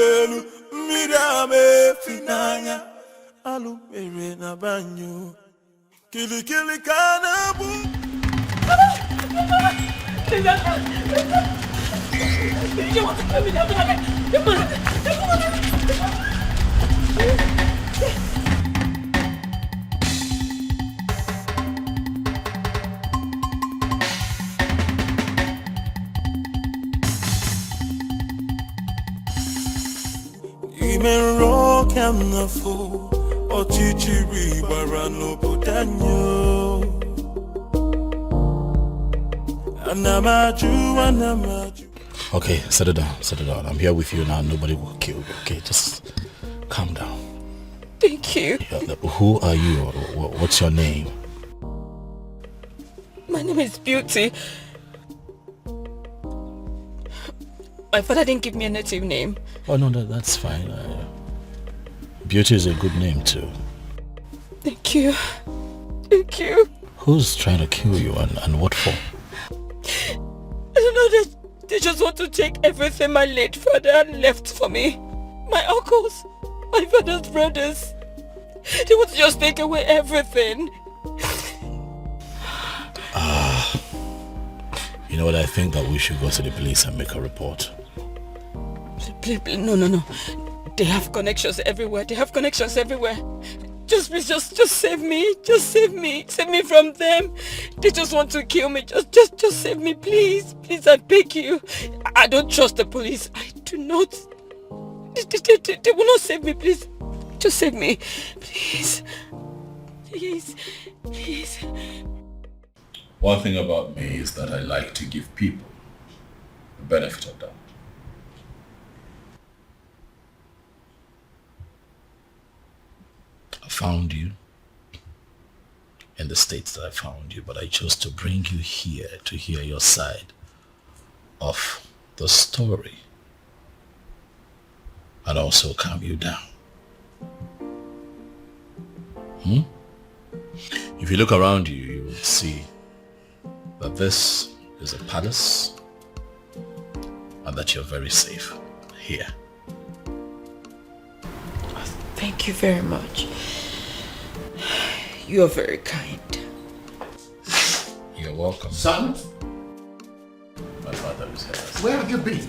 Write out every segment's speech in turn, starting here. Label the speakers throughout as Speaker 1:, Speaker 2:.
Speaker 1: Elu mirame finanya alu mere na banyo kili kanabu.
Speaker 2: You want to kill me?
Speaker 1: Even rock and the fool or chichiri barano budanyo. Anamaju.
Speaker 3: Okay, settle down. I'm here with you now. Nobody will kill you. Okay, just calm down.
Speaker 2: Thank you.
Speaker 3: Who are you? What's your name?
Speaker 2: My name is Beauty. My father didn't give me a native name.
Speaker 3: Oh no, that's fine. Beauty is a good name too.
Speaker 2: Thank you. Thank you.
Speaker 3: Who's trying to kill you and what for?
Speaker 2: I don't know, they just want to take everything my late father left for me. My uncles, my father's brothers. They want to just take away everything.
Speaker 3: You know what, I think that we should go to the police and make a report.
Speaker 2: Please, no. They have connections everywhere. Just please, just save me. Just save me. Save me from them. They just want to kill me. Just save me, please. Please, I beg you. I don't trust the police. I do not. They will not save me, please. Just save me. Please. Please.
Speaker 3: One thing about me is that I like to give people the benefit of doubt. I found you in the states that I found you, but I chose to bring you here to hear your side of the story and also calm you down. If you look around you, you will see that this is a palace and that you're very safe here.
Speaker 2: Thank you very much. You are very kind.
Speaker 3: You're welcome.
Speaker 4: Son?
Speaker 3: My father is here.
Speaker 4: Where have you been?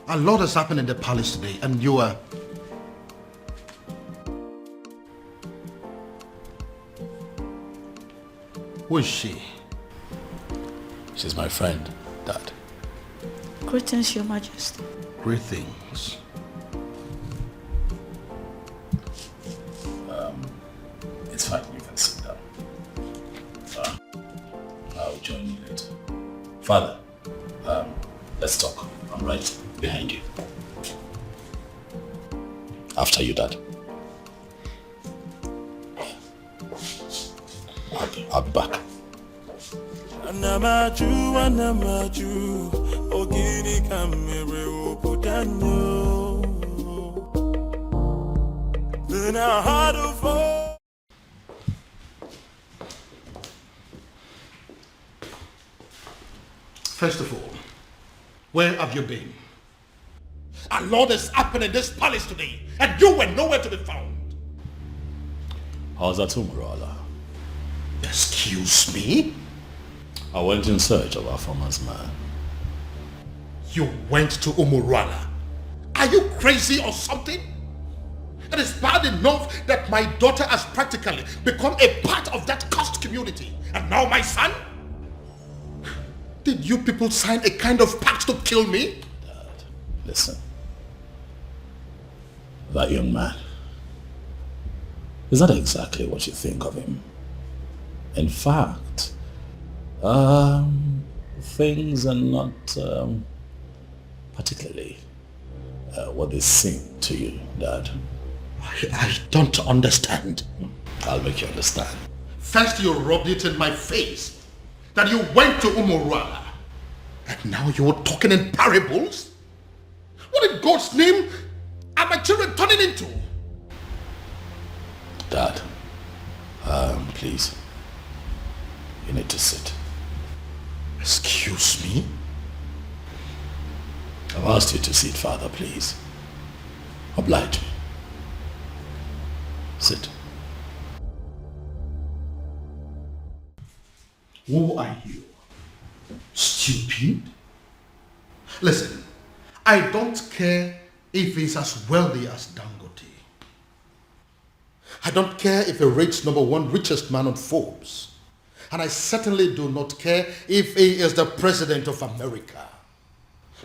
Speaker 4: A lot has happened in the palace today and you are... Who is she?
Speaker 3: She's my friend, Dad.
Speaker 5: Greetings, Your Majesty.
Speaker 4: Greetings.
Speaker 3: It's fine, you can sit down. I'll join you later. Father, let's talk. I'm right behind you. After you, Dad. I'll be back.
Speaker 1: Anamaju, ogini kamere obudanyo. Then I had to fall.
Speaker 4: First of all, where have you been? A lot has happened in this palace today and you were nowhere to be found.
Speaker 3: How's that, Umbrella?
Speaker 4: Excuse me?
Speaker 3: I went in search of our farmer's man.
Speaker 4: You went to Umurala? Are you crazy or something? It is bad enough that my daughter has practically become a part of that cursed community. And now my son? Did you people sign a kind of pact to kill me?
Speaker 3: Dad, listen. That young man, is that exactly what you think of him? In fact, things are not particularly what they seem to you, Dad.
Speaker 4: I don't understand.
Speaker 3: I'll make you understand.
Speaker 4: First you rubbed it in my face that you went to Umurala. And now you're talking in parables? What in God's name are my children turning into?
Speaker 3: Dad, please, you need to sit.
Speaker 4: Excuse me?
Speaker 3: I've asked you to sit, Father, please. Oblige me. Sit.
Speaker 4: Who are you? Stupid? Listen, I don't care if he's as wealthy as Dangote. I don't care if he rates #1 richest man on Forbes. And I certainly do not care if he is the president of America.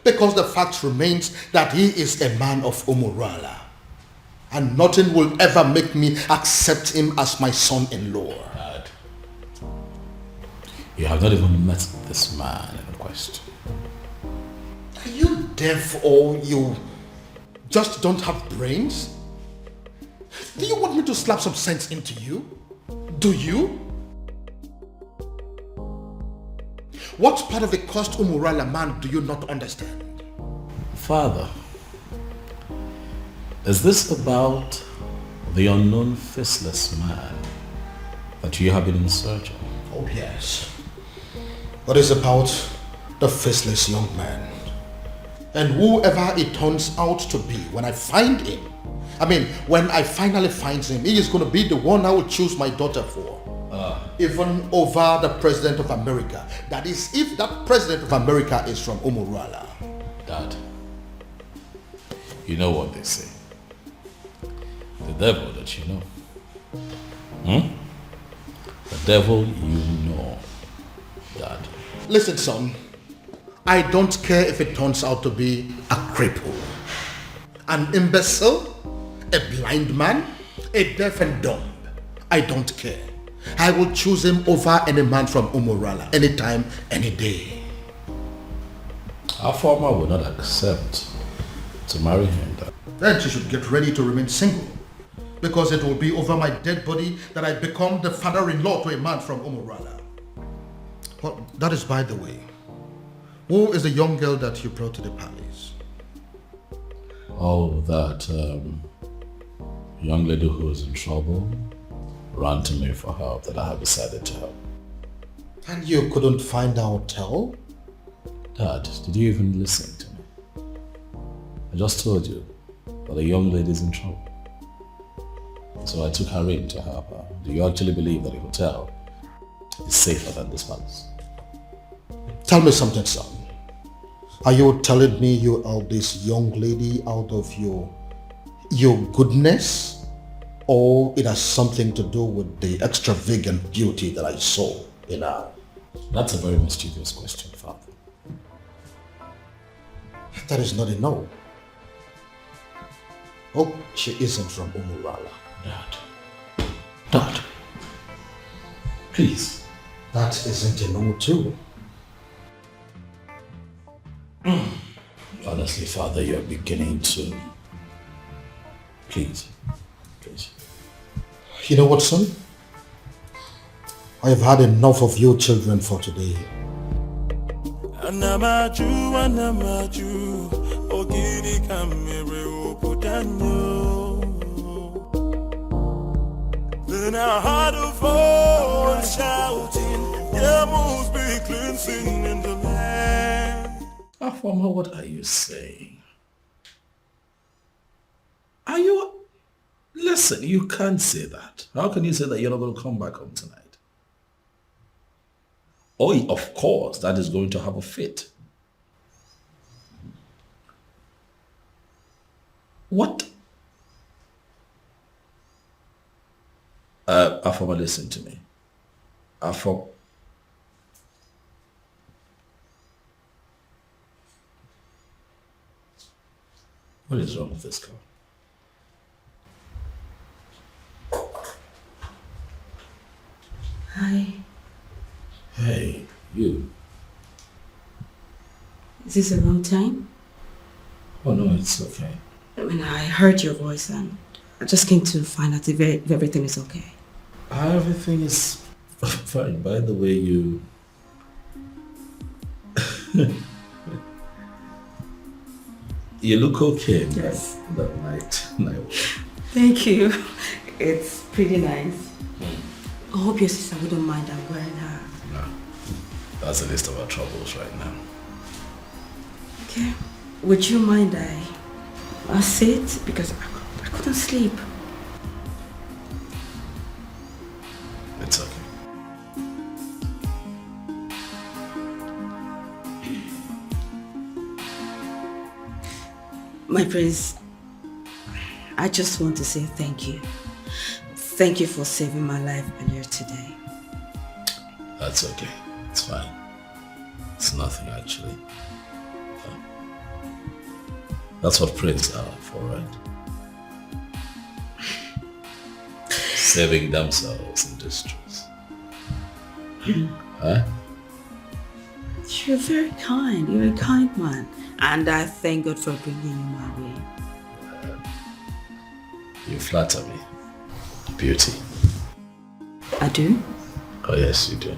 Speaker 4: Because the fact remains that he is a man of Umurala. And nothing will ever make me accept him as my son-in-law.
Speaker 3: Dad, you have not even met this man in question.
Speaker 4: Are you deaf or you just don't have brains? Do you want me to slap some sense into you? Do you? What part of the cursed Umurala man do you not understand?
Speaker 3: Father, is this about the unknown faceless man that you have been in search of?
Speaker 4: Oh yes. What is about the faceless young man? And whoever it turns out to be, when I find him, when I finally find him, he is going to be the one I will choose my daughter for. Even over the President of America. That is, if that President of America is from Umurala.
Speaker 3: Dad, you know what they say. The devil that you know. The devil you know, Dad.
Speaker 4: Listen, son. I don't care if it turns out to be a cripple, an imbecile, a blind man, a deaf and dumb. I don't care. I will choose him over any man from Umurala, anytime, any day.
Speaker 3: Our farmer will not accept to marry him, Dad.
Speaker 4: Then she should get ready to remain single, because it will be over my dead body that I become the father-in-law to a man from Umurala. Well, that is by the way. Who is the young girl that you brought to the palace?
Speaker 3: Oh, that young lady who is in trouble ran to me for help that I have decided to help.
Speaker 4: And you couldn't find a hotel?
Speaker 3: Dad, did you even listen to me? I just told you that a young lady is in trouble. So I took her in to help her. Do you actually believe that a hotel is safer than this palace?
Speaker 4: Tell me something, son. Are you telling me you are this young lady out of your goodness? Or it has something to do with the extravagant beauty that I saw in her?
Speaker 3: That's a very mischievous question, Father.
Speaker 4: That is not a no. Oh, she isn't from Umurala.
Speaker 3: Dad, please.
Speaker 4: That isn't a no too.
Speaker 3: Honestly, Father, you're beginning to... Please.
Speaker 4: You know what, son? I have had enough of you children for today.
Speaker 1: Anamaju, ogini kamere opudanyo. Then I heard a voice shouting, there must be cleansing in the land.
Speaker 3: Afama, what are you saying? Are you... Listen, you can't say that. How can you say that you're not going to come back home tonight? Oh, of course, that is going to have a fit. What? Afama, listen to me. Afama. What is wrong with this girl?
Speaker 6: Hi.
Speaker 3: Hey, you.
Speaker 6: Is this the wrong time?
Speaker 3: Oh no, it's okay.
Speaker 6: I heard your voice and I just came to find out if everything is okay.
Speaker 3: Everything is fine. By the way, you... you look okay in
Speaker 6: Yes.
Speaker 3: that night.
Speaker 6: Thank you. It's pretty nice. I hope your sister wouldn't mind I'm wearing her.
Speaker 3: No, that's the least of our troubles right now.
Speaker 6: Okay. Would you mind I sit? Because I couldn't sleep.
Speaker 3: It's okay.
Speaker 6: My prince, I just want to say thank you. Thank you for saving my life earlier today.
Speaker 3: That's okay. It's fine. It's nothing actually. That's what princes are for, right? Saving themselves in distress. Huh?
Speaker 6: You're very kind. You're a kind man. And I thank God for bringing you my way.
Speaker 3: You flatter me. Beauty.
Speaker 6: I do?
Speaker 3: Oh yes, you do.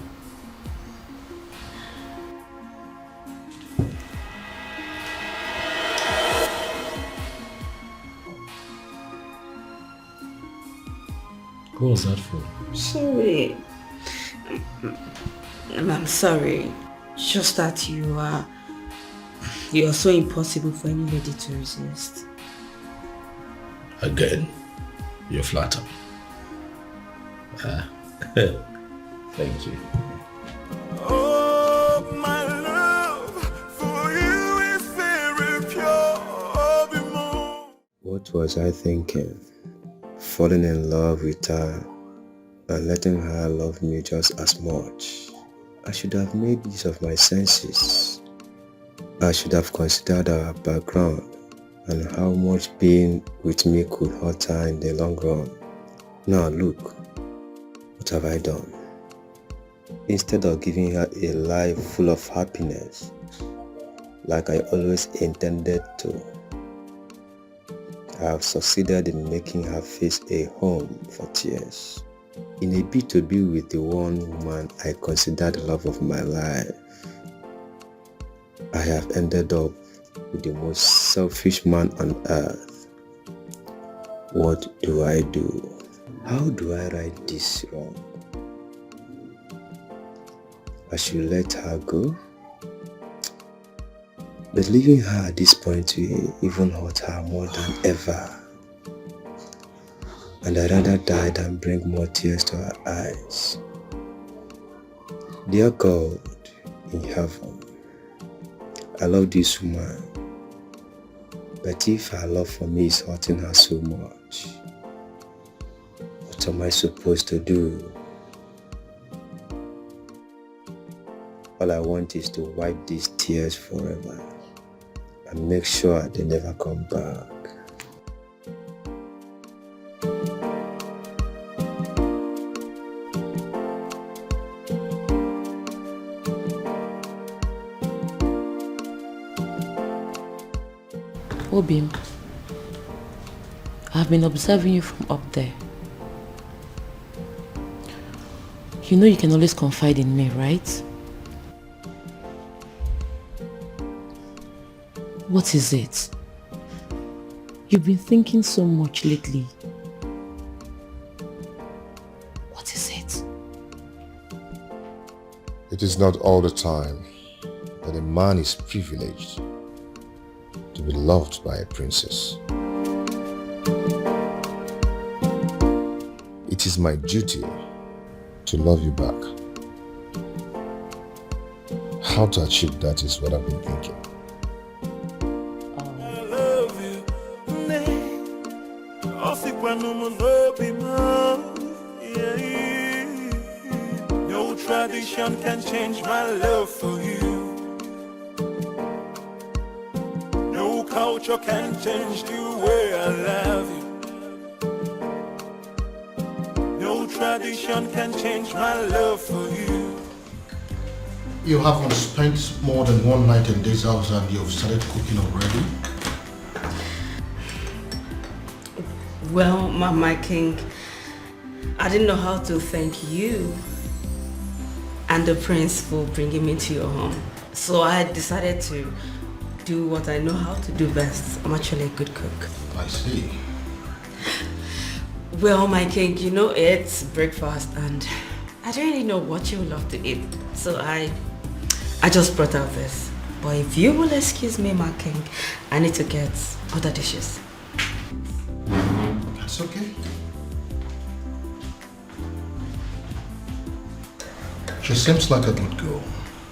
Speaker 3: Who was that for?
Speaker 6: Sorry. I'm sorry. Just that you're so impossible for any lady to resist.
Speaker 3: Again, you flatter me. Thank you.
Speaker 1: Oh, my love for you is very pure.
Speaker 7: What was I thinking? Falling in love with her and letting her love me just as much. I should have made use of my senses. I should have considered our background and how much being with me could hurt her in the long run. Now look, what have I done? Instead of giving her a life full of happiness, like I always intended to, I have succeeded in making her face a home for tears. In a bid to be with the one woman I consider the love of my life, I have ended up with the most selfish man on earth. What do I do? How do I right this wrong? I should let her go? But leaving her at this point will even hurt her more than ever. And I'd rather die than bring more tears to her eyes. Dear God in heaven, I love this woman, but if her love for me is hurting her so much, what am I supposed to do? All I want is to wipe these tears forever and make sure they never come back.
Speaker 2: Obim, I've been observing you from up there. You know you can always confide in me, right? What is it? You've been thinking so much lately. What is it?
Speaker 4: It is not all the time that a man is privileged to be loved by a princess. It is my duty to love you back. How to achieve that is what I've been thinking.
Speaker 1: I love you. No tradition can change my love for you. No culture can change the way I love you. No tradition can change my love for you.
Speaker 4: You haven't spent more than one night in this house and you've started cooking already?
Speaker 6: Well, my king, I didn't know how to thank you and the prince for bringing me to your home. So I decided to do what I know how to do best. I'm actually a good cook.
Speaker 4: I see.
Speaker 6: Well, my king, you know it's breakfast and I don't really know what you would love to eat. So I just brought out this. But if you will excuse me, my king, I need to get other dishes.
Speaker 4: That's okay. She seems like a good girl.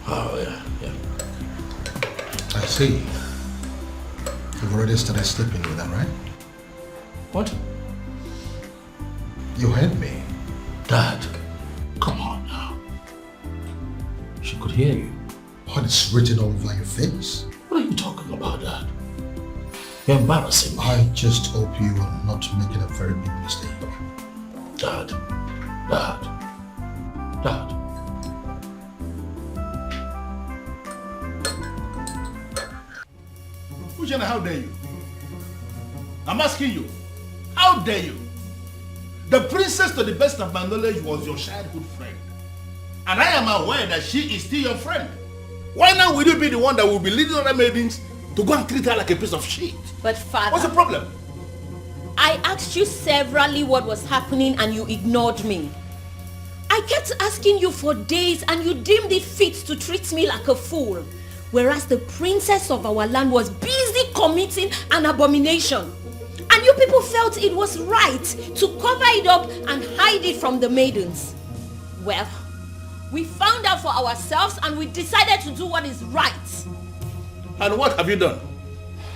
Speaker 3: Oh, yeah.
Speaker 4: I see. You've already started sleeping with her, right?
Speaker 3: What?
Speaker 4: You heard me.
Speaker 3: Dad, come on now. She could hear you.
Speaker 4: What is written all over your face?
Speaker 3: What are you talking about, Dad? You're embarrassing me.
Speaker 4: I just hope you are not making a very big mistake.
Speaker 3: Dad.
Speaker 8: Ushana, how dare you? I'm asking you, how dare you? The princess, to the best of my knowledge, was your childhood friend. And I am aware that she is still your friend. Why now will you be the one that will be leading other maidens to go and treat her like a piece of shit?
Speaker 9: But father...
Speaker 8: What's the problem?
Speaker 9: I asked you severally what was happening and you ignored me. I kept asking you for days and you deemed it fit to treat me like a fool. Whereas the princess of our land was busy committing an abomination. And you people felt it was right to cover it up and hide it from the maidens. Well, we found out for ourselves and we decided to do what is right.
Speaker 8: And what have you done?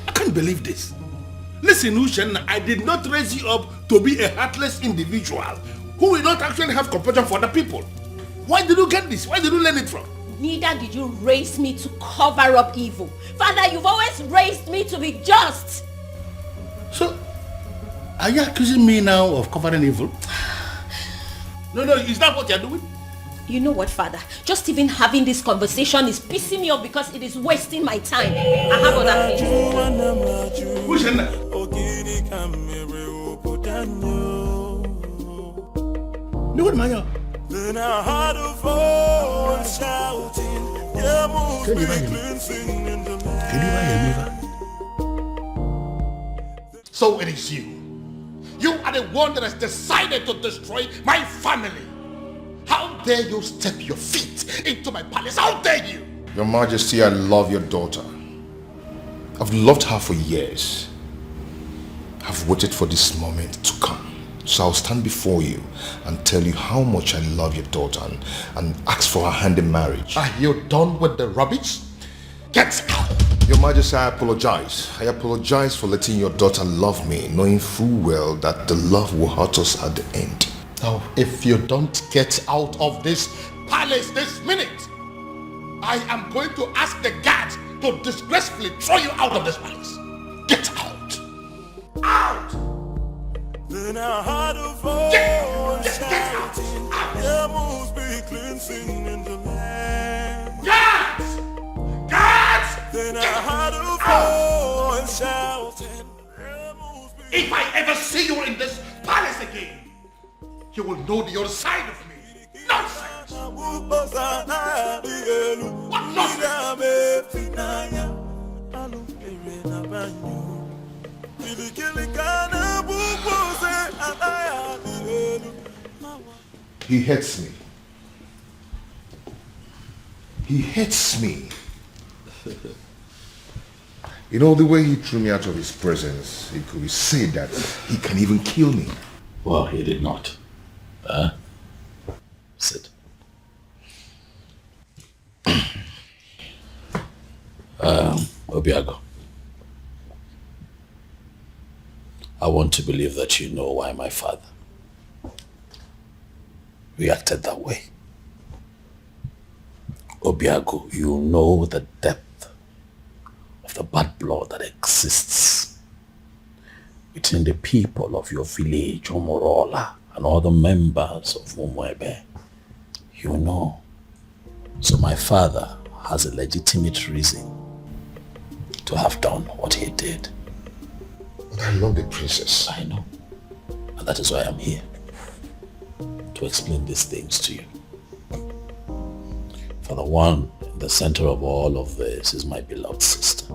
Speaker 8: I can't believe this. Listen, Ushen, I did not raise you up to be a heartless individual who will not actually have compassion for the people. Why did you get this? Where did you learn it from?
Speaker 9: Neither did you raise me to cover up evil. Father, you've always raised me to be just.
Speaker 8: So, are you accusing me now of covering evil? No, is that what you're doing?
Speaker 9: You know what, Father? Just even having this conversation is pissing me off because it is wasting my time. I have other things.
Speaker 8: Who's in there? No, what, Maya?
Speaker 1: Then I heard a voice shouting, yeah, move
Speaker 8: Can you
Speaker 1: me
Speaker 8: hear me?
Speaker 1: cleansing in the
Speaker 8: Can you buy a
Speaker 4: So it is you. You are the one that has decided to destroy my family. How dare you step your feet into my palace? How dare you?
Speaker 10: Your Majesty, I love your daughter. I've loved her for years. I've waited for this moment to come. So I'll stand before you and tell you how much I love your daughter and ask for her hand in marriage.
Speaker 4: Are you done with the rubbish? Get out!
Speaker 10: Your Majesty, I apologize. I apologize for letting your daughter love me, knowing full well that the love will hurt us at the end.
Speaker 4: Now, if you don't get out of this palace this minute, I am going to ask the guards to disgracefully throw you out of this palace. Get out! Out!
Speaker 1: Then I heard a voice shouting, yeah, move me cleansing in the land.
Speaker 4: Guards! Guards!
Speaker 1: Then I heard a voice shouting, yeah, move me.
Speaker 4: If I ever see you in this palace again, you will know the other side of me. Nonsense! What
Speaker 10: He hates me. He hates me. You know, the way he threw me out of his presence, it could be said that he can even kill me.
Speaker 3: Well, he did not. Sit. Obiago, I want to believe that you know why my father reacted that way. Obiago, you know the depth of the bad blood that exists between the people of your village, Omorola, and other members of Umwebe. You know. So my father has a legitimate reason to have done what he did.
Speaker 10: But I love the princess.
Speaker 3: I know. And that is why I'm here. To explain these things to you. For the one in the center of all of this is my beloved sister.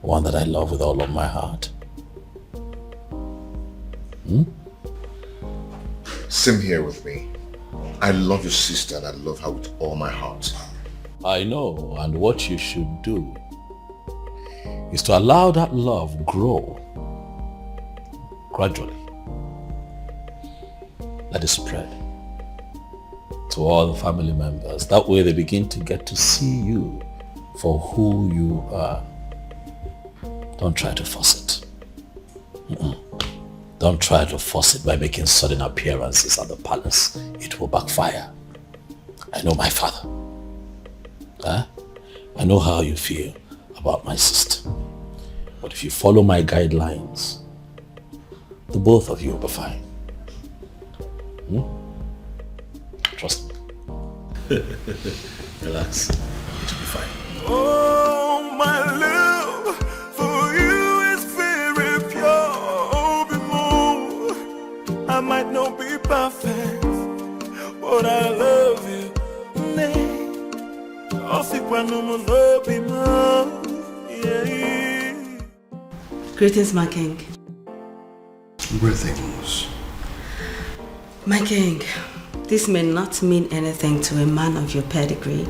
Speaker 3: One that I love with all of my heart.
Speaker 10: Same here with me. I love your sister and I love her with all my heart.
Speaker 3: I know, and what you should do is to allow that love grow gradually. Let it spread to all the family members. That way they begin to get to see you for who you are. Don't try to force it. Don't try to force it by making sudden appearances at the palace. It will backfire. I know my father. I know how you feel about my sister. But if you follow my guidelines, the both of you will be fine. Trust me. Relax. It will be fine.
Speaker 1: Oh, my love for you is very pure. Be more. I might not be perfect, but I love you.
Speaker 6: Greetings, my king.
Speaker 4: Greetings.
Speaker 6: My king, this may not mean anything to a man of your pedigree,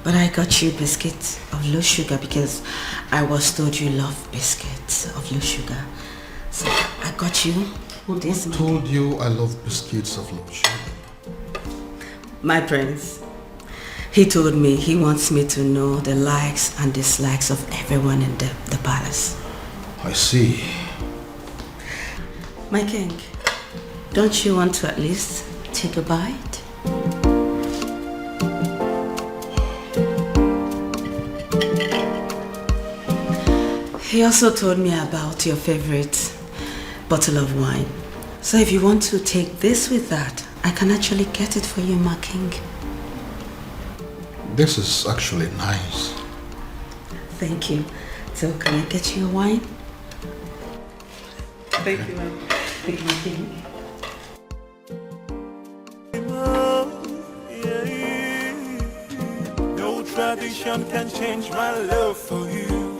Speaker 6: but I got you biscuits of low sugar because I was told you love biscuits of low sugar. So I got you this.
Speaker 4: Who told you I love biscuits of low sugar?
Speaker 6: My prince. He told me he wants me to know the likes and dislikes of everyone in the palace.
Speaker 4: I see.
Speaker 6: My king, don't you want to at least take a bite? He also told me about your favorite bottle of wine. So if you want to take this with that, I can actually get it for you, my king.
Speaker 4: This is actually nice.
Speaker 6: Thank you. So can I get you a wine? Thank you, ma'am. Thank you, my king.
Speaker 1: No tradition can change my love for you.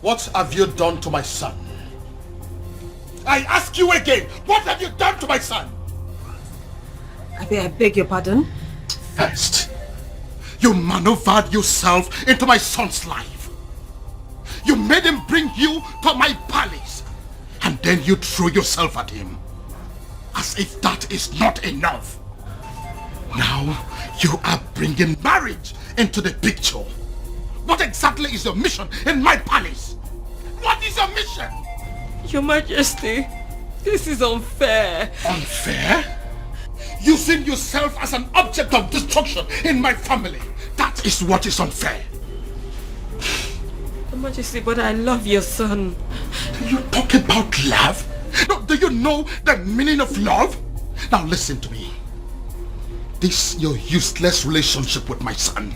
Speaker 4: What have you done to my son? I ask you again, what have you done to my son?
Speaker 6: I beg your pardon?
Speaker 4: First, you maneuvered yourself into my son's life. You made him bring you to my palace. And then you threw yourself at him. As if that is not enough. Now, you are bringing marriage into the picture. What exactly is your mission in my palace? What is your mission?
Speaker 2: Your Majesty, this is unfair.
Speaker 4: Unfair? Using yourself as an object of destruction in my family. That is what is unfair.
Speaker 2: Your Majesty, but I love your son.
Speaker 4: You talk about love? No, do you know the meaning of love? Now listen to me. This your useless relationship with my son.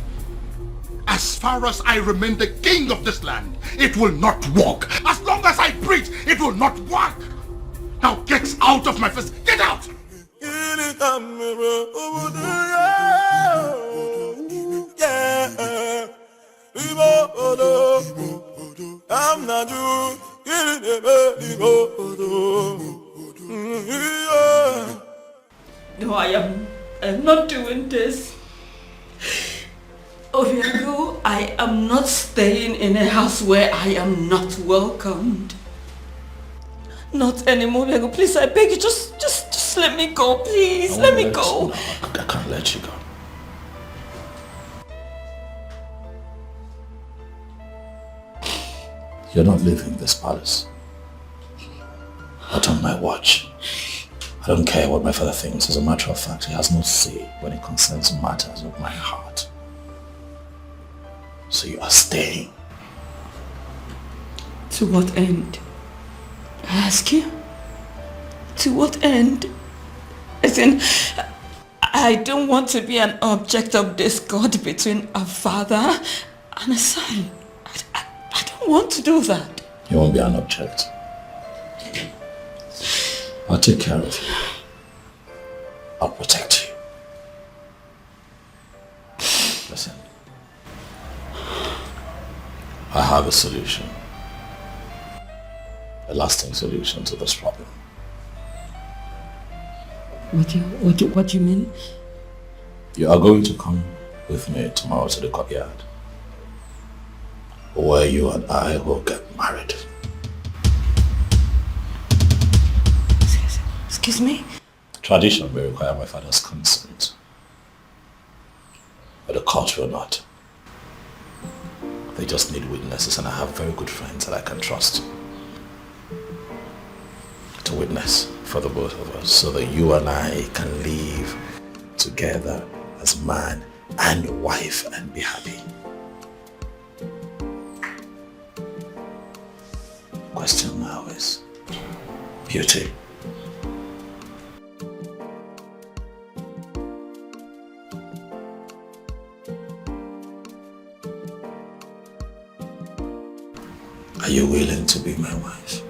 Speaker 4: As far as I remain the king of this land, it will not work. As long as I breathe, it will not work. Now get out of my face. Get out!
Speaker 1: I'm not you.
Speaker 2: No, I am not doing this. Obiago, I am not staying in a house where I am not welcomed. Not anymore, Obiago. Please, I beg you, just let me go, please. Let me go.
Speaker 3: No, I can't let you go. You're not leaving this palace. Not on my watch. I don't care what my father thinks. As a matter of fact, he has no say when it concerns matters of my heart. So you are staying.
Speaker 2: To what end? I ask you? To what end? As in, I don't want to be an object of discord between a father and a son. I don't want to do that.
Speaker 3: You won't be an object. I'll take care of you. I'll protect you. Listen. I have a solution. A lasting solution to this problem.
Speaker 2: What do you mean?
Speaker 3: You are going to come with me tomorrow to the courtyard, where you and I will get married.
Speaker 6: Excuse me?
Speaker 3: Tradition may require my father's consent, but the court will not. They just need witnesses, and I have very good friends that I can trust to witness for the both of us, so that you and I can live together as man and wife and be happy. Question now is beauty. Are you willing to be my wife?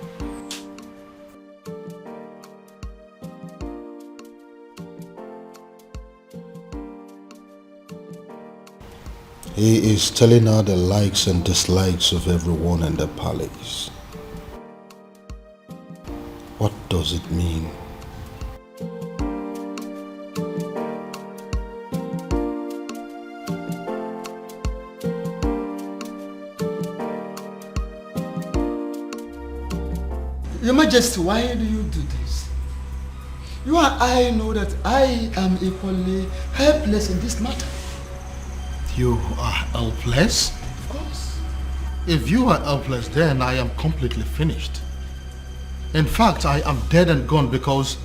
Speaker 10: He is telling her the likes and dislikes of everyone in the palace. What does it mean?
Speaker 11: Your Majesty, why do you do this? You and I know that I am equally helpless in this matter.
Speaker 4: You are helpless?
Speaker 11: Of course.
Speaker 4: If you are helpless, then I am completely finished. In fact, I am dead and gone because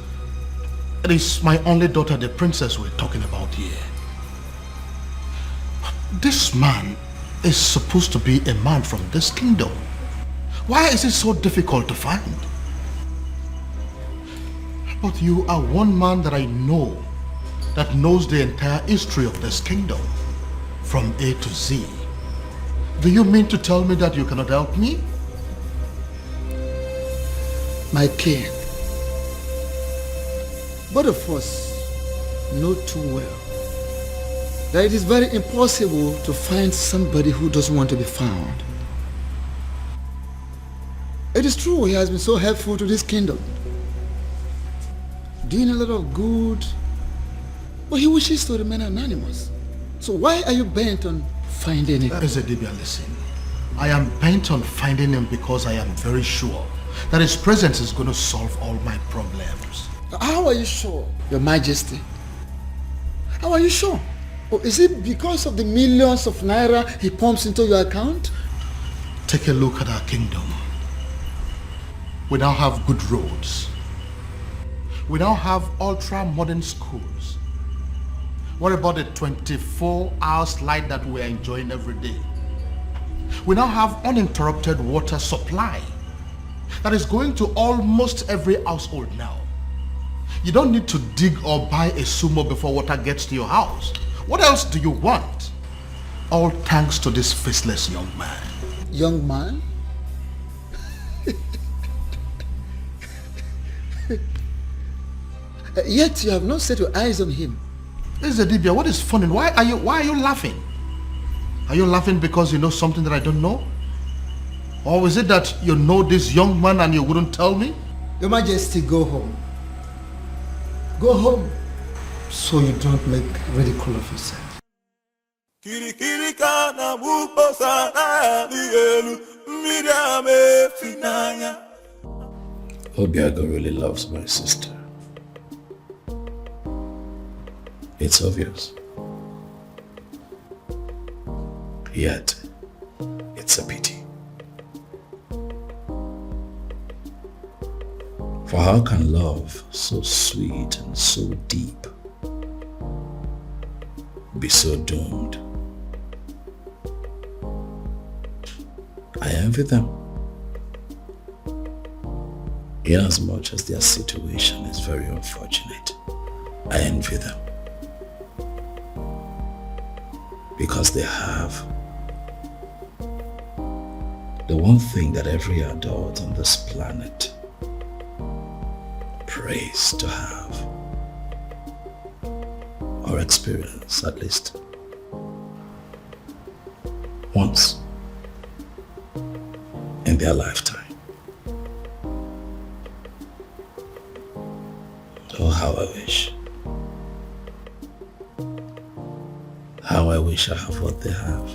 Speaker 4: it is my only daughter, the princess, we're talking about here. This man is supposed to be a man from this kingdom. Why is it so difficult to find? But you are one man that I know that knows the entire history of this kingdom from A to Z. Do you mean to tell me that you cannot help me?
Speaker 11: My king, both of us know too well that it is very impossible to find somebody who doesn't want to be found. It is true he has been so helpful to this kingdom, doing a lot of good, but he wishes to remain anonymous. So why are you bent on finding him?
Speaker 4: Ezedibia, listen. I am bent on finding him because I am very sure that his presence is going to solve all my problems.
Speaker 11: How are you sure, Your Majesty? How are you sure? Or is it because of the millions of naira he pumps into your account?
Speaker 4: Take a look at our kingdom. We now have good roads. We now have ultra-modern schools. What about the 24 hours light that we're enjoying every day? We now have uninterrupted water supply that is going to almost every household now. You don't need to dig or buy a sumo before water gets to your house. What else do you want? All thanks to this faceless young man.
Speaker 11: Young man? Yet you have not set your eyes on him.
Speaker 4: Ezedibia, what is funny? Why are you laughing? Are you laughing because you know something that I don't know? Or is it that you know this young man and you wouldn't tell me?
Speaker 11: Your Majesty, go home. Go home so you don't make ridicule of yourself.
Speaker 3: Obiago really loves my sister. It's obvious. Yet, it's a pity. For how can love so sweet and so deep be so doomed? I envy them, inasmuch as their situation is very unfortunate. I envy them because they have the one thing that every adult on this planet prays to have, or experience at least once in their lifetime. Oh, how I wish. How I I wish I have what they have.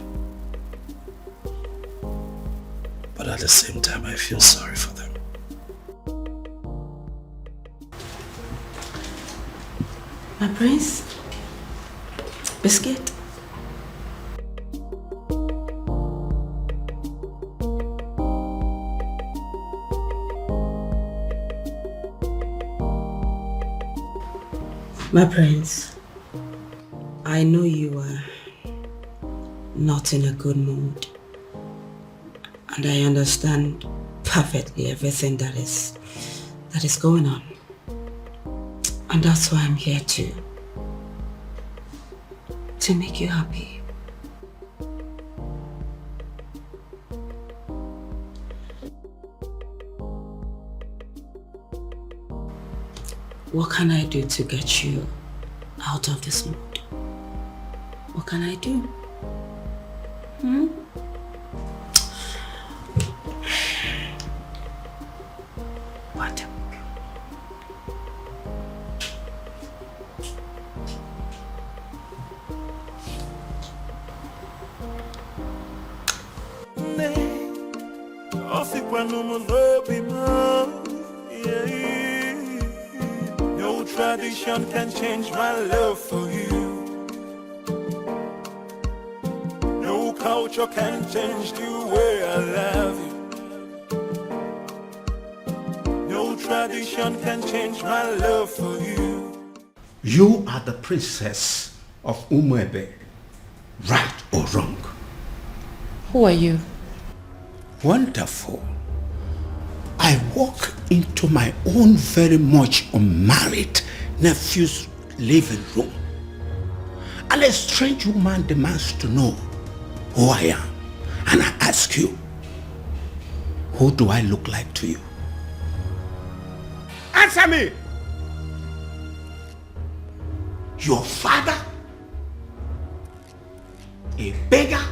Speaker 3: But at the same time, I feel sorry for them.
Speaker 6: My prince? Biscuit? My prince, I know you are not in a good mood, and I understand perfectly everything that is going on. And that's why I'm here to make you happy. What can I do to get you out of this mood? What can I do? What?
Speaker 1: No tradition can change my love for you. No culture can change the way I love you. No tradition can change my love for you.
Speaker 4: You are the princess of Umuebe, right or wrong?
Speaker 2: Who are you?
Speaker 4: Wonderful. I walk into my own very much unmarried nephew's living room, and a strange woman demands to know who I am. And I ask you, who do I look like to you? Answer me! Your father? A beggar?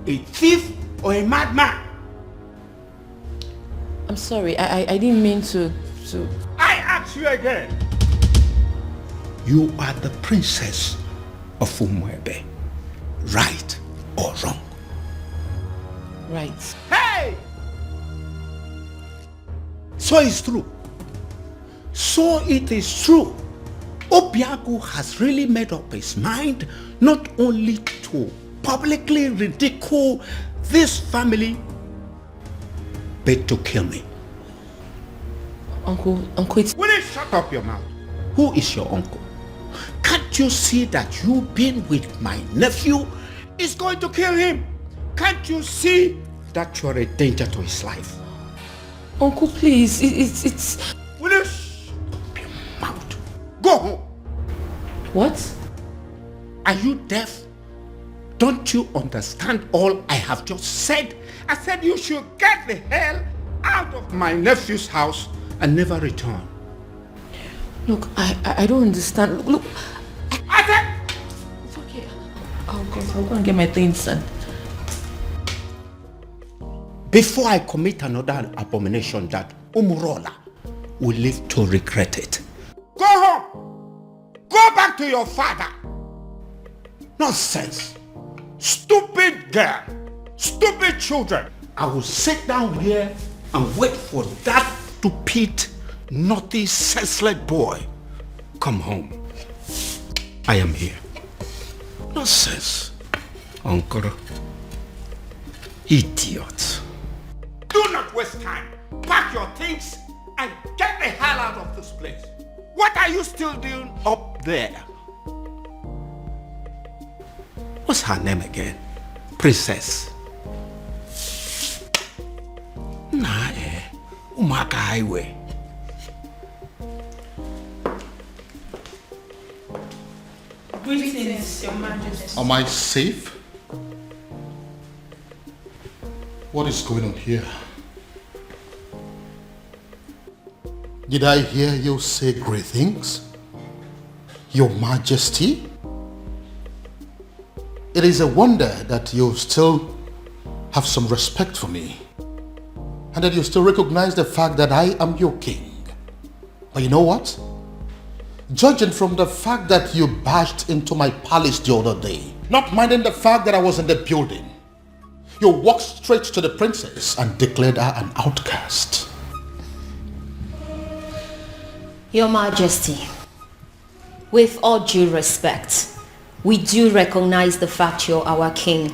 Speaker 4: A thief? Or a madman?
Speaker 2: I'm sorry, I didn't mean to...
Speaker 4: I ask you again. You are the princess of Umuebe, right or wrong?
Speaker 2: Right.
Speaker 4: Hey! So it's true. So it is true. Obiago has really made up his mind not only to publicly ridicule this family, but to kill me.
Speaker 2: Uncle, it's...
Speaker 4: Will you shut up your mouth? Who is your uncle? Can't you see that you being with my nephew is going to kill him? Can't you see that you're a danger to his life?
Speaker 2: Uncle, please, it's...
Speaker 4: Will you shut up your mouth? Go home.
Speaker 2: What?
Speaker 4: Are you deaf? Don't you understand all I have just said? I said you should get the hell out of my nephew's house and never return.
Speaker 2: Look, I don't understand. Look,
Speaker 4: I said...
Speaker 2: it's okay. I'll go and get my things done.
Speaker 4: Before I commit another abomination that Umurola will live to regret it. Go home! Go back to your father! Nonsense! Stupid girl! Stupid children! I will sit down here and wait for that stupid, naughty, senseless boy. Come home. I am here. Nonsense. Uncle. Idiot. Do not waste time. Pack your things and get the hell out of this place. What are you still doing up there? What's her name again? Princess. Nah, Umaka Highway.
Speaker 6: Greetings, Your Majesty.
Speaker 10: Am I safe? What is going on here? Did I hear you say great things? Your Majesty? It is a wonder that you still have some respect for me, and that you still recognize the fact that I am your king. But you know what? Judging from the fact that you barged into my palace the other day
Speaker 4: Not minding the fact that I was in the building. You walked straight to the princess and declared her an outcast.
Speaker 9: Your Majesty, with all due respect, we do recognize the fact you're our king.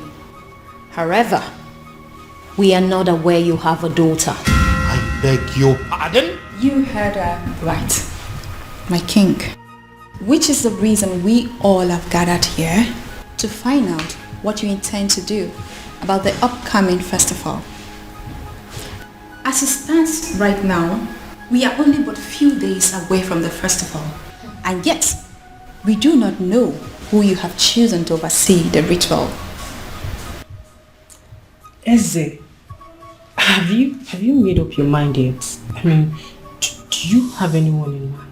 Speaker 9: However, we are not aware you have a daughter.
Speaker 4: I beg your pardon?
Speaker 5: You heard her right, my king. Which is the reason we all have gathered here to find out what you intend to do about the upcoming festival. As it stands right now, we are only but few days away from the festival, and yet we do not know who you have chosen to oversee the ritual.
Speaker 6: Eze, have you made up your mind yet? I mean, do you have anyone in mind?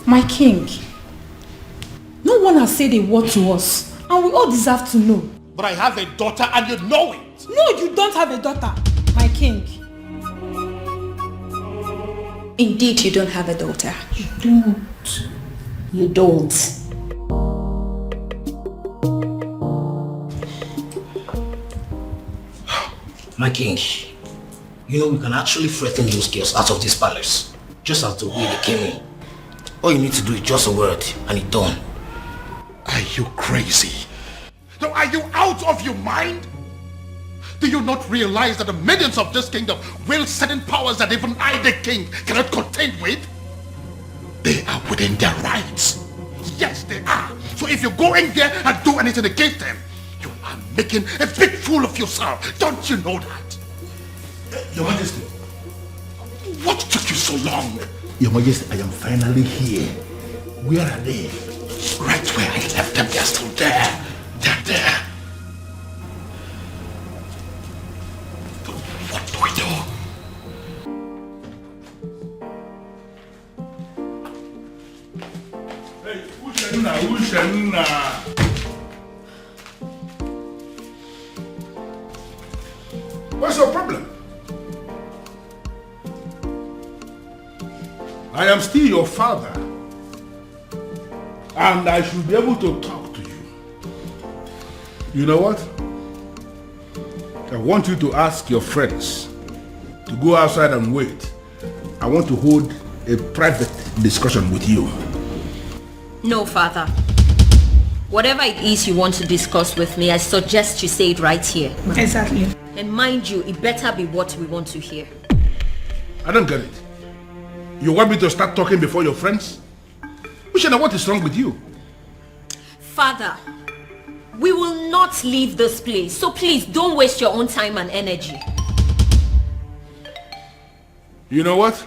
Speaker 5: My king, no one has said a word to us, and we all deserve to know.
Speaker 4: But I have a daughter and you know it.
Speaker 5: No, you don't have a daughter, my king. Indeed, you don't have a daughter.
Speaker 6: You don't.
Speaker 9: You don't.
Speaker 12: My king, you know we can actually threaten those girls out of this palace, just as the way they came in. All you need to do is just a word and it's done.
Speaker 4: Are you crazy? No, are you out of your mind? Do you not realize that the millions of this kingdom wield certain powers that even I, the king, cannot contend with? They are within their rights. Yes, they are. So if you go in there and do anything against them, you are making a big fool of yourself. Don't you know that?
Speaker 8: Your Majesty.
Speaker 4: What took you so long?
Speaker 8: Your Majesty, I am finally here. Where are they?
Speaker 4: Right where I left them, they're still there. They're there. But what do we do?
Speaker 8: Hey, Ushenna. What's your problem? I am still your father, and I should be able to talk to you. You know what? I want you to ask your friends to go outside and wait. I want to hold a private discussion with you.
Speaker 9: No, father. Whatever it is you want to discuss with me, I suggest you say it right here.
Speaker 5: Exactly.
Speaker 9: And mind you, it better be what we want to hear.
Speaker 8: I don't get it. You want me to start talking before your friends? Ushena, what is wrong with you?
Speaker 9: Father, we will not leave this place, so please don't waste your own time and energy.
Speaker 8: You know what?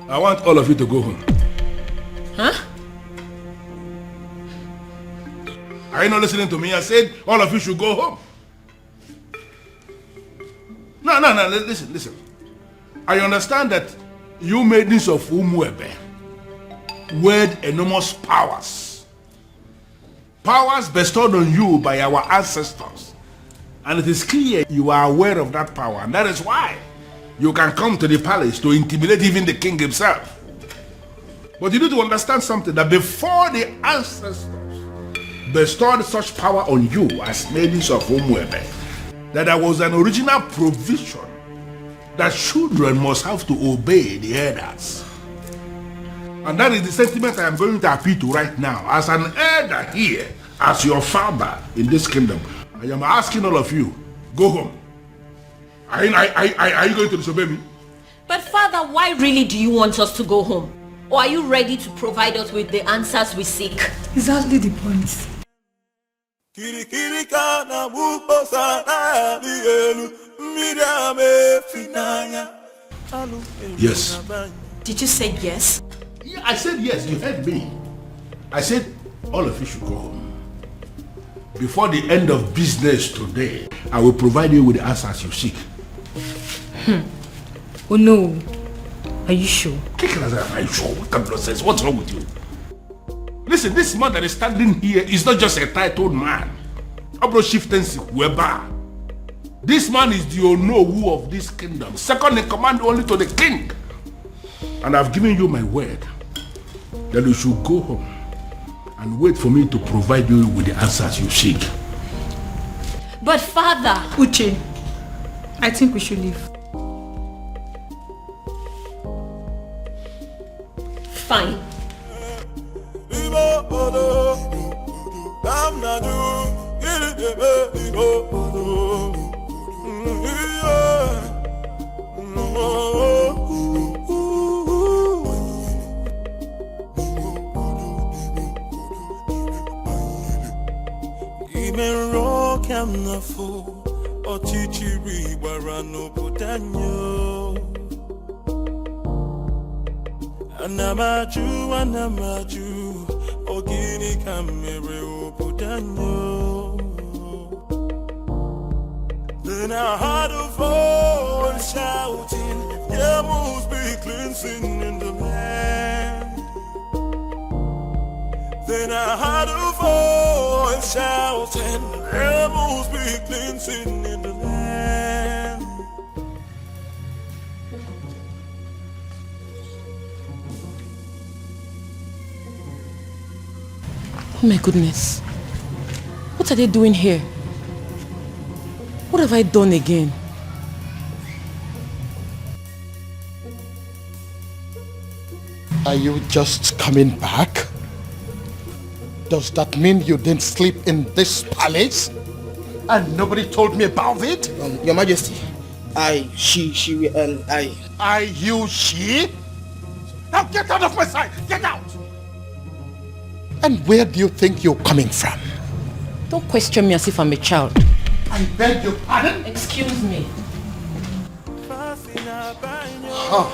Speaker 8: I want all of you to go home.
Speaker 9: Huh?
Speaker 8: Are you not listening to me? I said all of you should go home. No, listen. I understand that you maidens of Umuebe wield enormous powers. Powers bestowed on you by our ancestors. And it is clear you are aware of that power. And that is why you can come to the palace to intimidate even the king himself. But you need to understand something, that before the ancestors bestowed such power on you as maidens of Umuebe, that there was an original provision that children must have to obey the elders. And that is the sentiment I am going to appeal to right now. As an elder here, as your father in this kingdom, I am asking all of you, go home. Are you going to disobey me?
Speaker 9: But father, why really do you want us to go home? Or are you ready to provide us with the answers we seek?
Speaker 5: Exactly the point.
Speaker 8: Yes.
Speaker 5: Did you say yes?
Speaker 8: Yeah, I said yes, you heard me. I said all of you should go home. Before the end of business today, I will provide you with the answers you seek.
Speaker 6: Oh no. Are you sure?
Speaker 8: Are you sure? What kind of nonsense? What's wrong with you? Listen, this man that is standing here is not just a titled man. This man is the Onowu of this kingdom, second in command only to the king. And I've given you my word that you should go home and and wait for me to provide you with the answers you seek.
Speaker 9: But father...
Speaker 13: Uche, I think we should leave.
Speaker 9: Fine.
Speaker 1: Anamaju, ogini kamere obudanyo. Then I heard a voice shouting, there must be cleansing in the land. Then I heard a voice shouting, there must be cleansing in the land.
Speaker 2: Oh my goodness. What are they doing here? What have I done again?
Speaker 4: Are you just coming back? Does that mean you didn't sleep in this palace? And nobody told me about it?
Speaker 12: Your Majesty, she,
Speaker 4: she? Now get out of my sight! Get out! And where do you think you're coming from?
Speaker 2: Don't question me as if I'm a child.
Speaker 4: I beg your pardon?
Speaker 2: Excuse me.
Speaker 4: Huh.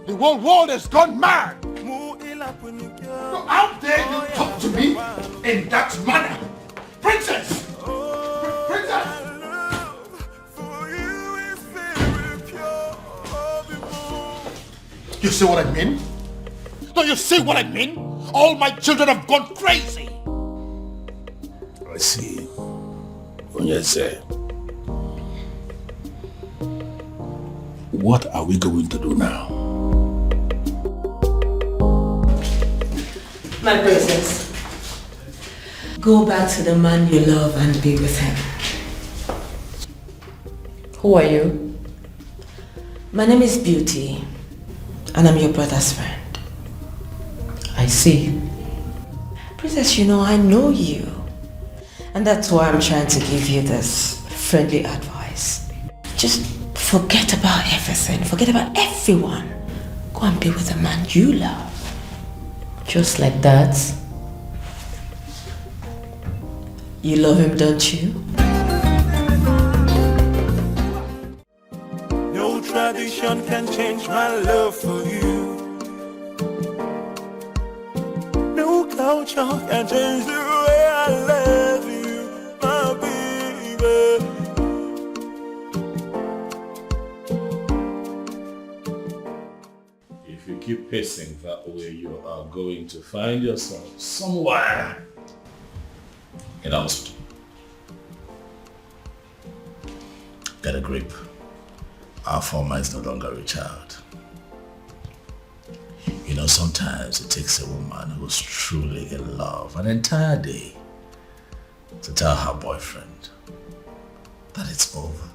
Speaker 4: The whole world has gone mad! So how dare you talk to me in that manner? Princess! Princess! You see what I mean? Do you see what I mean? All my children have gone crazy!
Speaker 8: I see. Onyeze. What are we going to do now?
Speaker 6: My princess, go back to the man you love and be with him.
Speaker 2: Who are you?
Speaker 6: My name is Beauty, and I'm your brother's friend.
Speaker 2: I see.
Speaker 6: Princess, you know, I know you. And that's why I'm trying to give you this friendly advice. Just forget about everything. Forget about everyone. Go and be with the man you love.
Speaker 2: Just like that?
Speaker 6: You love him, don't you?
Speaker 1: No tradition can change my love for you. No culture can change the way I love you, my baby.
Speaker 3: If you keep pacing that way, you are going to find yourself somewhere in a hospital. Get a grip. Our former is no longer a child. You know, sometimes it takes a woman who's truly in love an entire day to tell her boyfriend that it's over.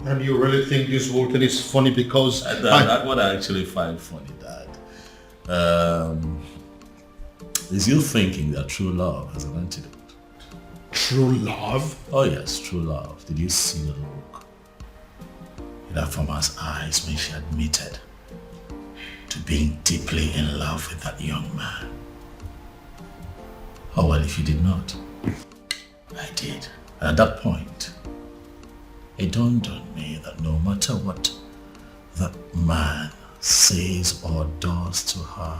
Speaker 4: And you really think this whole thing is funny because...
Speaker 3: That's what I actually find funny, Dad. Is you thinking that true love has an antidote?
Speaker 4: True love?
Speaker 3: Oh yes, true love. Did you see the look in that woman's eyes when she admitted to being deeply in love with that young man? Oh well, if you did not, I did. And at that point, it dawned on me that no matter what that man says or does to her,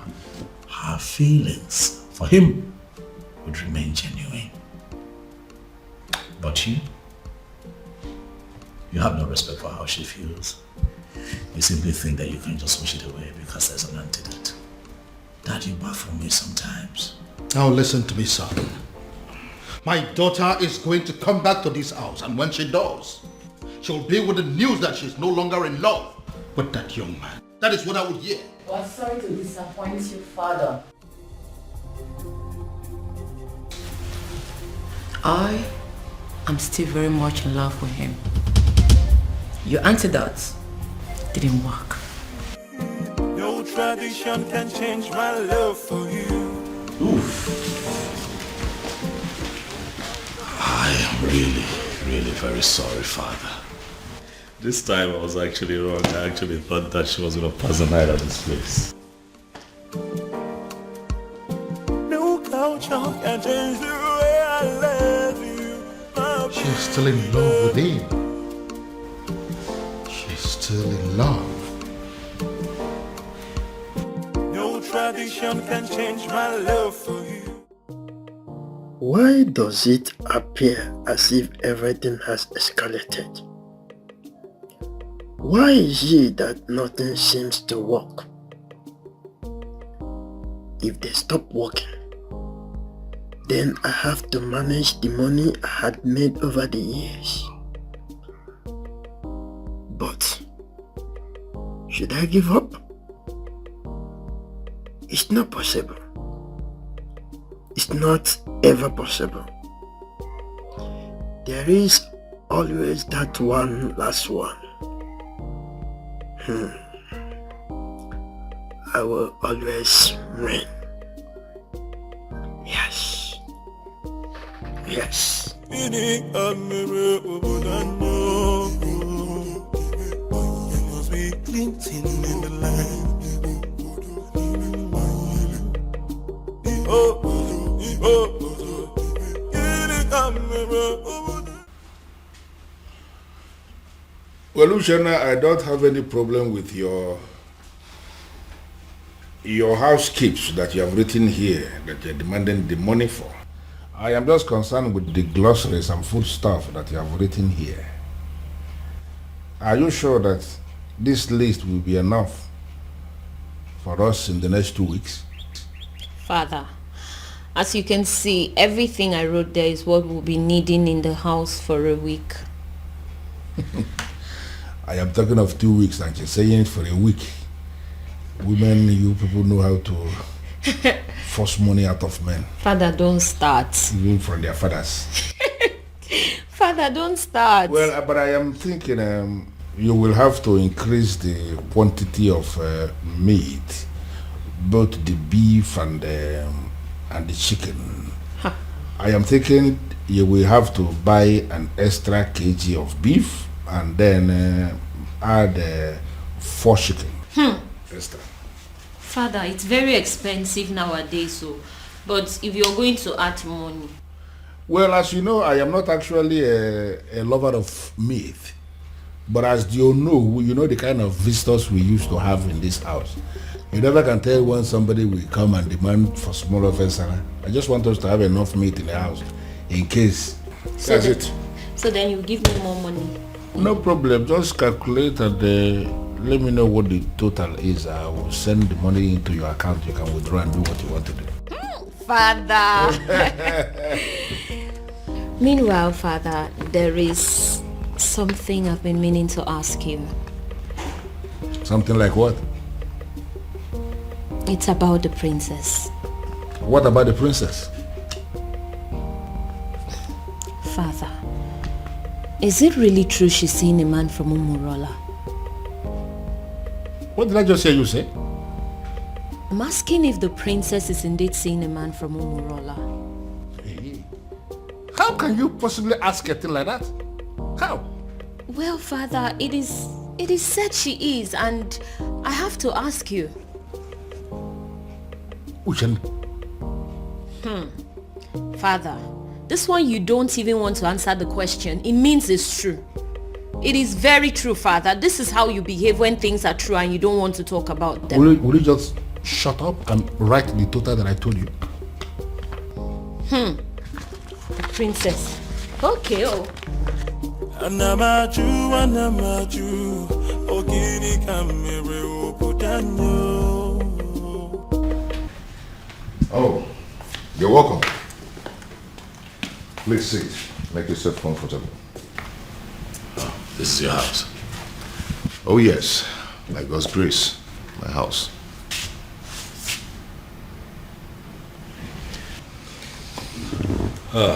Speaker 3: her feelings for him would remain genuine. But you have no respect for how she feels. You simply think that you can just wish it away because there's an antidote. Dad, you baffle me sometimes.
Speaker 4: Now listen to me, son. My daughter is going to come back to this house, and when she does, she'll be with the news that she's no longer in love with that young man. That is what I would hear.
Speaker 6: Well, sorry to disappoint you, Father. I am still very much in love with him. Your antidote didn't work.
Speaker 1: No tradition can change my love for you.
Speaker 3: Oof. I am really very sorry, Father. This time I was actually wrong. I actually thought that she was going to pass the night at this place.
Speaker 1: No culture can change the way I love you.
Speaker 4: She's still in love with him. She's still in love.
Speaker 1: No tradition can change my love for you.
Speaker 14: Why does it appear as if everything has escalated? Why is it that nothing seems to work? If they stop working, then I have to manage the money I had made over the years. But should I give up? It's not possible. It's not ever possible. There is always that one last one. I will always win. Yes. Yes.
Speaker 1: You must be glinting in the light.
Speaker 10: Well, Luciana, I don't have any problem with your house keeps that you have written here that you're demanding the money for. I am just concerned with the glossaries and food stuff that you have written here. Are you sure that this list will be enough for us in the next 2 weeks?
Speaker 9: Father, as you can see, everything I wrote there is what we'll be needing in the house for a week.
Speaker 10: I am talking of 2 weeks and you're saying it for a week. Women, you people know how to force money out of men.
Speaker 9: Father, don't start.
Speaker 10: Even from their fathers.
Speaker 9: Father, don't start.
Speaker 10: Well, but I am thinking you will have to increase the quantity of meat, both the beef and the chicken.
Speaker 9: Huh.
Speaker 10: I am thinking you will have to buy an extra kg of beef and then add 4 chicken. Extra.
Speaker 9: Father, it's very expensive nowadays, but if you're going to add money.
Speaker 10: Well, as you know, I am not actually a lover of meat. But as you know the kind of visitors we used to have in this house. You never can tell when somebody will come and demand for small offense. I just want us to have enough meat in the house in case. That's it.
Speaker 9: So then you give me more money.
Speaker 10: No problem. Just calculate and let me know what the total is. I will send the money into your account. You can withdraw and do what you want to do.
Speaker 9: Father. Meanwhile, Father, there is something I've been meaning to ask you.
Speaker 10: Something like what?
Speaker 9: It's about the princess.
Speaker 10: What about the princess?
Speaker 9: Father, is it really true she's seeing a man from Umurola?
Speaker 10: What did I just hear you say?
Speaker 9: I'm asking if the princess is indeed seeing a man from Umurola.
Speaker 10: Hey. How can you possibly ask a thing like that? How?
Speaker 9: Well, Father, it is said she is, and I have to ask you.
Speaker 10: Uchenna.
Speaker 9: Father, this one you don't even want to answer the question. It means it's true. It is very true, Father. This is how you behave when things are true and you don't want to talk about them.
Speaker 10: Will you just shut up and write the total that I told you?
Speaker 9: The princess. Okay,
Speaker 10: Oh, you're welcome. Please sit. Make yourself comfortable.
Speaker 3: This is your house.
Speaker 10: Oh yes, by God's grace, my house.
Speaker 3: I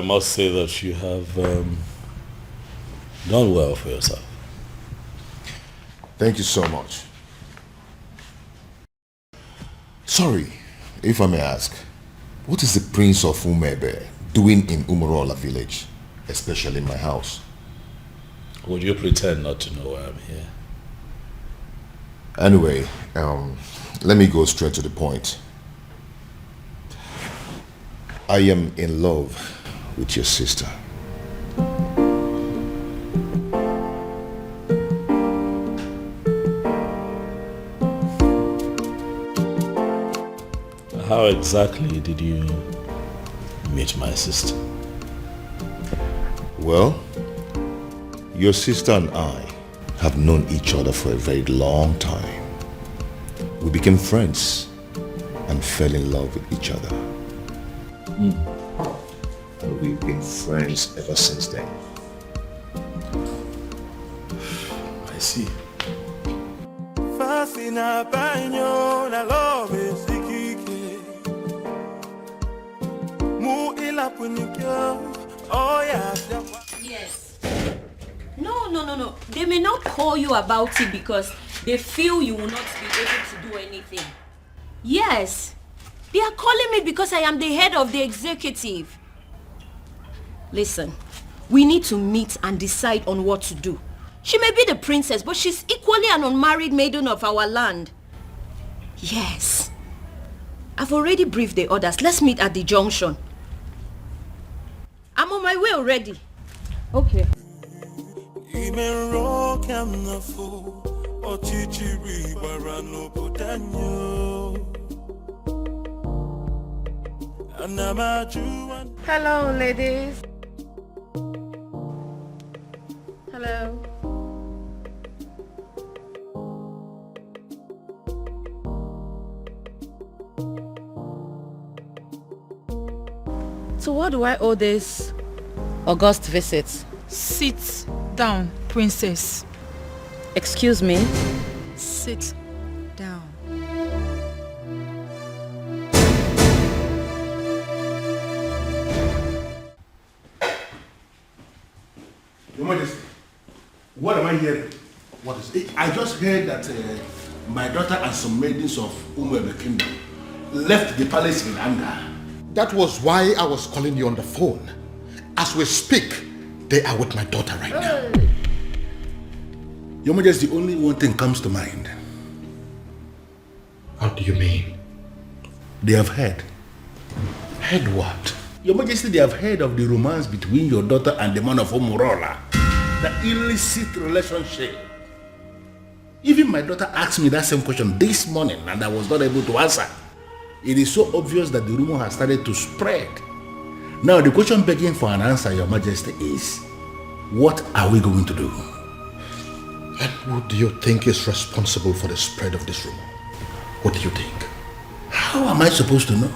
Speaker 3: must say that you have done well for yourself.
Speaker 10: Thank you so much. Sorry, if I may ask, what is the Prince of Umebe doing in Umurola village, especially in my house?
Speaker 3: Would you pretend not to know why I'm here?
Speaker 10: Anyway, let me go straight to the point. I am in love with your sister.
Speaker 3: How exactly did you meet my sister?
Speaker 10: Well, your sister and I have known each other for a very long time. We became friends and fell in love with each other. And we've been friends ever since then.
Speaker 3: I see.
Speaker 1: Fascina baño na love sikike. Mu ila punikyo. Oh yeah.
Speaker 9: Yes. No. They may not call you about it because they feel you will not be able to do anything. Yes. They are calling me because I am the head of the executive. Listen, we need to meet and decide on what to do. She may be the princess, but she's equally an unmarried maiden of our land. Yes. I've already briefed the others. Let's meet at the junction. I'm on my way already. Okay.
Speaker 13: Hello, ladies. Hello.
Speaker 2: So what do I owe this august visit?
Speaker 13: Sit down, princess.
Speaker 2: Excuse me?
Speaker 13: Sit down.
Speaker 8: Your Majesty, what am I hearing? What is it? I just heard that my daughter and some maidens of Umwebe Kingdom left the palace in anger.
Speaker 4: That was why I was calling you on the phone. As we speak, they are with my daughter right now.
Speaker 8: Your Majesty, only one thing comes to mind.
Speaker 4: How do you mean?
Speaker 8: They have heard.
Speaker 4: Heard what?
Speaker 8: Your Majesty, they have heard of the romance between your daughter and the man of Umurola. The illicit relationship. Even my daughter asked me that same question this morning and I was not able to answer. It is so obvious that the rumor has started to spread. Now the question begging for an answer, Your Majesty, is what are we going to do?
Speaker 4: And who do you think is responsible for the spread of this rumor? What do you think?
Speaker 8: How am I supposed to know?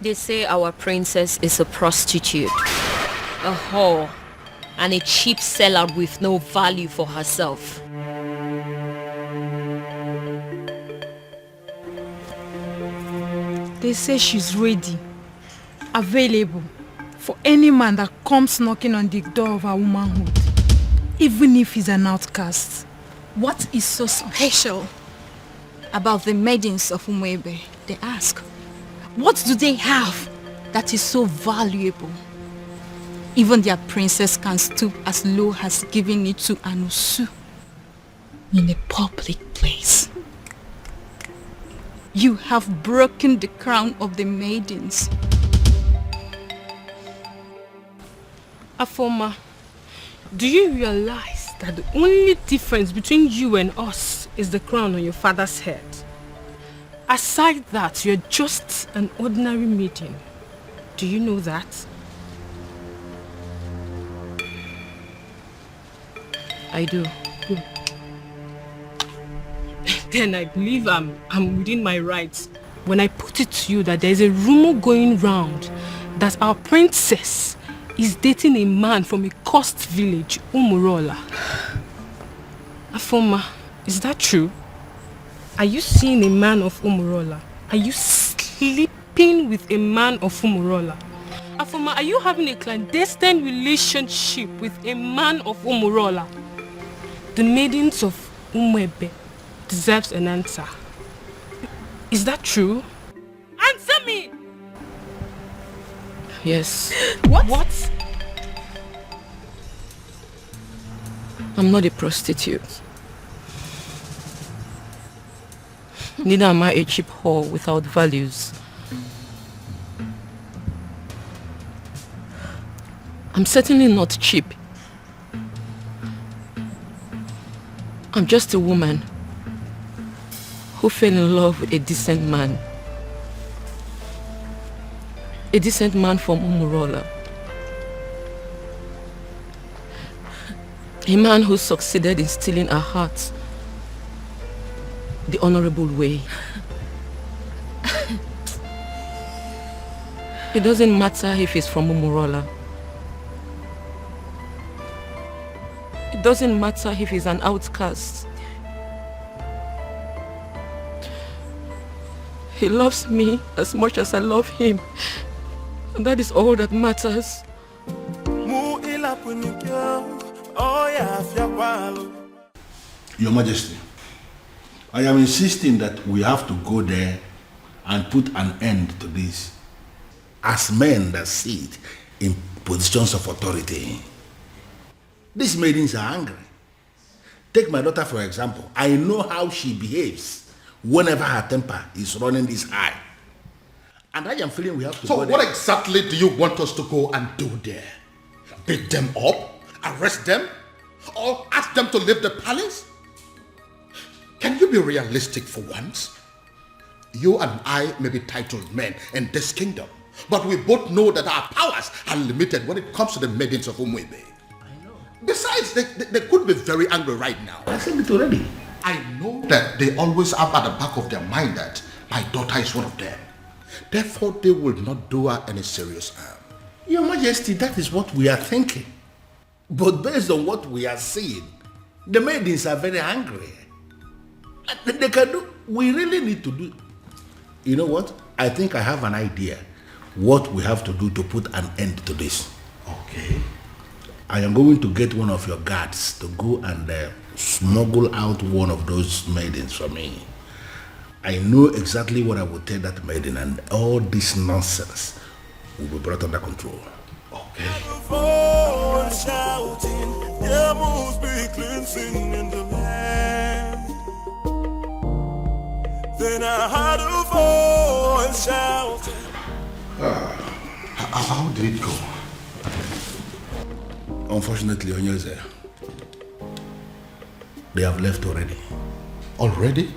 Speaker 9: They say our princess is a prostitute, a whore, and a cheap sellout with no value for herself.
Speaker 13: They say she's ready, available for any man that comes knocking on the door of her womanhood, even if he's an outcast.
Speaker 5: What is so special about the maidens of Umwebe? They ask. What do they have that is so valuable? Even their princess can stoop as low as giving it to Anusu in a public place. You have broken the crown of the maidens.
Speaker 2: Afoma, do you realize that the only difference between you and us is the crown on your father's head? Aside that, you're just an ordinary maiden. Do you know that?
Speaker 9: I do.
Speaker 2: Then I believe I'm within my rights when I put it to you that there's a rumor going round that our princess is dating a man from a coast village, Umurola. Afoma, is that true? Are you seeing a man of Umurola? Are you sleeping with a man of Umurola? Afoma, are you having a clandestine relationship with a man of Umurola? The maidens of Umwebe deserves an answer. Is that true? Answer me! Yes. What? I'm not a prostitute. Neither am I a cheap whore without values. I'm certainly not cheap. I'm just a woman who fell in love with a decent man. A decent man from Umurola. A man who succeeded in stealing her heart the honorable way. It doesn't matter if he's from Umurola. It doesn't matter if he's an outcast. He loves me as much as I love him. And that is all that matters.
Speaker 8: Your Majesty, I am insisting that we have to go there and put an end to this. As men that sit in positions of authority, these maidens are angry. Take my daughter for example. I know how she behaves whenever her temper is running this high. And I am feeling we have to go there.
Speaker 4: So what exactly do you want us to go and do there? Beat them up? Arrest them? Or ask them to leave the palace? Can you be realistic for once? You and I may be titled men in this kingdom, but we both know that our powers are limited when it comes to the maidens of Umwebe. Besides, they could be very angry right now.
Speaker 8: I said it already.
Speaker 4: I know that they always have at the back of their mind that my daughter is one of them. Therefore, they will not do her any serious harm.
Speaker 8: Your Majesty, that is what we are thinking. But based on what we are seeing, the maidens are very angry. They can do. We really need to do. You know what? I think I have an idea what we have to do to put an end to this.
Speaker 4: Okay.
Speaker 8: I am going to get one of your guards to go and smuggle out one of those maidens for me. I know exactly what I will tell that maiden, and all this nonsense will be brought under control.
Speaker 4: Okay.
Speaker 1: Then I heard a voice shouting.
Speaker 4: How did it go?
Speaker 8: Unfortunately, Onyeze, they have left already.
Speaker 4: Already?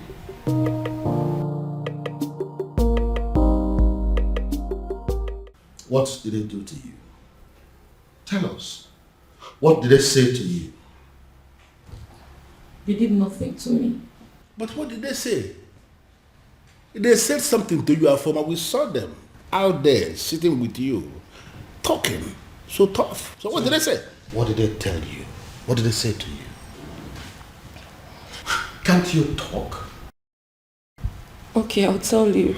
Speaker 4: What did they do to you? Tell us. What did they say to you?
Speaker 2: They did nothing to me.
Speaker 8: But what did they say? They said something to you, Afoma. We saw them out there sitting with you, talking so tough. So what did they say?
Speaker 4: What did they tell you? What did they say to you? Can't you talk?
Speaker 2: Okay, I'll tell you.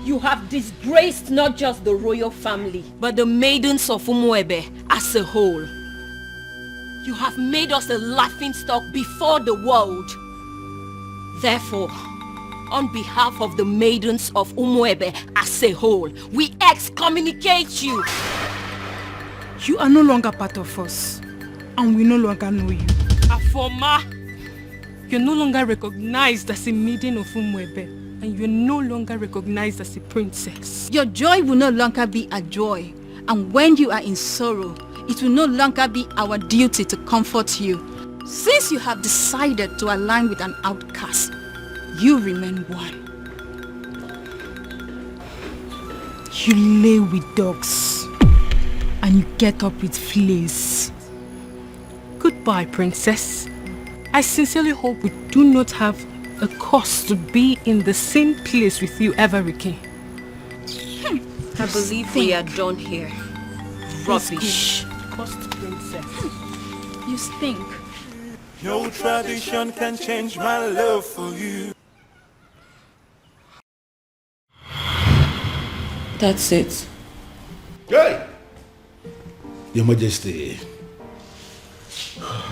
Speaker 9: You have disgraced not just the royal family, but the maidens of Umwebe as a whole. You have made us a laughingstock before the world. Therefore, on behalf of the maidens of Umwebe as a whole, we excommunicate you.
Speaker 13: You are no longer part of us, and we no longer know you.
Speaker 2: Afoma, you're no longer recognized as a maiden of Umwebe, and you're no longer recognized as a princess.
Speaker 5: Your joy will no longer be a joy, and when you are in sorrow, it will no longer be our duty to comfort you. Since you have decided to align with an outcast, you remain one.
Speaker 13: You lay with dogs, and you get up with fleas.
Speaker 2: Goodbye, princess. I sincerely hope we do not have a cause to be in the same place with you ever again.
Speaker 9: I believe we are done here. Rubbish.
Speaker 2: Cost princess.
Speaker 5: You
Speaker 13: you stink.
Speaker 1: No tradition can change my love for you.
Speaker 2: That's it.
Speaker 8: Hey! Your Majesty,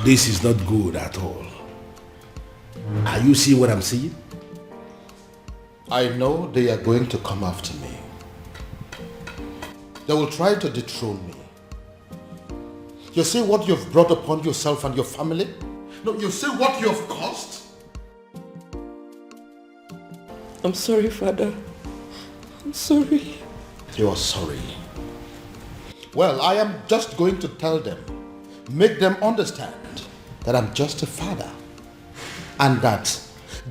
Speaker 8: this is not good at all. Are you seeing what I'm seeing?
Speaker 10: I know they are going to come after me. They will try to dethrone me. You see what you've brought upon yourself and your family?
Speaker 4: No, you see what you have caused?
Speaker 2: I'm sorry, Father. I'm sorry.
Speaker 10: You are sorry. Well, I am just going to tell them, make them understand that I'm just a father. And that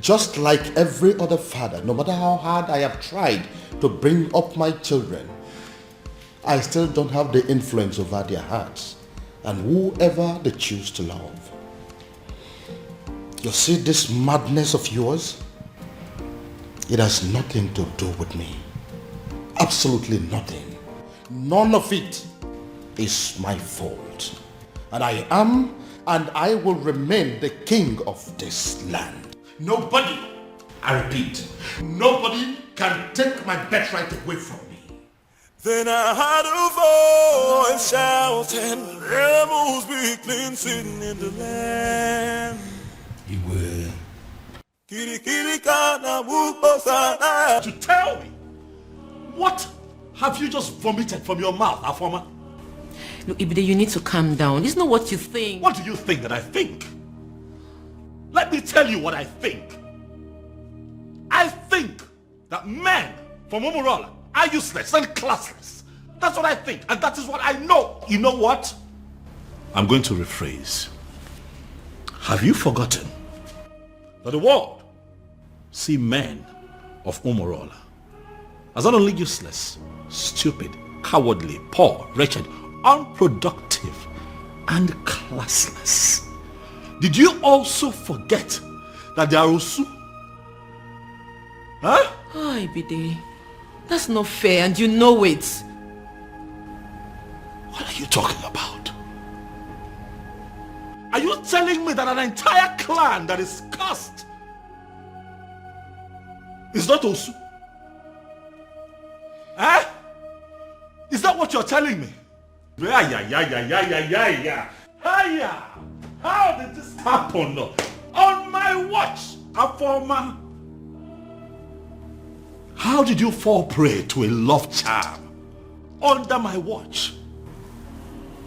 Speaker 10: just like every other father, no matter how hard I have tried to bring up my children, I still don't have the influence over their hearts and whoever they choose to love. You see this madness of yours? It has nothing to do with me. Absolutely nothing. None of it is my fault. And I am and I will remain the king of this land.
Speaker 4: Nobody, I repeat, nobody can take my birthright away from me.
Speaker 1: Then I heard a voice shouting, rebels be cleansing in the land.
Speaker 8: You will.
Speaker 4: To tell me, what have you just vomited from your mouth, Afoma?
Speaker 2: Look, Ibide, you need to calm down. It's not what you think.
Speaker 4: What do you think that I think? Let me tell you what I think. I think that men from Umurola are useless and classless. That's what I think, and that is what I know. You know what? I'm going to rephrase. Have you forgotten that the world see men of Umurola as not only useless, stupid, cowardly, poor, wretched, unproductive, and classless? Did you also forget that they are Osu? Huh?
Speaker 2: Oh, Ibide, that's not fair and you know it.
Speaker 4: What are you talking about? Are you telling me that an entire clan that is cursed is not Osu? Eh? Is that what you're telling me? Yeah. How did this happen? On my watch, Afoma. How did you fall prey to a love charm under my watch?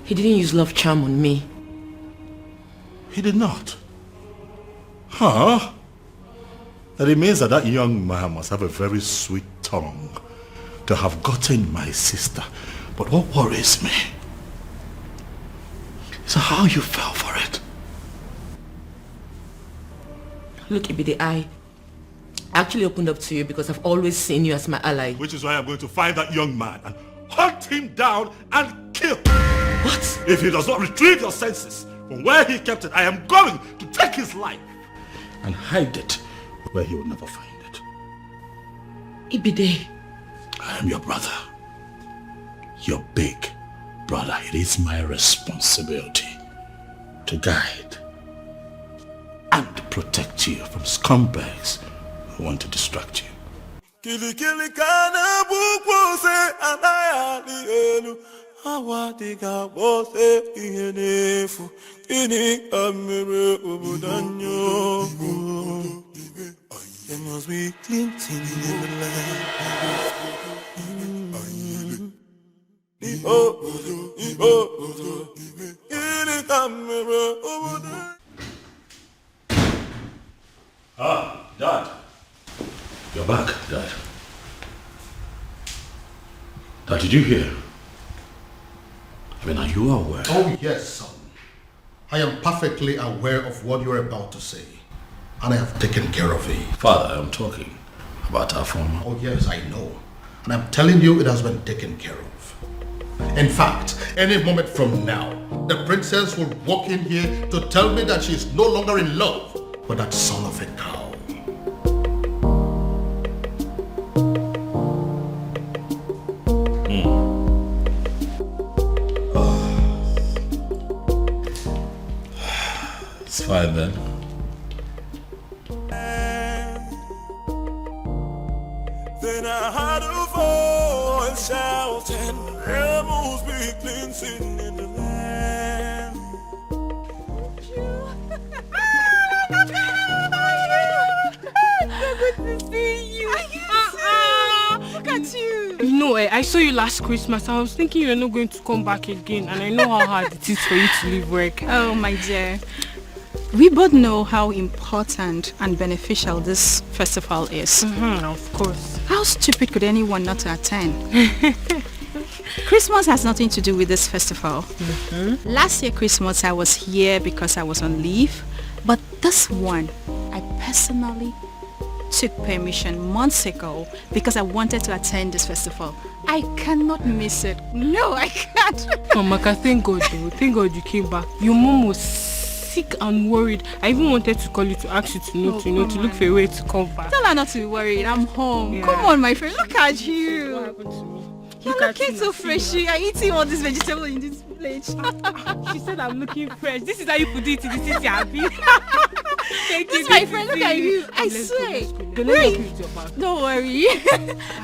Speaker 2: He didn't use love charm on me.
Speaker 4: He did not. Huh? That it means that that young man must have a very sweet tongue to have gotten my sister. But what worries me is how you fell for it.
Speaker 2: Look, Ibide, I actually opened up to you because I've always seen you as my ally.
Speaker 4: Which is why I'm going to find that young man and hunt him down and kill.
Speaker 2: What?
Speaker 4: If he does not retrieve your senses from where he kept it, I am going to take his life and hide it where he will never find it.
Speaker 2: Ibide.
Speaker 4: I am your brother. Your big brother. It is my responsibility to guide and protect you from scumbags who want to distract you.
Speaker 1: Kili kana bukwo se anaya di elu awadiga bose ihenefu ini amere obodanyo. There must be cleansing in the land.
Speaker 8: Ah, Dad. You're back, Dad. Dad, did you hear? I mean, are you aware?
Speaker 4: Oh yes, son. I am perfectly aware of what you're about to say. And I have taken care of it.
Speaker 8: Father, I'm talking about our former.
Speaker 4: Oh yes, I know. And I'm telling you it has been taken care of. In fact, any moment from now, the princess will walk in here to tell me that she is no longer in love with that son of a cow.
Speaker 3: fine then.
Speaker 1: Then I heard a voice shouting, rebels be cleansing in the land.
Speaker 13: So good to see you. Look at you. No, I saw you last Christmas. I was thinking you're not going to come back again, and I know how hard it is for you to leave work.
Speaker 5: Oh, my dear. We both know how important and beneficial this festival is.
Speaker 13: Of course.
Speaker 5: How stupid could anyone not to attend? Christmas has nothing to do with this festival. Last year Christmas I was here because I was on leave, but this one I personally took permission months ago because I wanted to attend this festival. I cannot miss it. No, I can't.
Speaker 13: Oh, Maka, thank God though. Thank God you came back. Your mom was sick and worried. I even wanted to call you to ask you to look for a way to come back.
Speaker 5: Tell her not to be worried. I'm home.
Speaker 13: Yeah.
Speaker 5: Come on, my friend. Look at you.
Speaker 13: What happened to me?
Speaker 5: You're looking so fresh. You're eating all this vegetable in this plate.
Speaker 13: She said I'm looking fresh. This is how you put it. This is happy. Thank
Speaker 5: This
Speaker 13: you.
Speaker 5: is my friend. Look at you. I
Speaker 13: Let's go,
Speaker 5: swear.
Speaker 13: let's go. Don't let me help you with your bag.
Speaker 5: Don't worry.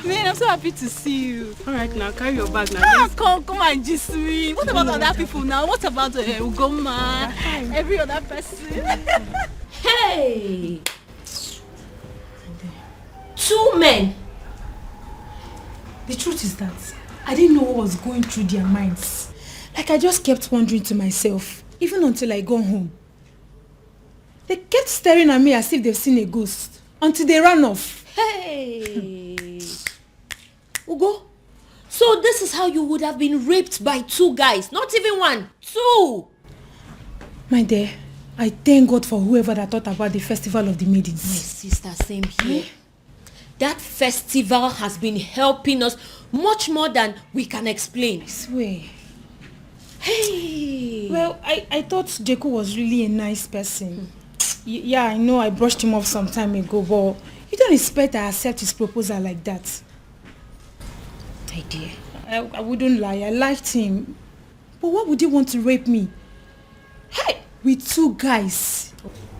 Speaker 5: Man, I'm so happy to see you.
Speaker 13: Alright, now carry your bag now.
Speaker 5: Come and just me. What about other people now? What about Ugoma? Every other person?
Speaker 9: Hey! 2 men.
Speaker 2: The truth is that I didn't know what was going through their minds. Like I just kept wondering to myself, even until I got home. They kept staring at me as if they've seen a ghost, until they ran off.
Speaker 9: Hey! Ugo, so this is how you would have been raped by 2 guys, not even 1, 2!
Speaker 2: My dear, I thank God for whoever that thought about the Festival of the Maidens.
Speaker 9: My sister, same here. That festival has been helping us much more than we can explain.
Speaker 2: I swear.
Speaker 9: Hey!
Speaker 2: Well, I thought Jeku was really a nice person. Yeah, I know I brushed him off some time ago, but you don't expect I accept his proposal like that.
Speaker 9: My dear.
Speaker 2: I wouldn't lie, I liked him. But why would he want to rape me? Hey! With 2 guys.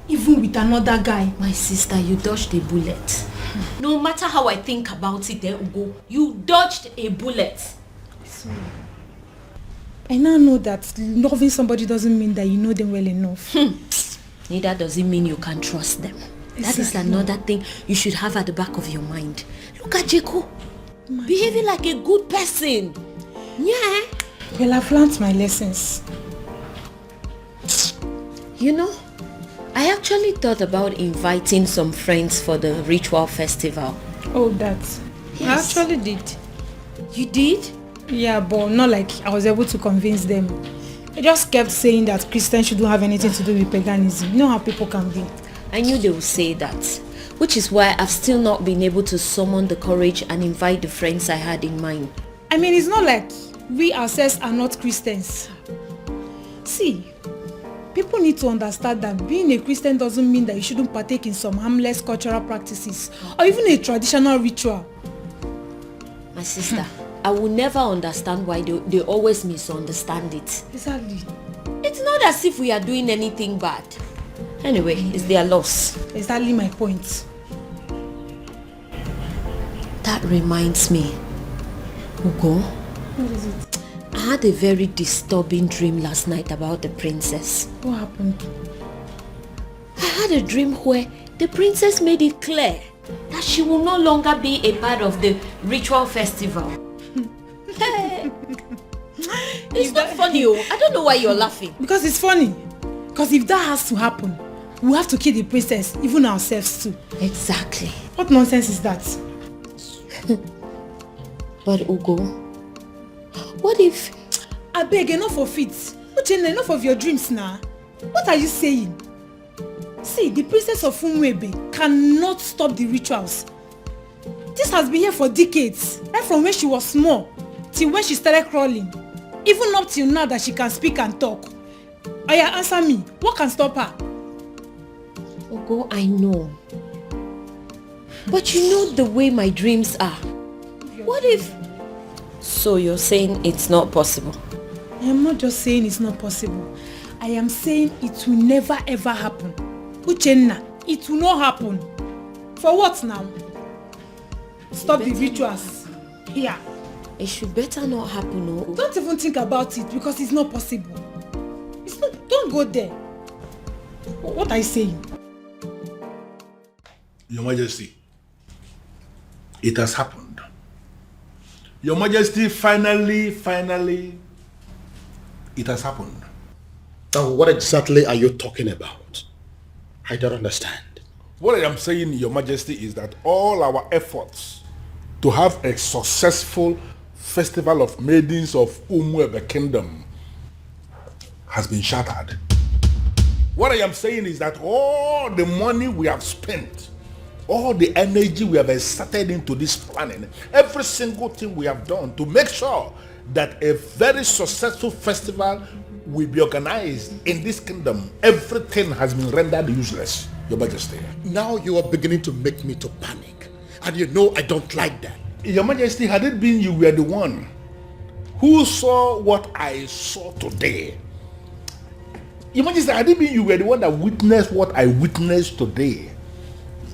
Speaker 2: Even with another guy.
Speaker 9: My sister, you dodged a bullet. No matter how I think about it, Ugo, you dodged a bullet.
Speaker 2: I now know that loving somebody doesn't mean that you know them well enough.
Speaker 9: Neither does it mean you can trust them. That is another thing you should have at the back of your mind. Look at Jeko. Behaving like a good person. Yeah.
Speaker 2: Well, I've learned my lessons.
Speaker 9: You know, I actually thought about inviting some friends for the ritual festival.
Speaker 2: Oh, that.
Speaker 9: Yes.
Speaker 2: I actually did.
Speaker 9: You did?
Speaker 2: Yeah, but not like I was able to convince them. I just kept saying that Christians shouldn't have anything to do with paganism. You know how people can be.
Speaker 9: I knew they would say that, which is why I've still not been able to summon the courage and invite the friends I had in mind.
Speaker 2: I mean, it's not like we ourselves are not Christians. See, people need to understand that being a Christian doesn't mean that you shouldn't partake in some harmless cultural practices or even a traditional ritual.
Speaker 9: My sister, I will never understand why they always misunderstand it.
Speaker 2: Exactly.
Speaker 9: It's not as if we are doing anything bad. Anyway, it's their loss.
Speaker 2: Exactly my point.
Speaker 9: That reminds me, Ugo.
Speaker 2: What is it?
Speaker 9: I had a very disturbing dream last night about the princess.
Speaker 2: What happened?
Speaker 9: I had a dream where the princess made it clear that she will no longer be a part of the ritual festival. It's not funny, oh. I don't know why you're laughing.
Speaker 2: Because it's funny. Because if that has to happen, we have to kill the princess, even ourselves too.
Speaker 9: Exactly.
Speaker 2: What nonsense is that?
Speaker 9: But Ugo, what if...
Speaker 2: I beg, enough of it. Uchenna, enough of your dreams now. What are you saying? See, the princess of Umwebe cannot stop the rituals. This has been here for decades, right from when she was small till when she started crawling. Even up till now that she can speak and talk. Oya, answer me. What can stop her?
Speaker 9: Ugo, I know. But you know the way my dreams are. What if... So you're saying it's not possible?
Speaker 2: I am not just saying it's not possible.
Speaker 15: I am saying it will never ever happen. Uchenna, it will not happen. For what now? Stop the rituals here.
Speaker 9: It should better not happen, no?
Speaker 15: Don't even think about it because it's not possible. It's not, don't go there. What are you saying?
Speaker 8: Your Majesty, it has happened. Your Majesty, finally, it has happened.
Speaker 4: Now, what exactly are you talking about? I don't understand.
Speaker 8: What I am saying, Your Majesty, is that all our efforts to have a successful festival of maidens of Umuebe Kingdom has been shattered. What I am saying is that all the money we have spent, all the energy we have exerted into this planning, every single thing we have done to make sure that a very successful festival will be organized in this kingdom, everything has been rendered useless, Your Majesty.
Speaker 4: Now you are beginning to make me to panic. And you know I don't like that.
Speaker 8: Your Majesty, had it been you were the one who saw what I saw today, Your Majesty, had it been you were the one that witnessed what I witnessed today,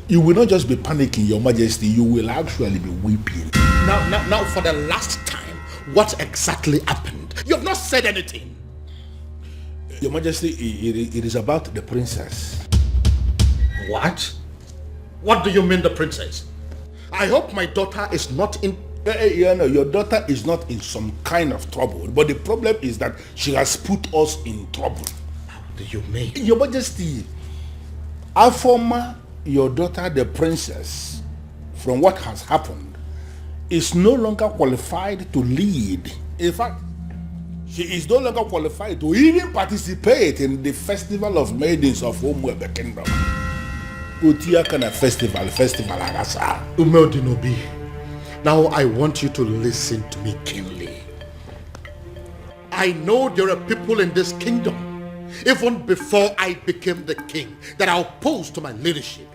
Speaker 8: you will not just be panicking, Your Majesty, you will actually be weeping.
Speaker 4: Now, for the last time, what exactly happened? You have not said anything.
Speaker 8: Your Majesty, it is about the princess.
Speaker 4: What? What do you mean, the princess? I hope my daughter is not in...
Speaker 8: Your daughter is not in some kind of trouble, but the problem is that she has put us in trouble.
Speaker 4: How do you mean?
Speaker 8: Your Majesty, Afoma, your daughter, the princess, from what has happened, is no longer qualified to lead. In fact, she is no longer qualified to even participate in the festival of maidens of Umuebe Kingdom. Utia kana festival agasa.
Speaker 4: Umeodinobi, now I want you to listen to me keenly. I know there are people in this kingdom, even before I became the king, that are opposed to my leadership.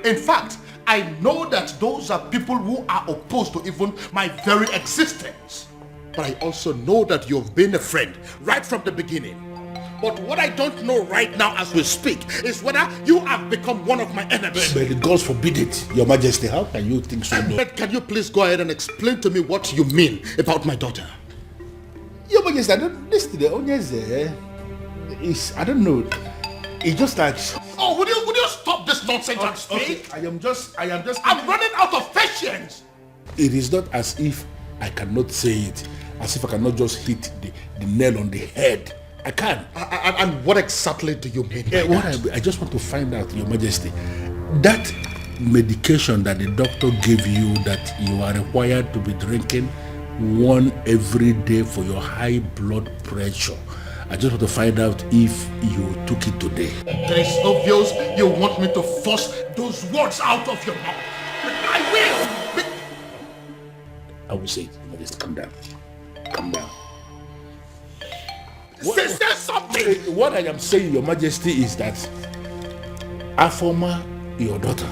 Speaker 4: In fact, I know that those are people who are opposed to even my very existence. But I also know that you've been a friend right from the beginning. But what I don't know right now as we speak is whether you have become one of my enemies.
Speaker 8: But God forbid it, Your Majesty. How can you think so?
Speaker 4: But can you please go ahead and explain to me what you mean about my daughter?
Speaker 8: Your Majesty, I don't listen to the onions there. I don't know. It's just like...
Speaker 4: Oh, would you stop this nonsense and speak?
Speaker 8: Okay, I am just...
Speaker 4: I'm running out of patience.
Speaker 8: It is not as if I cannot say it, as if I cannot just hit the nail on the head. I can.
Speaker 4: And what exactly do you mean?
Speaker 8: I just want to find out, Your Majesty, that medication that the doctor gave you that you are required to be drinking one every day for your high blood pressure, I just want to find out if you took it today.
Speaker 4: It is obvious you want me to force those words out of your mouth. I will.
Speaker 8: I will say it. Just calm down. Calm down.
Speaker 4: Say something.
Speaker 8: What I am saying, Your Majesty, is that Afoma, your daughter,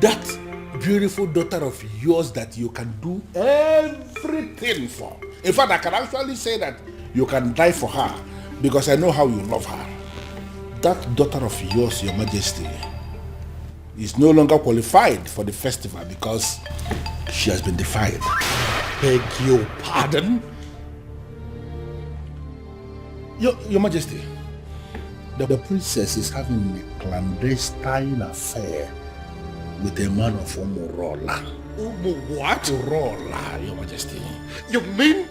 Speaker 8: that beautiful daughter of yours that you can do everything for. In fact, I can actually say that you can die for her because I know how you love her. That daughter of yours, Your Majesty, is no longer qualified for the festival because she has been defiled.
Speaker 4: Beg your pardon?
Speaker 8: Your Majesty, the princess is having a clandestine affair with a man of Umurola.
Speaker 4: What?
Speaker 8: Umurola, Your Majesty.
Speaker 4: You mean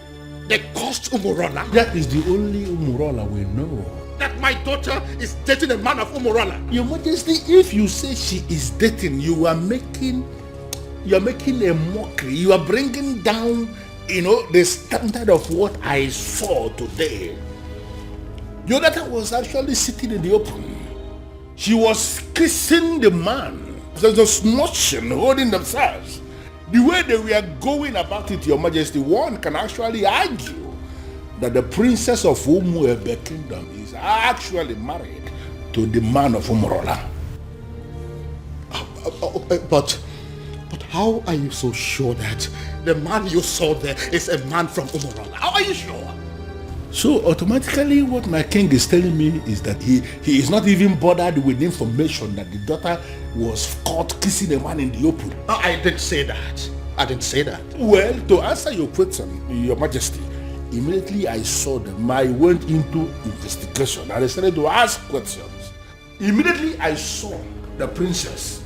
Speaker 4: they caused Umurola?
Speaker 8: That is the only Umurola we know.
Speaker 4: That my daughter is dating a man of Umurola?
Speaker 8: Your Majesty, if you say she is dating, you are making a mockery. You are bringing down, the standard of what I saw today. Your daughter was actually sitting in the open. She was kissing the man. There's a smooching, holding themselves. The way they were going about it, Your Majesty, one can actually argue that the princess of Umuebe Kingdom is actually married to the man of Umurola.
Speaker 4: But how are you so sure that the man you saw there is a man from Umurola? How are you sure?
Speaker 8: So automatically what my king is telling me is that he is not even bothered with information that the daughter was caught kissing a man in the open.
Speaker 4: I didn't say that. I didn't say that.
Speaker 8: Well, to answer your question, Your Majesty, immediately I saw them, I went into investigation and I started to ask questions. Immediately I saw the princess.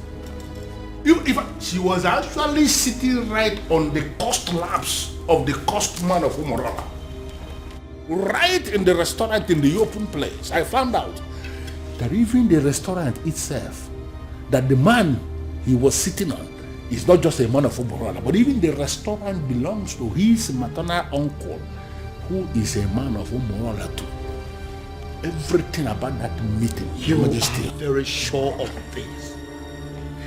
Speaker 8: She was actually sitting right on the cost laps of the cost man of Umorala. Right in the restaurant in the open place, I found out that even the restaurant itself, that the man he was sitting on is not just a man of Umorala, but even the restaurant belongs to his maternal uncle, who is a man of Umorala too. Everything about that meeting, Your Majesty.
Speaker 4: Are very sure of this.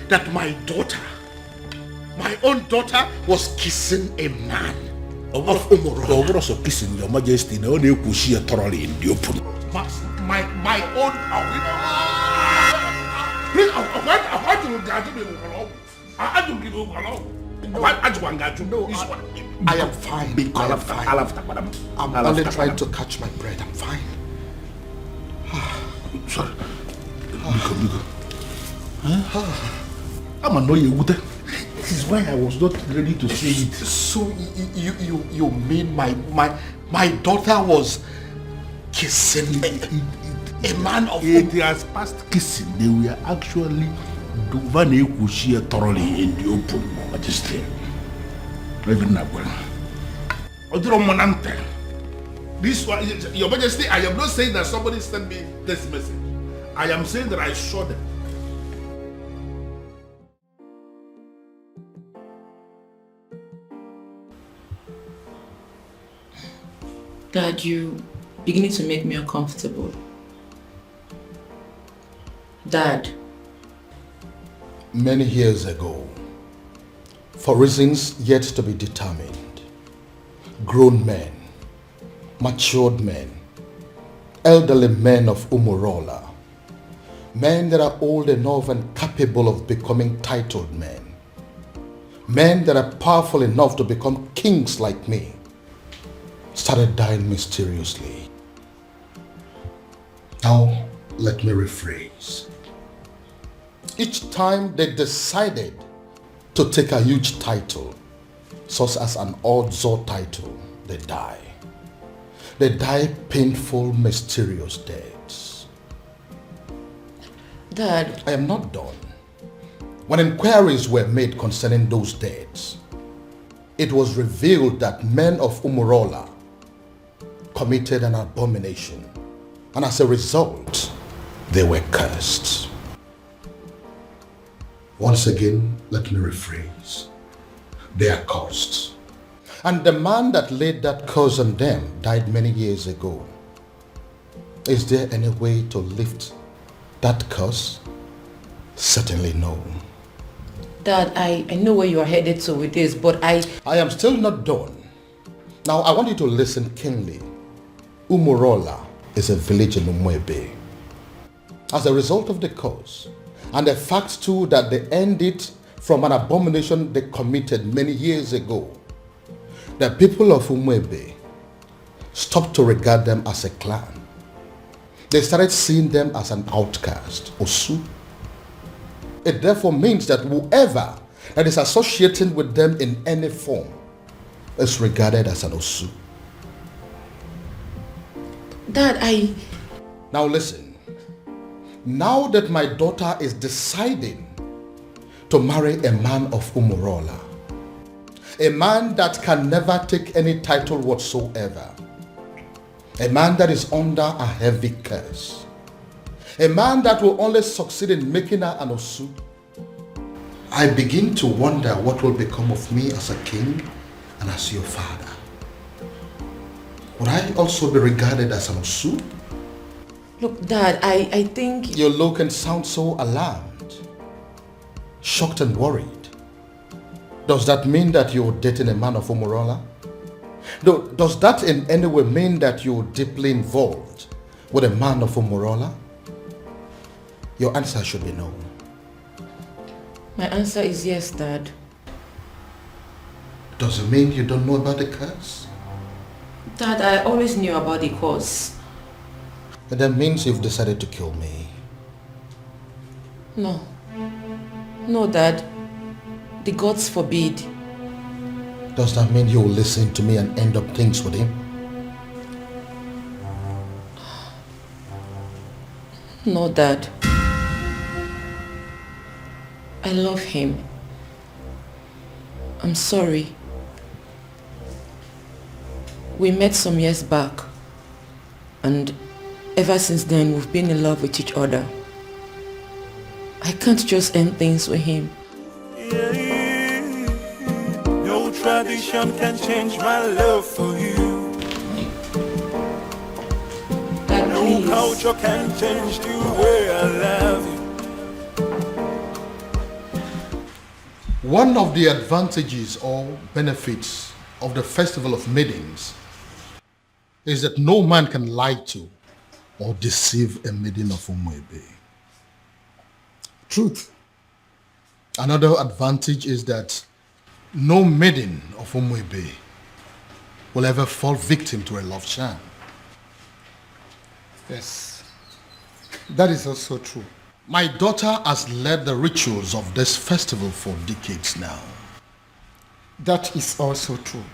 Speaker 4: That my daughter, my own daughter, was kissing a man of Umorala.
Speaker 8: Over also kissing, Your Majesty, no one could see thoroughly in the open.
Speaker 4: My own. Please, I am fine. I'm only trying to catch my breath. I'm fine.
Speaker 8: Sorry. Biko. I'm annoyed. This is why I was not ready to say it.
Speaker 4: So you mean my daughter was kissing a man of
Speaker 8: it has passed kissing. They were actually doing thoroughly in the open, Majesty. Even now, this one, Your Majesty, I am not saying that somebody sent me this message. I am saying that I saw them.
Speaker 16: Dad, you beginning to make me uncomfortable. Dad.
Speaker 10: Many years ago, for reasons yet to be determined, grown men, matured men, elderly men of Umorola, men that are old enough and capable of becoming titled men that are powerful enough to become kings like me, started dying mysteriously. Now, let me rephrase. Each time they decided to take a huge title, such as an Odzo title, they die. They die painful, mysterious deaths.
Speaker 16: Dad,
Speaker 10: I am not done. When inquiries were made concerning those deaths, it was revealed that men of Umorola committed an abomination, and as a result, they were cursed. Once again, let me rephrase. They are cursed. And the man that laid that curse on them died many years ago. Is there any way to lift that curse? Certainly no.
Speaker 16: Dad, I know where you are headed to with this, but I
Speaker 10: am still not done. Now, I want you to listen keenly. Umorola is a village in Umwebe. As a result of the curse, and the fact too that they ended from an abomination they committed many years ago, the people of Umwebe stopped to regard them as a clan. They started seeing them as an outcast, Osu. It therefore means that whoever that is associating with them in any form is regarded as an Osu.
Speaker 16: Dad,
Speaker 10: Now listen. Now that my daughter is deciding to marry a man of Umorola, a man that can never take any title whatsoever, a man that is under a heavy curse, a man that will only succeed in making her an Osu, I begin to wonder what will become of me as a king and as your father. Would I also be regarded as an Osu?
Speaker 16: Look, Dad, I think...
Speaker 10: You look and sound so alarmed, shocked and worried. Does that mean that you're dating a man of Umorola? Does that in any way mean that you're deeply involved with a man of Umorola? Your answer should be no.
Speaker 16: My answer is yes, Dad.
Speaker 10: Does it mean you don't know about the curse?
Speaker 16: Dad, I always knew about the cause.
Speaker 10: That means you've decided to kill me.
Speaker 16: No. No, Dad. The gods forbid.
Speaker 10: Does that mean you'll listen to me and end up things with him?
Speaker 16: No, Dad. I love him. I'm sorry. We met some years back, and ever since then we've been in love with each other. I can't just end things with him.
Speaker 1: No tradition can change my love for you.
Speaker 16: Dad,
Speaker 1: no
Speaker 16: please.
Speaker 1: culture can change the way I love you.
Speaker 10: One of the advantages or benefits of the Festival of Maidens is that no man can lie to or deceive a maiden of Umuebe.
Speaker 11: Truth.
Speaker 10: Another advantage is that no maiden of Umuebe will ever fall victim to a love charm.
Speaker 11: Yes. That is also true.
Speaker 10: My daughter has led the rituals of this festival for decades now.
Speaker 11: That is also true.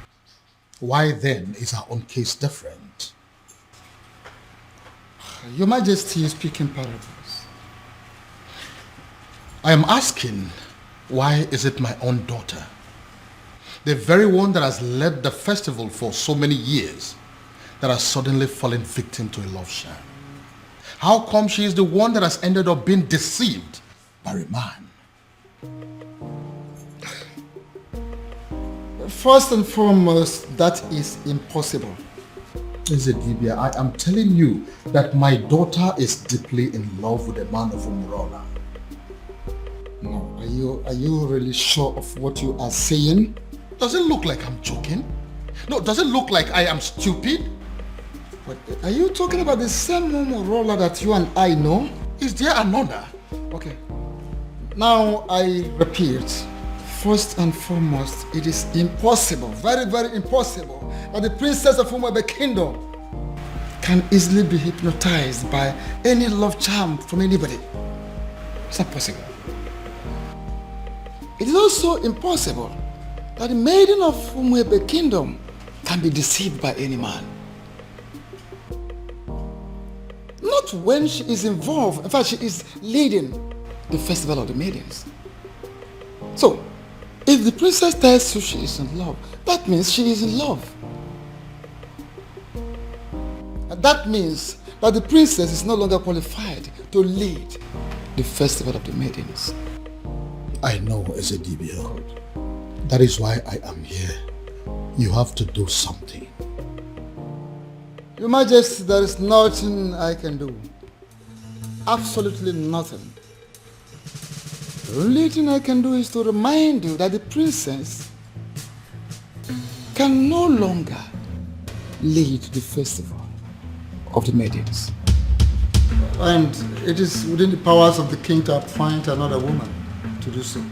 Speaker 10: Why then is our own case different?
Speaker 11: Your Majesty is speaking parables.
Speaker 10: I am asking, why is it my own daughter, the very one that has led the festival for so many years, that has suddenly fallen victim to a love sham? How come she is the one that has ended up being deceived by a man?
Speaker 11: First and foremost, that is impossible.
Speaker 10: Ezedibia, I am telling you that my daughter is deeply in love with a man of Umurola.
Speaker 11: No, are you really sure of what you are saying?
Speaker 10: Does it look like I'm joking? No, does it look like I am stupid?
Speaker 11: But are you talking about the same Umurola that you and I know?
Speaker 10: Is there another?
Speaker 11: Okay. Now I repeat, first and foremost, it is impossible, very, very impossible, that the princess of Umuebe Kingdom can easily be hypnotized by any love charm from anybody. It's not possible. It is also impossible that the maiden of Umuebe Kingdom can be deceived by any man. Not when she is involved. In fact, she is leading the festival of the maidens. So, if the princess tells you she is in love, that means she is in love. And that means that the princess is no longer qualified to lead the festival of the maidens.
Speaker 10: I know, Ezedibia. That is why I am here. You have to do something.
Speaker 11: Your Majesty, there is nothing I can do. Absolutely nothing. The only thing I can do is to remind you that the princess can no longer lead the festival of the maidens. And it is within the powers of the king to appoint another woman to do so.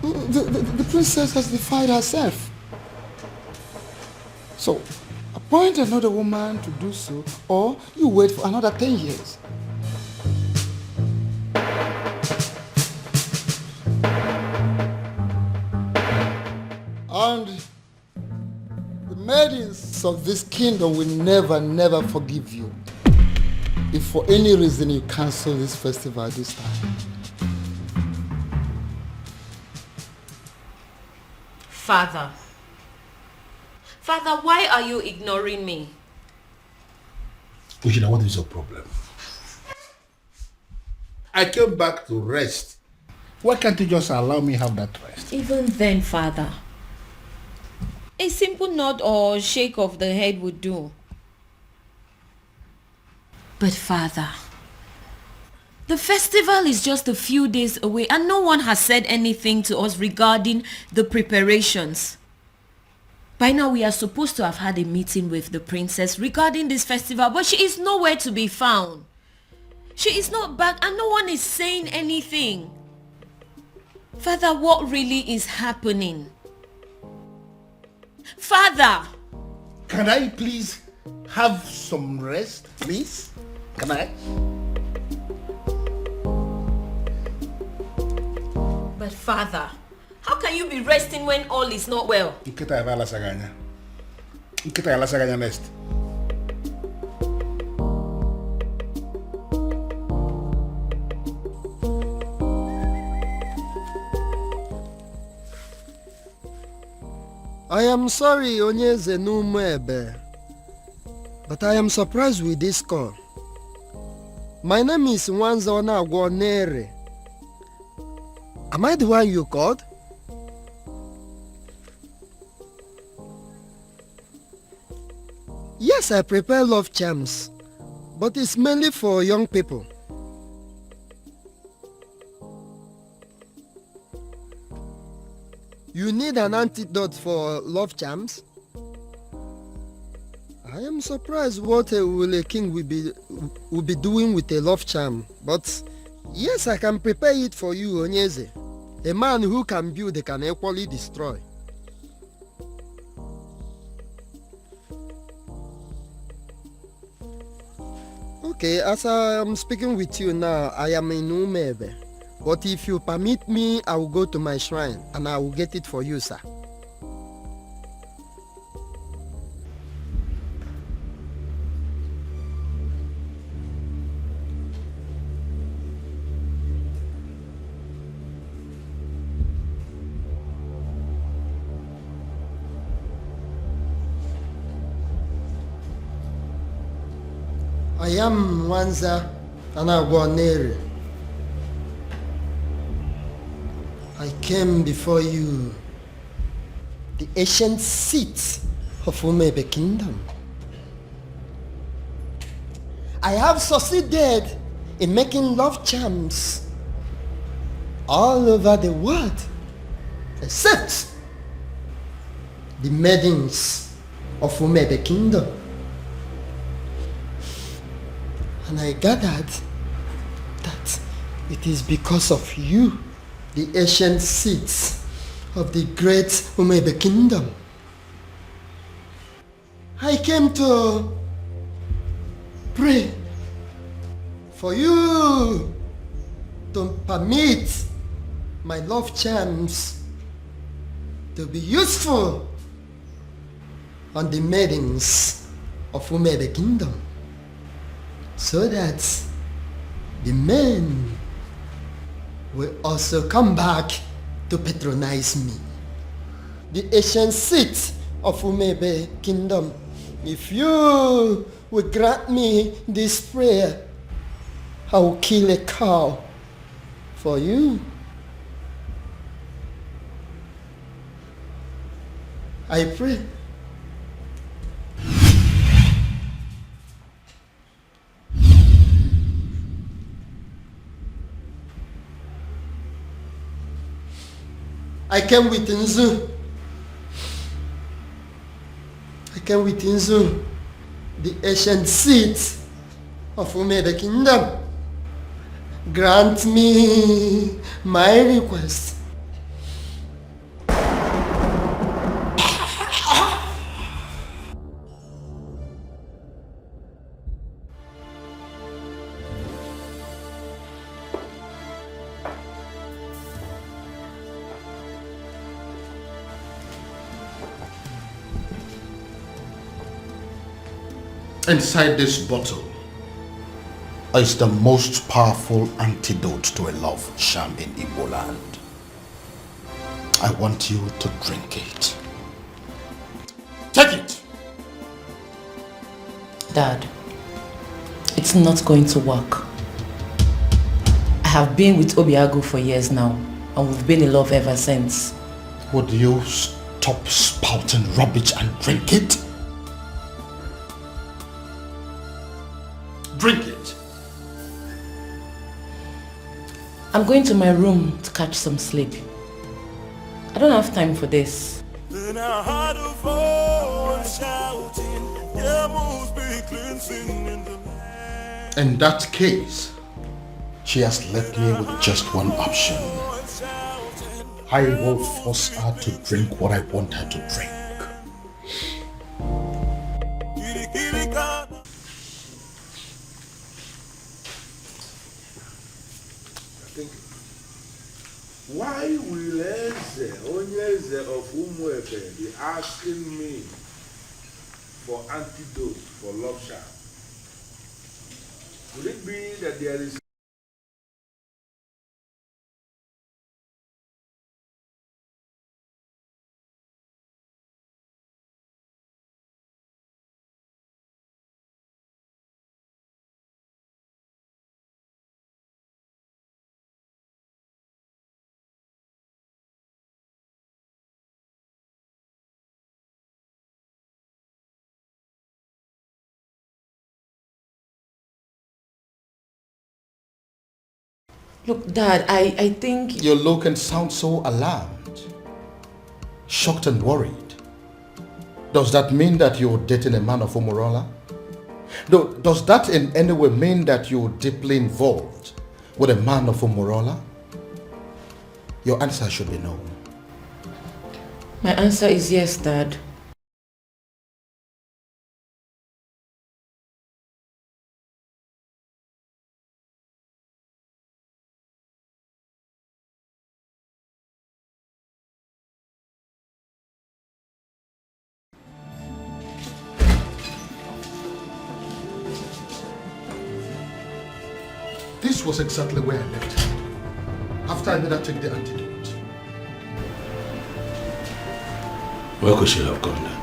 Speaker 11: The princess has defied herself. So, appoint another woman to do so, or you wait for another 10 years. And the maidens of this kingdom will never forgive you if for any reason you cancel this festival this time.
Speaker 9: Father, why are you ignoring me?
Speaker 10: Ujina, what is your problem?
Speaker 8: I came back to rest. Why can't you just allow me have that rest?
Speaker 9: Even then, Father, a simple nod or shake of the head would do. But Father, the festival is just a few days away and no one has said anything to us regarding the preparations. By now we are supposed to have had a meeting with the princess regarding this festival, but she is nowhere to be found. She is not back and no one is saying anything. Father, what really is happening? Father!
Speaker 8: Can I please have some rest, please? Can I?
Speaker 9: But Father, how can you be resting when all is not well?
Speaker 8: Nkita ya bala saganya. Nkita ya la saganya next.
Speaker 14: I am sorry, Onyeze Numebe, but I am surprised with this call. My name is Nwanzona Agwonere. Am I the one you called? Yes, I prepare love charms, but it's mainly for young people. You need an antidote for love charms? I am surprised what a king will be doing with a love charm, but yes, I can prepare it for you, Onyeze. A man who can build can equally destroy. Okay, as I am speaking with you now, I am in Umebe. But if you permit me, I will go to my shrine and I will get it for you, sir. I am Nwanza Anagwonere. I came before you, the ancient seat of Umebe Kingdom. I have succeeded in making love charms all over the world, except the maidens of Umebe Kingdom. And I gathered that it is because of you, the ancient seats of the great Umebe Kingdom. I came to pray for you to permit my love charms to be useful on the maidens of Umebe Kingdom, so that the men will also come back to patronize me. The ancient seat of Umebe Kingdom, if you will grant me this prayer, I will kill a cow for you. I pray. I came with Nzu. I came with Nzu, the ancient seat of Umebe Kingdom. Grant me my request.
Speaker 4: Inside this bottle is the most powerful antidote to a love charm in Igbo land. I want you to drink it. Take it!
Speaker 16: Dad, it's not going to work. I have been with Obiago for years now, and we've been in love ever since.
Speaker 4: Would you stop spouting rubbish and drink it? Drink it.
Speaker 16: I'm going to my room to catch some sleep. I don't have time for this.
Speaker 1: Then I heard a voice shouting, "There must be cleansing in the land."
Speaker 4: In that case, she has left me with just one option. I will force her to drink what I want her to drink.
Speaker 8: thinking. Why will Eze, Onyeze of Umuefe, be asking me for antidote for love charm? Could it be that there is
Speaker 16: Look, Dad, I think...
Speaker 10: You look and sound so alarmed, shocked and worried. Does that mean that you're dating a man of Umurola? Does that in any way mean that you're deeply involved with a man of Umurola? Your answer should be no.
Speaker 16: My answer is yes, Dad.
Speaker 4: This was exactly where I left her after I made her take the antidote.
Speaker 3: Where could she have gone then?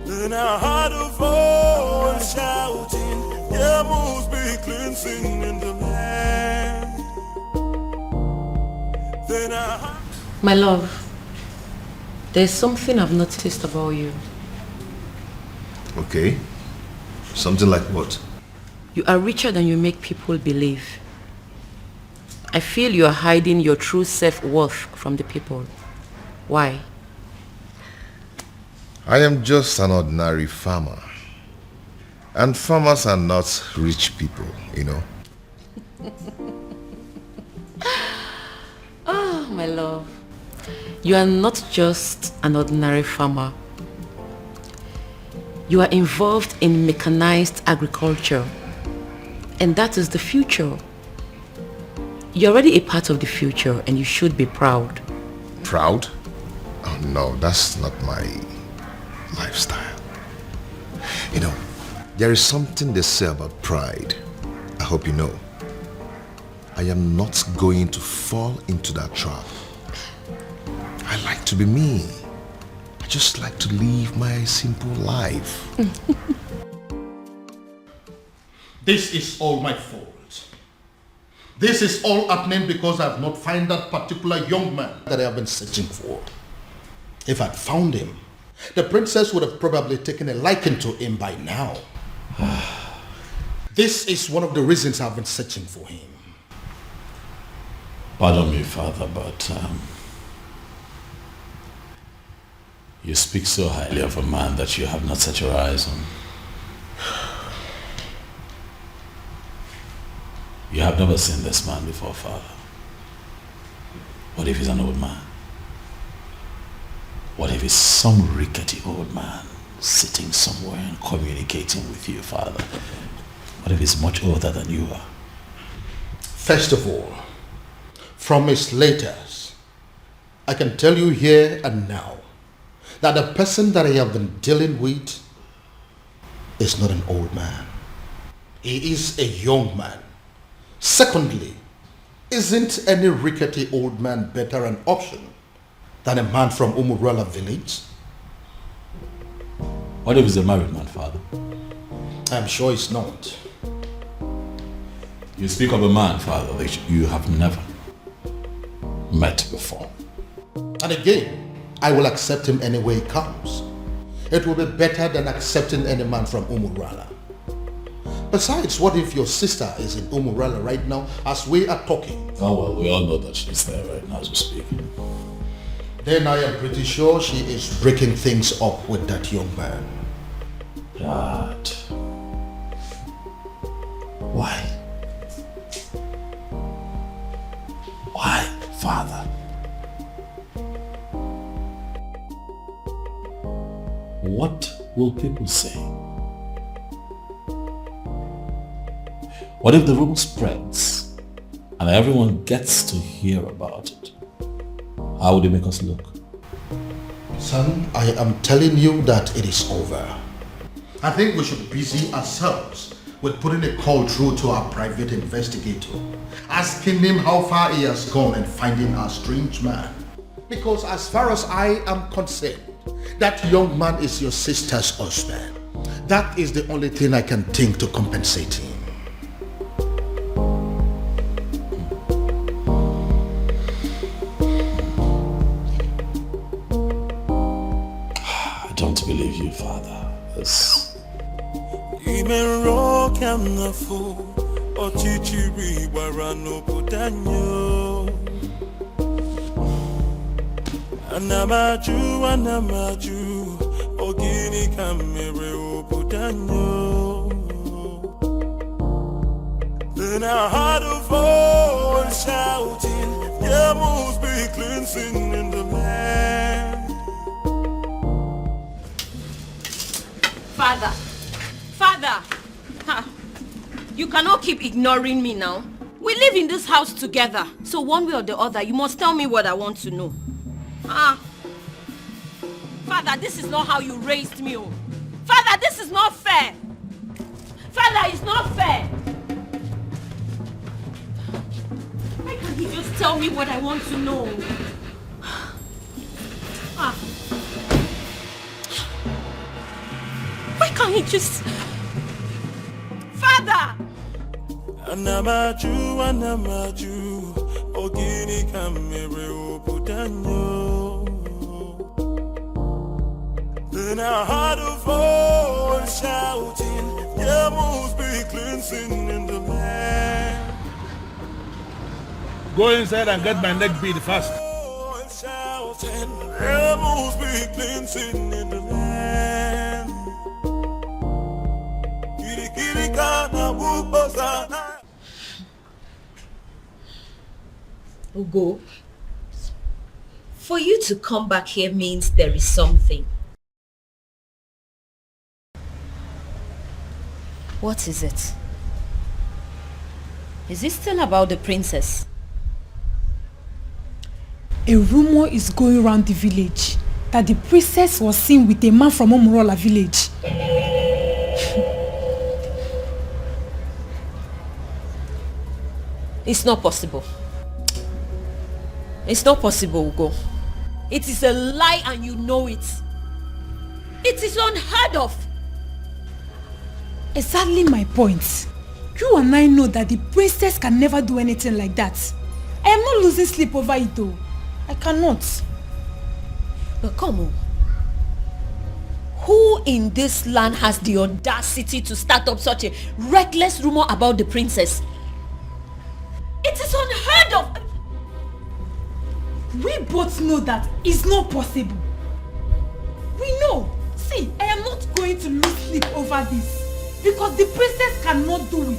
Speaker 1: Then I heard a voice shouting, there must be cleansing in the land. Then I heard...
Speaker 16: My love, there's something I've noticed about you.
Speaker 10: Okay. Something like what?
Speaker 16: You are richer than you make people believe. I feel you are hiding your true self-worth from the people. Why?
Speaker 10: I am just an ordinary farmer. And farmers are not rich people, you know.
Speaker 16: Oh, my love. You are not just an ordinary farmer. You are involved in mechanized agriculture. And that is the future. You're already a part of the future and you should be proud.
Speaker 10: Proud? Oh no, that's not my lifestyle. You know, there is something they say about pride. I hope you know. I am not going to fall into that trap. I like to be me. I just like to live my simple life.
Speaker 4: This is all my fault. This is all happening because I have not found that particular young man that I have been searching for. If I'd found him, the princess would have probably taken a liking to him by now. This is one of the reasons I've been searching for him.
Speaker 3: Pardon me, Father, but you speak so highly of a man that you have not set your eyes on. You have never seen this man before, Father. What if he's an old man? What if he's some rickety old man sitting somewhere and communicating with you, Father? What if he's much older than you are?
Speaker 4: First of all, from his letters, I can tell you here and now that the person that I have been dealing with is not an old man. He is a young man. Secondly, isn't any rickety old man better an option than a man from Umurala village?
Speaker 3: What if he's a married man, Father?
Speaker 4: I'm sure it's not.
Speaker 3: You speak of a man, Father, that you have never met before.
Speaker 4: And again, I will accept him any way he comes. It will be better than accepting any man from Umurala. Besides, what if your sister is in Umurala right now as we are talking?
Speaker 3: Oh well, we all know that she's there right now as we speak.
Speaker 4: Then I am pretty sure she is breaking things up with that young man.
Speaker 3: Dad. Why? father. What will people say? What if the rumor spreads and everyone gets to hear about it? How would it make us look?
Speaker 4: Son, I am telling you that it is over. I think we should busy ourselves with putting a call through to our private investigator, asking him how far he has gone in finding our strange man. Because as far as I am concerned, that young man is your sister's husband. That is the only thing I can think to compensate him.
Speaker 3: I don't believe you, Father.
Speaker 1: Even rock and the fool, or chichiri, barano putanyo. Anamaju, ogini kamere putanyo. Then I had a voice shouting, there must be cleansing in the land.
Speaker 9: Father, you cannot keep ignoring me now. We live in this house together, so one way or the other, you must tell me what I want to know. Father, this is not how you raised me. Oh. Father, this is not fair. Father, it's not fair. Why can't he just tell me what I want to know? Why can't he just... Father!
Speaker 1: Anamaju, ogini kamere putanyo. Then I heard a voice shouting, there must be cleansing in the land.
Speaker 8: Go inside and get my neck beat fast.
Speaker 1: Shouting, there must be cleansing in the land.
Speaker 9: Ugo, for you to come back here means there is something. What is it? Is it still about the princess?
Speaker 15: A rumor is going around the village that the princess was seen with a man from Umurola village.
Speaker 9: It's not possible. It's not possible, Ugo. It is a lie and you know it. It is unheard of.
Speaker 15: Exactly my point. You and I know that the princess can never do anything like that. I am not losing sleep over it though. I cannot.
Speaker 9: But come on. Who in this land has the audacity to start up such a reckless rumor about the princess? It is unheard of.
Speaker 15: We both know that it's not possible. We know. See, I am not going to lose sleep over this. Because the princess cannot do it.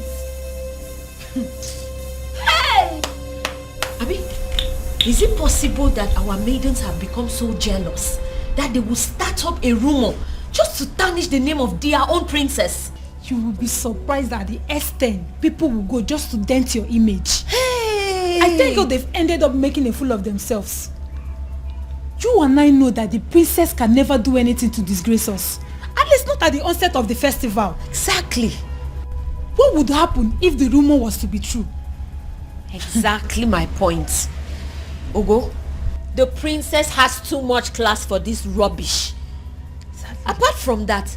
Speaker 9: Hey! Abi, is it possible that our maidens have become so jealous that they will start up a rumor just to tarnish the name of their own princess?
Speaker 15: You will be surprised at the extent people will go just to dent your image.
Speaker 9: Hey!
Speaker 15: I think they've ended up making a fool of themselves. You and I know that the princess can never do anything to disgrace us. At least not at the onset of the festival.
Speaker 9: Exactly.
Speaker 15: What would happen if the rumor was to be true?
Speaker 9: Exactly my point. Ugo, the princess has too much class for this rubbish. Exactly. Apart from that,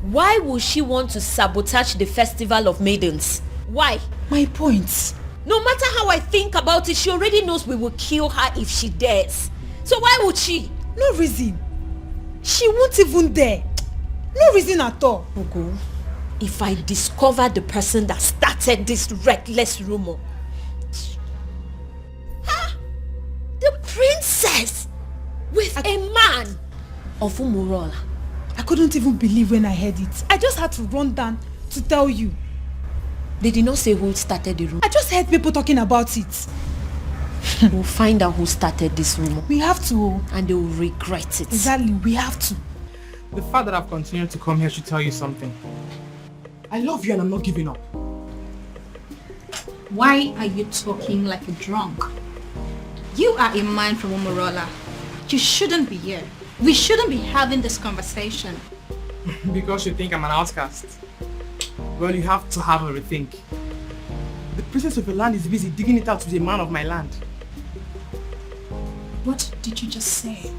Speaker 9: why would she want to sabotage the festival of maidens? Why?
Speaker 15: My point.
Speaker 9: No matter how I think about it, she already knows we will kill her if she dares. So why would she?
Speaker 15: No reason. She won't even dare. No reason at all.
Speaker 9: Ugo, if I discover the person that started this reckless rumor. The princess with a man of Umurola.
Speaker 15: I couldn't even believe when I heard it. I just had to run down to tell you.
Speaker 9: They did not say who started the rumor.
Speaker 15: I just heard people talking about it.
Speaker 9: We'll find out who started this rumor.
Speaker 15: We have to.
Speaker 9: And they will regret it.
Speaker 15: Exactly, we have to.
Speaker 17: The fact that I've continued to come here should tell you something. I love you and I'm not giving up.
Speaker 5: Why are you talking like a drunk? You are a man from Umorola. You shouldn't be here. We shouldn't be having this conversation.
Speaker 17: Because you think I'm an outcast. Well, you have to have a rethink. The princess of your land is busy digging it out with a man of my land.
Speaker 15: What did you just say?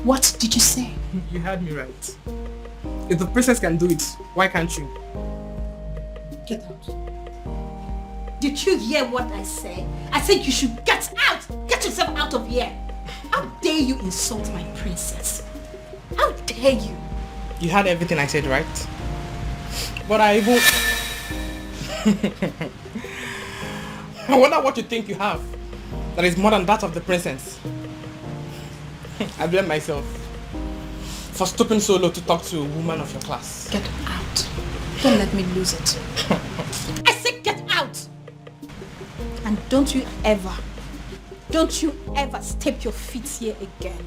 Speaker 15: What did you say?
Speaker 17: You heard me right. If the princess can do it, why can't you?
Speaker 15: Get out.
Speaker 5: Did you hear what I said? I said you should get out! Get yourself out of here! How dare you insult my princess? How dare you?
Speaker 17: You heard everything I said, right? But I even... I wonder what you think you have that is more than that of the princess. I blame myself for stooping so low to talk to a woman of your class.
Speaker 15: Get out. Don't let me lose it.
Speaker 5: I said get out! And don't you ever step your feet here again.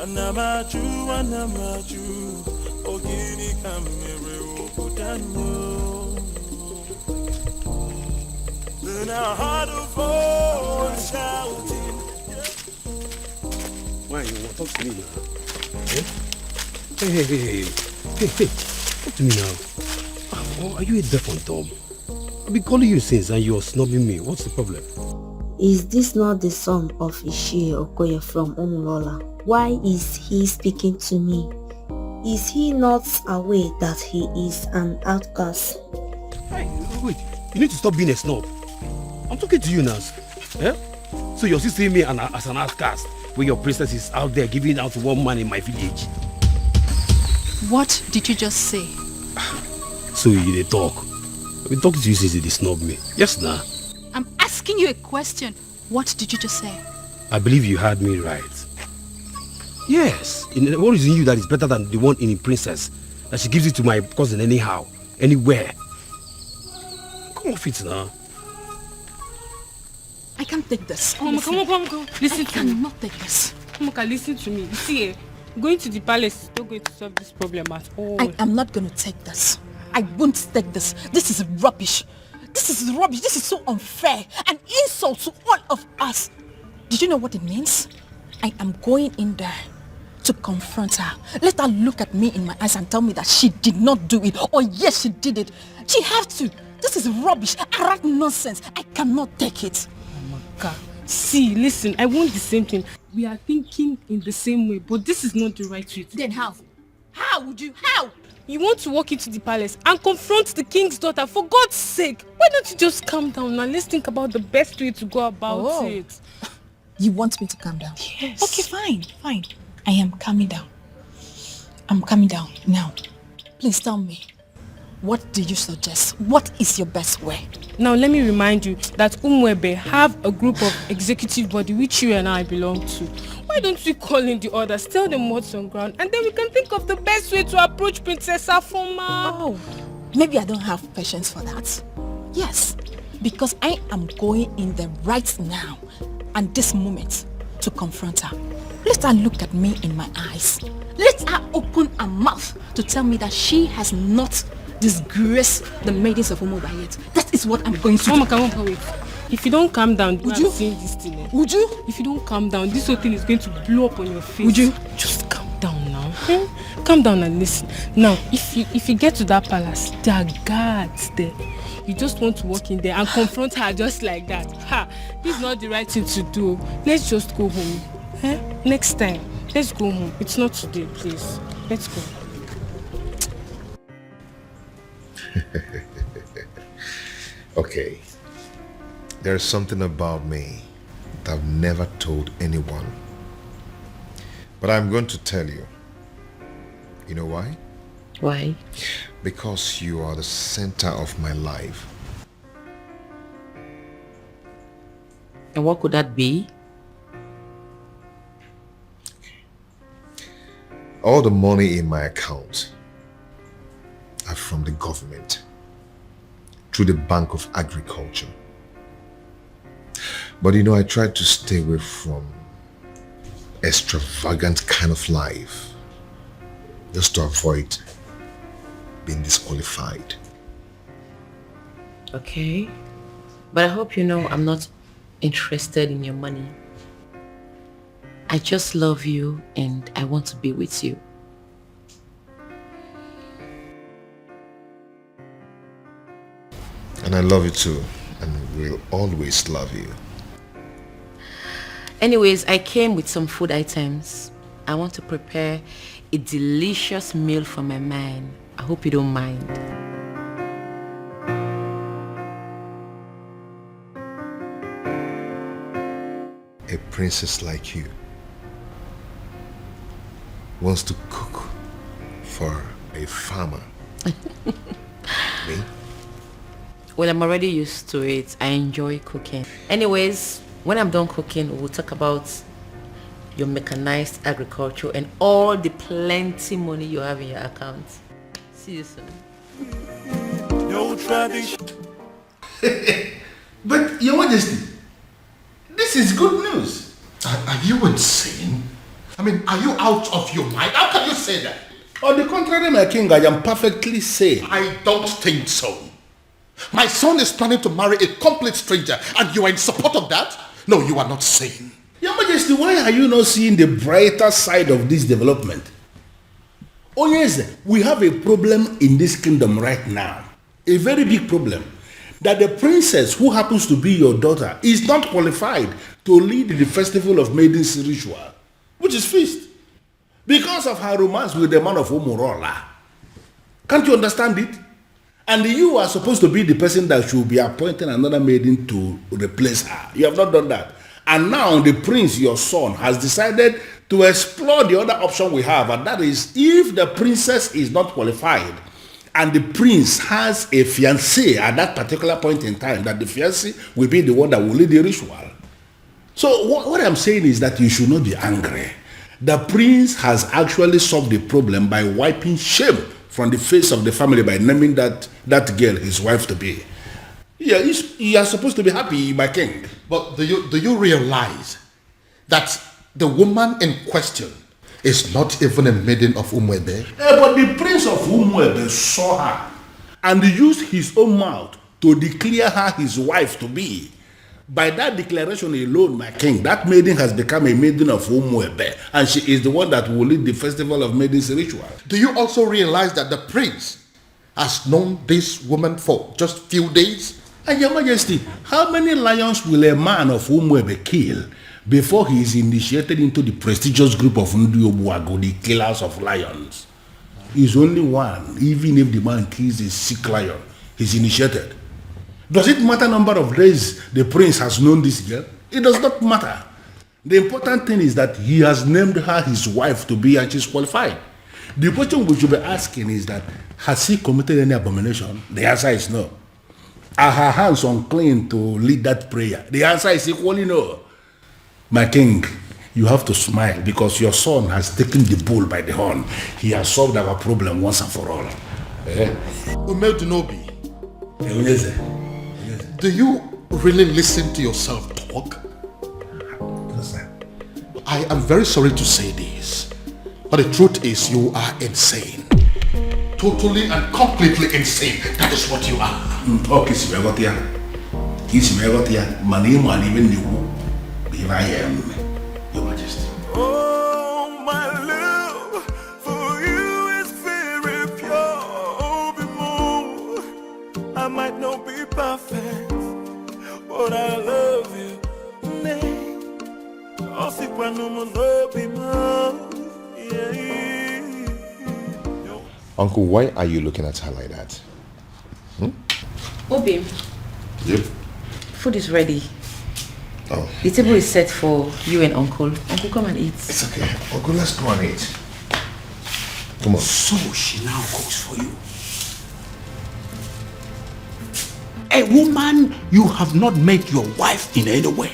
Speaker 1: Anamaju, ogini kamere obudanyo. Then I heard a voice shouting.
Speaker 18: Why you want to talk to me now? Eh? Hey. Talk to me now. Oh, are you a deaf and dumb? I've been calling you since and you're snubbing me. What's the problem?
Speaker 19: Is this not the son of Ishie Okoye from Umulola? Why is he speaking to me? Is he not aware that he is an outcast?
Speaker 18: Hey, wait, you need to stop being a snob. I'm talking to you now. Eh? So you're still seeing me as an outcast when your princess is out there giving out to one man in my village.
Speaker 5: What did you just say?
Speaker 18: So you dey talk. I've been talking to you since you snub me. Yes, nah.
Speaker 5: I'm asking you a question. What did you just say?
Speaker 18: I believe you heard me right. Yes. What is in you that is better than the one in the princess? That she gives it to my cousin anyhow, anywhere. Come off it now.
Speaker 5: I can't take this.
Speaker 13: Come on. Listen to me.
Speaker 5: I cannot take this.
Speaker 13: Moka, listen to me. You see, going to the palace is not going to solve this problem at all.
Speaker 5: I am not going to take this. I won't take this. This is rubbish. This is rubbish. This is so unfair. An insult to all of us. Did you know what it means? I am going in there to confront her. Let her look at me in my eyes and tell me that she did not do it. Or yes, she did it. She has to. This is rubbish. Arrant nonsense. I cannot take it.
Speaker 13: Moka, see, listen, I want the same thing. We are thinking in the same way, but this is not the right way.
Speaker 5: Then how? How would you? How?
Speaker 13: You want to walk into the palace and confront the king's daughter, for God's sake. Why don't you just calm down and let's think about the best way to go about it.
Speaker 5: You want me to calm down?
Speaker 13: Yes.
Speaker 5: Okay, fine. I am calming down. I'm calming down now. Please tell me, what do you suggest? What is your best way?
Speaker 13: Now let me remind you that Umwebe have a group of executive body which you and I belong to. Why don't we call in the others, tell them what's on ground, and then we can think of the best way to approach Princess Afoma.
Speaker 5: Oh, maybe I don't have patience for that. Yes, because I am going in there right now and this moment to confront her. Let her look at me in my eyes. Let her open her mouth to tell me that she has not disgraced the maidens of Umuba yet. That is what I'm going to do.
Speaker 13: Mama, come on, wait. If you don't calm down,
Speaker 5: would you?
Speaker 13: This thing,
Speaker 5: Would you?
Speaker 13: If you don't calm down, this whole thing is going to blow up on your face.
Speaker 5: Would you?
Speaker 13: Just calm down now. Calm down and listen. Now, if you get to that palace, there are guards there. You just want to walk in there and confront her just like that. This is not the right thing to do. Let's just go home. Next time, let's go home. It's not today, please. Let's go.
Speaker 10: Okay. There's something about me that I've never told anyone. But I'm going to tell you. You know why?
Speaker 16: Why?
Speaker 10: Because you are the center of my life.
Speaker 16: And what could that be?
Speaker 10: All the money in my account are from the government through the Bank of Agriculture. But you know, I try to stay away from extravagant kind of life just to avoid being disqualified.
Speaker 16: Okay. But I hope you know I'm not interested in your money. I just love you and I want to be with you.
Speaker 10: And I love you too, and will always love you.
Speaker 16: Anyways, I came with some food items. I want to prepare a delicious meal for my man. I hope you don't mind.
Speaker 10: A princess like you wants to cook for a farmer. Me?
Speaker 16: Well, I'm already used to it. I enjoy cooking. Anyways, when I'm done cooking, we'll talk about your mechanized agriculture and all the plenty money you have in your account. See you soon.
Speaker 1: No tradition.
Speaker 8: But, Your Majesty, this is good news.
Speaker 4: Are you insane? I mean, are you out of your mind? How can you say that?
Speaker 8: On the contrary, my king, I am perfectly sane.
Speaker 4: I don't think so. My son is planning to marry a complete stranger and you are in support of that? No, you are not sane.
Speaker 8: Your Majesty, why are you not seeing the brighter side of this development? Oh yes, we have a problem in this kingdom right now. A very big problem. That the princess who happens to be your daughter is not qualified to lead the festival of maidens ritual, which is feast, because of her romance with the man of Umurola. Can't you understand it? And you are supposed to be the person that should be appointing another maiden to replace her. You have not done that. And now the prince, your son, has decided to explore the other option we have, and that is if the princess is not qualified and the prince has a fiancé at that particular point in time, that the fiancé will be the one that will lead the ritual. So what I'm saying is that you should not be angry. The prince has actually solved the problem by wiping shame from the face of the family by naming that girl his wife to be. Yeah, you are supposed to be happy, my king.
Speaker 4: But do you realize that the woman in question is not even a maiden of Umuebe?
Speaker 8: But the prince of Umuebe saw her and used his own mouth to declare her his wife to be. By that declaration alone, my king, that maiden has become a maiden of Umuebe, and she is the one that will lead the festival of maidens ritual.
Speaker 4: Do you also realize that the prince has known this woman for just few days?
Speaker 8: And Your Majesty, how many lions will a man of Umuebe kill before he is initiated into the prestigious group of Ndiobuago, the killers of lions? He's only one. Even if the man kills a sick lion, he's initiated. Does it matter number of days the prince has known this girl? It does not matter. The important thing is that he has named her his wife to be, and she's qualified. The question we should be asking is that, has he committed any abomination? The answer is no. Are her hands unclean to lead that prayer? The answer is equally no. My king, you have to smile because your son has taken the bull by the horn. He has solved our problem once and for all.
Speaker 4: Umedunobi, do you really listen to yourself talk? I am very sorry to say this, but the truth is you are insane. Totally and completely insane. That is what you are.
Speaker 8: Okay, here I am, Your Majesty.
Speaker 1: Oh, my love for you is very pure. Oh, be more. I might not be perfect, but I love you.
Speaker 10: Uncle, why are you looking at her like that?
Speaker 16: Obi.
Speaker 10: Yep.
Speaker 16: Food is ready.
Speaker 10: Oh.
Speaker 16: The table is set for you and Uncle. Uncle, come and eat.
Speaker 10: It's okay. Uncle, let's go and eat. Come on.
Speaker 18: So she now cooks for you. A woman you have not met your wife in any way.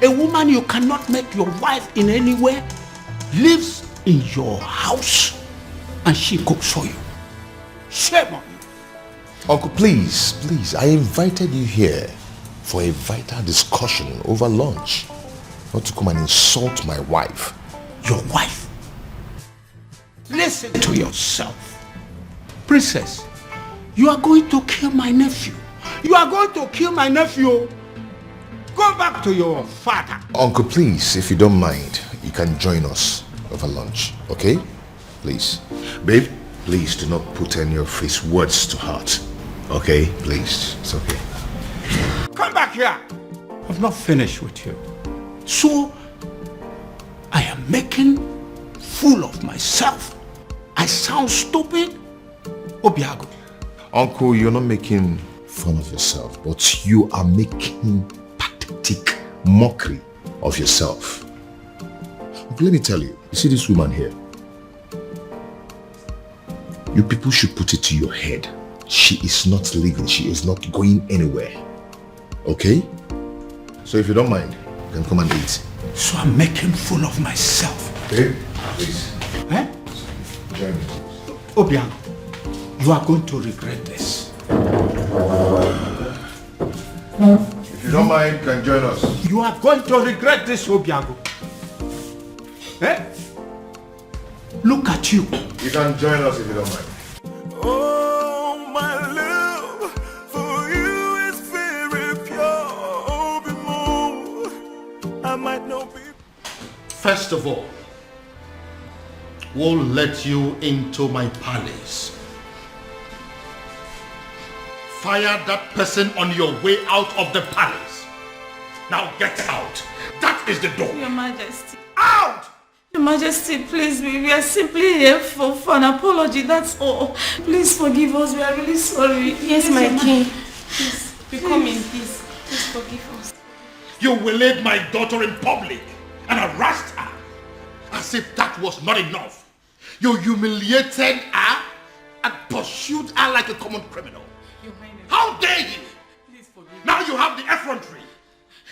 Speaker 18: A woman you cannot make your wife in any way lives
Speaker 8: in your house and she cooks for you. Shame on you.
Speaker 10: Uncle, please, I invited you here for a vital discussion over lunch. Not to come and insult my wife.
Speaker 8: Your wife? Listen to yourself. Princess, you are going to kill my nephew. You are going to kill my nephew. Go back to your father.
Speaker 10: Uncle, please, if you don't mind, you can join us over lunch, okay? Please. Babe, please do not put any of his words to heart. Okay? Please. It's okay.
Speaker 8: Come back here. I've not finished with you. So, I am making fool of myself. I sound stupid? Obiago.
Speaker 10: Uncle, you're not making fun of yourself, but you are making pathetic mockery of yourself. Uncle, let me tell you, you see this woman here? You people should put it to your head. She is not leaving. She is not going anywhere. Okay? So if you don't mind, then come and eat.
Speaker 8: So I'm making fool of myself.
Speaker 10: Babe, please.
Speaker 8: Eh?
Speaker 10: Join me.
Speaker 8: Obiang, you are going to regret this.
Speaker 10: If you don't mind, you can join us.
Speaker 8: You are going to regret this, Obiago. Eh? Look at you.
Speaker 10: You can join us if you don't mind.
Speaker 1: Oh, my love for you is very pure. Oh, be more. I might not be.
Speaker 4: First of all, we'll let you into my palace. Fire that person on your way out of the palace. Now get out. That is the door.
Speaker 6: Your Majesty.
Speaker 4: Out!
Speaker 6: Your Majesty, please, we are simply here for an apology, that's all. Please forgive us, we are really sorry.
Speaker 13: Yes, my king. Please, we come in peace. Please forgive us.
Speaker 4: You waylaid my daughter in public and harassed her as if that was not enough. You humiliated her and pursued her like a common criminal.
Speaker 13: Your Highness.
Speaker 4: How dare you?
Speaker 13: Please forgive
Speaker 4: Now you have the effrontery,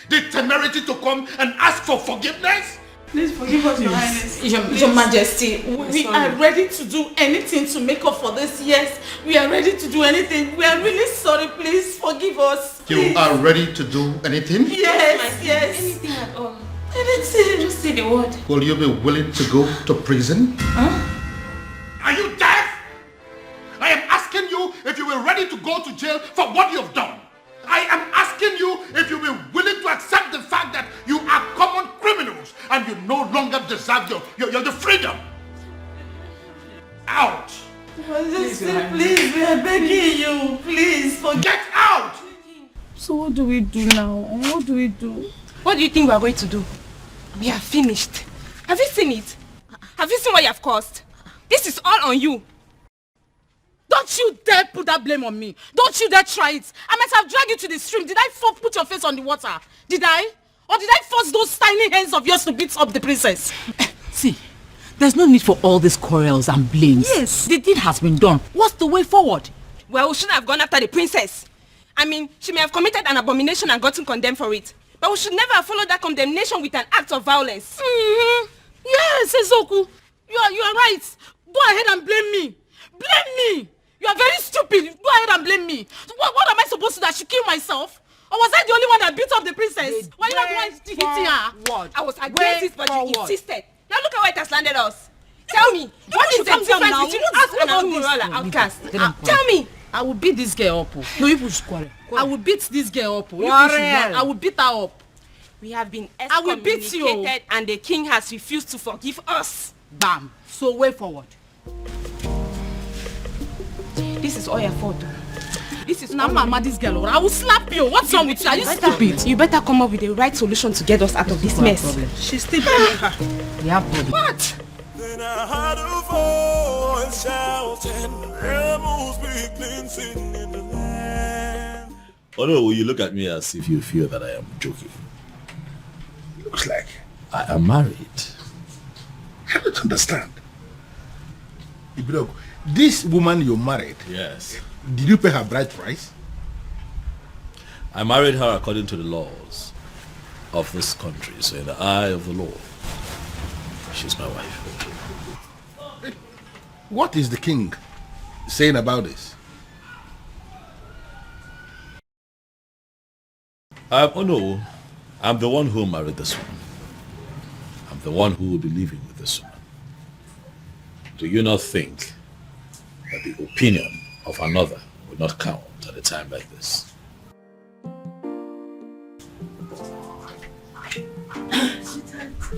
Speaker 4: the temerity to come and ask for forgiveness?
Speaker 6: Please forgive us, Your Highness. Your Majesty, we are ready to do anything to make up for this. Yes, we are ready to do anything. We are really sorry. Please forgive us. Please.
Speaker 4: You are ready to do anything?
Speaker 6: Yes.
Speaker 13: Anything at all.
Speaker 6: Anything.
Speaker 13: Just say the word.
Speaker 4: Will you be willing to go to prison?
Speaker 6: Huh?
Speaker 4: Are you deaf? I am asking you if you were ready to go to jail for what you have done. I am asking you if you were willing to accept the fact that you are common criminals and you no longer deserve your freedom. Out!
Speaker 6: Majesty, please, we are begging you. Please,
Speaker 4: get out!
Speaker 13: So what do we do now? What do we do? What do you think we are going to do? We are finished. Have you seen it? Have you seen what you have caused? This is all on you.
Speaker 15: Don't you dare put that blame on me. Don't you dare try it. I might have dragged you to the stream. Did I put your face on the water? Did I? Or did I force those tiny hands of yours to beat up the princess?
Speaker 20: See, there's no need for all these quarrels and blames.
Speaker 15: Yes.
Speaker 20: The deed has been done. What's the way forward?
Speaker 13: Well, we shouldn't have gone after the princess. I mean, she may have committed an abomination and gotten condemned for it. But we should never have followed that condemnation with an act of violence.
Speaker 15: Yes, Ezoku. You are right. Go ahead and blame me. Blame me. You are very stupid. Go ahead and blame me. What am I supposed to do? I should kill myself? Or was I the only one that beat up the princess? Why you not the one hitting her?
Speaker 13: I was against it, but you insisted. Now look at where it has landed us. Tell me, what is the difference between us and Umurola outcast? Tell me.
Speaker 20: I will beat this girl up. No, you push quarrel.
Speaker 15: I will beat this girl up.
Speaker 20: Quarrel.
Speaker 15: I will beat her up.
Speaker 13: We have been
Speaker 15: I will beat you.
Speaker 13: excommunicated and the king has refused to forgive us.
Speaker 20: Bam. So way forward.
Speaker 13: This is all your fault. This is
Speaker 15: now mama, this girl. I will slap you. What's wrong with you? Are you stupid?
Speaker 13: You better come up with the right solution to get us out of this mess.
Speaker 15: She's still blaming her.
Speaker 20: We have problem.
Speaker 13: What?
Speaker 1: Then I heard a voice shouting, rebels begin singing in the land.
Speaker 3: Oh no, you look at me as if you feel that I am joking.
Speaker 8: Looks like
Speaker 3: I am married.
Speaker 8: I don't understand. Ibrogo, this woman you married,
Speaker 3: Yes.
Speaker 8: did you pay her bride price?
Speaker 3: I married her according to the laws of this country, so in the eye of the law. She's my wife.
Speaker 8: What is the king saying about this?
Speaker 3: Oh no, I'm the one who married this woman. I'm the one who will be living with this woman. Do you not think that the opinion of another will not count at a time like this?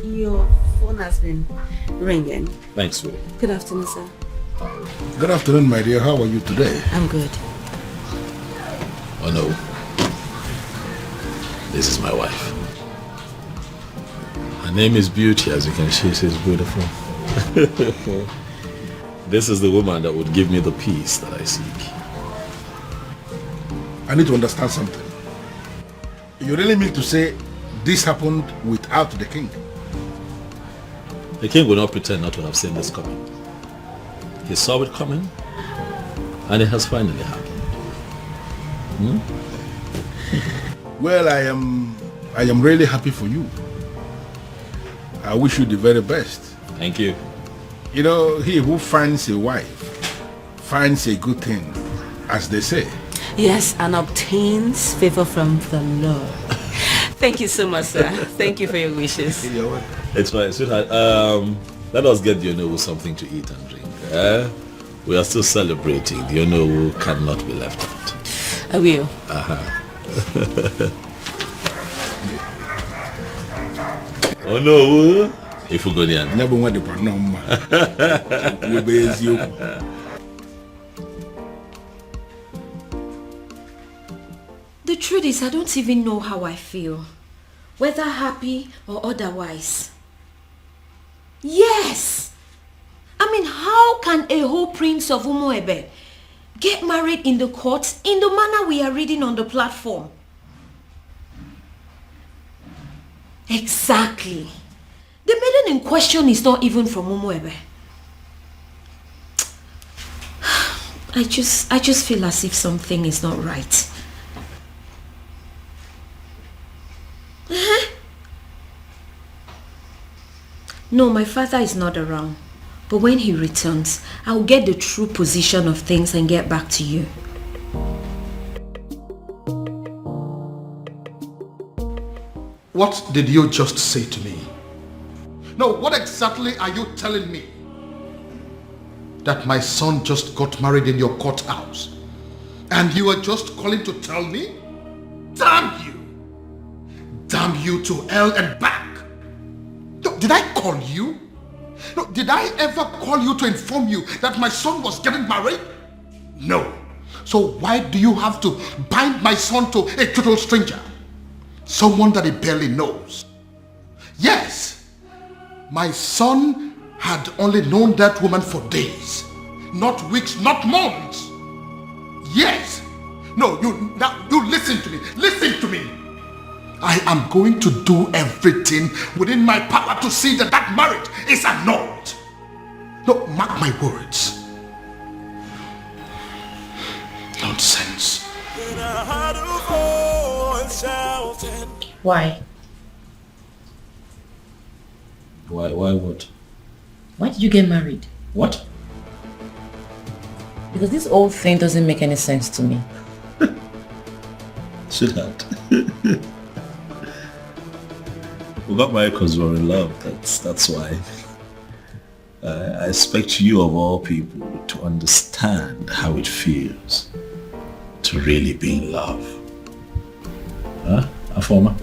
Speaker 6: Your phone has been ringing.
Speaker 3: Thanks, sweetie.
Speaker 6: Good afternoon, sir.
Speaker 8: Good afternoon, my dear. How are you today?
Speaker 6: I'm good.
Speaker 3: Oh no. This is my wife. Her name is Beauty, as you can see, she's beautiful. This is the woman that would give me the peace that I seek.
Speaker 8: I need to understand something. You really mean to say this happened without the king?
Speaker 3: The king will not pretend not to have seen this coming. He saw it coming, and it has finally happened.
Speaker 8: Well, I am really happy for you. I wish you the very best.
Speaker 3: Thank you.
Speaker 8: You know, he who finds a wife finds a good thing, as they say.
Speaker 6: Yes, and obtains favor from the Lord. Thank you so much, sir. Thank you for your wishes.
Speaker 3: It's fine, sweetheart. Let us get the Onowu something to eat and drink. We are still celebrating. The Onowu cannot be left out.
Speaker 6: I will.
Speaker 3: Onowu, if we go there.
Speaker 9: The truth is, I don't even know how I feel. Whether happy or otherwise. Yes! I mean, how can a whole prince of Umuebe get married in the courts in the manner we are reading on the platform? Exactly. The maiden in question is not even from Umuebe. I just feel as if something is not right. No, my father is not around. But when he returns, I'll get the true position of things and get back to you.
Speaker 4: What did you just say to me? No, what exactly are you telling me? That my son just got married in your courthouse, and you are just calling to tell me? Damn you! Damn you to hell and back! No, did I call you? No, did I ever call you to inform you that my son was getting married? No. So why do you have to bind my son to a total stranger? Someone that he barely knows. Yes, my son had only known that woman for days, not weeks, not months. Yes. No, you listen to me. Listen to me. I am going to do everything within my power to see that that marriage is annulled. No, mark my words. Nonsense.
Speaker 16: Why?
Speaker 3: Why what?
Speaker 16: Why did you get married?
Speaker 3: What?
Speaker 16: Because this whole thing doesn't make any sense to me.
Speaker 3: Sweetheart. We got married because we were in love. That's why. I expect you of all people to understand how it feels to really be in love. Huh, Afoma?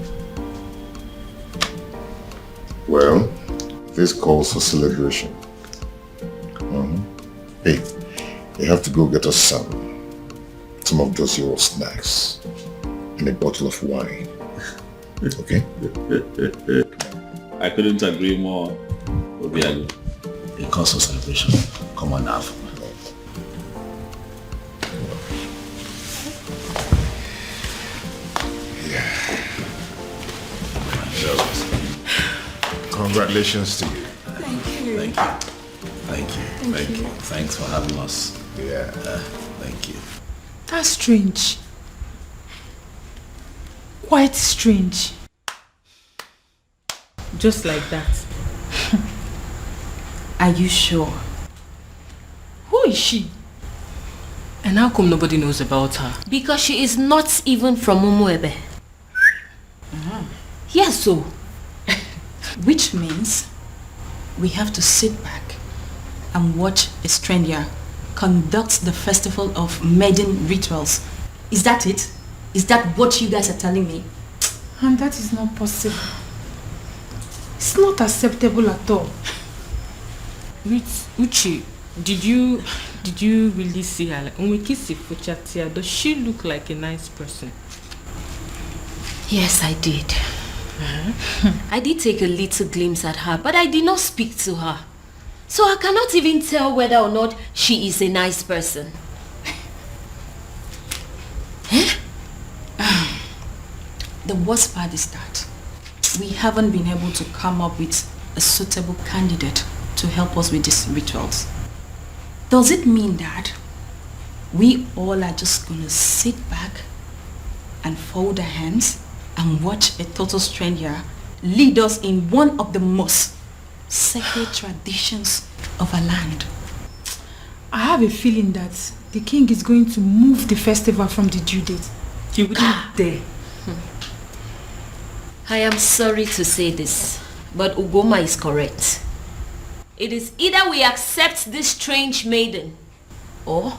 Speaker 10: Well, this calls for celebration. Hey, you have to go get us some of those your snacks and a bottle of wine. Okay?
Speaker 3: I couldn't agree more. Obiago. It calls for celebration. Come on now.
Speaker 10: Congratulations to you.
Speaker 15: Thank you.
Speaker 3: Thank you. Thank you. Thank you. Thanks for having us.
Speaker 10: Yeah.
Speaker 3: Thank you.
Speaker 15: That's strange. Quite strange.
Speaker 6: Just like that.
Speaker 15: Are you sure? Who is she?
Speaker 13: And how come nobody knows about her?
Speaker 9: Because she is not even from Umuebe. Yes, so.
Speaker 15: Which means we have to sit back and watch a stranger conduct the festival of maiden rituals. Is that it? Is that what you guys are telling me?
Speaker 21: And that is not possible. It's not acceptable at all.
Speaker 13: Uchi, did you really see her? Like, when we kiss Fuchatia, does she look like a nice person?
Speaker 9: Yes, I did. I did take a little glimpse at her, but I did not speak to her. So I cannot even tell whether or not she is a nice person.
Speaker 15: The worst part is that we haven't been able to come up with a suitable candidate to help us with these rituals. Does it mean that we all are just gonna sit back and fold our hands and watch a total stranger lead us in one of the most sacred traditions of our land?
Speaker 21: I have a feeling that the king is going to move the festival from the due date.
Speaker 13: He wouldn't dare.
Speaker 9: I am sorry to say this, but Ugoma is correct. It is either we accept this strange maiden, or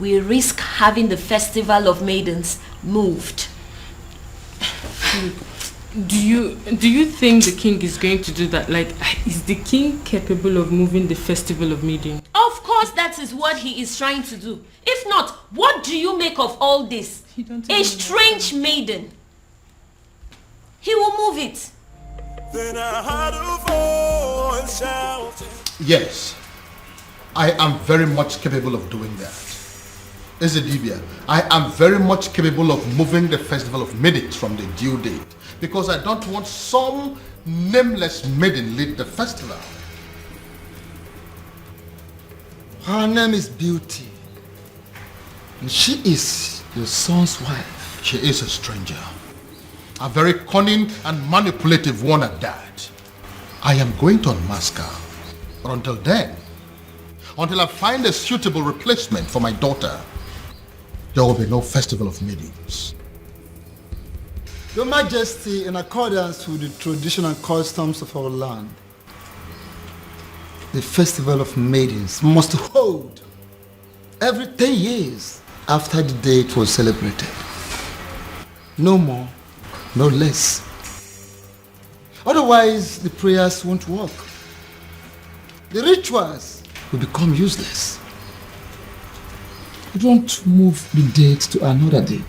Speaker 9: we risk having the festival of maidens moved.
Speaker 13: Do you think the king is going to do that? Like, is the king capable of moving the festival of maiden?
Speaker 9: Of course that is what he is trying to do. If not, what do you make of all this? A strange maiden. He will move it.
Speaker 1: Then I heard a voice shouting.
Speaker 4: Yes, I am very much capable of doing that. Ezedibia, I am very much capable of moving the festival of maidens from the due date, because I don't want some nameless maiden lead the festival.
Speaker 11: Her name is Beauty, and she is your son's wife.
Speaker 4: She is a stranger, a very cunning and manipulative one at that. I am going to unmask her, but until then, until I find a suitable replacement for my daughter, there will be no festival of maidens.
Speaker 11: Your Majesty, in accordance with the traditional customs of our land, the festival of maidens must hold every 10 years after the date was celebrated. No more, no less. Otherwise, the prayers won't work. The rituals will become useless.
Speaker 3: Don't move the date to another day.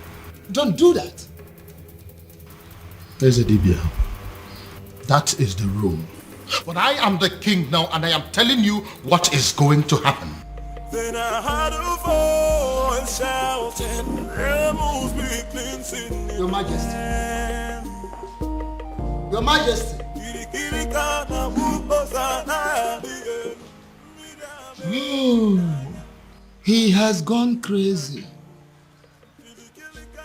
Speaker 11: Don't do that.
Speaker 4: Ezedibia, that is the rule. But I am the king now, and I am telling you what is going to happen.
Speaker 1: Then I heard a voice shouting, "Rebels be cleansing."
Speaker 11: Your Majesty. Your Majesty. He has gone crazy.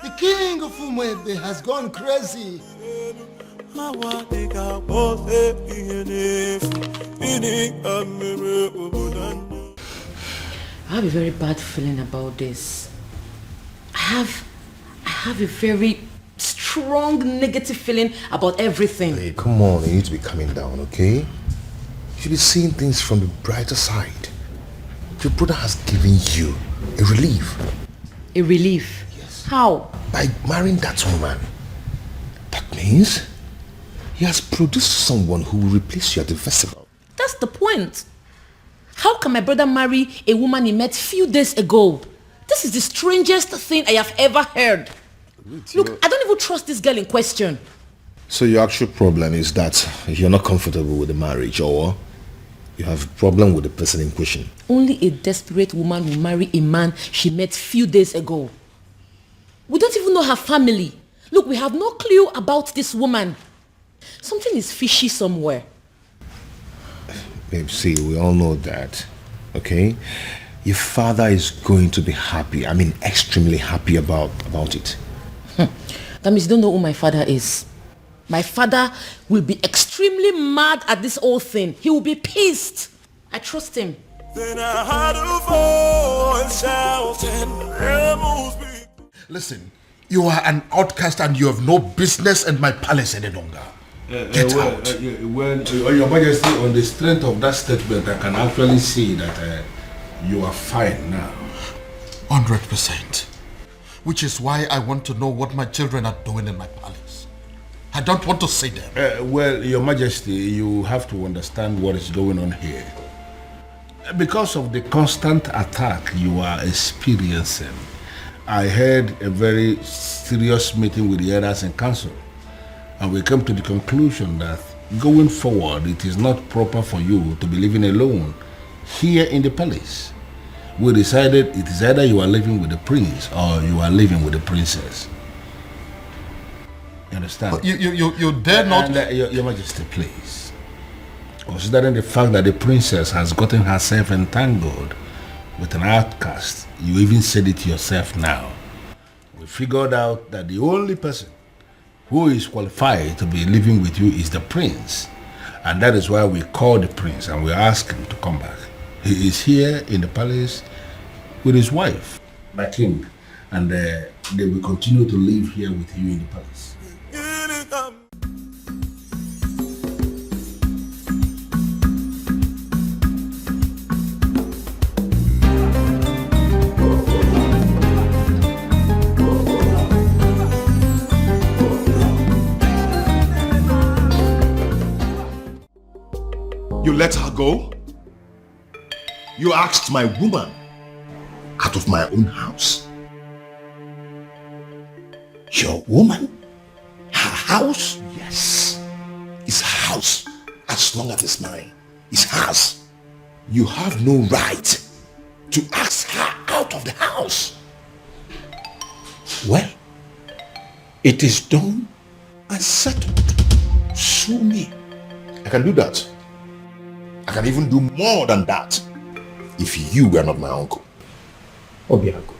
Speaker 11: The king of Umuebe has gone crazy.
Speaker 16: I have a very bad feeling about this. I have a very strong negative feeling about everything.
Speaker 10: Hey, come on, you need to be calming down, okay? You should be seeing things from the brighter side. Your brother has given you a relief.
Speaker 16: A relief?
Speaker 10: Yes.
Speaker 16: How?
Speaker 10: By marrying that woman. That means he has produced someone who will replace you at the festival.
Speaker 16: That's the point. How can my brother marry a woman he met few days ago? This is the strangest thing I have ever heard. Look, I don't even trust this girl in question.
Speaker 10: So your actual problem is that you're not comfortable with the marriage, or you have a problem with the person in question?
Speaker 16: Only a desperate woman will marry a man she met few days ago. We don't even know her family. Look, we have no clue about this woman. Something is fishy somewhere.
Speaker 10: Babe, see, we all know that, okay? Your father is going to be happy. I mean, extremely happy about it.
Speaker 16: That means you don't know who my father is. My father will be extremely mad at this whole thing. He will be pissed. I trust him.
Speaker 1: Then I heard a voice shouting, "There must be."
Speaker 4: Listen, you are an outcast and you have no business in my palace any longer. Get out.
Speaker 18: Your Majesty, on the strength of that statement, I can actually see that you are fine now.
Speaker 4: 100%. Which is why I want to know what my children are doing in my palace. I don't want to see them.
Speaker 18: Well, Your Majesty, you have to understand what is going on here. Because of the constant attack you are experiencing, I had a very serious meeting with the elders in council, and we came to the conclusion that going forward, it is not proper for you to be living alone here in the palace. We decided it is either you are living with the prince or you are living with the princess. You understand?
Speaker 4: You dare not...
Speaker 18: Your Majesty, please. Considering the fact that the princess has gotten herself entangled with an outcast, you even said it yourself now. We figured out that the only person who is qualified to be living with you is the prince. And that is why we called the prince and we asked him to come back. He is here in the palace with his wife, my king, and they will continue to live here with you in the palace.
Speaker 8: You let her go? You asked my woman out of my own house. Your woman? Her house? Yes. It's her house. As long as it's mine. It's hers. You have no right to ask her out of the house. Well, it is done and settled. Sue me. I can do that. I can even do more than that if you were not my uncle.
Speaker 18: Obiago,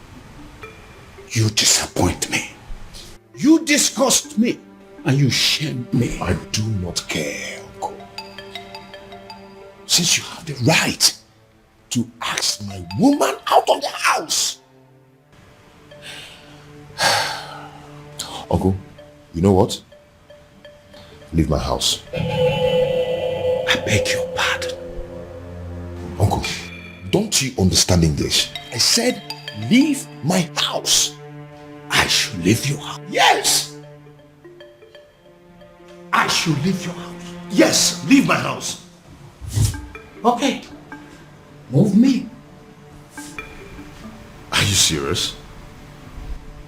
Speaker 8: you disappoint me. You disgust me. And you shame me. I do not care, uncle. Since you have the right to ask my woman out of the house. Uncle, you know what? Leave my house. I beg your pardon. Uncle, don't you understand English? I said, leave my house. I should leave your house. Yes! I should leave your house. Yes, leave my house. Okay. Move me. Are you serious?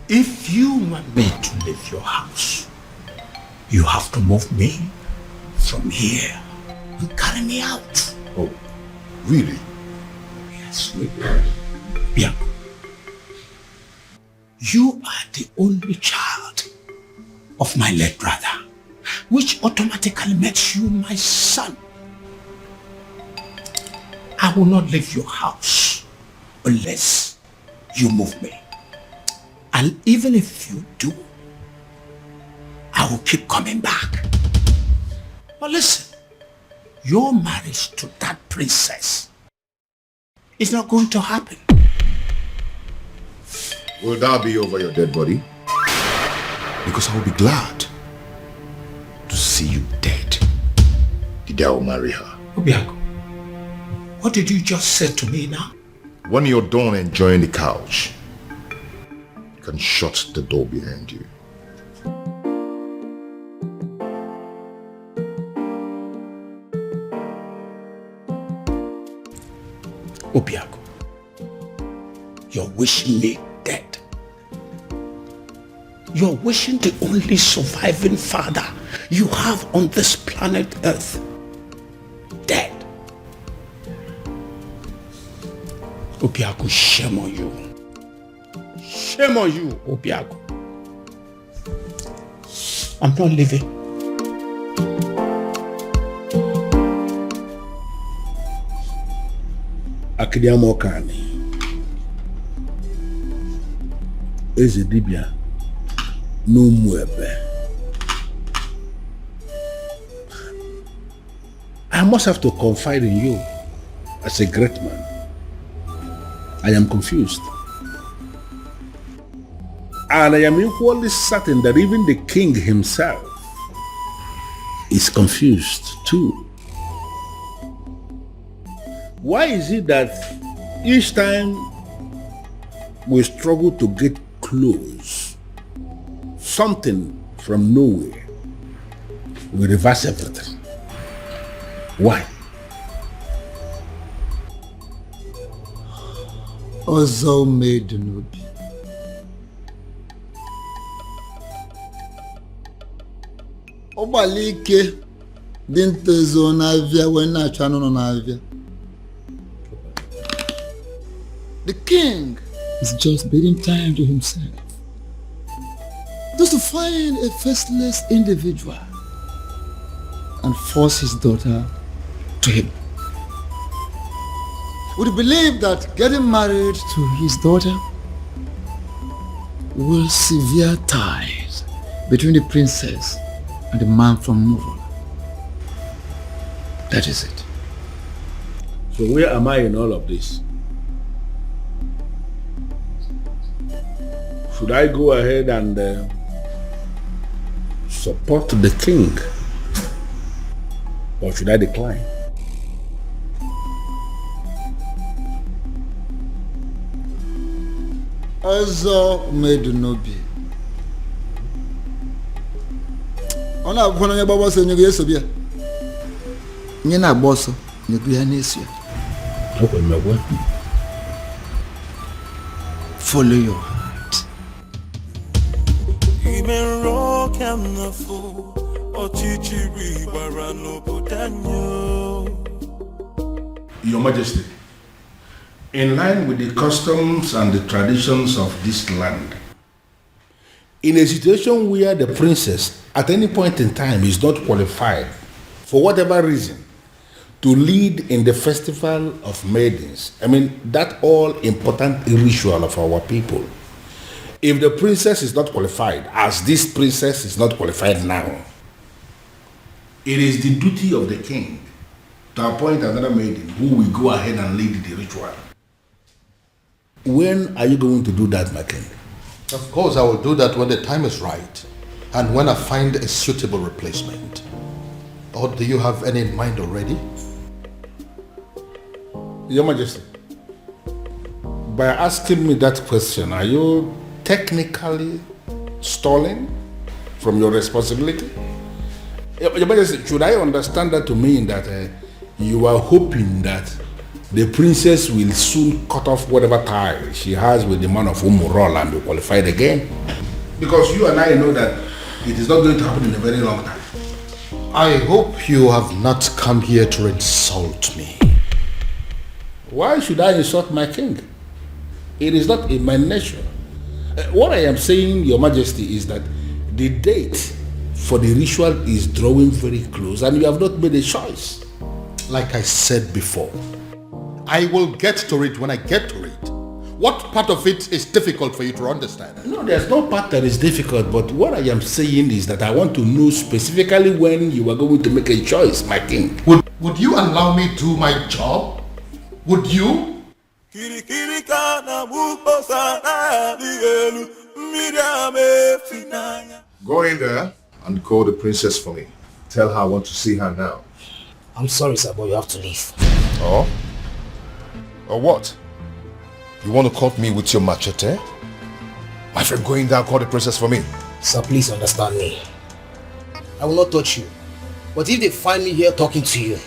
Speaker 8: If you want me to leave your house, you have to move me from here and carry me out. Oh, really? Yes, really. Yeah. You are the only child of my late brother, which automatically makes you my son. I will not leave your house unless you move me. And even if you do, I will keep coming back. But listen, your marriage to that princess is not going to happen. Will that be over your dead body? Because I will be glad to see you dead. The day I will marry her. Obiago, what did you just say to me now? When you're done enjoying the couch, you can shut the door behind you. Obiago, you're wishing me dead. You're wishing the only surviving father you have on this planet Earth dead. Obiago, shame on you. Shame on you, Obiago. I'm not leaving.
Speaker 18: Akidiamokani Eze dibia n'ụmụebe. I must have to confide in you. as a great man, I am confused. And I am equally certain that even the king himself is confused too. Why is it that each time we struggle to get close, something from nowhere will reverse everything? Why?
Speaker 11: Ọzọ made n'obi. Ọgbalị ike dị ntezo n'avịa wee na-achọ anụ nọ n'avịa. The king is just bidding time to himself, just to find a faceless individual and force his daughter to him. Would you believe that getting married to his daughter will sever ties between the princess and the man from Murola? That is it.
Speaker 18: So where am I in all of this? Should I go ahead and support the king, or should I decline?
Speaker 11: Ọzọ made n'obi. Ọ na-abụkwa na onye gbagba ọsọ nyego ya eso bịa. Onye na-agba ọsọ nyego ya na-eso ya. Follow your heart.
Speaker 1: Even rock and the fool, Ochichiri Barano Budanyo.
Speaker 3: Your Majesty, in line with the customs and the traditions of this land, in a situation where the princess at any point in time is not qualified, for whatever reason, to lead in the festival of maidens, that all important ritual of our people, if the princess is not qualified, as this princess is not qualified now, it is the duty of the king to appoint another maiden who will go ahead and lead the ritual. When are you going to do that, my king?
Speaker 10: Of course, I will do that when the time is right and when I find a suitable replacement. Or do you have any in mind already?
Speaker 3: Your Majesty, by asking me that question, are you technically stalling from your responsibility? Your Majesty, should I understand that to mean that you are hoping that the princess will soon cut off whatever tie she has with the man of Umurola and be qualified again? Because you and I know that it is not going to happen in a very long time.
Speaker 10: I hope you have not come here to insult me.
Speaker 3: Why should I insult my king? It is not in my nature. What I am saying, Your Majesty, is that the date for the ritual is drawing very close and you have not made a choice.
Speaker 10: Like I said before, I will get to it when I get to it. What part of it is difficult for you to understand?
Speaker 3: No, there's no part that is difficult, but what I am saying is that I want to know specifically when you are going to make a choice, my king.
Speaker 10: Would you allow me to do my job? Would you? Go in there and call the princess for me. Tell her I want to see her now.
Speaker 12: I'm sorry, sir, but you have to leave.
Speaker 10: Oh? Or what? You want to cut me with your machete? My friend, go in there and call the princess for me.
Speaker 12: Sir, please understand me. I will not touch you. But if they find me here talking to you,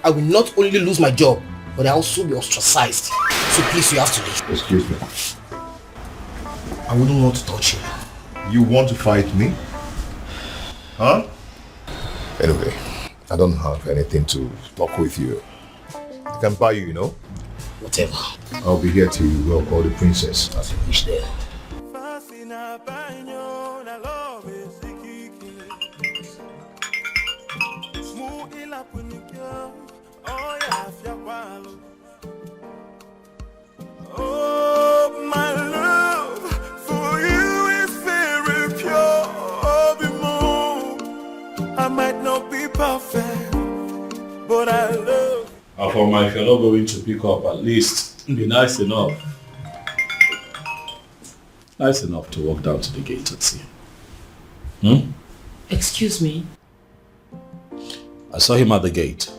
Speaker 12: I will not only lose my job, but I will also be ostracized. So please, you have to leave.
Speaker 10: Excuse me.
Speaker 12: I wouldn't want to touch you.
Speaker 10: You want to fight me? Huh? Anyway, I don't have anything to talk with you. I can buy you, you know?
Speaker 12: Whatever.
Speaker 10: I'll be here till you go call the princess.
Speaker 12: As you wish there.
Speaker 1: Oh, my love for you is very pure. I might not be perfect, but I love.
Speaker 3: Afoma, if you're not going to pick up, at least be nice enough. Nice enough to walk down to the gate and see him.
Speaker 16: Excuse me?
Speaker 3: I saw him at the gate,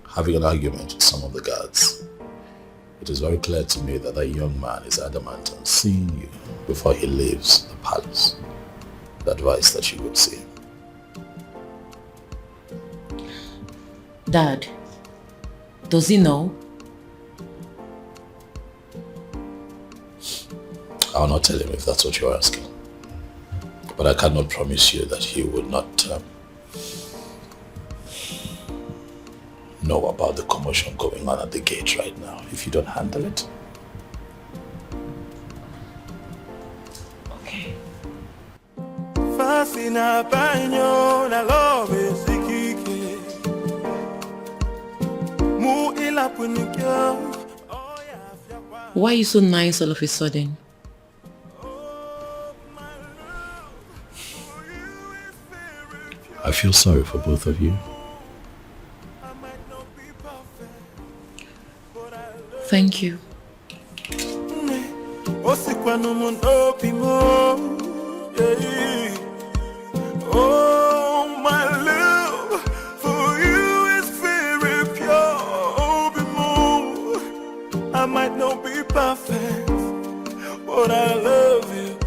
Speaker 3: having an argument with some of the guards. It is very clear to me that that young man is adamant on seeing you before he leaves the palace. The advice that you would see him.
Speaker 16: Dad, does he know?
Speaker 3: I'll not tell him if that's what you're asking. But I cannot promise you that he would not know about the commotion going on at the gate right now if you don't handle it.
Speaker 16: Okay. Why are you so nice all of a sudden?
Speaker 3: I feel sorry for both of you.
Speaker 16: Thank you.
Speaker 1: Oh, my love for you is very pure. I might not be perfect, but I love you.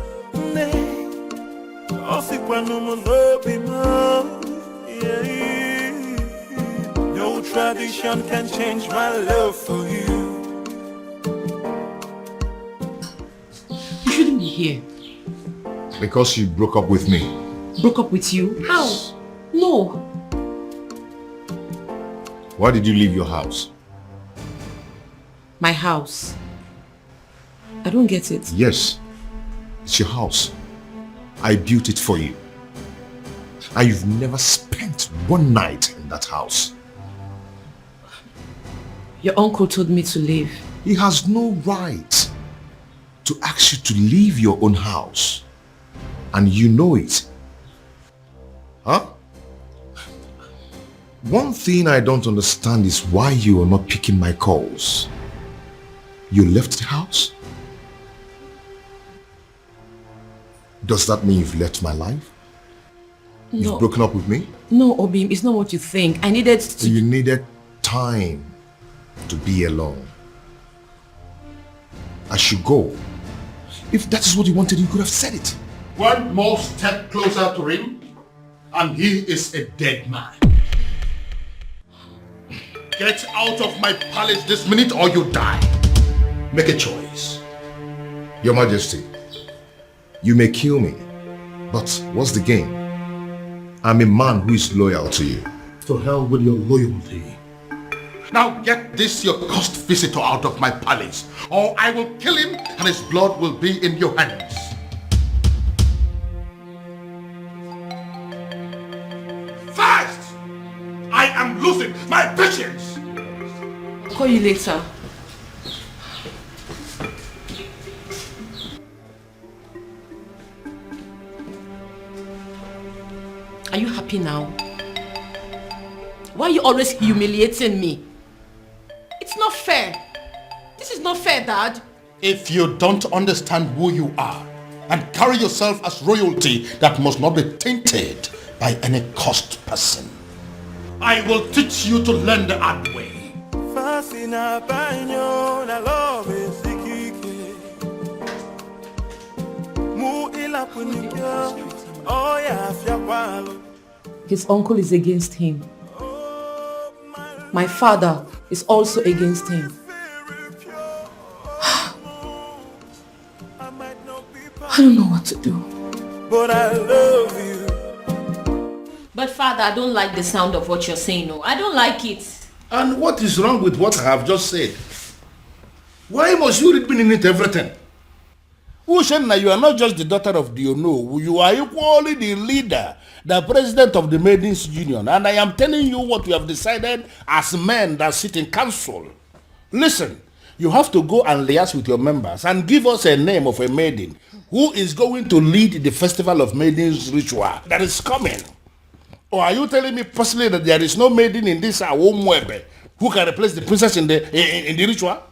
Speaker 1: No tradition can change my love for you.
Speaker 20: You shouldn't be here.
Speaker 10: Because you broke up with me.
Speaker 20: Broke up with you? How? No.
Speaker 10: Why did you leave your house?
Speaker 16: My house. I don't get it.
Speaker 10: Yes, it's your house. I built it for you. And you've never spent one night in that house.
Speaker 16: Your uncle told me to leave.
Speaker 10: He has no right to ask you to leave your own house. And you know it. Huh? One thing I don't understand is why you are not picking my calls. You left the house? Does that mean you've left my life?
Speaker 16: No.
Speaker 10: You've broken up with me?
Speaker 16: No, Obim, it's not what you think. I needed to...
Speaker 10: You needed time to be alone. I should go. If that is what you wanted, you could have said it.
Speaker 4: One more step closer to him, and he is a dead man. Get out of my palace this minute or you die. Make a choice.
Speaker 10: Your Majesty, you may kill me, but what's the gain? I'm a man who is loyal to you.
Speaker 4: To hell with your loyalty. Now get this your cursed visitor out of my palace, or I will kill him and his blood will be in your hands. Fast! I am losing my patience!
Speaker 16: I'll call you later. Are you happy now? Why are you always humiliating me? It's not fair. This is not fair, Dad.
Speaker 4: If you don't understand who you are and carry yourself as royalty that must not be tainted by any cursed person, I will teach you to learn the hard way.
Speaker 16: His uncle is against him. My father is also against him. I don't know what to do.
Speaker 1: But I love you.
Speaker 9: But Father, I don't like the sound of what you're saying. No, I don't like it.
Speaker 8: And what is wrong with what I have just said? Why must you read meaning into everything? Ushenna, you are not just the daughter of the Ono. You are equally the leader, the president of the Maidens Union. And I am telling you what we have decided as men that sit in council. Listen, you have to go and liaise with your members and give us a name of a maiden who is going to lead the Festival of Maidens ritual that is coming. Or are you telling me personally that there is no maiden in this Awomwebe who can replace the princess in the ritual?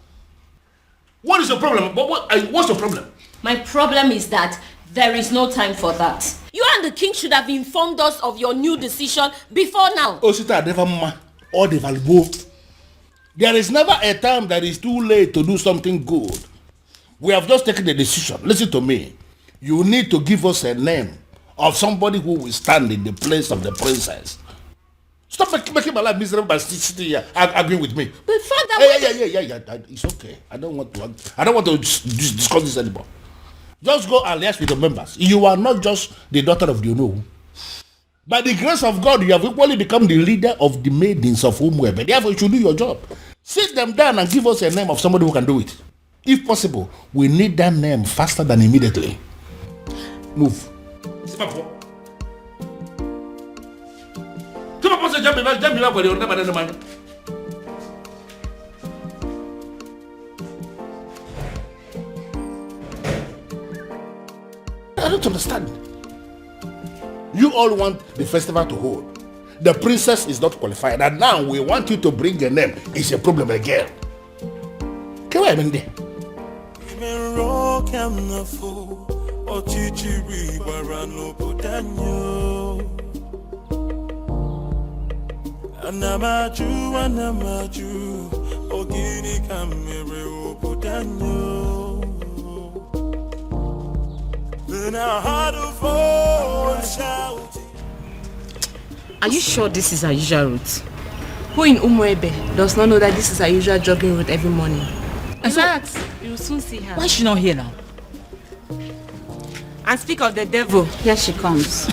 Speaker 8: What is your problem? What's your problem?
Speaker 9: My problem is that there is no time for that. You and the king should have informed us of your new decision before now.
Speaker 8: Osita never or the both. There is never a time that is too late to do something good. We have just taken the decision. Listen to me. You need to give us a name of somebody who will stand in the place of the princess. Stop making my life miserable by sitting here arguing with me.
Speaker 9: But father,
Speaker 8: yeah. It's okay. I don't want to discuss this anymore. Just go and liaise with the members. You are not just the daughter of the Uno. By the grace of God, you have equally become the leader of the maidens of Umwebe. Therefore, you should do your job. Sit them down and give us a name of somebody who can do it. If possible, we need that name faster than immediately. Move. I don't understand. You all want the festival to hold. The princess is not qualified, and now we want you to bring a name. It's a problem again. Come on, Mindy.
Speaker 1: Anamaju, ogini kamere obudanyo. Then I had a voice shouting.
Speaker 20: Are you sure this is our usual route? Who in Umwebe does not know that this is our usual jogging route every morning? In fact, you will soon see her.
Speaker 21: Why is she not here now?
Speaker 20: And speak of the devil, here she comes.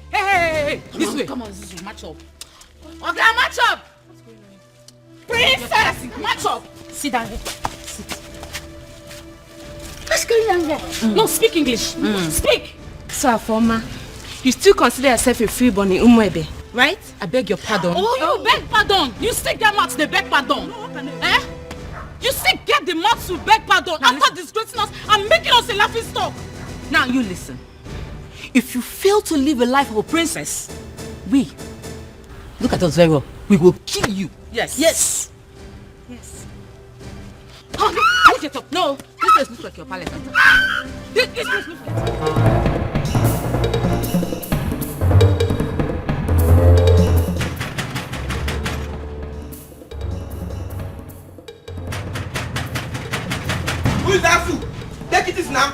Speaker 21: Hey, this way. Come on, match up.
Speaker 15: Okay, match up. Princess, match up.
Speaker 21: Sit down here. Sit.
Speaker 15: What's going on there? No, speak English. Speak.
Speaker 20: So, Afoma, you still consider yourself a freeborn in Umwebe, right?
Speaker 21: I beg your pardon.
Speaker 15: Oh, you beg pardon. You still get mouth to beg pardon. Eh? You still get the mouth to beg pardon after disgracing us and making us a laughing stock.
Speaker 21: Now you listen. If you fail to live a life of a princess, we, look at us very well, we will kill you.
Speaker 20: Yes.
Speaker 21: Yes.
Speaker 20: Yes.
Speaker 21: Oh, no, get up. No, this place looks like your palace. This place looks like...
Speaker 12: Who is that fool? Take it now.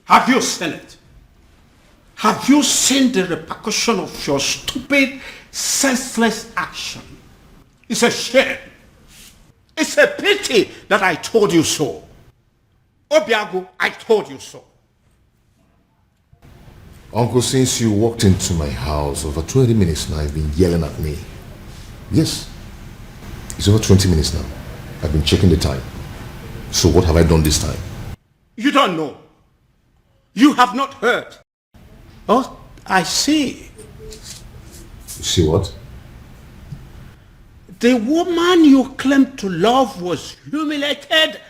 Speaker 8: Have you seen it? Have you seen the repercussion of your stupid, senseless action? It's a shame. It's a pity that I told you so. Obiago, I told you so.
Speaker 10: Uncle, since you walked into my house over 20 minutes now, you've been yelling at me. Yes. It's over 20 minutes now. I've been checking the time. So what have I done this time?
Speaker 8: You don't know. You have not heard. Oh, I see.
Speaker 10: You see what?
Speaker 8: The woman you claim to love was humiliated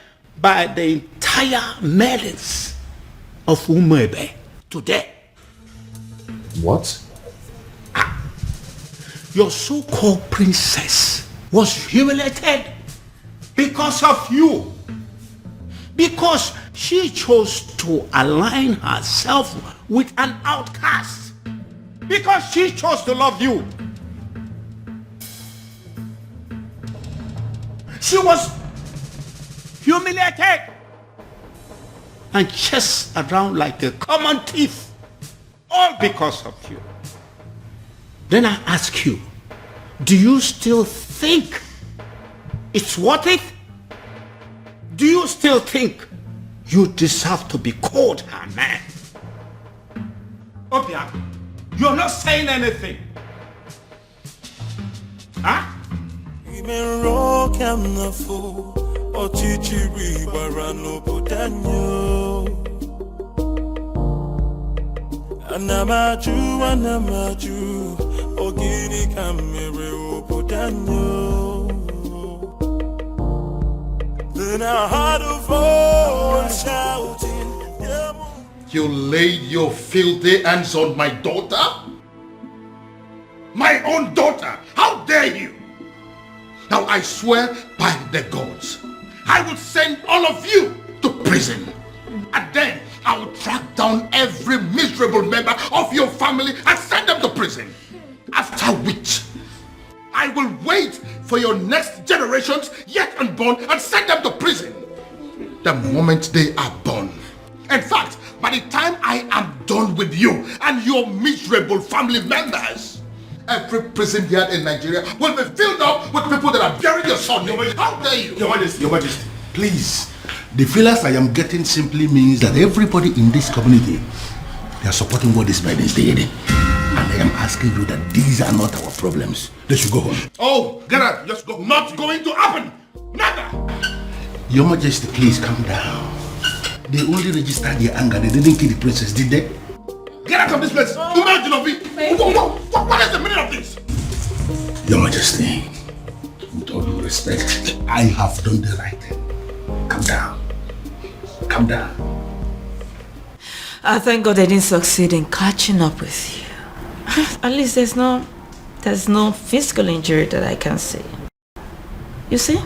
Speaker 8: by the entire maidens of Umwebe today.
Speaker 10: What?
Speaker 8: Your so-called princess was humiliated because of you. Because she chose to align herself with an outcast. Because she chose to love you. She was humiliated and chased around like a common thief, all because of you. Then I ask you, do you still think it's worth it? Do you still think you deserve to be called her man? Obia, you're not saying anything. Huh?
Speaker 1: Anamaju, Ogini kamere obodanyo. Then I heard a voice shouting,
Speaker 4: You laid your filthy hands on my daughter? My own daughter! How dare you! Now I swear by the gods, I will send all of you to prison. And then I will track down every miserable member of your family and send them to prison. After which, I will wait for your next generations yet unborn and send them to prison. The moment they are born. In fact, by the time I am done with you and your miserable family members, every prison yard in Nigeria will be filled up with people that are burying your son. How dare you?
Speaker 8: Your Majesty, please. The feelers I am getting simply means that everybody in this community, they are supporting what this man is doing. And I am asking you that these are not our problems. They should go home.
Speaker 4: Oh, get out. Just go. Not going to happen. Never.
Speaker 8: Your Majesty, please calm down. They only registered their anger. They didn't kill the princess, did they?
Speaker 4: Get out of this place. What is the meaning of this?
Speaker 8: Your Majesty, with all due respect, I have done the right thing. Calm down. Calm down.
Speaker 6: I thank God I didn't succeed in catching up with you. At least there's no physical injury that I can see. You see?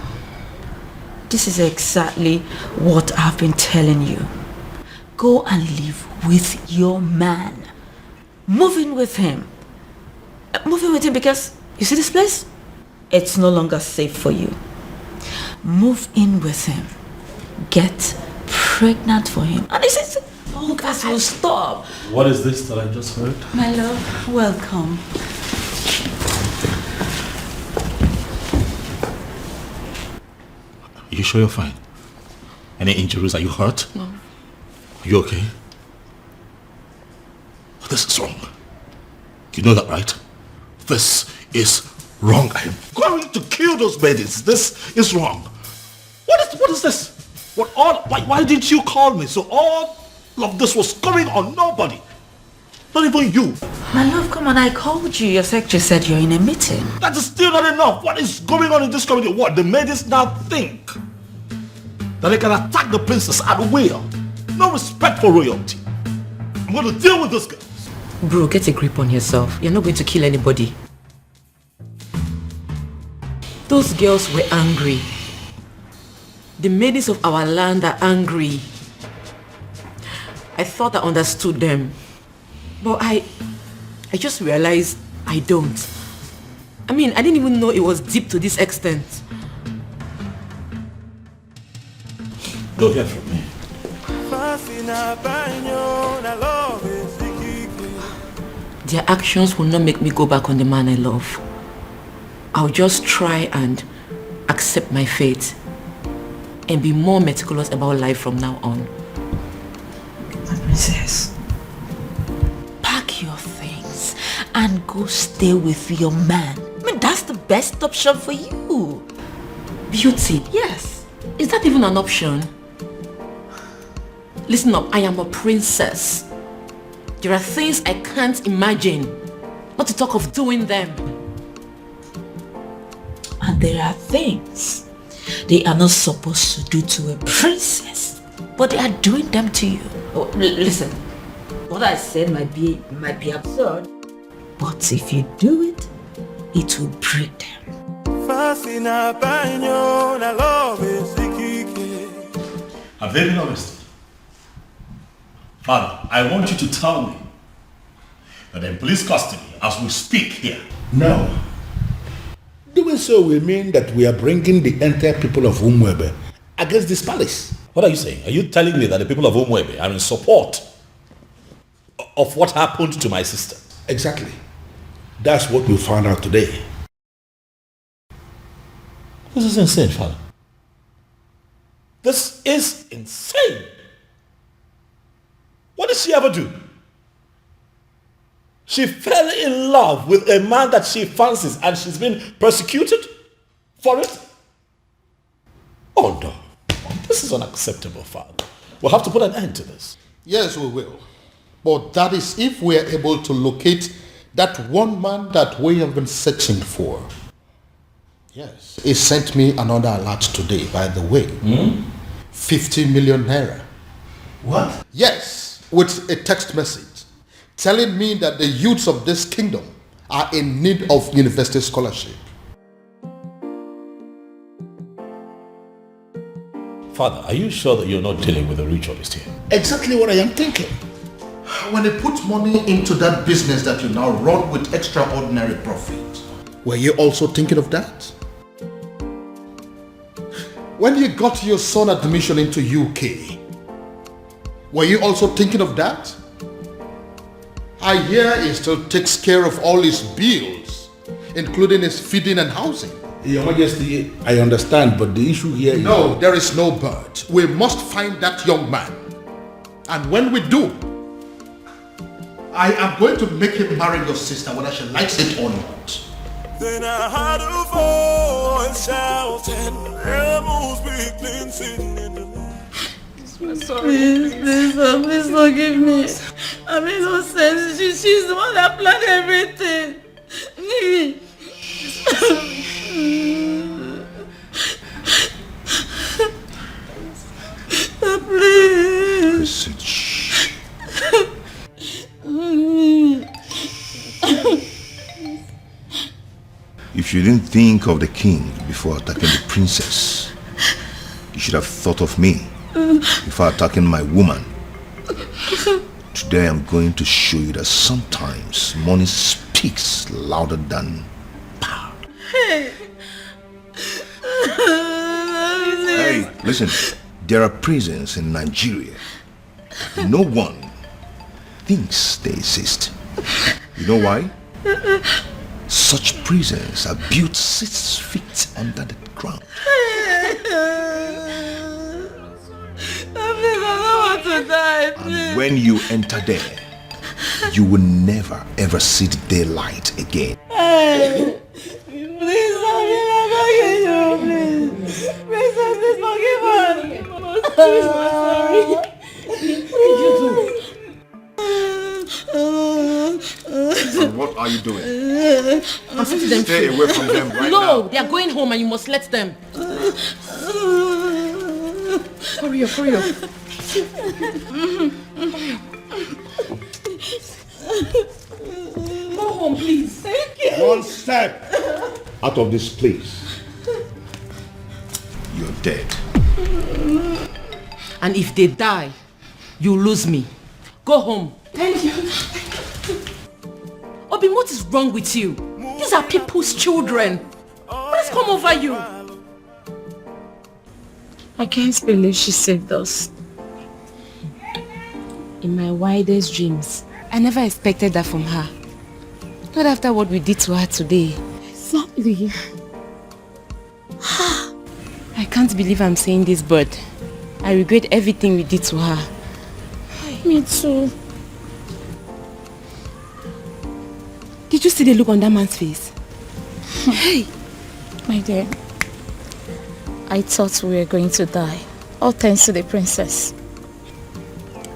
Speaker 6: This is exactly what I've been telling you. Go and live with your man. Move in with him. Move in with him because, you see this place? It's no longer safe for you. Move in with him. Get pregnant for him. And this is... Oh, guys, will stop.
Speaker 3: What is this that I just heard?
Speaker 6: My love, welcome.
Speaker 8: You sure you're fine? Any injuries? Are you hurt?
Speaker 6: No.
Speaker 8: Are you okay? This is wrong. You know that, right? This is wrong. I am going to kill those babies. This is wrong. What is this? Why didn't you call me? So all of this was going on nobody. Not even you.
Speaker 6: My love, come on, I called you. Your secretary said you're in a meeting.
Speaker 8: That is still not enough. What is going on in this community? What? The ladies now think that they can attack the princess at will. No respect for royalty. I'm going to deal with this girl.
Speaker 16: Bro, get a grip on yourself. You're not going to kill anybody. Those girls were angry. The maidens of our land are angry. I thought I understood them. But I just realized I don't. I mean, I didn't even know it was deep to this extent.
Speaker 8: Don't hear from me.
Speaker 16: Their actions will not make me go back on the man I love. I'll just try and accept my fate and be more meticulous about life from now on.
Speaker 6: My princess, pack your things and go stay with your man. I mean, that's the best option for you.
Speaker 16: Beauty?
Speaker 6: Yes.
Speaker 16: Is that even an option? Listen up, I am a princess. There are things I can't imagine, not to talk of doing them.
Speaker 6: And there are things they are not supposed to do to a princess, but they are doing them to you. Oh, listen, what I said might be absurd, but if you do it, it will break them.
Speaker 8: I'm very honest. Father, I want you to tell me that in police custody as we speak here.
Speaker 7: No. Doing so will mean that we are bringing the entire people of Umwebe against this palace.
Speaker 3: What are you saying? Are you telling me that the people of Umwebe are in support of what happened to my sister?
Speaker 7: Exactly. That's what we found out today.
Speaker 3: This is insane, Father. This is insane. What did she ever do? She fell in love with a man that she fancies and she's been persecuted for it? Oh no. This is unacceptable, Father. We'll have to put an end to this.
Speaker 4: Yes, we will. But that is if we are able to locate that one man that we have been searching for. Yes. He sent me another alert today, by the way. 50 million naira.
Speaker 8: What?
Speaker 4: Yes, with a text message telling me that the youths of this kingdom are in need of university scholarship.
Speaker 3: Father, are you sure that you're not dealing with a ritualist here?
Speaker 4: Exactly what I am thinking. When they put money into that business that you now run with extraordinary profit, were you also thinking of that? When you got your son admission into UK, were you also thinking of that? I hear he still takes care of all his bills, including his feeding and housing.
Speaker 7: Your Majesty, I understand, but the issue here is...
Speaker 4: No, there is no but. We must find that young man. And when we do, I am going to make him marry your sister, whether she likes it or not.
Speaker 1: Then I heard a voice shouting, Amos weakling sitting in the
Speaker 15: I'm sorry. Please forgive me. I made no sense. She's the one that planned everything. Please.
Speaker 10: If you didn't think of the king before attacking the princess, you should have thought of me before attacking my woman. Today I'm going to show you that sometimes money speaks louder than power.
Speaker 15: Hey.
Speaker 10: Hey, listen, there are prisons in Nigeria. No one thinks they exist. You know why? Such prisons are built 6 feet under the ground.
Speaker 15: I don't want to die, please.
Speaker 10: And when you enter there, you will never ever see the daylight again.
Speaker 15: Hey, please forgive me, please. Please forgive us. Please, I'm sorry. What did you do?
Speaker 10: And what are you doing?
Speaker 21: I'm setting them
Speaker 10: Stay
Speaker 21: free.
Speaker 10: away from them right now.
Speaker 21: No, they are going home and you must let them. Hurry up, hurry up. Go home, please.
Speaker 15: Thank you.
Speaker 7: One step out of this place.
Speaker 10: You're dead.
Speaker 21: And if they die, you lose me. Go home.
Speaker 15: Thank you.
Speaker 21: Obin, what is wrong with you? These are people's children. What has come over you?
Speaker 20: I can't believe she saved us. In my wildest dreams, I never expected that from her. Not after what we did to her today.
Speaker 15: Exactly.
Speaker 20: I can't believe I'm saying this, but I regret everything we did to her.
Speaker 15: Me too.
Speaker 20: Did you see the look on that man's face? Hey!
Speaker 5: My dear, I thought we were going to die. All thanks to the princess.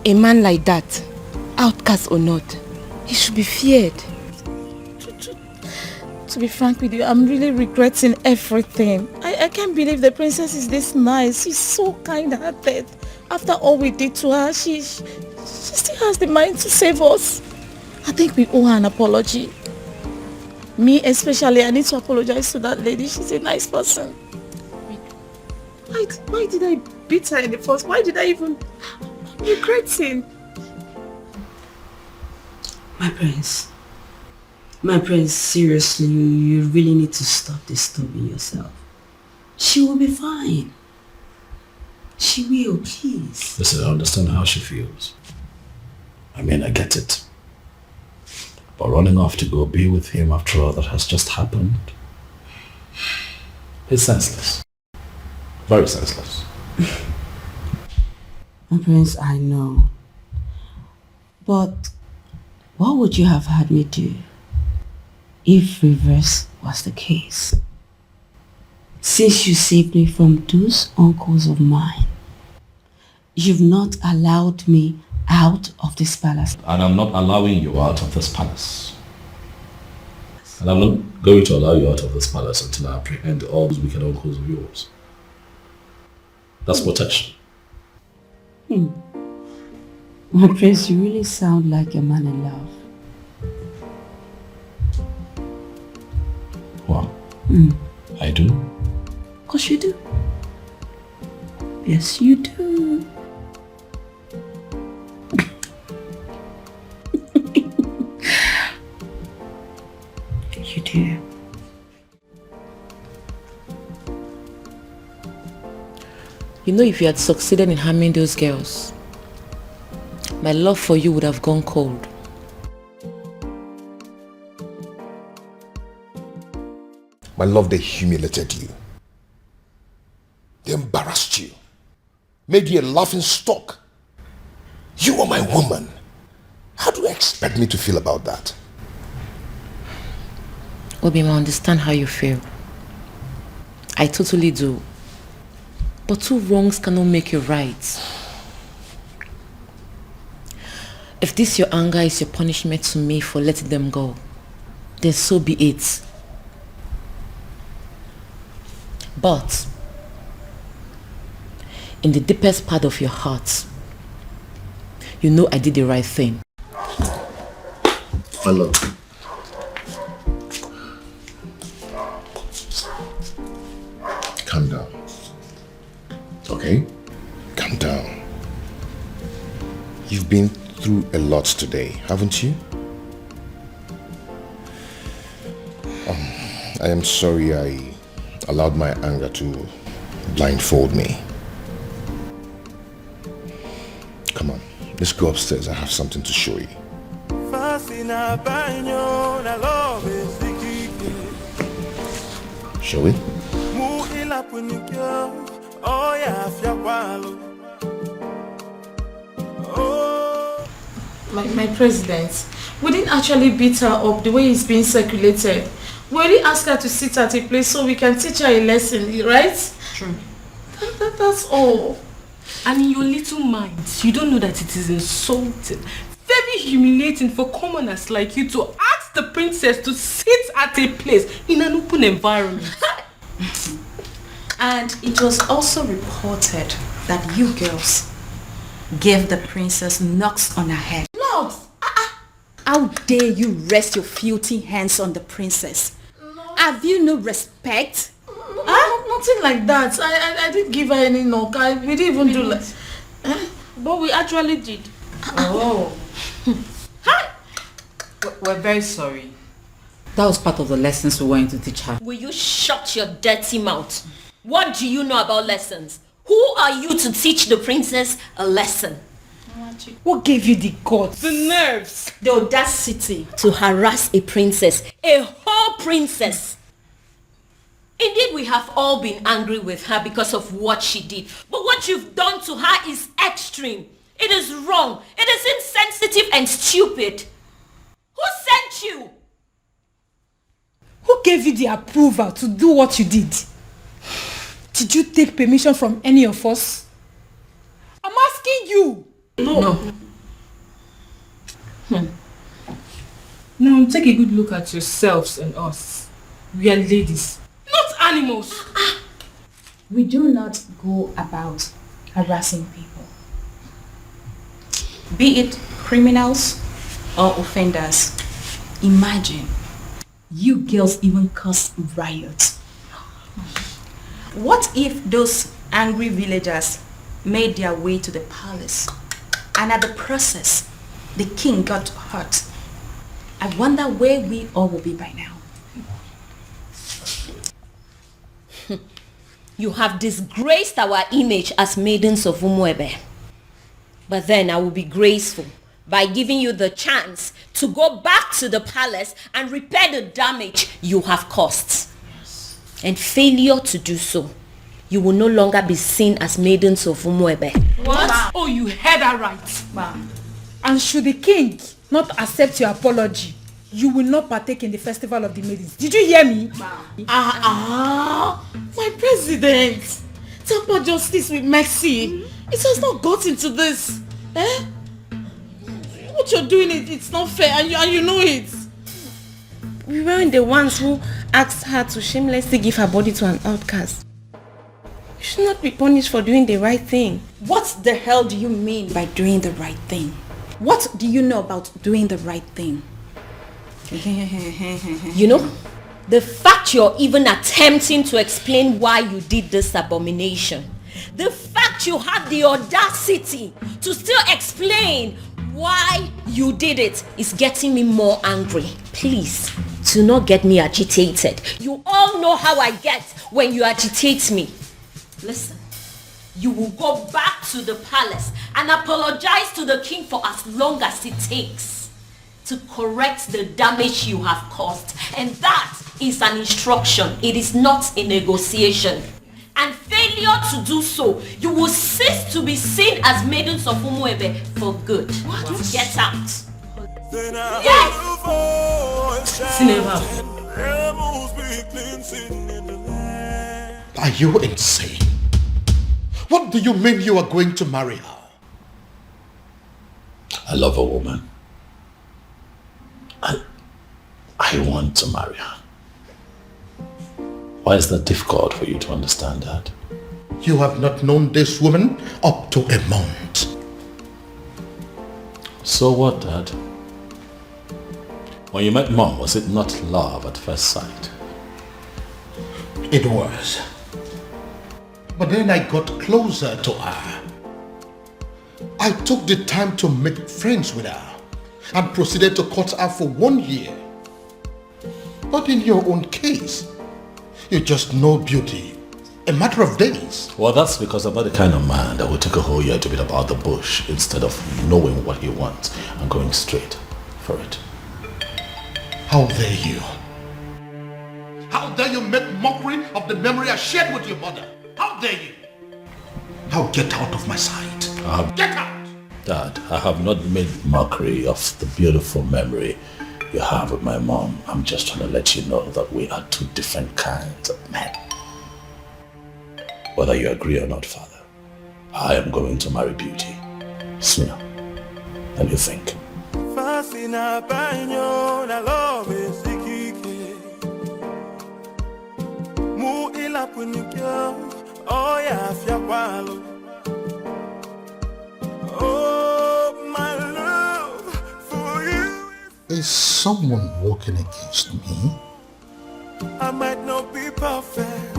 Speaker 20: A man like that, outcast or not, he should be feared.
Speaker 5: To be frank with you, I'm really regretting everything. I can't believe the princess is this nice. She's so kind-hearted. After all we did to her, she still has the mind to save us. I think we owe her an apology. Me especially, I need to apologize to that lady. She's a nice person. Why did I beat her in the first? Why did I even... I'm regretting.
Speaker 6: My prince, seriously, you really need to stop disturbing yourself. She will be fine. She will, please.
Speaker 3: Listen, I understand how she feels. I mean, I get it. But running off to go be with him after all that has just happened, it's senseless. Very senseless.
Speaker 6: My prince, I know. But what would you have had me do if reverse was the case? Since you saved me from those uncles of mine, you've not allowed me
Speaker 21: out of this palace.
Speaker 3: And I'm not allowing you out of this palace. And I'm not going to allow you out of this palace until I apprehend all those wicked uncles of yours. That's protection.
Speaker 21: My prince, you really sound like a man in love.
Speaker 3: Wow. I do?
Speaker 21: Of course you do. Yes, you do. You do.
Speaker 16: You know, if you had succeeded in harming those girls, my love for you would have gone cold.
Speaker 10: My love, they humiliated you. They embarrassed you. Made you a laughing stock. You are my woman. How do you expect me to feel about that?
Speaker 16: Obima, I understand how you feel. I totally do. But two wrongs cannot make you right. If this your anger is your punishment to me for letting them go, then so be it. But in the deepest part of your heart, you know I did the right thing.
Speaker 10: My love. Calm down. Okay? Calm down. You've been through a lot today, haven't you? I am sorry I allowed my anger to blindfold me. Come on, let's go upstairs. I have something to show you. Shall we?
Speaker 15: My president, we didn't actually beat her up the way it's being circulated. We only asked her to sit at a place so we can teach her a lesson, right?
Speaker 21: True.
Speaker 15: That's all.
Speaker 13: And in your little minds, you don't know that it is insulting, very humiliating for commoners like you to ask the princess to sit at a place in an open environment.
Speaker 5: And it was also reported that you girls gave the princess knocks on her head.
Speaker 15: Knocks?
Speaker 5: How dare you rest your filthy hands on the princess? Have you no respect?
Speaker 15: Nothing like that. I didn't give her any knock. We didn't even do like... But we actually did.
Speaker 21: Oh. We're very sorry. That was part of the lessons we wanted to teach her.
Speaker 9: Will you shut your dirty mouth? What do you know about lessons? Who are you to teach the princess a lesson?
Speaker 15: What gave you the guts?
Speaker 13: The nerves.
Speaker 9: The audacity to harass a princess. A whole princess. Indeed, we have all been angry with her because of what she did. But what you've done to her is extreme. It is wrong. It is insensitive and stupid. Who sent you?
Speaker 15: Who gave you the approval to do what you did? Did you take permission from any of us? I'm asking you.
Speaker 21: No.
Speaker 13: Now take a good look at yourselves and us. We are ladies, not animals.
Speaker 5: We do not go about harassing people, be it criminals or offenders. Imagine, you girls even caused riots. What if those angry villagers made their way to the palace and at the process the king got hurt? I wonder where we all will be by now.
Speaker 9: You have disgraced our image as maidens of Umuebe. But then I will be graceful by giving you the chance to go back to the palace and repair the damage you have caused. And failure to do so, you will no longer be seen as maidens of Umuebe.
Speaker 15: What? Oh, you heard that right. And should the king not accept your apology, you will not partake in the festival of the maidens. Did you hear me? My president. Temper justice with mercy. It has not gotten to this. What you're doing, it's not fair, and you know it.
Speaker 6: We weren't the ones who asked her to shamelessly give her body to an outcast. You should not be punished for doing the right thing.
Speaker 5: What the hell do you mean by doing the right thing? What do you know about doing the right thing?
Speaker 9: You know, the fact you're even attempting to explain why you did this abomination, the fact you had the audacity to still explain why you did it is getting me more angry. Please, do not get me agitated. You all know how I get when you agitate me. Listen, you will go back to the palace and apologize to the king for as long as it takes to correct the damage you have caused. And that is an instruction. It is not a negotiation. And failure to do so, you will cease to be seen as maidens of Umuebe for good. What? Get out. Yes!
Speaker 4: Are you insane? What do you mean you are going to marry her?
Speaker 3: I love a woman. I want to marry her. Why is that difficult for you to understand that?
Speaker 4: You have not known this woman up to a month.
Speaker 3: So what, Dad? When you met Mom, was it not love at first sight?
Speaker 4: It was. But then I got closer to her. I took the time to make friends with her and proceeded to court her for 1 year. But in your own case, you just know beauty. A matter of days.
Speaker 3: Well, that's because I'm not the kind of man that will take a whole year to beat about the bush instead of knowing what he wants and going straight for it.
Speaker 4: How dare you? How dare you make mockery of the memory I shared with your mother? How dare you? Now get out of my sight. Get out!
Speaker 3: Dad, I have not made mockery of the beautiful memory you have with my mom. I'm just trying to let you know that we are two different kinds of men. Whether you agree or not, Father, I am going to marry Beauty sooner than you think.
Speaker 1: Oh, my love for you.
Speaker 4: Is someone walking against me?
Speaker 1: I might not be perfect,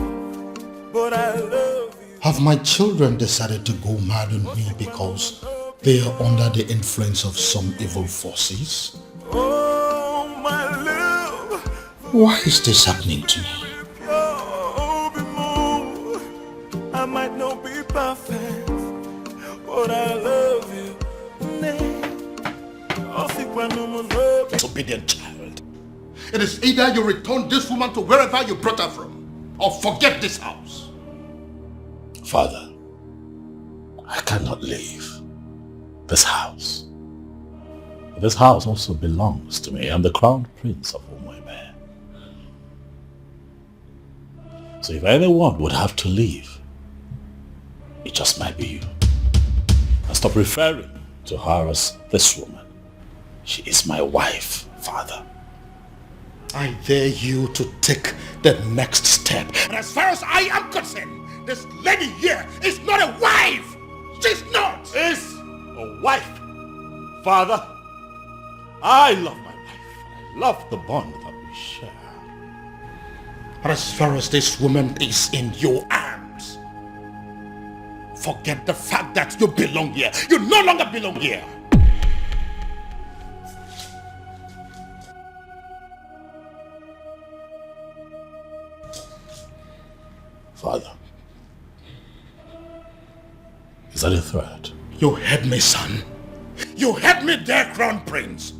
Speaker 1: but I love you.
Speaker 4: Have my children decided to go mad on me because they are under the influence of some evil forces?
Speaker 1: Oh, my love.
Speaker 4: Why is this happening to me?
Speaker 1: I might not be perfect, but I love you.
Speaker 4: Disobedient child. It is either you return this woman to wherever you brought her from, or forget this house.
Speaker 3: Father, I cannot leave this house. This house also belongs to me. I'm the crown prince of Umuebe. So if anyone would have to leave, it just might be you. And stop referring to her as this woman. She is my wife, Father.
Speaker 4: I dare you to take the next step. And as far as I am concerned, this lady here is not a wife. She's not.
Speaker 8: Is a wife. Father, I love my wife. I love the bond that we share.
Speaker 4: But as far as this woman is in your arms, forget the fact that you belong here. You no longer belong here.
Speaker 3: Father, is that a threat?
Speaker 4: You heard me, son. You heard me there, Crown Prince.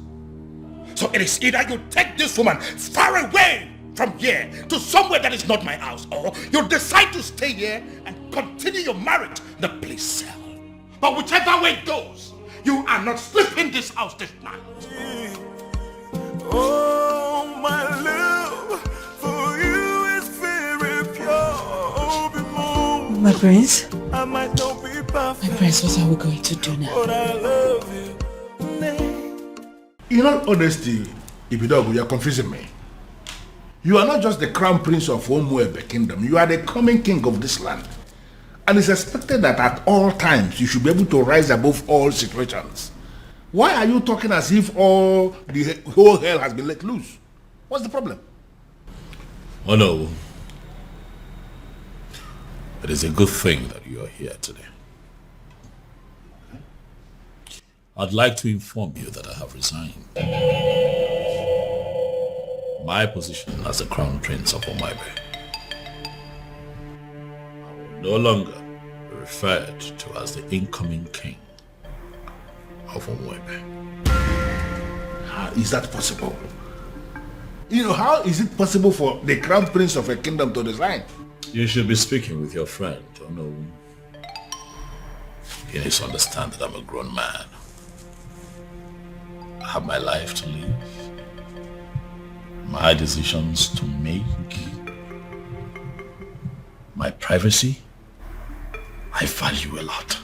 Speaker 4: So it is either you take this woman far away from here to somewhere that is not my house, or you decide to stay here and continue your marriage in the police cell. But whichever way it goes, you are not sleeping this house this night.
Speaker 1: Oh, my love for you is very pure.
Speaker 21: My prince?
Speaker 1: I might not be perfect.
Speaker 21: My prince, what are we going to do now?
Speaker 1: But I love you.
Speaker 7: In all honesty, Ibidogu, you're confusing me. You are not just the crown prince of Umuebe kingdom. You are the coming king of this land. And it's expected that at all times you should be able to rise above all situations. Why are you talking as if the whole hell has been let loose? What's the problem?
Speaker 3: Oh no. It is a good thing that you are here today. I'd like to inform you that I have resigned. My position as the Crown Prince of Umuebe. I will no longer be referred to as the incoming king of Umuebe.
Speaker 7: How is that possible? How is it possible for the Crown Prince of a kingdom to resign?
Speaker 3: You should be speaking with your friend, He needs to understand that I'm a grown man. I have my life to live, my decisions to make, my privacy. I value a lot.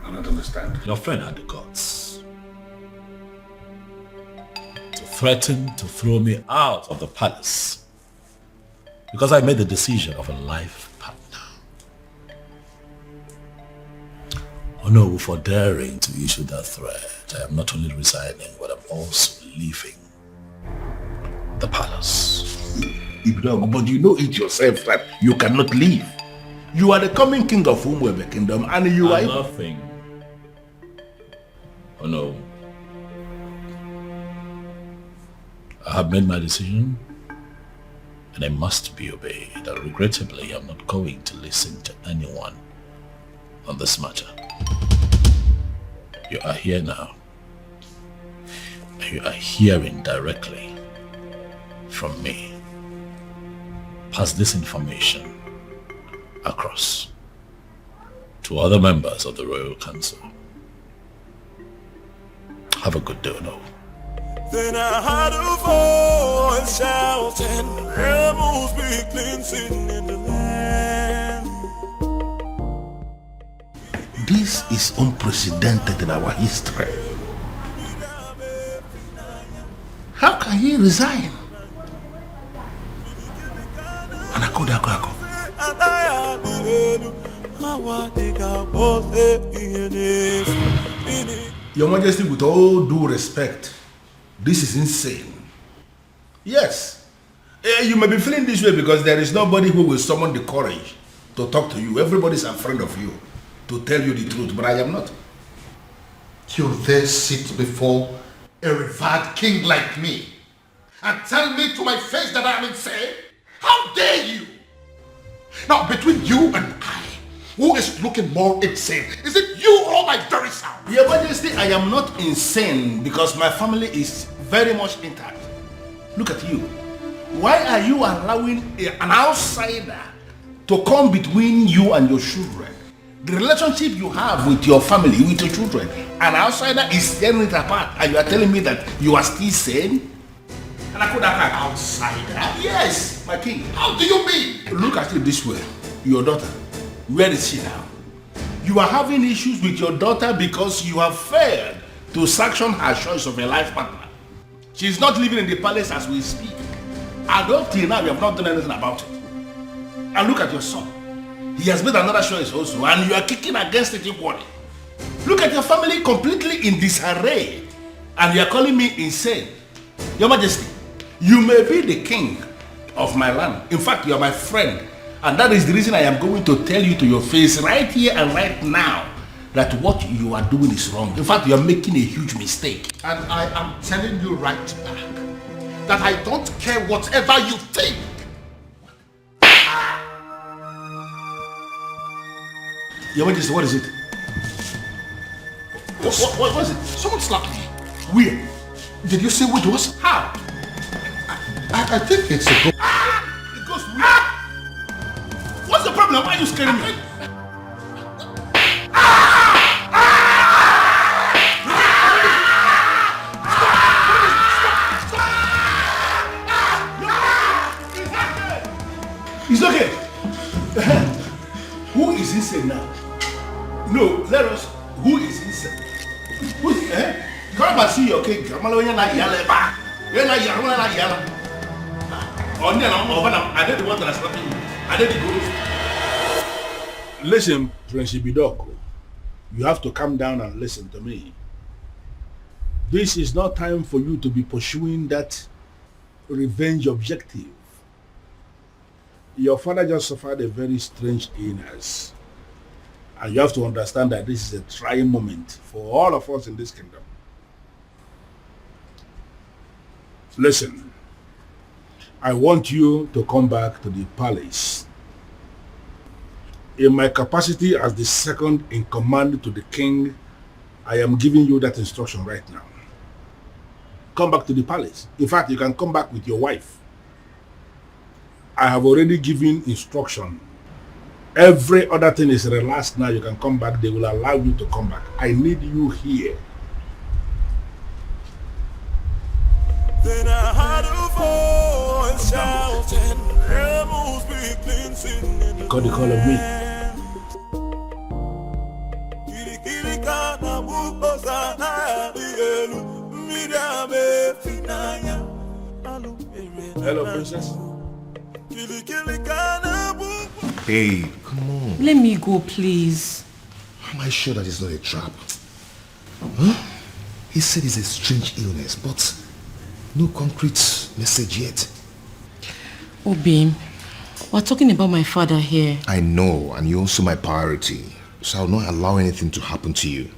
Speaker 7: I don't understand.
Speaker 3: Your friend had the guts to threaten to throw me out of the palace because I made the decision of a life partner. Oh no, for daring to issue that threat, I am not only resigning, but I'm also leaving the palace.
Speaker 7: But you know it yourself that you cannot leave. You are the coming king of Umuebe kingdom and you are...
Speaker 3: Nothing. Oh no. I have made my decision and I must be obeyed. And regrettably, I'm not going to listen to anyone on this matter. You are here now. And you are hearing directly from me. Pass this information across to other members of the Royal Council. Have a good day, no.
Speaker 1: Then I heard a voice shouting, rebels be cleansing in the land.
Speaker 7: This is unprecedented in our history. How can he resign? Your Majesty, with all due respect, this is insane. Yes, you may be feeling this way because there is nobody who will summon the courage to talk to you. Everybody's a friend of you to tell you the truth, but I am not.
Speaker 4: You dare sit before a revered king like me and tell me to my face that I am insane? How dare you? Now, between you and I, who is looking more insane? Is it you or my very self?
Speaker 7: Your Majesty, I am not insane because my family is very much intact. Look at you. Why are you allowing an outsider to come between you and your children? The relationship you have with your family, with your children, an outsider is tearing it apart and you are telling me that you are still sane? And I could have an outsider? Yes, my king.
Speaker 4: How do you mean?
Speaker 7: Look at it this way. Your daughter, where is she now? You are having issues with your daughter because you have failed to sanction her choice of a life partner. She is not living in the palace as we speak. And up till now, you have not done anything about it. And look at your son. He has made another choice also, and you are kicking against it equally. Look at your family completely in disarray, and you are calling me insane. Your Majesty, you may be the king of my land. In fact, you are my friend. And that is the reason I am going to tell you to your face right here and right now that what you are doing is wrong. In fact, you are making a huge mistake.
Speaker 4: And I am telling you right back that I don't care whatever you think.
Speaker 7: Your Majesty, what is it? What is it?
Speaker 4: Someone slapped me.
Speaker 7: Where?
Speaker 4: Did you see what it was?
Speaker 7: How?
Speaker 4: I think it's a ghost.
Speaker 7: It goes where? What's the problem? Why are you scaring me? It's okay. Who is insane now? No, let us. Who is insane?
Speaker 8: Come and see your king. I'm not yelling back. You're not yelling. I did the one that I slapped you. I did the good. Listen, Prince Ibidoko, you have to calm down and listen to me. This is not time for you to be pursuing that revenge objective. Your father just suffered a very strange illness. And you have to understand that this is a trying moment for all of us in this kingdom. Listen, I want you to come back to the palace. In my capacity as the second in command to the king, I am giving you that instruction right now. Come back to the palace. In fact, you can come back with your wife. I have already given instruction. Every other thing is relaxed now. You can come back. They will allow you to come back. I need you here.
Speaker 1: Then I heard a voice shouting, rebels be cleansing in the
Speaker 8: Call the call of me. Hello, princess.
Speaker 10: Babe, come on.
Speaker 21: Let me go, please.
Speaker 10: Am I sure that it's not a trap? Huh? He said it's a strange illness, but no concrete message yet.
Speaker 21: Oh, babe, we're talking about my father here.
Speaker 10: I know, and you're also my priority, so I'll not allow anything to happen to you.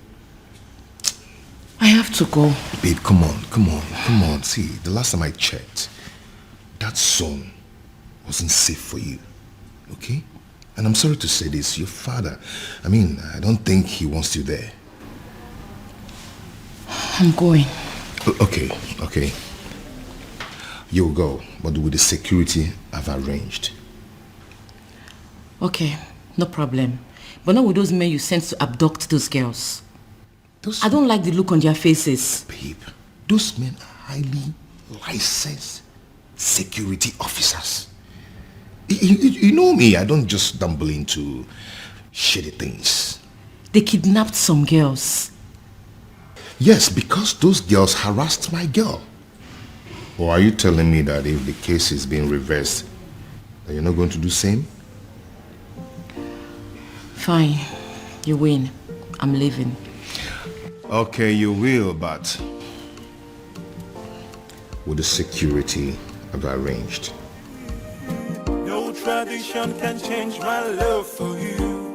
Speaker 21: I have to go.
Speaker 10: Babe, come on. See, the last time I checked, that song wasn't safe for you, okay? And I'm sorry to say this, your father, I don't think he wants you there.
Speaker 21: I'm going.
Speaker 10: Okay. You'll go, but with the security I've arranged.
Speaker 21: Okay, no problem. But not with those men you sent to abduct those girls. I don't like the look on their faces.
Speaker 10: Babe, those men are highly licensed security officers. You know me, I don't just stumble into shitty things.
Speaker 21: They kidnapped some girls.
Speaker 10: Yes, because those girls harassed my girl. Or are you telling me that if the case is being reversed, that you're not going to do the same?
Speaker 21: Fine, you win. I'm leaving.
Speaker 10: Okay, you will, but with the security I've arranged.
Speaker 1: No tradition can change my love for you.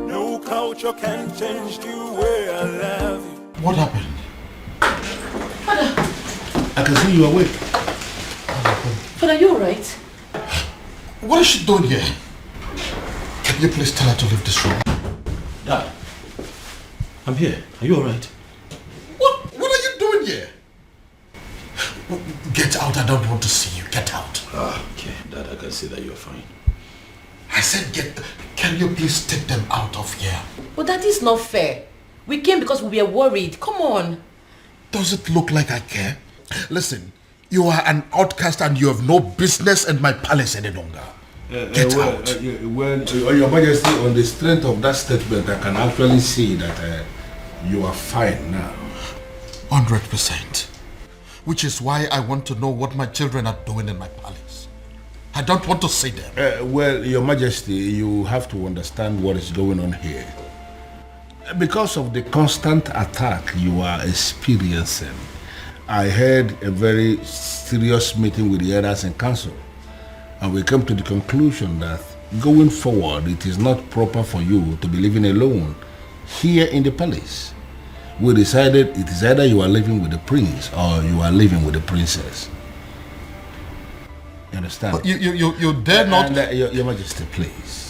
Speaker 1: No culture can change the way I love you.
Speaker 8: What happened? I can see you awake.
Speaker 21: Father, are you alright?
Speaker 8: What is she doing here? Can you please tell her to leave this room?
Speaker 18: Dad, I'm here. Are you alright?
Speaker 8: What are you doing here? Get out, I don't want to see you. Get out.
Speaker 18: Okay, Dad, I can see that you're fine.
Speaker 8: I said can you please take them out of here?
Speaker 21: But that is not fair. We came because we were worried. Come on.
Speaker 8: Does it look like I care? Listen, you are an outcast and you have no business in my palace any longer. Get out.
Speaker 7: Your Majesty, on the strength of that statement, I can actually see that you are fine now.
Speaker 8: 100%. Which is why I want to know what my children are doing in my palace. I don't want to see them.
Speaker 7: Well, Your Majesty, you have to understand what is going on here. Because of the constant attack you are experiencing, I had a very serious meeting with the elders in council, and we came to the conclusion that going forward, it is not proper for you to be living alone here in the palace. We decided it is either you are living with the prince or you are living with the princess. You understand?
Speaker 8: But you dare not...
Speaker 7: And, Your Majesty, please.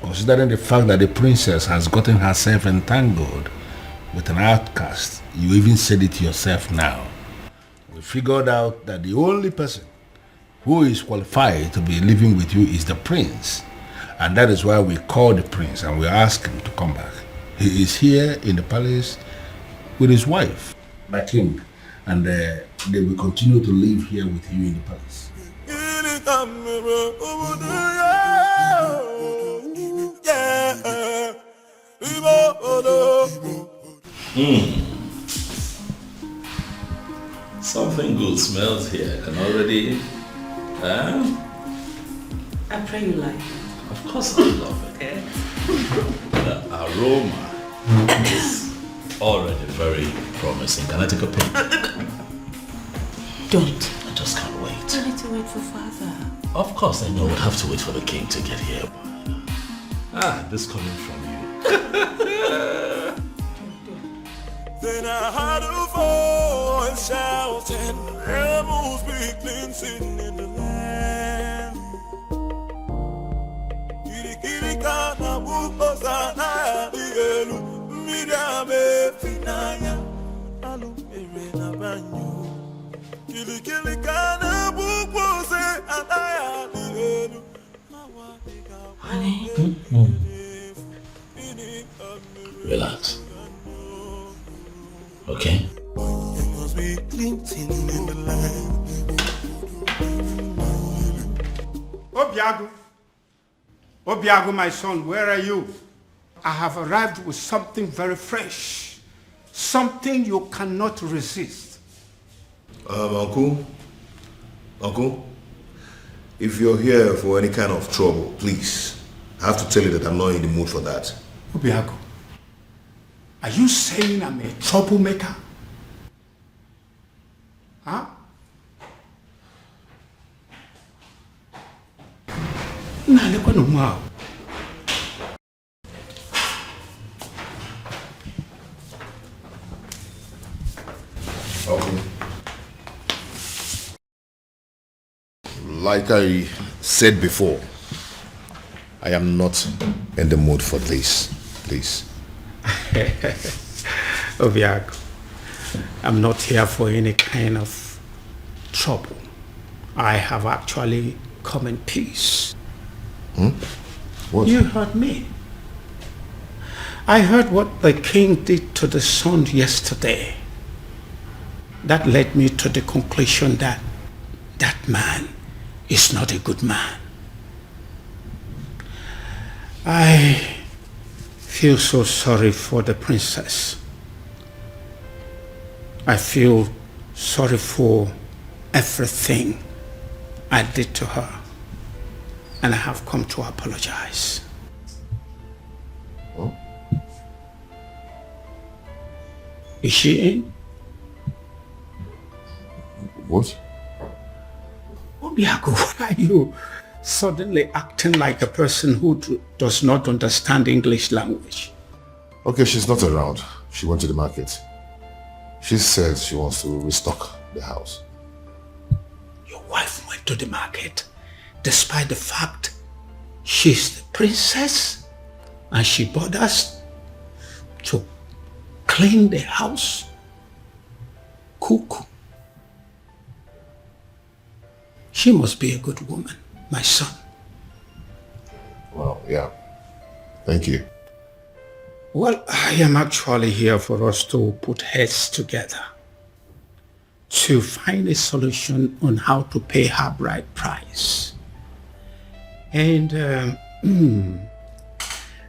Speaker 7: Considering the fact that the princess has gotten herself entangled with an outcast, you even said it yourself now. We figured out that the only person who is qualified to be living with you is the prince. And that is why we called the prince and we asked him to come back. He is here in the palace with his wife, my king, and they will continue to live here with you in the palace.
Speaker 1: Yeah.
Speaker 3: Something good smells here. I can already...
Speaker 6: I pray you like.
Speaker 3: Of course I love it.
Speaker 6: Okay.
Speaker 3: The aroma is already very promising. Can I take a peek?
Speaker 6: Don't.
Speaker 3: I just can't wait.
Speaker 6: I need to wait for father.
Speaker 3: Of course I know we'll have to wait for the king to get here. This coming from you.
Speaker 1: Then I heard a voice shouting, rebels be cleansing in the land. Kiri kiri kana buko sana dielu, midame finaya, alu na banyu. Kiri kiri kana buko se anaya dielu.
Speaker 6: Honey.
Speaker 3: Relax. Okay?
Speaker 2: Obiago, my son, where are you? I have arrived with something very fresh. Something you cannot resist.
Speaker 10: Uncle, if you're here for any kind of trouble, please, I have to tell you that I'm not in the mood for that.
Speaker 2: Obiago, are you saying I'm a troublemaker? Huh? Wow.
Speaker 10: Okay. Like I said before, I am not in the mood for this, please.
Speaker 2: Obiago, I'm not here for any kind of trouble. I have actually come in peace.
Speaker 10: What?
Speaker 2: You heard me. I heard what the king did to the son yesterday. That led me to the conclusion that that man is not a good man. I feel so sorry for the princess. I feel sorry for everything I did to her. And I have come to apologize.
Speaker 10: Oh?
Speaker 2: Is she in?
Speaker 10: What?
Speaker 2: Obiago, why are you suddenly acting like a person who does not understand English language?
Speaker 10: Okay, she's not around. She went to the market. She said she wants to restock the house.
Speaker 2: Your wife went to the market despite the fact she's the princess and she bothers to clean the house, cook. She must be a good woman, my son.
Speaker 10: Well, yeah. Thank you.
Speaker 2: Well, I am actually here for us to put heads together to find a solution on how to pay her bride price. And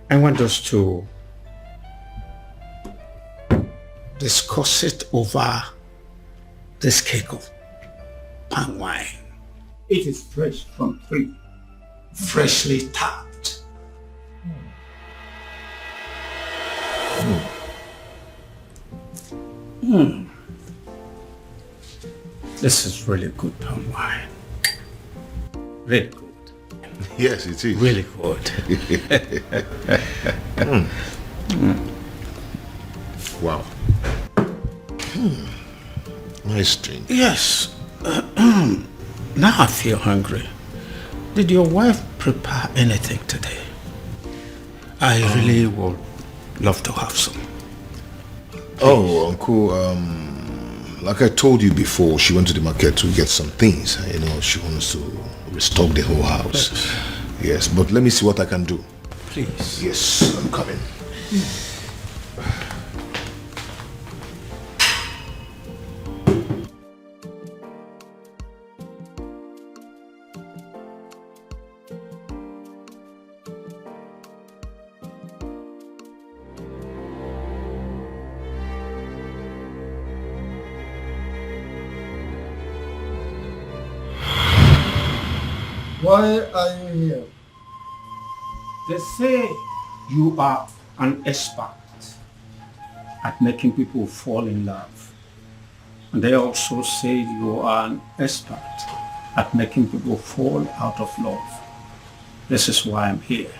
Speaker 2: I want us to discuss it over this cake of palm wine. It is fresh from tree, freshly tapped. This is really good palm wine. Really good.
Speaker 10: Yes, it is.
Speaker 2: Really good.
Speaker 10: Wow. Nice drink.
Speaker 2: Yes. Now I feel hungry. Did your wife prepare anything today? I really would love to have some.
Speaker 10: Oh, Uncle, like I told you before, she went to the market to get some things. You know, she wants to restock the whole house. Yes, but let me see what I can do.
Speaker 2: Please.
Speaker 10: Yes, I'm coming.
Speaker 11: Why are you here?
Speaker 2: They say you are an expert at making people fall in love. And they also say you are an expert at making people fall out of love. This is why I'm here.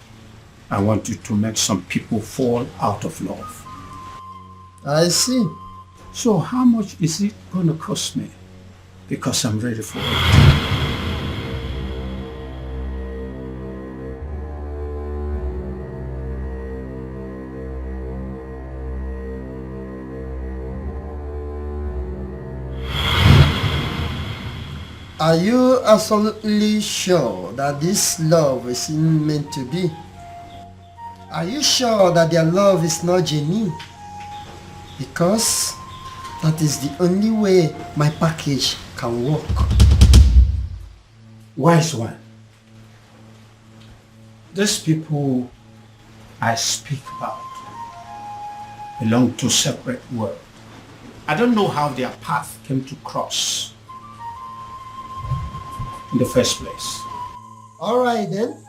Speaker 2: I want you to make some people fall out of love.
Speaker 11: I see.
Speaker 2: So how much is it going to cost me? Because I'm ready for it.
Speaker 11: Are you absolutely sure that this love is meant to be? Are you sure that their love is not genuine? Because that is the only way my package can work.
Speaker 2: Wise one. These people I speak about belong to separate worlds. I don't know how their path came to cross in the first place.
Speaker 11: Alright then.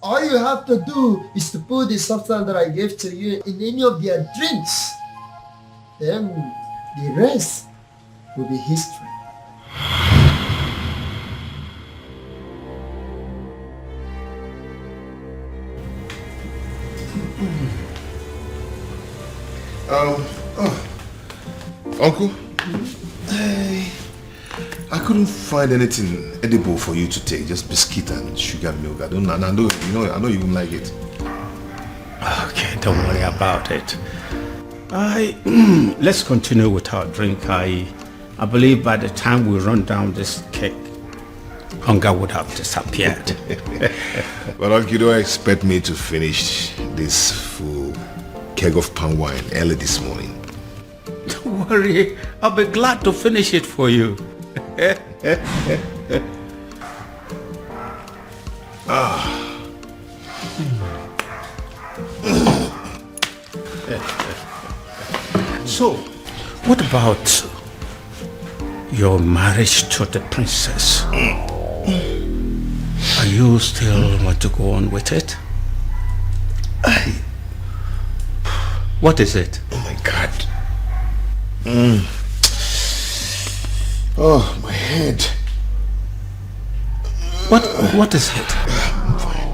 Speaker 11: All you have to do is to put the substance that I gave to you in any of their drinks. Then the rest will be history.
Speaker 10: Uncle, I couldn't find anything edible for you to take, just biscuit and sugar milk. I know you won't like it.
Speaker 2: Okay, don't worry about it. Let's continue with our drink. I believe by the time we run down this cake, hunger would have disappeared.
Speaker 10: But Uncle, you don't expect me to finish this full keg of palm wine early this morning.
Speaker 2: Don't worry, I'll be glad to finish it for you. So, what about your marriage to the princess? Are you still want to go on with it? What is it?
Speaker 10: Oh my God. Oh, my head.
Speaker 2: What is it?
Speaker 10: I'm fine.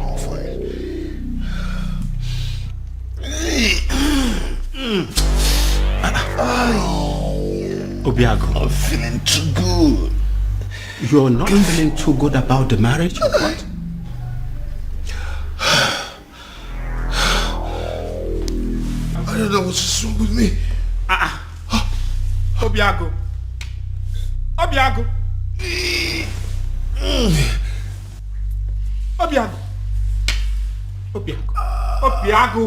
Speaker 2: Obiago,
Speaker 10: I'm feeling too good.
Speaker 2: You're not feeling too good about the marriage or what?
Speaker 10: I don't know what's wrong with me.
Speaker 2: Obiago. Obiago. Obiago. Obiago. Obiago.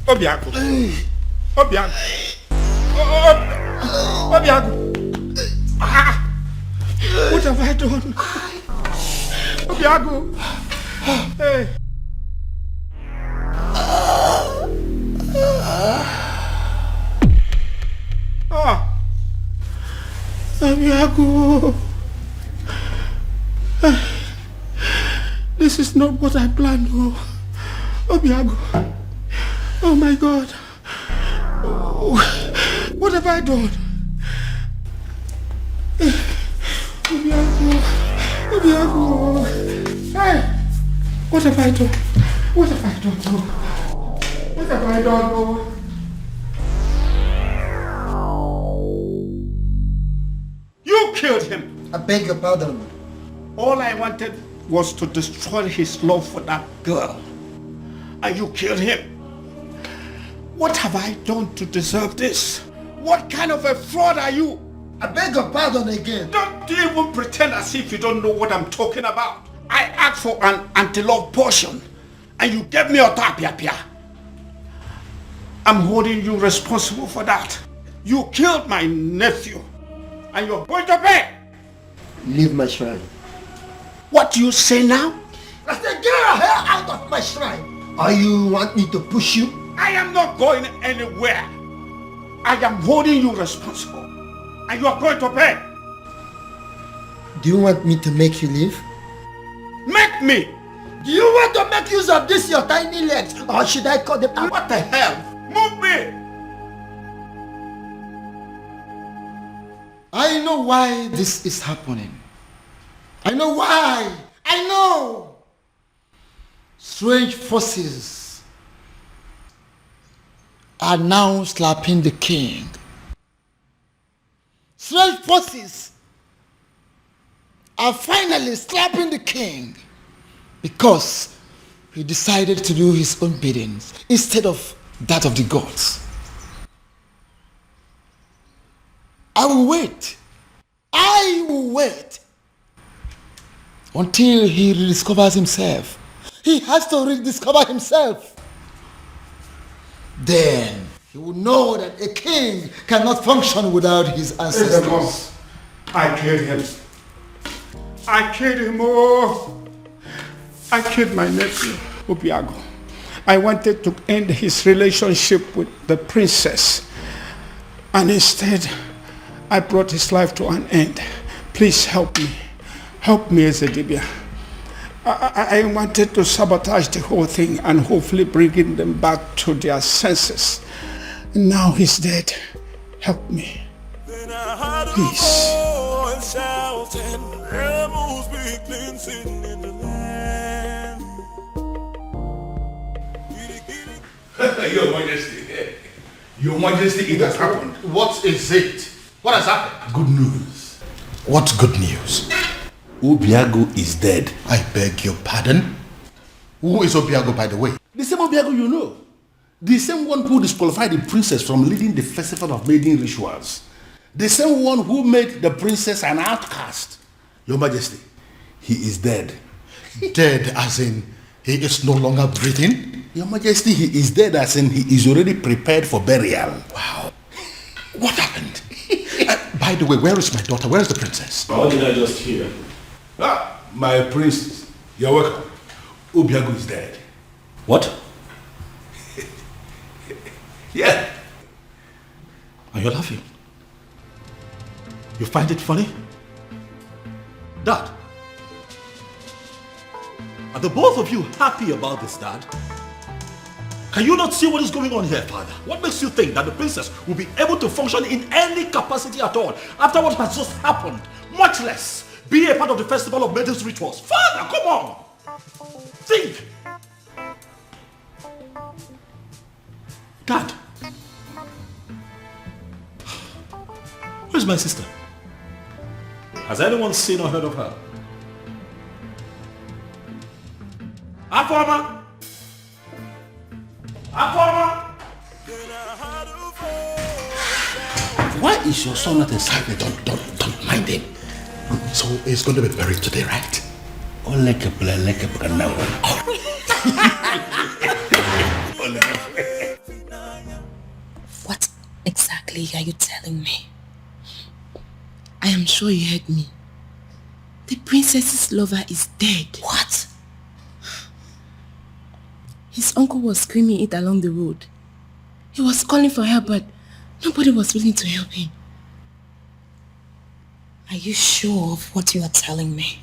Speaker 2: Obiago. Obiago. Obiago. What have I done? Obiago. Hey. Obiago. This is not what I planned. Obiago. Oh my God. What have I done? Obiago. Hey. What have I done? What have I done? What have I done? You killed him.
Speaker 11: I beg your pardon.
Speaker 2: All I wanted was to destroy his love for that girl. And you killed him. What have I done to deserve this? What kind of a fraud are you?
Speaker 11: I beg your pardon again.
Speaker 2: Don't even pretend as if you don't know what I'm talking about. I asked for an anti-love potion and you gave me a tapia. I'm holding you responsible for that. You killed my nephew and you're going to pay.
Speaker 11: Leave my shrine.
Speaker 2: What do you say now?
Speaker 11: I said get your hair out of my shrine. Or you want me to push you?
Speaker 2: I am not going anywhere. I am holding you responsible. And you are going to pay.
Speaker 11: Do you want me to make you leave?
Speaker 2: Make me!
Speaker 11: Do you want to make use of this your tiny legs? Or should I cut them out?
Speaker 2: What the hell? Move me!
Speaker 11: I know why this is happening. I know why. I know. Strange forces are now slapping the king. Strange forces are finally slapping the king because he decided to do his own biddings instead of that of the gods. I will wait. I will wait until he rediscovers himself. He has to rediscover himself. Then he will know that a king cannot function without his ancestors.
Speaker 2: I killed him. I killed him. Oh, I killed my nephew, Obiago. I wanted to end his relationship with the princess. And instead, I brought his life to an end. Please help me. Help me, Ezedibia. I wanted to sabotage the whole thing and hopefully bringing them back to their senses. Now he's dead. Help me. Please.
Speaker 7: Your Majesty. Your Majesty, it has happened.
Speaker 4: What is it? What has happened?
Speaker 7: Good news.
Speaker 4: What good news?
Speaker 7: Obiago is dead.
Speaker 4: I beg your pardon? Who is Obiago, by the way?
Speaker 7: The same Obiago you know. The same one who disqualified the princess from leading the festival of maiden rituals. The same one who made the princess an outcast. Your Majesty, he is dead.
Speaker 4: Dead as in he is no longer breathing?
Speaker 7: Your Majesty, he is dead as in he is already prepared for burial.
Speaker 4: Wow. What happened? By the way, where is my daughter? Where is the princess?
Speaker 7: How did I just hear? Ah, my princess. You're welcome. Obiago is dead.
Speaker 3: What?
Speaker 7: Yeah.
Speaker 4: Are you laughing? You find it funny?
Speaker 14: Dad, are the both of you happy about this, Dad? Can you not see what is going on here, Father? What makes you think that the princess will be able to function in any capacity at all after what has just happened? Much less be a part of the festival of maidens rituals. Father, come on! Think! Dad, where's my sister? Has anyone seen or heard of her? Afoma! Afoma!
Speaker 4: Why is your son not inside me? Don't mind him. So he's going to be buried today, right?
Speaker 21: What exactly are you telling me? I am sure you heard me. The princess's lover is dead. What? His uncle was screaming it along the road. He was calling for help, but nobody was willing to help him. Are you sure of what you are telling me?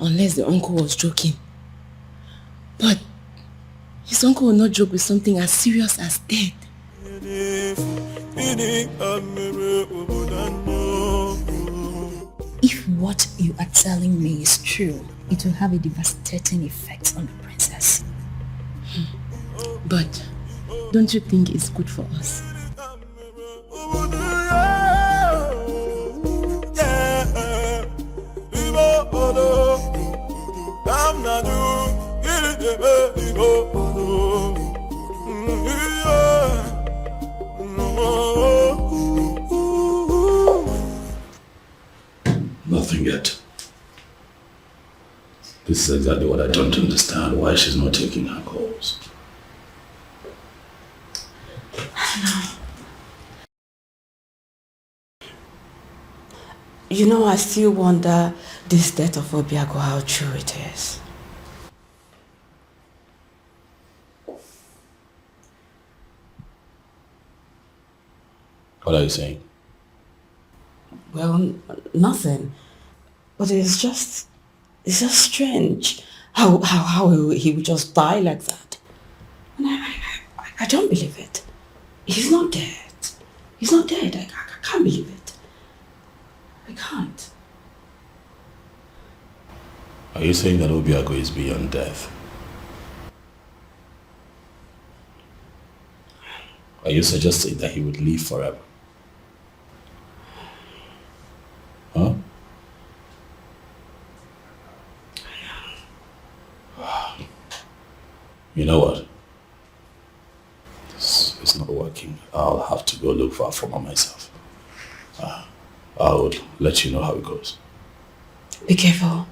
Speaker 21: Unless the uncle was joking. But his uncle will not joke with something as serious as death. If what you are telling me is true, it will have a devastating effect on the princess. But don't you think it's good for us?
Speaker 3: Nothing yet. This is exactly what I don't understand. Why she's not taking her calls.
Speaker 6: You know, I still wonder this death of Obiago, how true it is.
Speaker 3: What are you saying?
Speaker 6: Well, nothing. But it's just strange how he would just die like that. And I don't believe it. He's not dead. He's not dead. I can't believe it. I can't.
Speaker 3: Are you saying that Obiago is beyond death? Are you suggesting that he would live forever? Huh? You know what? This is not working. I'll have to go look for Afoma myself. I'll let you know how it goes.
Speaker 6: Be careful.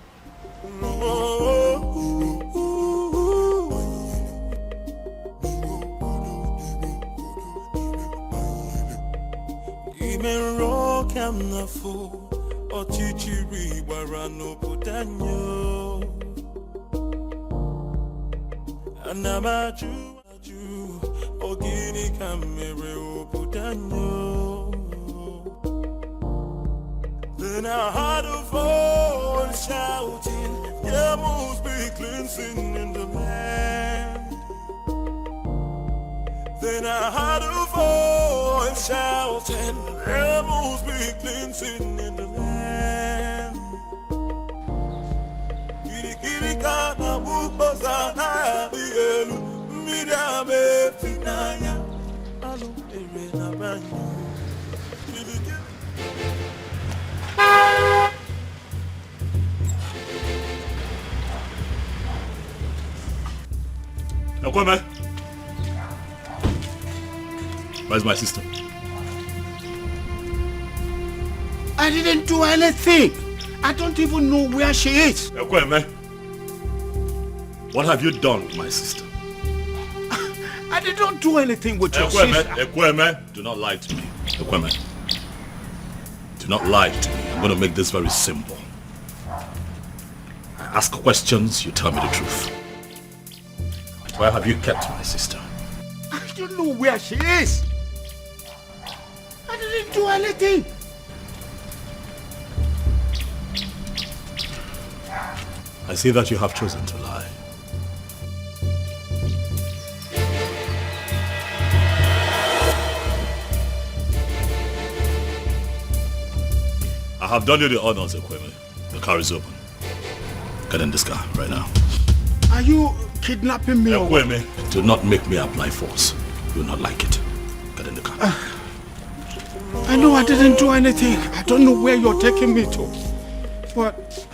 Speaker 1: Then I heard a voice shouting, there must be cleansing in the land. Then I heard a voice shouting, there must be cleansing in the land. Kirikana mukosana bielu midame finaya alu erena banyu.
Speaker 14: Ekweme, where's my sister?
Speaker 2: I didn't do anything. I don't even know where she is.
Speaker 14: Ekweme, what have you done with my sister?
Speaker 2: I did not do anything with your
Speaker 14: Ekweme,
Speaker 2: sister.
Speaker 14: Ekweme, do not lie to me. Ekweme, do not lie to me. I'm going to make this very simple. I ask questions, you tell me the truth. Where have you kept my sister?
Speaker 2: I don't know where she is. I didn't do anything.
Speaker 14: I see that you have chosen to lie. I have done you the honors, Ekweme. The car is open. Get in this car right now.
Speaker 2: Are you kidnapping me?
Speaker 14: Ekweme, do not make me apply force. You will not like it. Get in the car.
Speaker 2: I know I didn't do anything. I don't know where you're taking me to. But...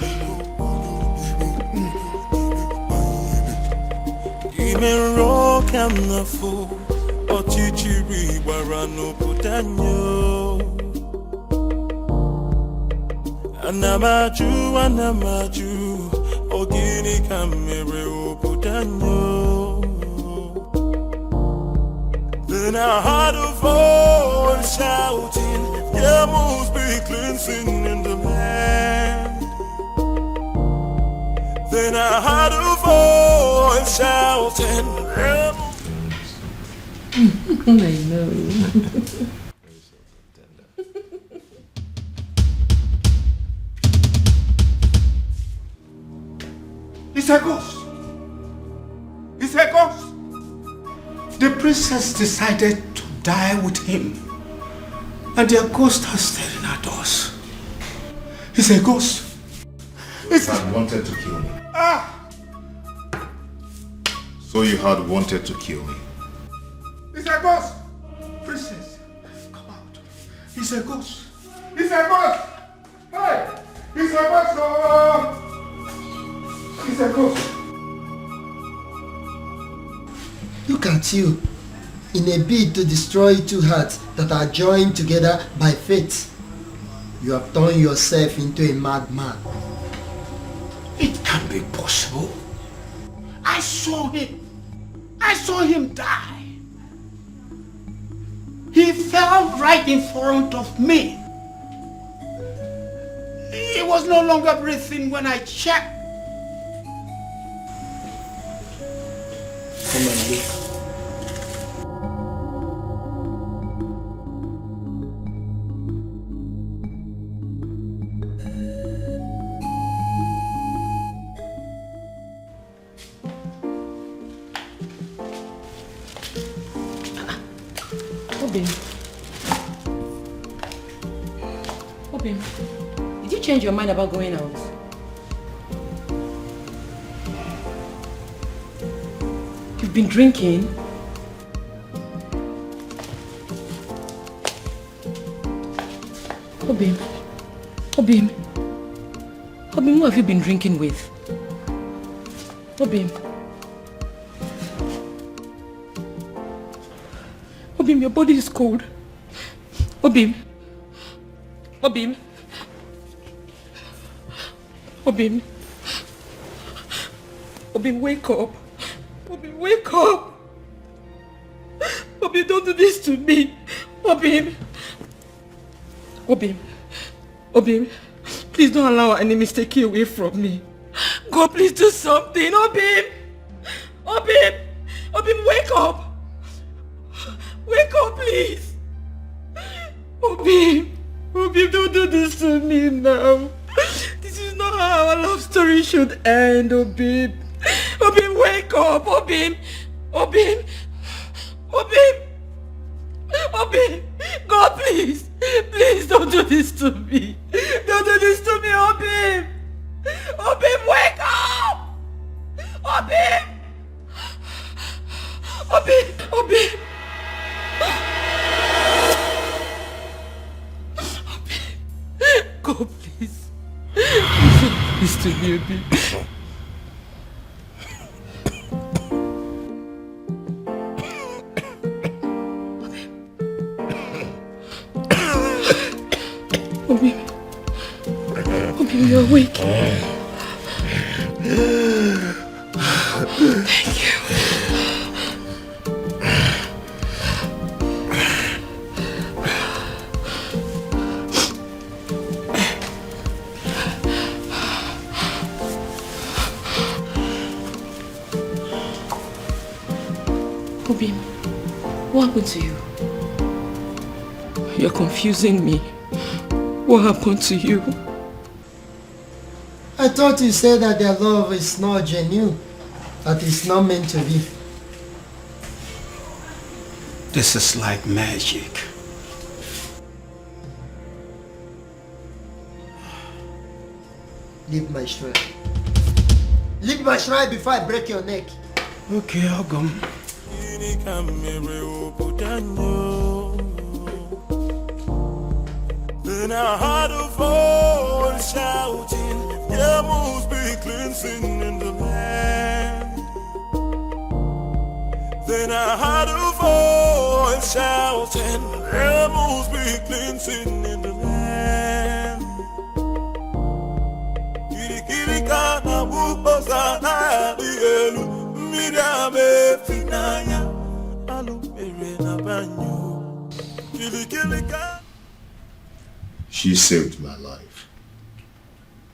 Speaker 1: Anamaju, ogini kamere oputanyo. Then I heard a voice shouting, there must be cleansing in the land. Then I heard a voice shouting, there
Speaker 6: I know.
Speaker 2: It's a ghost. It's a ghost. The princess decided to die with him. And their ghost are staring at us. It's a ghost.
Speaker 10: It's had wanted to kill me. So you had wanted to kill me.
Speaker 2: It's a ghost. Princess, come out. It's a ghost. It's a ghost. Hey, it's a ghost. Oh. It's a ghost.
Speaker 11: Look at you. In a bid to destroy two hearts that are joined together by fate, you have turned yourself into a madman.
Speaker 2: It can't be possible. I saw him. I saw him die. He fell right in front of me. He was no longer breathing when I checked.
Speaker 11: Come and look.
Speaker 21: Obim. Obim, did you change your mind about going out? You've been drinking? Obim. Obim. Obim, who have you been drinking with? Obim. Obim, your body is cold. Obim. Obim. Obim. Obim, wake up. Obim, wake up. Obim, don't do this to me. Obim. Obim. Obim. Please don't allow our enemies to take you away from me. God, please do something. Obim. Obim. Obim, wake up. Wake up, please. Obim. Obim, don't do this to me now. This is not how our love story should end, Obim. Obim, wake up. Obim. Obim. Obim. Obim. God, please. Please don't do this to me. Don't do this to me, Obim. Obim, wake up. Obim. Obim. Obim. God, please. Please to me, Obim. Obim. Obim, you're awake. Thank you. Obim, what happened to you? You're confusing me. What happened to you?
Speaker 17: I thought you said that their love is not genuine, that it's not meant to be.
Speaker 2: This is like magic.
Speaker 17: Leave my shrine. Leave my shrine before I break your neck.
Speaker 2: Okay, Ogum.
Speaker 1: Then I heard a voice shouting, there must be cleansing in the land. Then I heard a voice shouting, there must be cleansing in the land. Kirikirikana bukosana digelu, midame finaya, alumere na banyo. Kirikirika.
Speaker 10: She saved my life.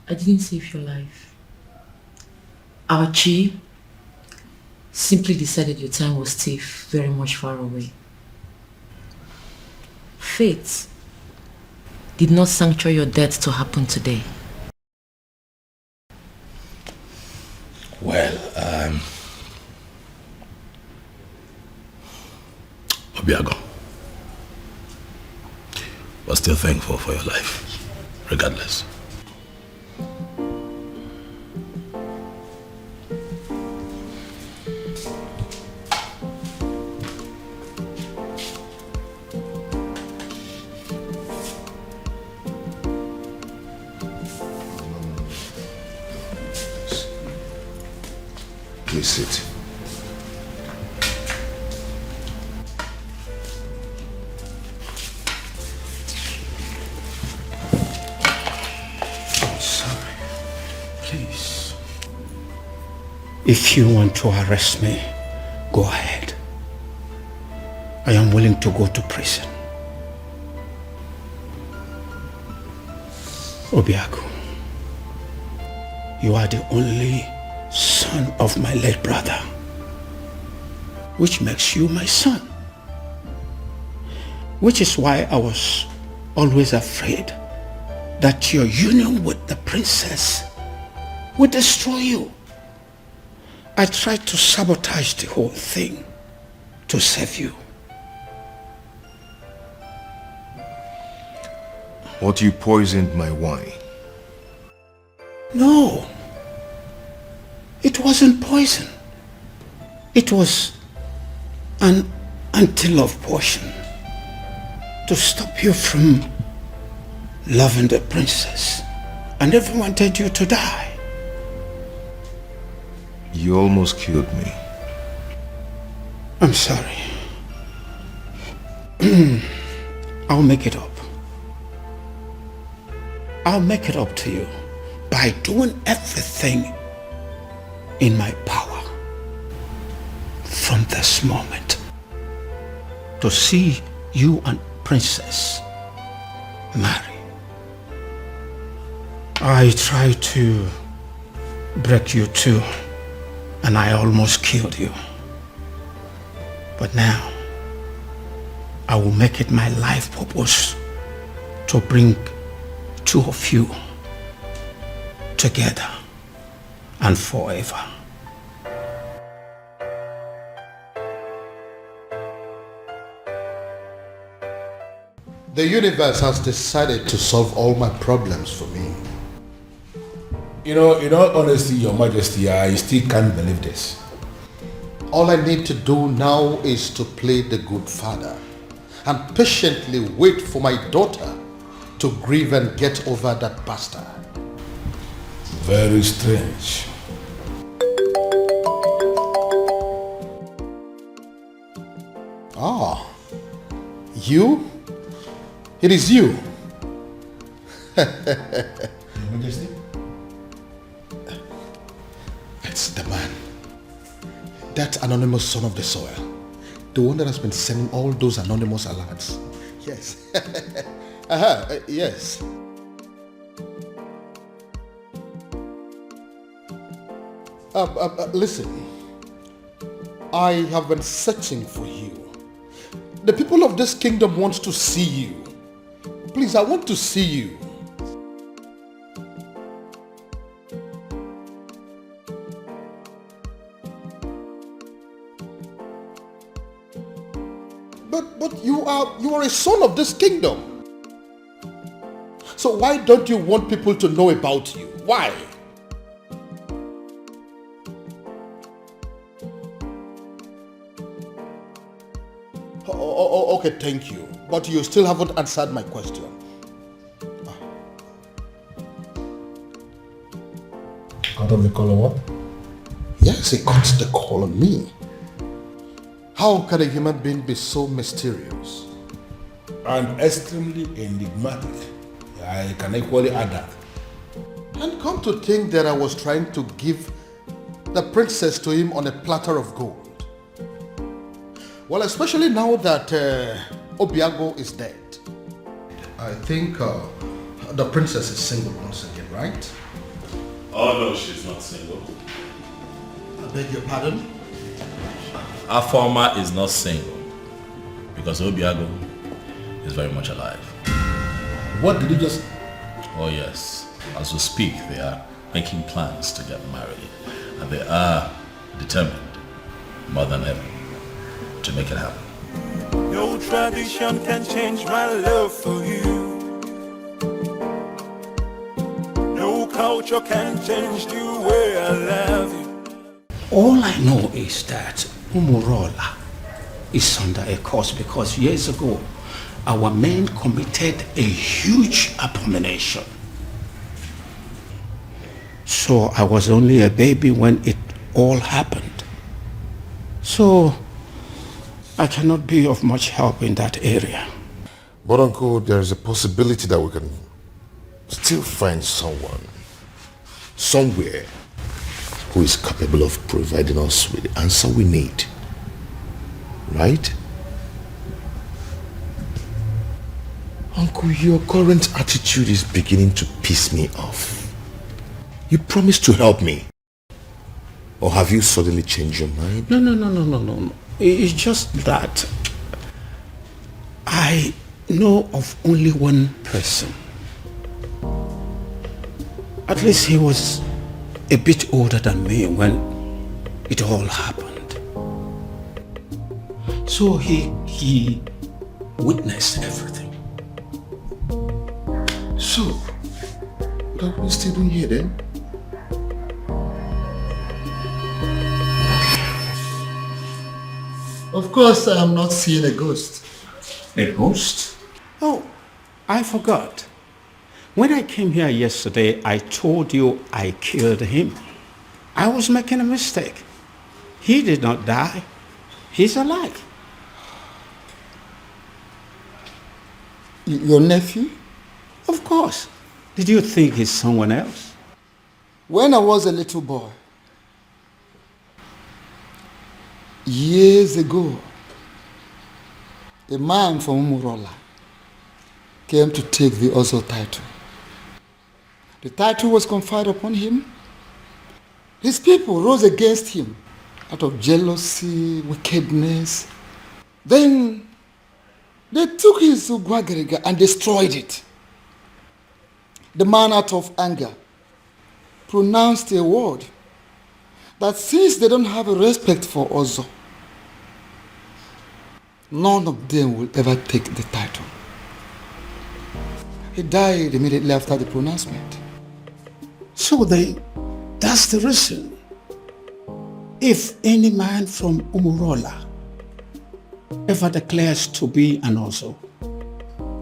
Speaker 21: I didn't save your life. Our chief simply decided your time was still very much far away. Fate did not sancture your death to happen today.
Speaker 3: Well, Obiago, we're still thankful for your life, regardless.
Speaker 10: Please sit.
Speaker 2: Please. If you want to arrest me, go ahead. I am willing to go to prison. Obiaku, you are the only son of my late brother, which makes you my son. Which is why I was always afraid that your union with the princess would destroy you. I tried to sabotage the whole thing to save you.
Speaker 10: But you poisoned my wine.
Speaker 2: No. It wasn't poison. It was an anti-love potion to stop you from loving the princess. I never wanted you to die.
Speaker 10: You almost killed me.
Speaker 2: I'm sorry. I'll make it up. I'll make it up to you by doing everything in my power from this moment to see you and Princess marry. I tried to break you too, and I almost killed you. But now, I will make it my life purpose to bring two of you together and forever.
Speaker 4: The universe has decided to solve all my problems for me.
Speaker 7: You know, in all honesty, Your Majesty, I still can't believe this.
Speaker 4: All I need to do now is to play the good father and patiently wait for my daughter to grieve and get over that bastard.
Speaker 7: Very strange.
Speaker 4: Ah, you? It is you.
Speaker 7: Your Majesty?
Speaker 4: It's the man. That anonymous son of the soil. The one that has been sending all those anonymous alerts. Yes. Yes. Listen. I have been searching for you. The people of this kingdom want to see you. Please, I want to see you. But you are a son of this kingdom. So why don't you want people to know about you? Why? Okay, thank you. But you still haven't answered my question.
Speaker 7: Cut off the call on what?
Speaker 4: Yes, he cuts the call on me. How can a human being be so mysterious?
Speaker 7: And extremely enigmatic. I can equally add that.
Speaker 4: And come to think that I was trying to give the princess to him on a platter of gold. Well, especially now that Obiago is dead. I think the princess is single once again, right?
Speaker 3: Oh no, she's not single.
Speaker 4: I beg your pardon?
Speaker 3: Afoma is not single because Obiago is very much alive.
Speaker 7: What did you just...
Speaker 3: Oh yes, as we speak, they are making plans to get married and they are determined more than ever to make it happen.
Speaker 1: No tradition can change my love for you. No culture can change the way I love you.
Speaker 2: All I know is that Umurola is under a curse because years ago our men committed a huge abomination. So I was only a baby when it all happened. So I cannot be of much help in that area.
Speaker 10: But Uncle, there is a possibility that we can still find someone, somewhere, who is capable of providing us with the answer we need. Right? Uncle, your current attitude is beginning to piss me off. You promised to help me. Or have you suddenly changed your mind?
Speaker 2: No. It's just that I know of only one person. At least he was a bit older than me when it all happened. So he witnessed everything.
Speaker 10: So, what are we still doing here then?
Speaker 11: Of course, I am not seeing a ghost.
Speaker 2: A ghost? Oh, I forgot. When I came here yesterday, I told you I killed him. I was making a mistake. He did not die. He's alive.
Speaker 11: Your nephew?
Speaker 2: Of course. Did you think he's someone else?
Speaker 11: When I was a little boy, years ago, a man from Umurola came to take the Ozo title. The title was conferred upon him. His people rose against him out of jealousy, wickedness. Then they took his Ugwagariga and destroyed it. The man, out of anger, pronounced a word that since they don't have a respect for Ozo, none of them will ever take the title. He died immediately after the pronouncement.
Speaker 2: So that's the reason. If any man from Umurola ever declares to be an Ozo,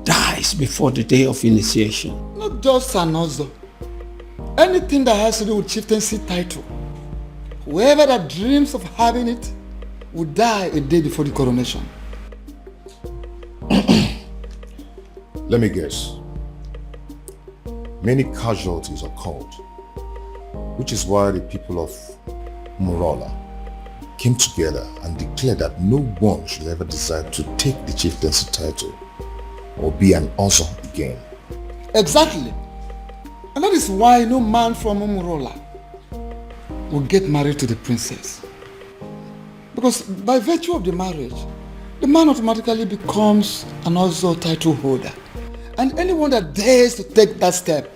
Speaker 2: dies before the day of initiation.
Speaker 11: Not just an Ozo. Anything that has to do with chieftaincy title. Whoever that dreams of having it will die a day before the coronation.
Speaker 10: Let me guess. Many casualties occurred, which is why the people of Umurola came together and declared that no one should ever decide to take the chieftaincy title or be an Ozo again.
Speaker 11: Exactly. And that is why no man from Umurola will get married to the princess. Because by virtue of the marriage, the man automatically becomes an Ozo title holder. And anyone that dares to take that step,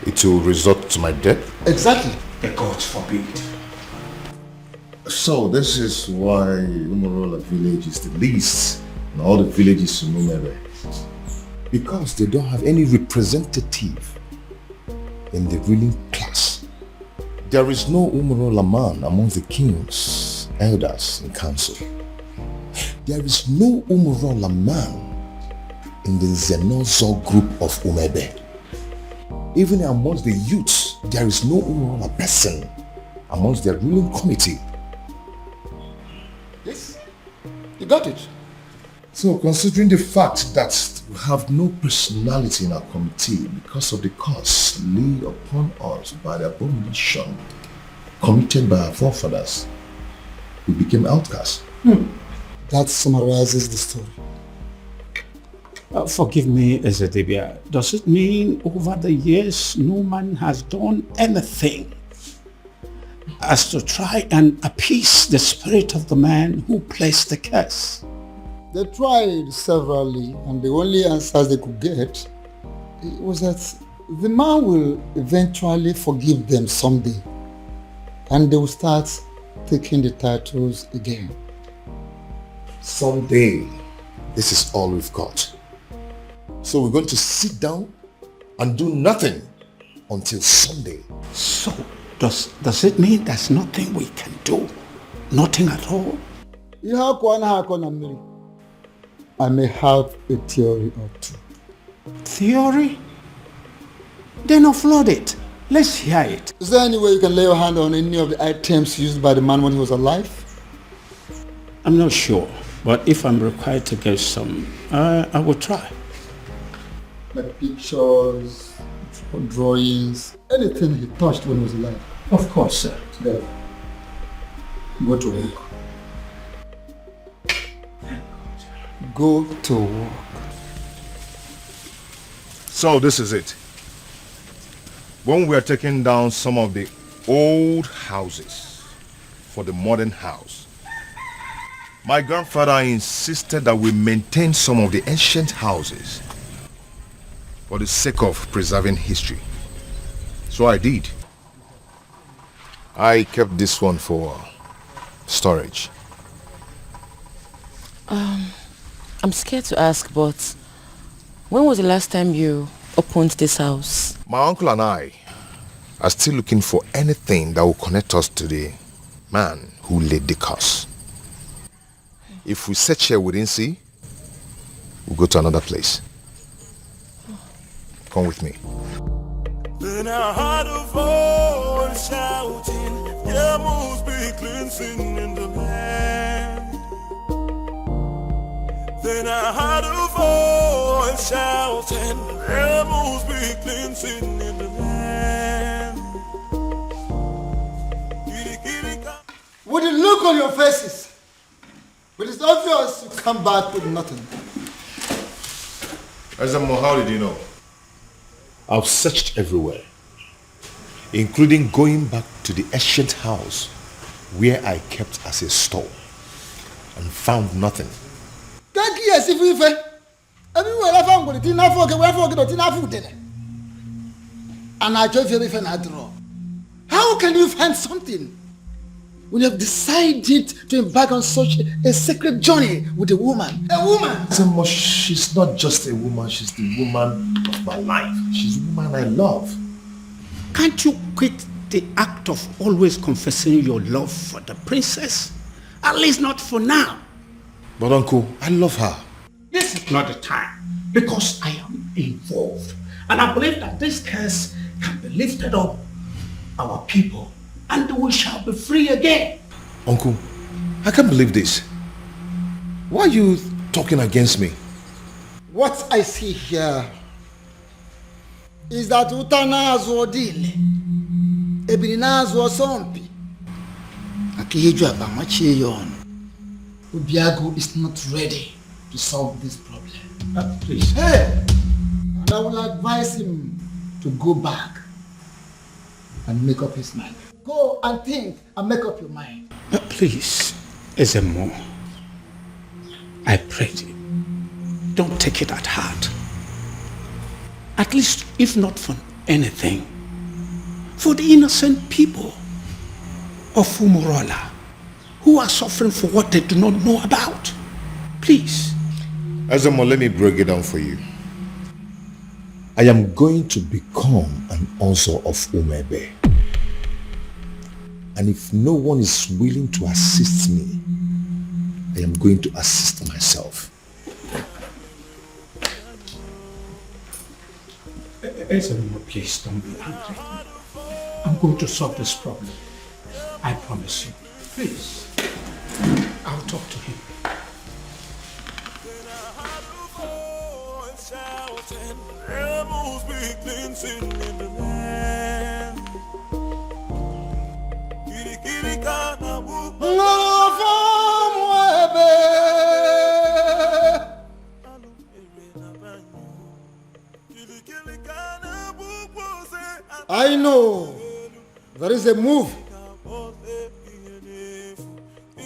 Speaker 10: it will result to my death?
Speaker 11: Exactly.
Speaker 2: The gods forbid.
Speaker 10: So this is why Umurola village is the least in all the villages in Umere. Because they don't have any representative in the ruling class. There is no Umurola man among the kings, elders, and council. There is no Umurola man in the Zenozo group of Umebe. Even amongst the youths, there is no Umurola person amongst their ruling committee.
Speaker 11: Yes, you got it.
Speaker 10: So considering the fact that we have no personality in our committee because of the curse laid upon us by the abomination committed by our forefathers, we became outcasts.
Speaker 11: That summarizes the story.
Speaker 2: Forgive me, Ezedibia. Does it mean over the years no man has done anything as to try and appease the spirit of the man who placed the curse?
Speaker 11: They tried severally, and the only answers they could get was that the man will eventually forgive them someday, and they will start taking the titles again.
Speaker 10: Someday, this is all we've got. So we're going to sit down and do nothing until Sunday.
Speaker 2: So, does it mean there's nothing we can do? Nothing at all?
Speaker 11: I may have a theory or two.
Speaker 2: Theory? Then offload it. Let's hear it.
Speaker 11: Is there any way you can lay your hand on any of the items used by the man when he was alive?
Speaker 2: I'm not sure, but if I'm required to get some, I will try.
Speaker 11: Like pictures, drawings, anything he touched when he was alive.
Speaker 2: Of course, sir.
Speaker 11: There. Go to work. Go to work.
Speaker 10: So this is it. When we are taking down some of the old houses for the modern house, my grandfather insisted that we maintain some of the ancient houses for the sake of preserving history. So I did. I kept this one for storage.
Speaker 16: I'm scared to ask, but when was the last time you opened this house?
Speaker 10: My uncle and I are still looking for anything that will connect us to the man who laid the curse. If we search here we didn't see, we'll go to another place. Come with me.
Speaker 1: Then I heard a voice shouting, there must be cleansing in the land. Then I heard a voice shouting, there must be cleansing in the land.
Speaker 11: With the look on your faces, but it's obvious you come back with nothing.
Speaker 10: Azamo, how did you know?
Speaker 7: I've searched everywhere, including going back to the ancient house where I kept as a store and found nothing.
Speaker 11: Thank you, as if we everywhere I found it, didn't forget. And I told you if I draw. How can you find something when you have decided to embark on such a sacred journey with a woman? A woman!
Speaker 7: Azamo, she's not just a woman, she's the woman of my life. She's the woman I love.
Speaker 2: Can't you quit the act of always confessing your love for the princess? At least not for now.
Speaker 7: But uncle, I love her.
Speaker 2: This is not the time, because I am involved. And I believe that this curse can be lifted up our people, and we shall be free again.
Speaker 7: Uncle, I can't believe this. Why are you talking against me?
Speaker 11: What I see here is that Utanazo Dile, Ebinazo Sompi, Akiyeju Abamachiyon, Ubiago is not ready to solve this problem.
Speaker 2: Please.
Speaker 11: Hey! And I will advise him to go back and make up his mind. Go and think and make up your mind.
Speaker 2: Please, Ezemo, I pray you, don't take it at heart. At least, if not for anything, for the innocent people of Umurola who are suffering for what they do not know about. Please.
Speaker 10: Azamo, let me break it down for you.
Speaker 7: I am going to become an Ozo of Umebe. And if no one is willing to assist me, I am going to assist myself.
Speaker 2: Ezemo, please don't be angry. I'm going to solve this problem. I promise you. Please. I'll talk to him.
Speaker 1: There must be cleansing in the land.
Speaker 11: I know there is a move.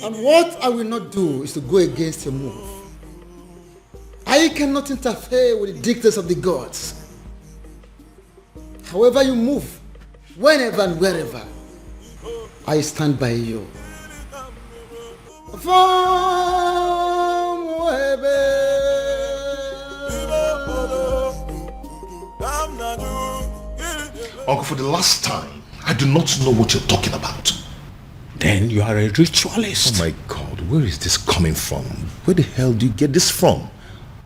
Speaker 11: And what I will not do is to go against your move. I cannot interfere with the dictates of the gods. However you move, whenever and wherever, I stand by you.
Speaker 7: Uncle, for the last time, I do not know what you're talking about.
Speaker 2: Then you are a ritualist.
Speaker 7: Oh my God, where is this coming from? Where the hell do you get this from?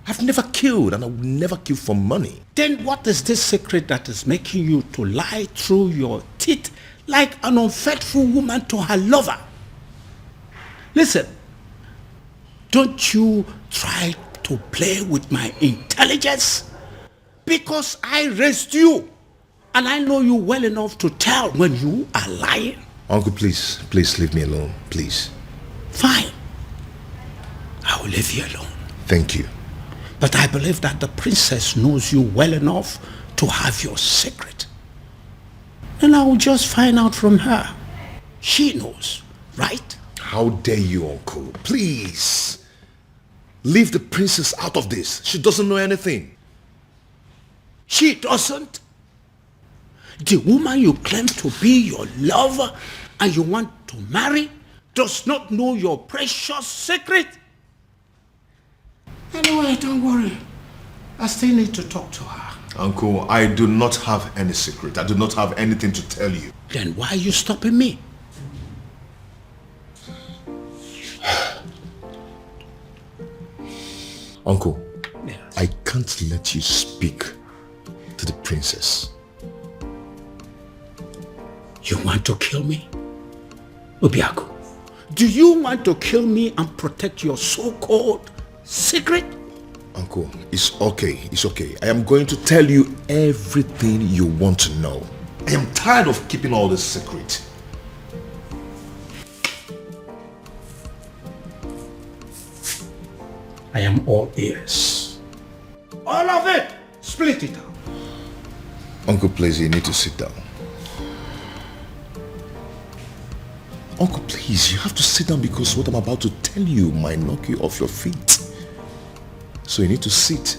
Speaker 7: I've never killed and I will never kill for money.
Speaker 2: Then what is this secret that is making you to lie through your teeth like an unfaithful woman to her lover? Listen, don't you try to play with my intelligence, because I raised you and I know you well enough to tell when you are lying.
Speaker 7: Uncle, please leave me alone, please.
Speaker 2: Fine. I will leave you alone.
Speaker 7: Thank you.
Speaker 2: But I believe that the princess knows you well enough to have your secret. And I will just find out from her. She knows, right?
Speaker 7: How dare you, Uncle? Please. Leave the princess out of this. She doesn't know anything.
Speaker 2: She doesn't? The woman you claim to be your lover and you want to marry does not know your precious secret? Anyway, don't worry. I still need to talk to her.
Speaker 10: Uncle, I do not have any secret. I do not have anything to tell you.
Speaker 2: Then why are you stopping me?
Speaker 10: Uncle, I can't let you speak to the princess.
Speaker 2: You want to kill me? Obiaku, do you want to kill me and protect your so-called secret?
Speaker 10: Uncle, it's okay. It's okay. I am going to tell you everything you want to know. I am tired of keeping all this secret.
Speaker 2: I am all ears. All of it! Split it out.
Speaker 10: Uncle, please, you need to sit down. Uncle, please, you have to sit down because what I'm about to tell you might knock you off your feet. So you need to sit.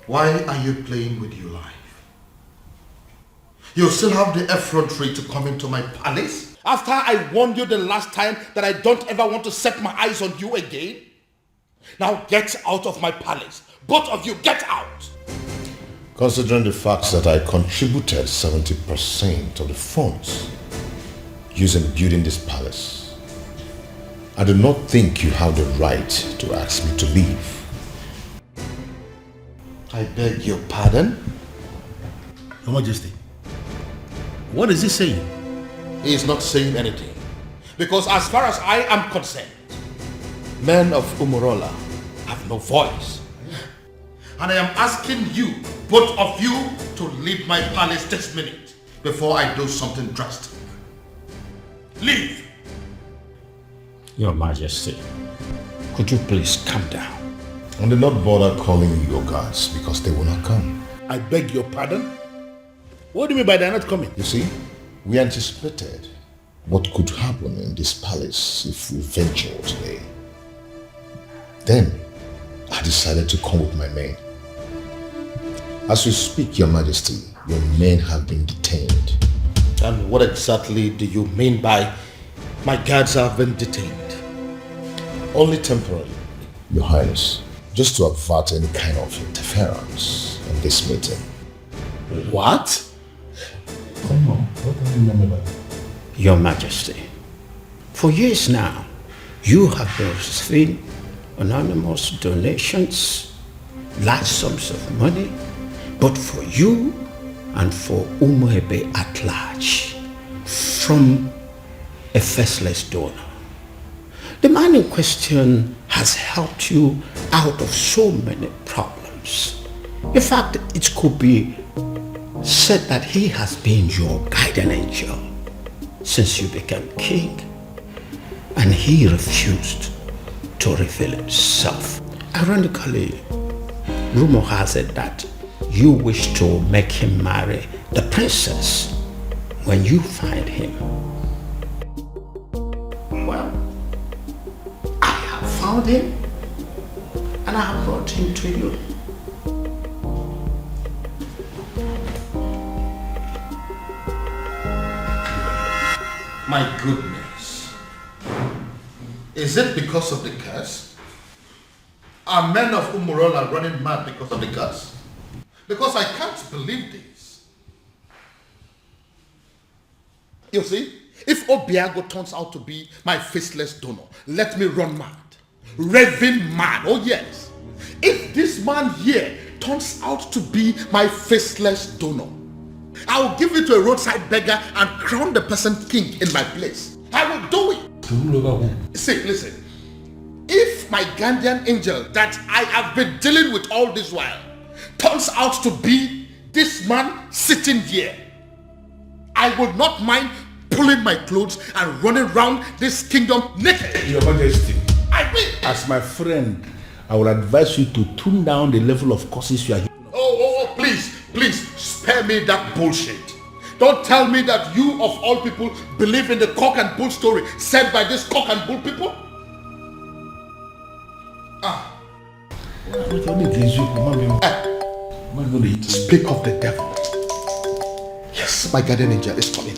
Speaker 4: Why are you playing with your life? You still have the effrontery to come into my palace? After I warned you the last time that I don't ever want to set my eyes on you again? Now get out of my palace. Both of you, get out!
Speaker 10: Considering the fact that I contributed 70% of the funds used in building this palace, I do not think you have the right to ask me to leave.
Speaker 4: I beg your pardon?
Speaker 14: Your Majesty, what is he saying?
Speaker 4: He is not saying anything. Because as far as I am concerned, men of Umurola have no voice. And I am asking you, both of you, to leave my palace this minute before I do something drastic. Leave!
Speaker 2: Your Majesty, could you please calm down?
Speaker 10: And do not bother calling your guards because they will not come.
Speaker 14: I beg your pardon? What do you mean by they're not coming?
Speaker 10: You see, we anticipated what could happen in this palace if we ventured today. Then, I decided to come with my men. As we speak, Your Majesty, your men have been detained.
Speaker 4: And what exactly do you mean by my guards have been detained?
Speaker 10: Only temporarily, Your Highness, just to avert any kind of interference in this meeting.
Speaker 14: What?
Speaker 10: Come on, what do you remember that?
Speaker 2: Your Majesty, for years now, you have been receiving anonymous donations, large sums of money, but for you and for Umuebe at large, from a faceless donor. The man in question has helped you out of so many problems. In fact, it could be said that he has been your guardian angel since you became king, and he refused to reveal himself. Ironically, rumor has it that you wish to make him marry the princess when you find him. Well, I have found him and I have brought him to you.
Speaker 4: My goodness. Is it because of the curse? Are men of Umurola running mad because of the curse? Because I can't believe this. You see, if Obiago turns out to be my faceless donor, let me run mad. Raving mad, oh yes. If this man here turns out to be my faceless donor, I'll give it to a roadside beggar and crown the person king in my place. I will do it. See, listen. If my guardian angel that I have been dealing with all this while turns out to be this man sitting here, I would not mind pulling my clothes and running around this kingdom naked.
Speaker 8: Your Majesty,
Speaker 4: I will.
Speaker 8: as my friend, I would advise you to tune down the level of curses you are.
Speaker 4: Oh, please, spare me that bullshit. Don't tell me that you of all people believe in the cock and bull story said by this cock and bull people.
Speaker 8: Speak of the devil.
Speaker 4: Yes, my guardian angel is coming.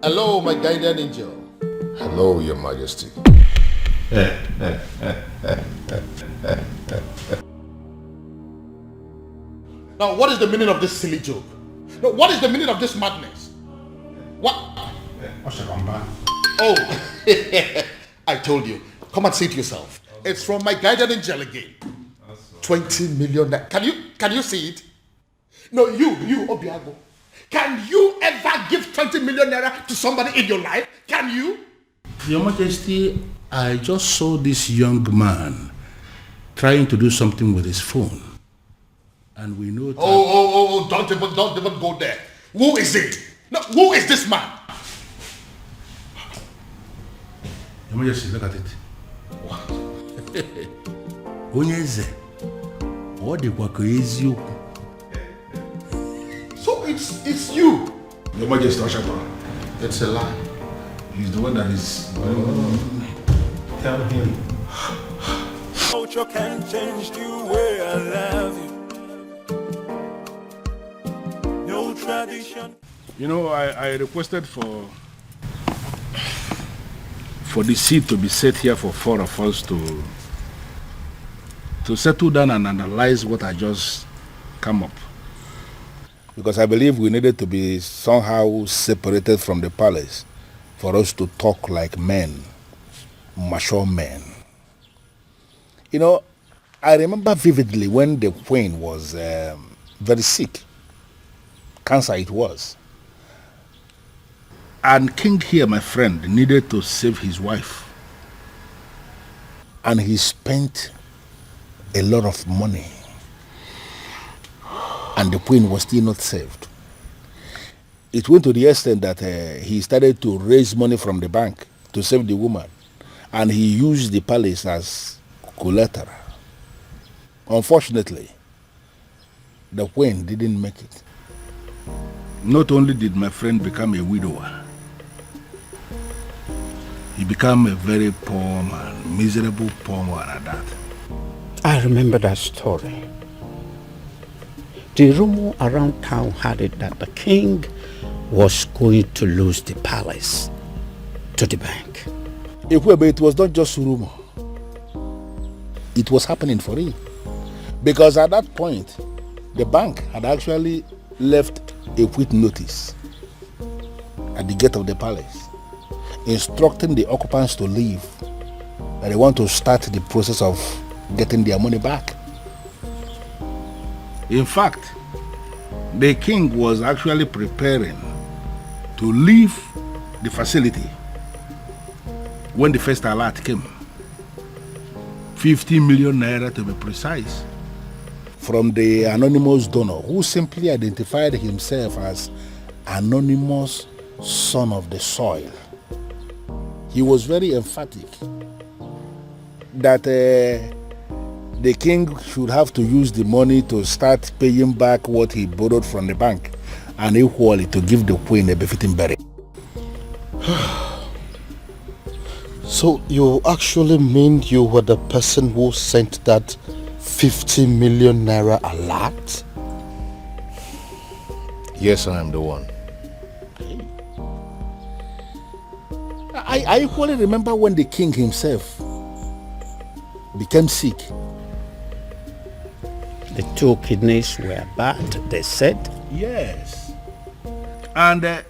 Speaker 4: Hello, my guardian angel.
Speaker 10: Hello, Your Majesty.
Speaker 4: Now, what is the meaning of this silly joke? No, what is the meaning of this madness? What? Oh, I told you. Come and see it yourself. It's from my guardian angel again. 20 million. Can you see it? No, you, Obiago. Can you ever give 20 million naira to somebody in your life? Can you?
Speaker 7: Your Majesty, I just saw this young man trying to do something with his phone. And we know that...
Speaker 4: Oh, don't even go there. Who is it? No, who is this man?
Speaker 7: Your Majesty, look at it. What? Onyeze. What the eziokwu?
Speaker 4: So it's you.
Speaker 7: Your Majesty, Oshaba.
Speaker 4: It's a lie.
Speaker 7: He's the one that is... Tell him.
Speaker 1: Culture can change the way I love you. No tradition.
Speaker 7: You know, I requested for the seat to be set here for four of us to settle down and analyze what I just come up.
Speaker 10: Because I believe we needed to be somehow separated from the palace for us to talk like men, mature men. You know, I remember vividly when the queen was very sick. Cancer it was.
Speaker 7: And King here, my friend, needed to save his wife.
Speaker 10: And he spent a lot of money. And the queen was still not saved. It went to the extent that he started to raise money from the bank to save the woman. And he used the palace as collateral. Unfortunately, the queen didn't make it.
Speaker 7: Not only did my friend become a widower, he became a very poor man, miserable poor man at that.
Speaker 2: I remember that story. The rumor around town had it that the king was going to lose the palace to the bank.
Speaker 10: It was not just rumor. It was happening for real. Because at that point, the bank had actually left a quit notice at the gate of the palace, instructing the occupants to leave, that they want to start the process of getting their money back.
Speaker 7: In fact, the king was actually preparing to leave the facility when the first alert came. 50 million naira to be precise.
Speaker 10: From the anonymous donor who simply identified himself as anonymous son of the soil. He was very emphatic that the king should have to use the money to start paying back what he borrowed from the bank and equally to give the queen a befitting burial.
Speaker 11: So you actually mean you were the person who sent that 50 million naira alert?
Speaker 10: Yes, I am the one. I equally remember when the king himself became sick.
Speaker 2: The 2 kidneys were bad, they said.
Speaker 7: Yes. And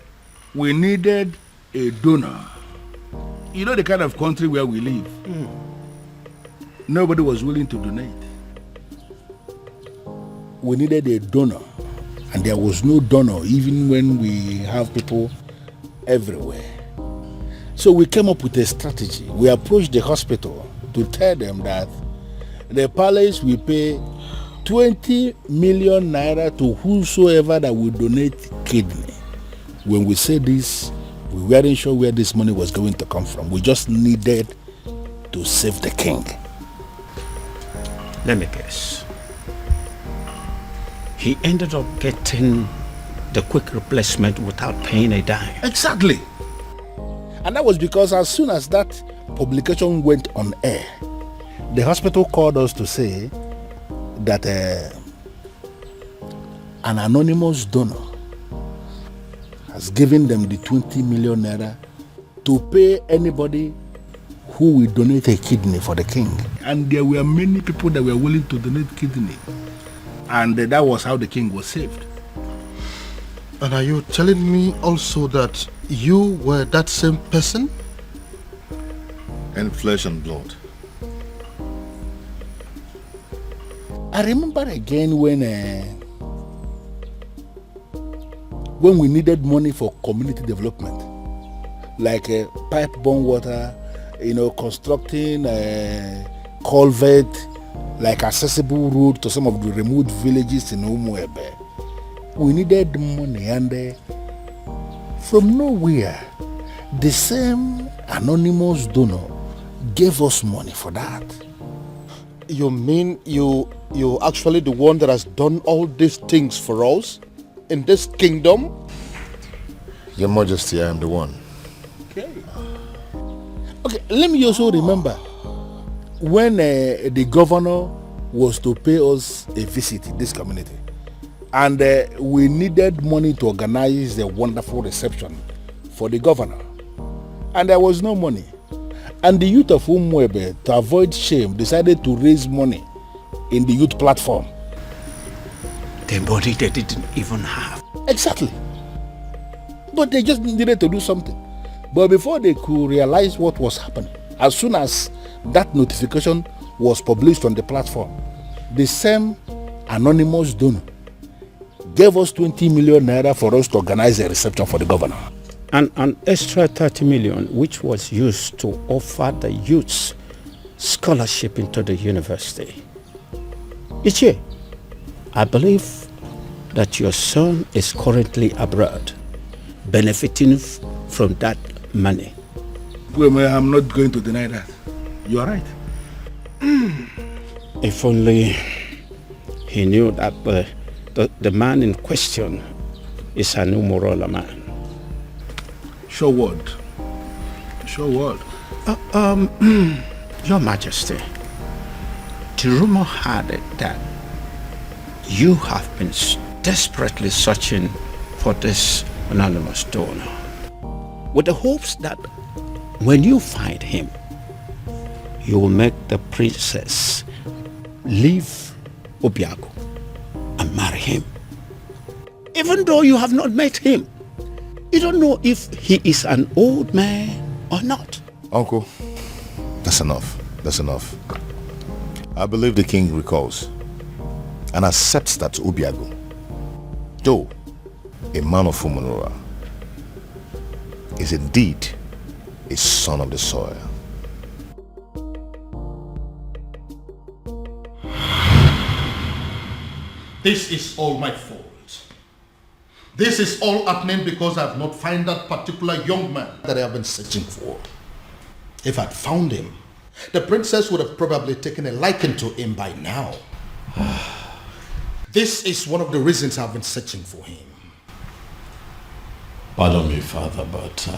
Speaker 7: we needed a donor. You know the kind of country where we live. Nobody was willing to donate.
Speaker 10: We needed a donor, and there was no donor even when we have people everywhere. So we came up with a strategy. We approached the hospital to tell them that the palace will pay 20 million naira to whosoever that will donate kidney. When we said this, we weren't sure where this money was going to come from. We just needed to save the king.
Speaker 2: Let me guess. He ended up getting the quick replacement without paying a dime.
Speaker 10: Exactly. And that was because as soon as that publication went on air, the hospital called us to say that an anonymous donor has given them the 20 million naira to pay anybody
Speaker 7: who will donate a kidney for the king. And there were many people that were willing to donate kidney. And that was how the king was saved.
Speaker 4: And are you telling me also that you were that same person?
Speaker 10: In flesh and blood.
Speaker 7: I remember again when we needed money for community development, like pipe-borne water, constructing a culvert, like accessible road to some of the remote villages in Umuebe. We needed money, and from nowhere, the same anonymous donor gave us money for that.
Speaker 4: You mean you actually the one that has done all these things for us in this kingdom?
Speaker 10: Your Majesty, I am the one.
Speaker 7: Okay, let me also remember when the governor was to pay us a visit in this community, and we needed money to organize a wonderful reception for the governor, and there was no money. And the youth of Umuebe, to avoid shame, decided to raise money in the youth platform.
Speaker 2: The money they didn't even have.
Speaker 7: Exactly. But they just needed to do something. But before they could realize what was happening, as soon as that notification was published on the platform, the same anonymous donor gave us 20 million naira for us to organize a reception for the governor.
Speaker 2: And an extra 30 million, which was used to offer the youths scholarship into the university. Ichie, I believe that your son is currently abroad, benefiting from that money.
Speaker 7: Well, I'm not going to deny that. You are right.
Speaker 2: If only he knew that the man in question is an Umorola man.
Speaker 7: Sure word. Sure word.
Speaker 2: Your Majesty, the rumor had it that you have been desperately searching for this anonymous donor, with the hopes that when you find him, you will make the princess leave Obiago and marry him. Even though you have not met him, you don't know if he is an old man or not.
Speaker 10: Uncle, that's enough. That's enough. I believe the king recalls and accepts that Obiago, though a man of Umunura, is indeed a son of the soil.
Speaker 4: This is all my fault. This is all happening because I have not found that particular young man that I have been searching for. If I'd found him, the princess would have probably taken a liking to him by now. This is one of the reasons I've been searching for him.
Speaker 3: Pardon me, Father, but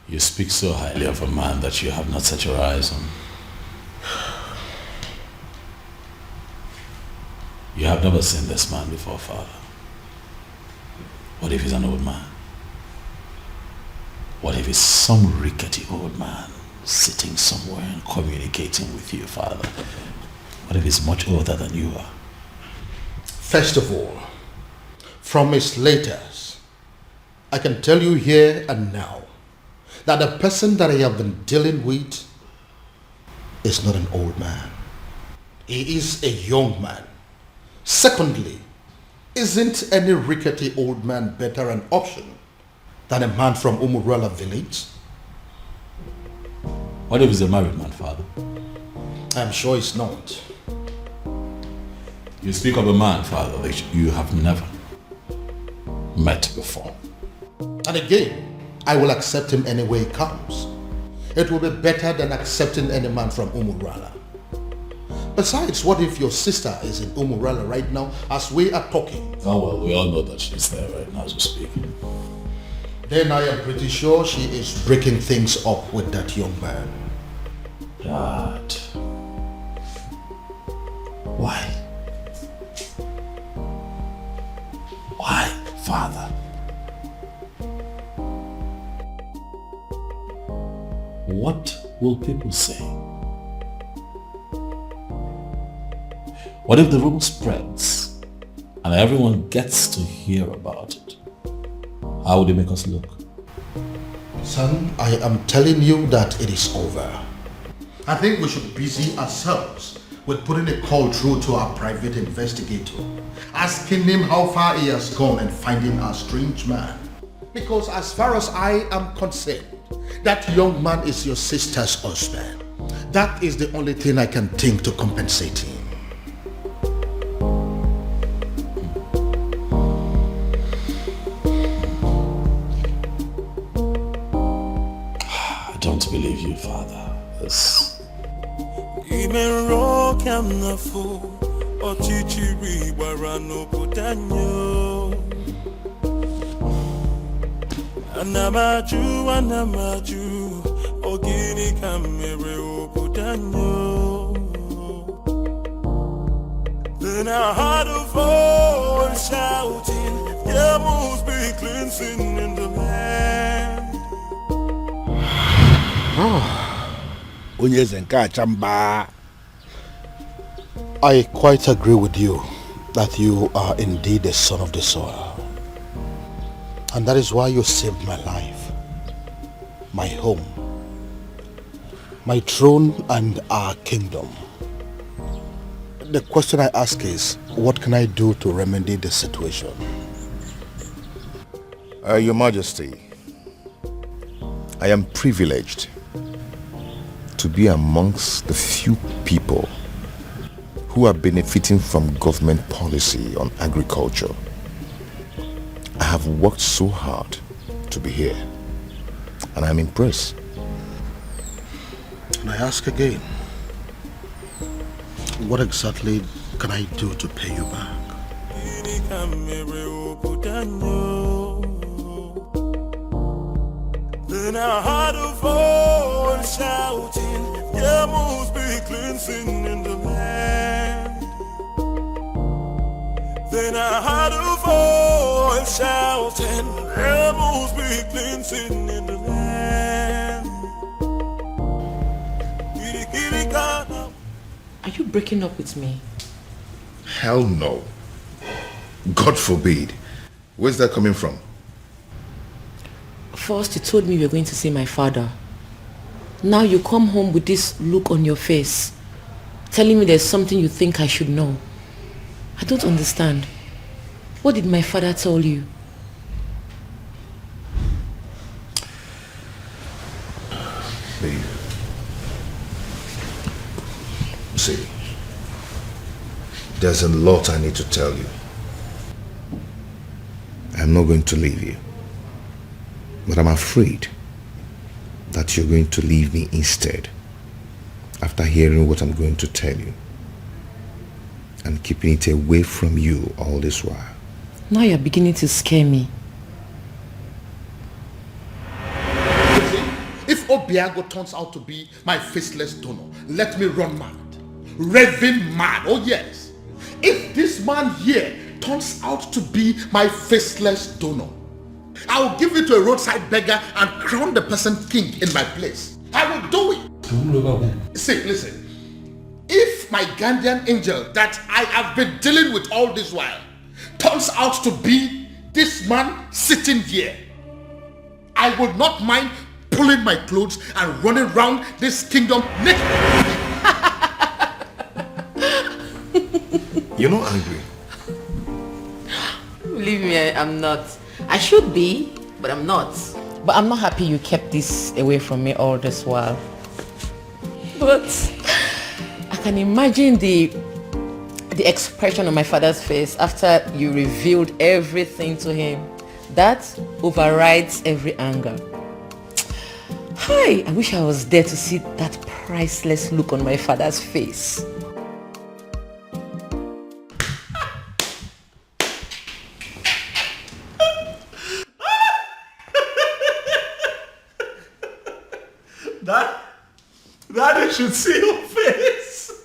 Speaker 3: you speak so highly of a man that you have not set your eyes on. You have never seen this man before, Father. What if he's an old man? What if he's some rickety old man sitting somewhere and communicating with you, Father? What if he's much older than you are?
Speaker 4: First of all, from his letters, I can tell you here and now that the person that I have been dealing with is not an old man. He is a young man. Secondly, isn't any rickety old man better an option than a man from Umurala village?
Speaker 3: What if he's a married man, Father?
Speaker 4: I'm sure he's not.
Speaker 3: You speak of a man, Father, that you have never met before.
Speaker 4: And again, I will accept him any way he comes. It will be better than accepting any man from Umurala. Besides, what if your sister is in Umurala right now as we are talking?
Speaker 3: Oh well, we all know that she's there right now as we speak.
Speaker 4: Then I am pretty sure she is breaking things up with that young man.
Speaker 3: Dad. Why? Why, Father? what will people say? What if the rumor spreads and everyone gets to hear about it? How would it make us look?
Speaker 4: Son, I am telling you that it is over. I think we should busy ourselves with putting a call through to our private investigator, asking him how far he has gone and finding our strange man. Because as far as I am concerned, that young man is your sister's husband. That is the only thing I can think to compensate him.
Speaker 3: I don't believe you, Father. This...
Speaker 1: Anamaju, ogini kamere obudanyo. Then I heard a voice shouting, there must be cleansing in the land.
Speaker 4: I quite agree with you that you are indeed the son of the soil. And that is why you saved my life, my home, my throne and our kingdom. The question I ask is, what can I do to remedy the situation?
Speaker 10: Your Majesty, I am privileged to be amongst the few people who are benefiting from government policy on agriculture. I have worked so hard to be here, and I'm impressed.
Speaker 4: And I ask again, what exactly can I do to pay you back?
Speaker 1: Then I heard a voice shouting, there must be cleansing in the land. Then I heard a voice shouting, there must be cleansing in the land.
Speaker 16: Are you breaking up with me?
Speaker 10: Hell no. God forbid. Where's that coming from?
Speaker 16: First you told me you were going to see my father. Now you come home with this look on your face, telling me there's something you think I should know. I don't understand. What did my father tell you?
Speaker 10: Babe. See, there's a lot I need to tell you. I'm not going to leave you, but I'm afraid that you're going to leave me instead after hearing what I'm going to tell you and keeping it away from you all this while.
Speaker 16: Now you're beginning to scare me.
Speaker 4: If Obiago turns out to be my faceless donor, let me run mad. Raving mad, oh yes. If this man here turns out to be my faceless donor, I will give it to a roadside beggar and crown the person king in my place. I will do it. See, listen. If my guardian angel that I have been dealing with all this while turns out to be this man sitting here, I would not mind pulling my clothes and running around this kingdom naked.
Speaker 10: You're not angry?
Speaker 16: Believe me, I'm not. I should be, but I'm not. But I'm not happy you kept this away from me all this while. But I can imagine the expression on my father's face after you revealed everything to him. That overrides every anger. Hi, I wish I was there to see that priceless look on my father's face.
Speaker 14: Daddy should see your face.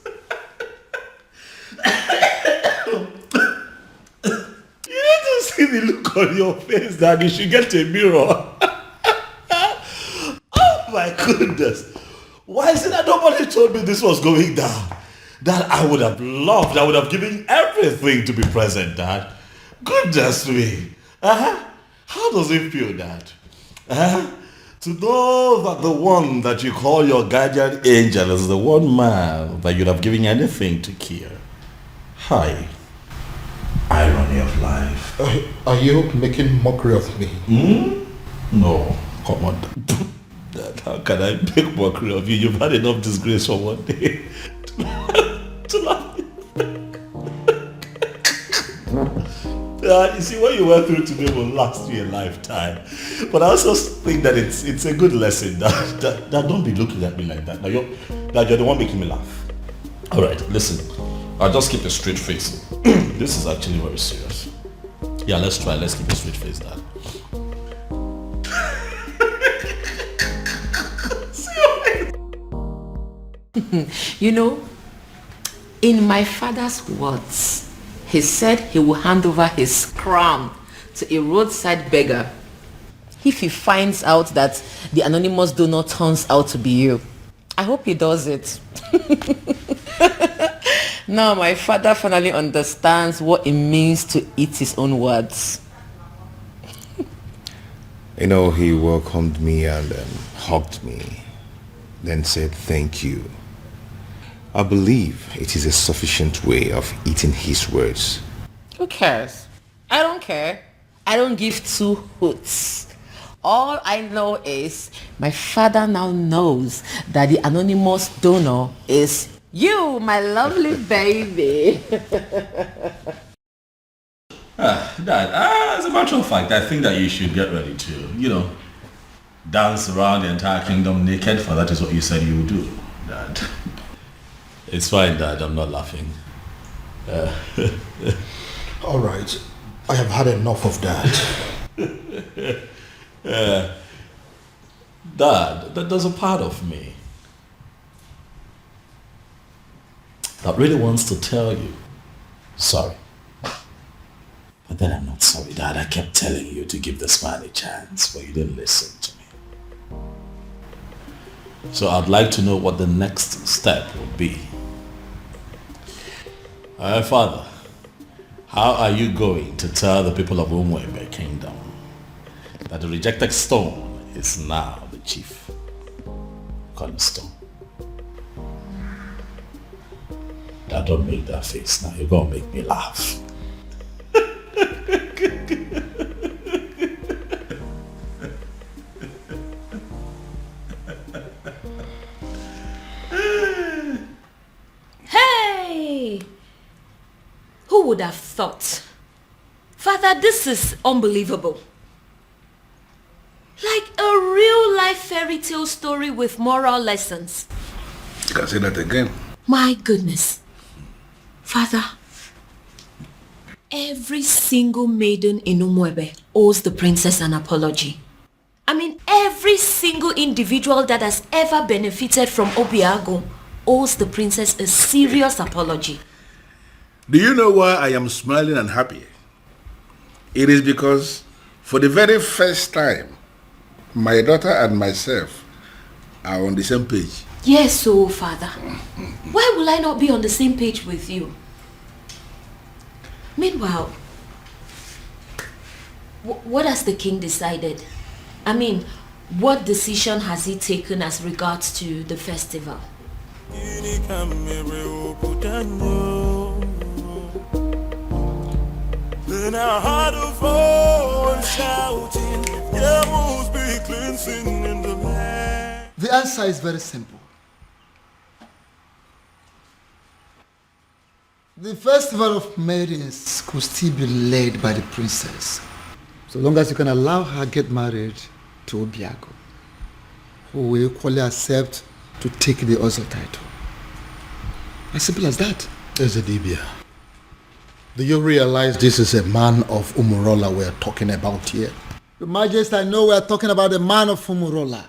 Speaker 14: You need to see the look on your face, Daddy. You should get a mirror. Oh My goodness. Why is it that nobody told me this was going down? Dad, I would have loved, I would have given everything to be present, Dad. Goodness me. How does it feel, Dad? To know that the one that you call your guardian angel is the one man that you'd have given anything to kill. Hi. Irony of life.
Speaker 4: Are you making mockery of me?
Speaker 14: No, come on. Dad, how can I make mockery of you? You've had enough disgrace for one day to laugh. You see, what you went through today will last you a lifetime. But I also think that it's a good lesson. That don't be looking at me like that. Now you're the one making me laugh. All right, listen. I'll just keep a straight face. This is actually very serious. Yeah, let's try. Let's keep a straight face, Dad.
Speaker 16: You know, in my father's words, he said he will hand over his crown to a roadside beggar if he finds out that the anonymous donor turns out to be you. I hope he does it. Now my father finally understands what it means to eat his own words.
Speaker 10: You know, he welcomed me and hugged me, then said thank you. I believe it is a sufficient way of eating his words.
Speaker 16: Who cares? I don't care. I don't give two hoots. All I know is my father now knows that the anonymous donor is you, my lovely baby.
Speaker 14: Dad, as a matter of fact, I think that you should get ready to, dance around the entire kingdom naked, for that is what you said you would do, Dad. It's fine, Dad. I'm not laughing.
Speaker 4: All right. I have had enough of that.
Speaker 14: Dad, there's a part of me that really wants to tell you sorry. But then I'm not sorry, Dad. I kept telling you to give this man a chance, but you didn't listen to me. So I'd like to know what the next step would be. Father, how are you going to tell the people of Umwebe Kingdom that the rejected stone is now the chief cornerstone? Dad, don't make that face now. You're going to make me laugh.
Speaker 9: Hey! Who would have thought? Father, this is unbelievable. Like a real life fairy tale story with moral lessons.
Speaker 7: You can say that again.
Speaker 9: My goodness. Father, every single maiden in Umwebe owes the princess an apology. I mean, every single individual that has ever benefited from Obiago owes the princess a serious apology.
Speaker 7: Do you know why I am smiling and happy? It is because for the very first time, my daughter and myself are on the same page.
Speaker 9: Yes, so Father, why will I not be on the same page with you? Meanwhile, what has the king decided? I mean, what decision has he taken as regards to the festival?
Speaker 1: Then I heard a voice shouting, there must be cleansing in the land.
Speaker 11: The answer is very simple. The festival of maidens could still be led by the princess, so long as you can allow her get married to Obiago, who will equally accept to take the Ozo title. As simple as that.
Speaker 4: Ezedibia, do you realize this is a man of Umurola we're talking about here?
Speaker 11: Your Majesty, I know we're talking about the man of Umurola.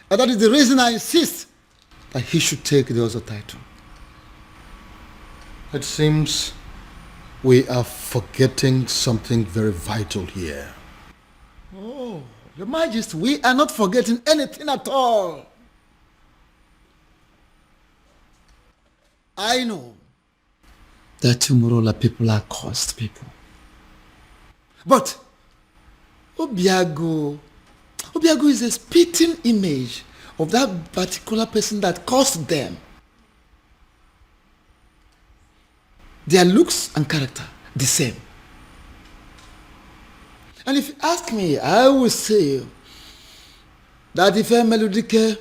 Speaker 11: And that is the reason I insist that he should take the Ozo title.
Speaker 4: It seems we are forgetting something very vital here.
Speaker 11: Oh, Your Majesty, we are not forgetting anything at all. I know that Umurola people are cursed people. But Obiago is a spitting image of that particular person that caused them. Their looks and character, the same. And if you ask me, I will say that if a melodique,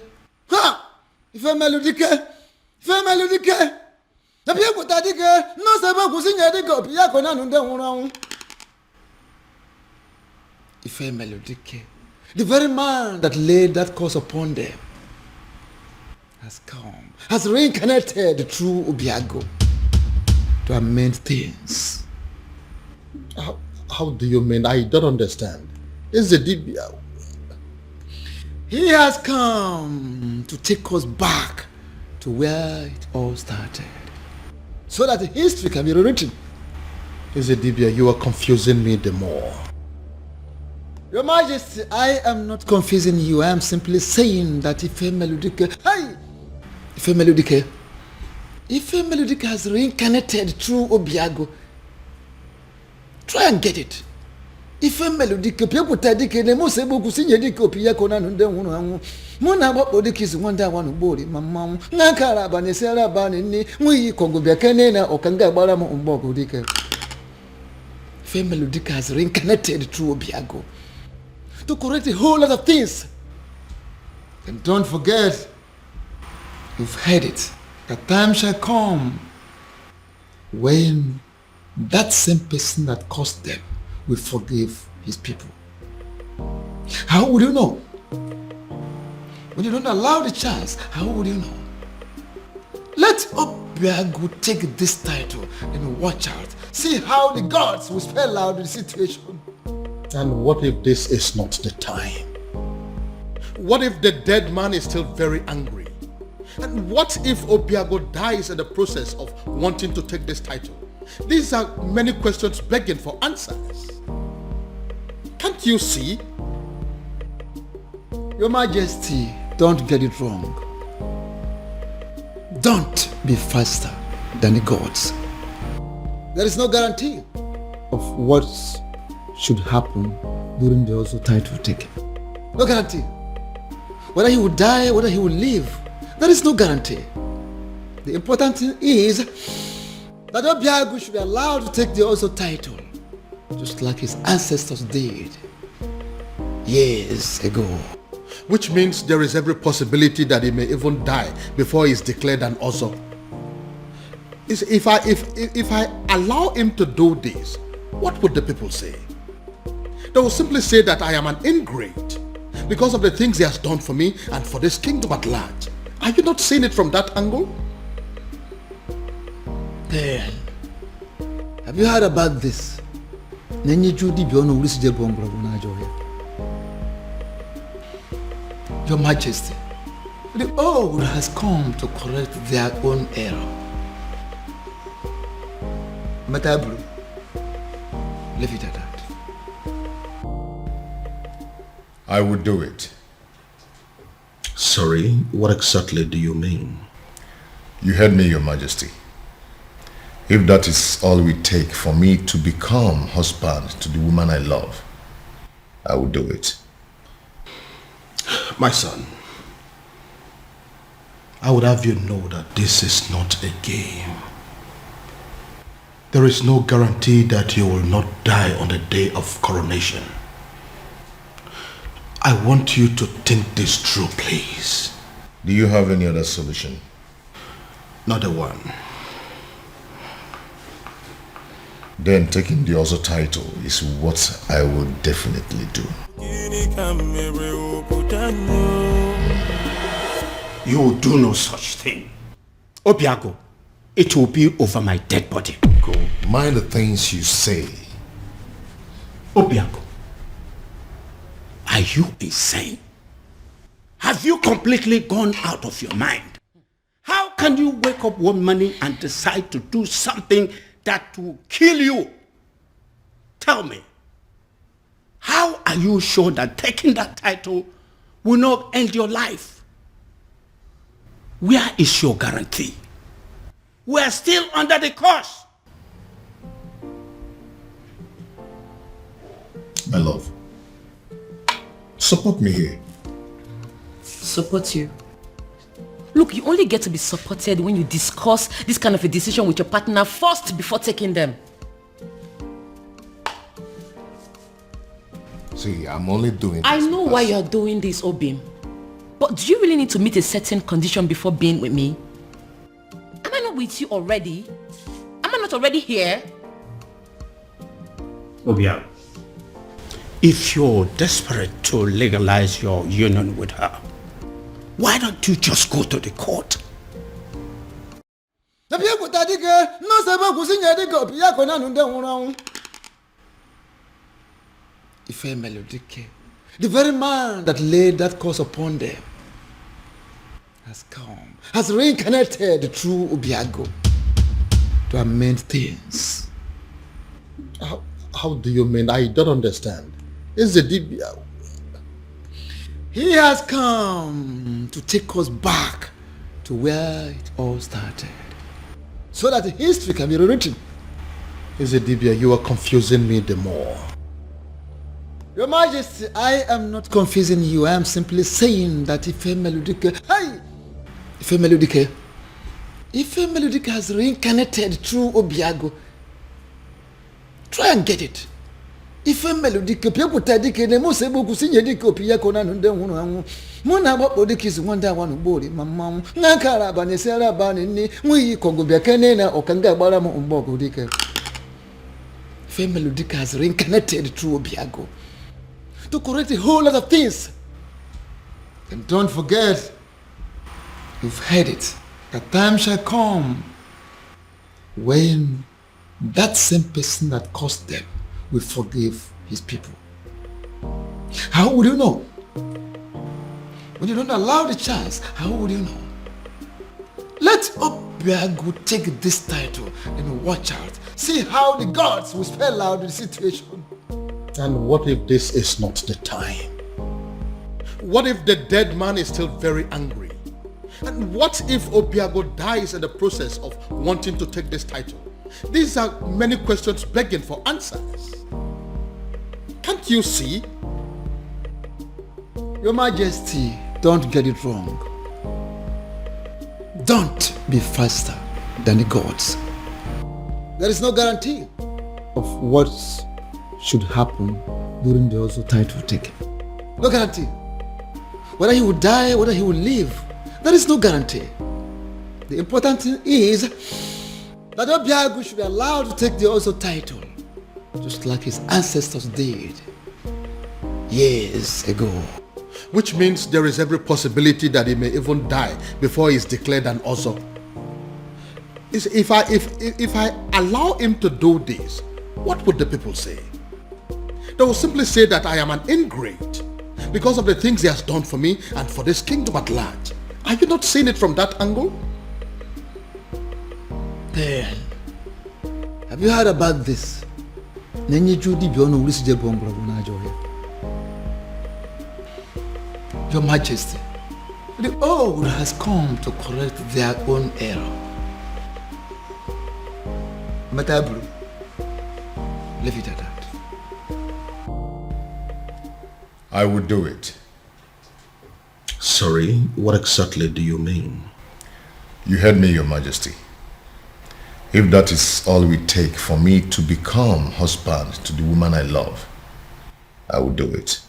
Speaker 11: the very man that laid that curse upon them has come, has reincarnated through Obiago to amend things.
Speaker 4: How do you mean? I don't understand. Is the Dibia?
Speaker 11: He has come to take us back to where it all started, so that history can be rewritten.
Speaker 4: Is the Dibia? You are confusing me the more.
Speaker 11: Your Majesty, I am not confusing you. I am simply saying that if a melodic has reincarnated through Obiago, try and get it. If a melodic people take the most able to sing a dick of Piacona and then Mona Bodic is one that one body, Mamma, Nakara Banesera Banini, we Congo Biacanena or Kanga Baramo on Bogo Dicker. Female Dick has reincarnated through Obiago to correct a whole lot of things. And don't forget, you've heard it, the time shall come when that same person that caused them will forgive his people. How would you know? When you don't allow the chance, how would you know? Let Obiago take this title and watch out. See how the gods will spell out the situation.
Speaker 4: And what if this is not the time? What if the dead man is still very angry? And what if Obiago dies in the process of wanting to take this title? These are many questions begging for answers. Can't you see?
Speaker 11: Your Majesty, don't get it wrong. Don't be faster than the gods. There is no guarantee of what should happen during the also title taking. No guarantee. Whether he will die, whether he will live, there is no guarantee. The important thing is that Obiago should be allowed to take the also title, just like his ancestors did years ago.
Speaker 4: Which means there is every possibility that he may even die before he is declared an Ozo. If I allow him to do this, what would the people say? They will simply say that I am an ingrate because of the things he has done for me and for this kingdom at large. Are you not seeing it from that angle?
Speaker 11: Then, have you heard about this? Your Majesty, the old has come to correct their own error. Matabru, leave it at that.
Speaker 10: I would do it.
Speaker 14: Sorry, what exactly do you mean?
Speaker 10: You heard me, Your Majesty. If that is all we take for me to become husband to the woman I love, I will do it.
Speaker 14: My son, I would have you know that this is not a game. There is no guarantee that you will not die on the day of coronation. I want you to think this through, please.
Speaker 10: Do you have any other solution?
Speaker 14: Not a one.
Speaker 10: Then taking the other title is what I will definitely do.
Speaker 2: You will do no such thing. Obiago, it will be over my dead body.
Speaker 10: Go. Mind the things you say.
Speaker 2: Obiago, are you insane? Have you completely gone out of your mind? How can you wake up one morning and decide to do something that will kill you? Tell me. How are you sure that taking that title will not end your life? Where is your guarantee? We are still under the curse.
Speaker 10: My love, support me here.
Speaker 16: Support you? Look, you only get to be supported when you discuss this kind of a decision with your partner first before taking them.
Speaker 10: See, I'm only doing this.
Speaker 16: I know why you're doing this, Obim. But do you really need to meet a certain condition before being with me? Am I not with you already? Am I not already here?
Speaker 2: Obia, if you're desperate to legalize your union with her, why don't you just go to the court?
Speaker 11: Ife Melodike, the very man that laid that curse upon them, has come, has reincarnated through Obiago to amend things.
Speaker 4: How do you mean? I don't understand. Is the Dibia?
Speaker 11: He has come to take us back to where it all started, so that history can be rewritten.
Speaker 4: Is the Dibia? You are confusing me the more.
Speaker 11: Your Majesty, I am not confusing you. I am simply saying that Ife Melodike, Ife Melodike has reincarnated through Obiago. Try and get it. Ife Melodike, people tadike, ne mo sebo kusinye dike Obiago na nunde hunu angu. Muna wapo dike is wanda wanu bori mamamu. Nakara bani sera bani ni mui kongo biakene na okanga bara mo umbogo dike. Ife Melodike has reincarnated through Obiago to correct a whole lot of things. And don't forget, you've heard it, a time shall come when that same person that caused them will forgive his people. How would you know? When you don't allow the chance, how would you know? Let Obiago take this title and watch out. See how the gods will spell out the situation.
Speaker 4: And what if this is not the time? What if the dead man is still very angry? And what if Obiago dies in the process of wanting to take this title? These are many questions begging for answers. Can't you see?
Speaker 11: Your Majesty, don't get it wrong. Don't be faster than the gods. There is no guarantee of what should happen during the also title taking. No guarantee. Whether he will die, whether he will live, there is no guarantee. The important thing is that Obiago should be allowed to take the also title, just like his ancestors did years ago.
Speaker 4: Which means there is every possibility that he may even die before he is declared an Ozo. If I allow him to do this, what would the people say? They will simply say that I am an ingrate because of the things he has done for me and for this kingdom at large. Are you not seeing it from that angle?
Speaker 11: Then, have you heard about this? Your Majesty, the old has come to correct their own error. Matabru, leave it at that.
Speaker 10: I would do it.
Speaker 14: Sorry, what exactly do you mean?
Speaker 10: You heard me, Your Majesty. If that is all we take for me to become husband to the woman I love, I will do it.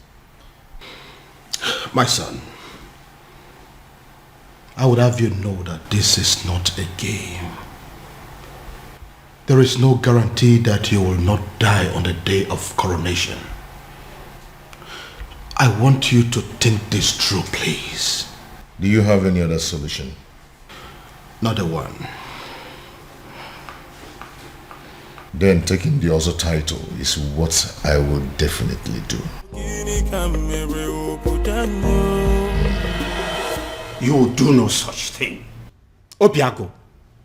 Speaker 14: My son, I would have you know that this is not a game. There is no guarantee that you will not die on the day of coronation. I want you to think this through, please.
Speaker 10: Do you have any other solution?
Speaker 14: Not a one.
Speaker 10: Then taking the other title is what I will definitely do.
Speaker 2: You will do no such thing. Obiago,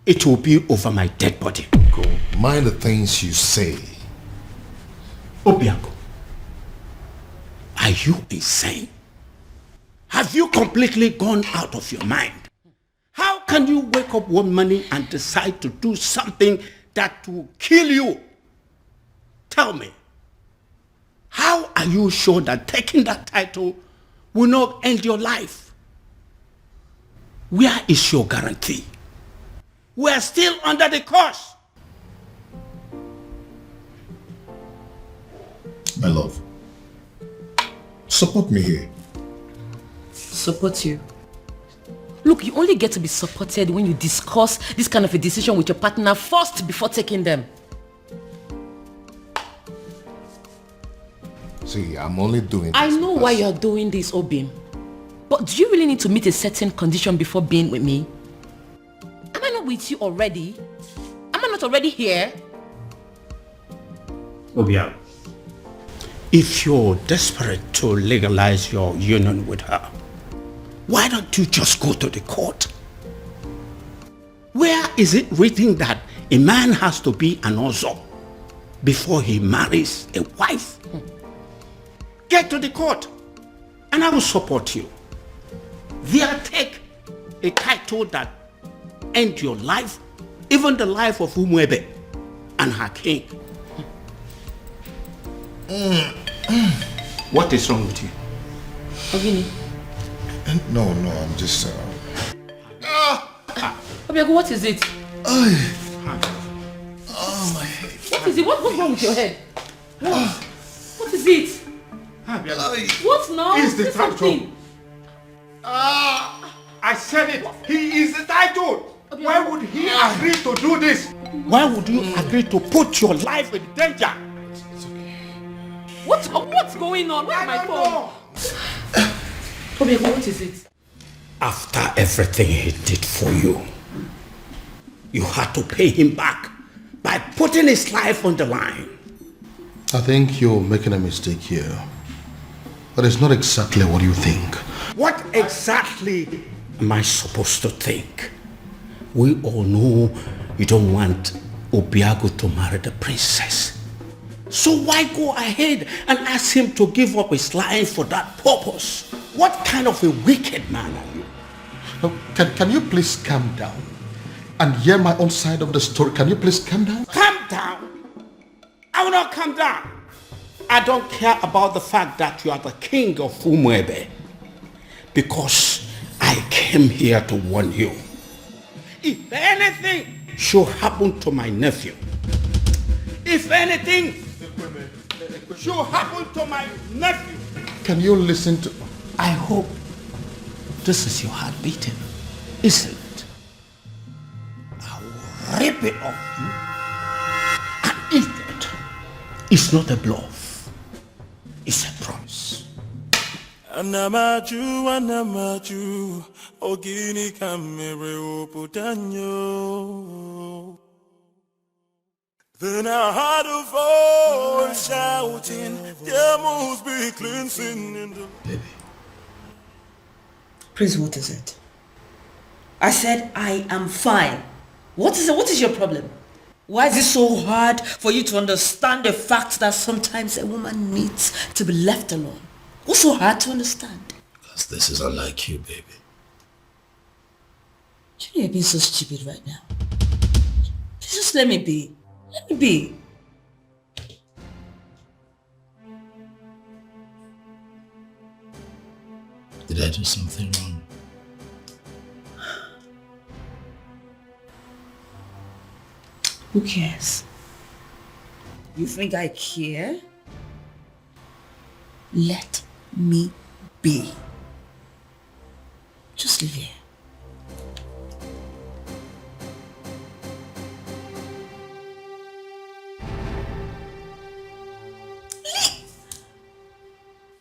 Speaker 2: it will be over my dead body.
Speaker 10: Go. Mind the things you say.
Speaker 2: Obiago, Are you insane? Have you completely gone out of your mind? How can you wake up one morning and decide to do something that will kill you? Tell me, how are you sure that taking that title will not end your life? Where is your guarantee? We are still under the curse.
Speaker 10: My love, support me here.
Speaker 16: Support you? Look, you only get to be supported when you discuss this kind of a decision with your partner first before taking them.
Speaker 10: See, I'm only doing this.
Speaker 16: I know why you're doing this, Obim. But do you really need to meet a certain condition before being with me? Am I not with you already? Am I not already here?
Speaker 2: Obia, if you're desperate to legalize your union with her, why don't you just go to the court? Where is it written that a man has to be an ozo before he marries a wife? Get to the court and I will support you. There, take a title that ends your life, even the life of Umwebe and her king. What is wrong with you?
Speaker 16: Ogini.
Speaker 10: No, I'm just...
Speaker 16: Obiago, what is it?
Speaker 10: Oh, my head.
Speaker 16: What is it? What's wrong with your head? What is it? What now?
Speaker 2: He's the
Speaker 16: Say
Speaker 2: title.
Speaker 16: something.
Speaker 2: I said it. He is the title. Why would he agree to do this? Why would you agree to put your life in danger?
Speaker 16: What's going on? Where's my phone? Obiago, what is it?
Speaker 2: After everything he did for you, you had to pay him back by putting his life on the line.
Speaker 4: I think you're making a mistake here. But it's not exactly what you think.
Speaker 2: What exactly am I supposed to think? We all know you don't want Obiago to marry the princess. So why go ahead and ask him to give up his life for that purpose? What kind of a wicked man are you?
Speaker 4: Now, can you please calm down and hear my own side of the story? Can you please calm down?
Speaker 2: Calm down? I will not calm down. I don't care about the fact that you are the king of Umwebe, because I came here to warn you. If anything should happen to my nephew, if anything should happen to my nephew,
Speaker 4: Can you listen to...
Speaker 2: I hope this is your heart beating, isn't it? I will rip it off you and eat it. It's not a bluff. It's a promise.
Speaker 1: Anamaju, ogini kamere oputanyo. Then I heard a voice shouting, there must be cleansing in the...
Speaker 6: Baby. Prince, what is it? I said I am fine. What is it? What is your problem? Why is it so hard for you to understand the fact that sometimes a woman needs to be left alone? What's so hard to understand?
Speaker 3: Because this is unlike you, baby.
Speaker 6: You know you're being so stupid right now. Just let me be. Let me be.
Speaker 3: Did I do something wrong?
Speaker 6: Who cares? You think I care? Let me be. Just live here.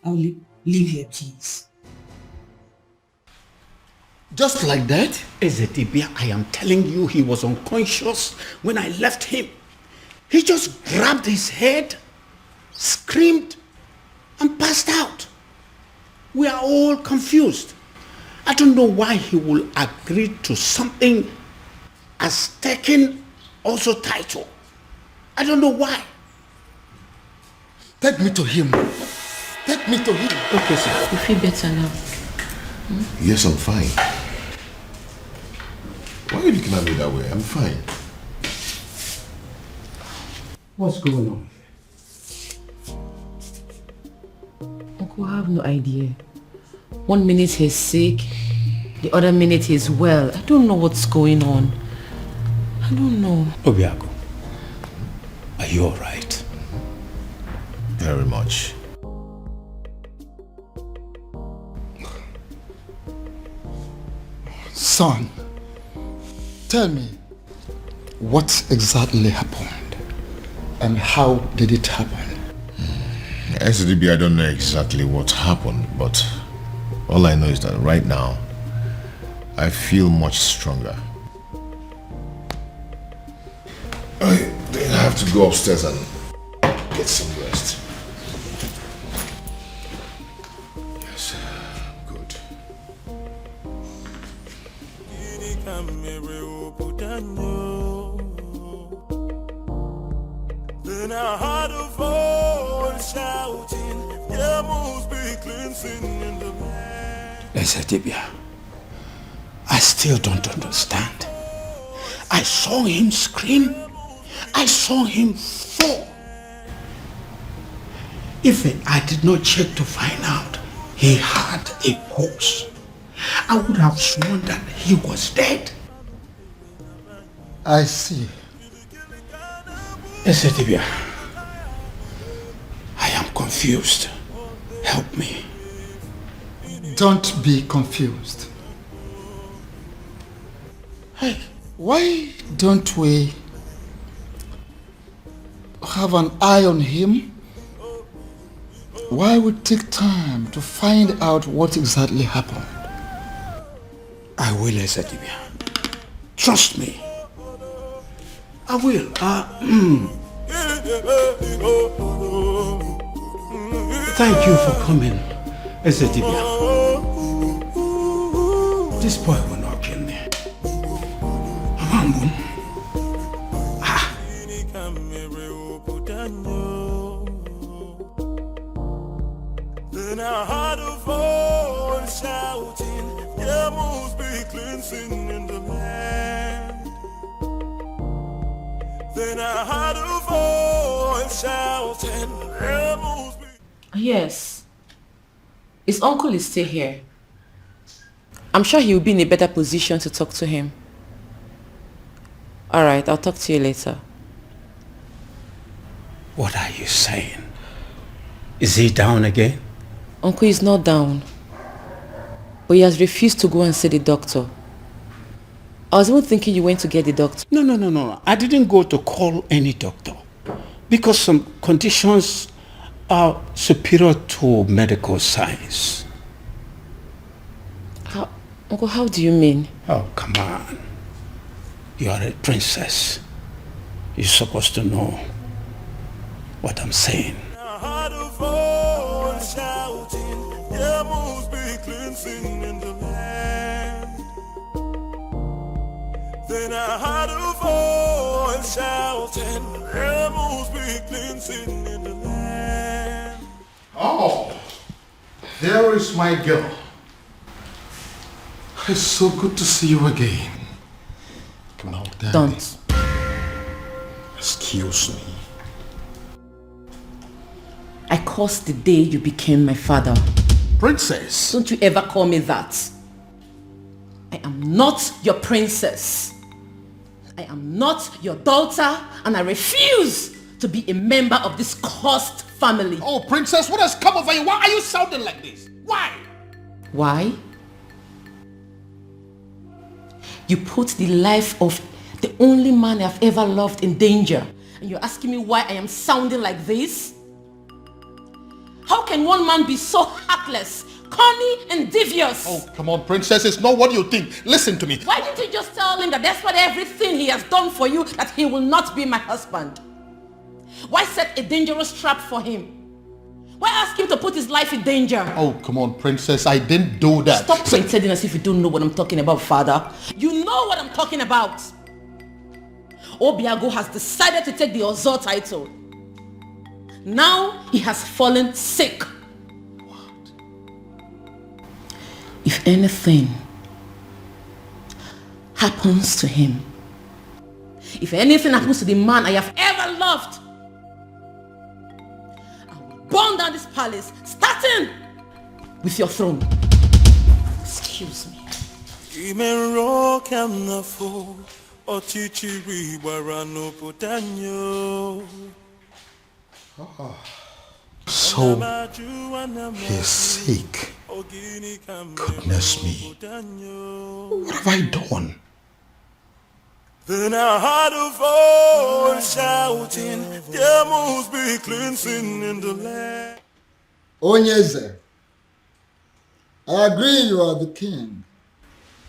Speaker 6: I'll leave here, please.
Speaker 2: Just like that? Ezedibia, I am telling you, he was unconscious when I left him. He just grabbed his head, screamed, and passed out. We are all confused. I don't know why he will agree to something as taking also title. I don't know why.
Speaker 4: Take me to him.
Speaker 11: Take me to him.
Speaker 16: Okay, sir. You feel better now?
Speaker 10: Yes, I'm fine. Why are you looking at me that way? I'm fine.
Speaker 2: What's going on?
Speaker 16: Uncle, I have no idea. 1 minute he's sick, the other minute he's well. I don't know what's going on. I don't know.
Speaker 2: Obiago, are you alright?
Speaker 10: Very much.
Speaker 11: Son, tell me, what exactly happened? And how did it happen?
Speaker 10: SDB, I don't know exactly what happened, but all I know is that right now, I feel much stronger. I think I have to go upstairs and get some rest. Yes, good.
Speaker 1: Then I heard a voice shouting, there must be cleansing in the land.
Speaker 2: Ezedibia, I still don't understand. I saw him scream. I saw him fall. If I did not check to find out he had a pulse, I would have sworn that he was dead.
Speaker 11: I see.
Speaker 2: Ezedibia, I am confused. Help me.
Speaker 11: Don't be confused. Hey, why don't we have an eye on him? Why we take time to find out what exactly happened?
Speaker 2: I will, Ezedibia. Trust me. I will. Thank you for coming, Ezedibia. This boy will not kill me. Amambun.
Speaker 1: Then I heard a voice shouting, there must be cleansing in the land. Then I heard a voice shouting, there must be...
Speaker 16: Yes. His uncle is still here. I'm sure he will be in a better position to talk to him. Alright, I'll talk to you later.
Speaker 2: What are you saying? Is he down again?
Speaker 16: Uncle is not down. But he has refused to go and see the doctor. I was even thinking you went to get the doctor.
Speaker 2: No. I didn't go to call any doctor. Because some conditions are superior to medical science.
Speaker 16: Uncle, how do you mean?
Speaker 2: Oh, come on. You are a princess. You're supposed to know what I'm saying.
Speaker 1: I heard a voice shouting, there must be cleansing in the land. Then I heard a voice shouting, there must be cleansing in the land.
Speaker 4: Oh, there is my girl. It's so good to see you again. Come on, Daddy.
Speaker 16: Don't.
Speaker 4: Excuse me.
Speaker 16: I cursed the day you became my father.
Speaker 4: Princess.
Speaker 16: Don't you ever call me that. I am not your princess. I am not your daughter, and I refuse to be a member of this cursed family.
Speaker 4: Oh, princess, what has come over you? Why are you sounding like this? Why?
Speaker 16: Why? You put the life of the only man I've ever loved in danger, and you're asking me why I am sounding like this? How can one man be so heartless, corny, and devious?
Speaker 4: Oh, come on, princess, it's not what you think. Listen to me.
Speaker 16: Why didn't you just tell him that despite everything he has done for you, that he will not be my husband? Why set a dangerous trap for him? Why ask him to put his life in danger?
Speaker 4: Oh, come on, princess, I didn't do that.
Speaker 16: Stop pretending as if you don't know what I'm talking about, father. You know what I'm talking about. Obiago has decided to take the Ozor title. Now he has fallen sick. if anything happens to him, if anything happens to the man I have ever loved, I will burn down this palace, starting with your throne. Excuse me.
Speaker 10: So, he's sick. Goodness me. What have I done?
Speaker 1: Then I heard a voice shouting, there must be cleansing in the land.
Speaker 11: Onyeze, I agree you are the king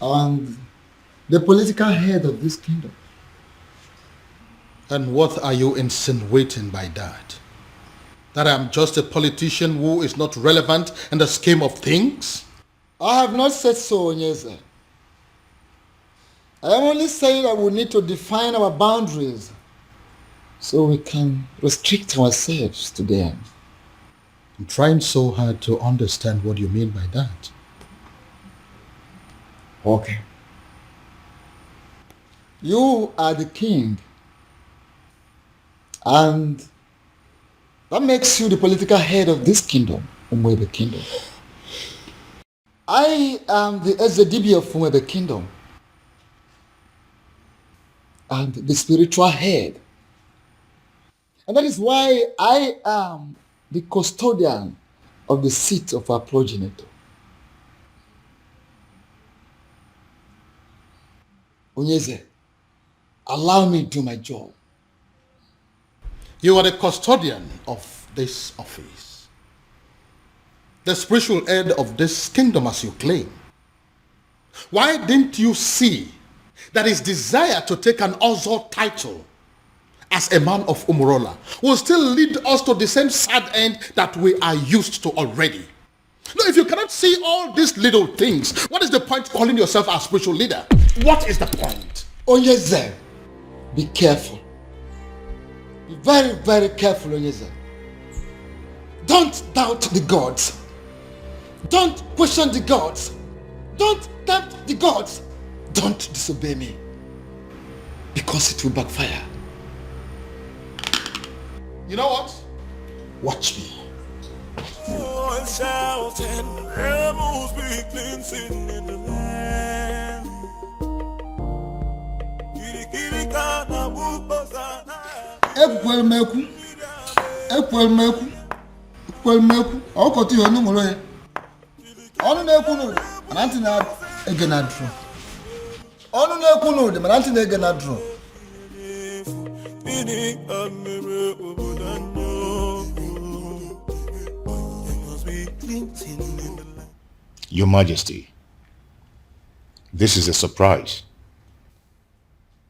Speaker 11: and the political head of this kingdom.
Speaker 4: And what are you insinuating by that? That I'm just a politician who is not relevant in the scheme of things?
Speaker 11: I have not said so, Onyeze. I am only saying that we need to define our boundaries so we can restrict ourselves to them.
Speaker 4: I'm trying so hard to understand what you mean by that.
Speaker 11: Okay. You are the king, and that makes you the political head of this kingdom, Umwebe Kingdom. I am the Ezedibi of Umwebe Kingdom and the spiritual head. And that is why I am the custodian of the seat of our progenitor. Onyeze, allow me to do my job.
Speaker 4: You are the custodian of this office, the spiritual head of this kingdom as you claim. Why didn't you see that his desire to take an Ozo title as a man of Umurola will still lead us to the same sad end that we are used to already? No, if you cannot see all these little things, what is the point calling yourself a spiritual leader? What is the point?
Speaker 11: Onyeze, be careful. Be very, very careful, Onyeze. Don't doubt the gods. Don't question the gods. Don't tempt the gods. Don't disobey me, because it will backfire.
Speaker 4: You know what?
Speaker 11: Watch me.
Speaker 1: Shouting, there must be cleansing in the land.
Speaker 11: Ekwelmeku, ọkọtụ ihe ọnụ nwere ya. Ọnụ na-ekwu n'ụdị, mana ntị na-ege na drum. Ọnụ na-ekwu n'ụdị, mana ntị na-ege na drum.
Speaker 10: Your Majesty, this is a surprise.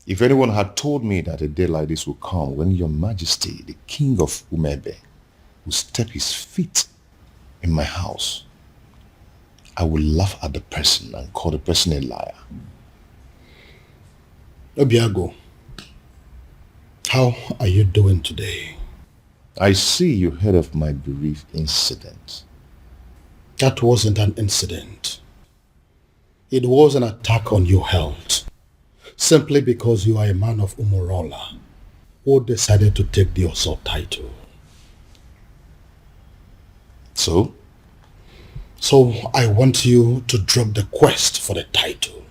Speaker 10: If anyone had told me that a day like this would come when Your Majesty, the King of Umebe, will step his feet in my house, I would laugh at the person and call the person a liar.
Speaker 4: Obiago, how are you doing today?
Speaker 10: I see you heard of my bereaved incident.
Speaker 4: That wasn't an incident. It was an attack on your health, simply because you are a man of Umurola who decided to take the Oso title.
Speaker 10: So?
Speaker 4: So I want you to drop the quest for the title.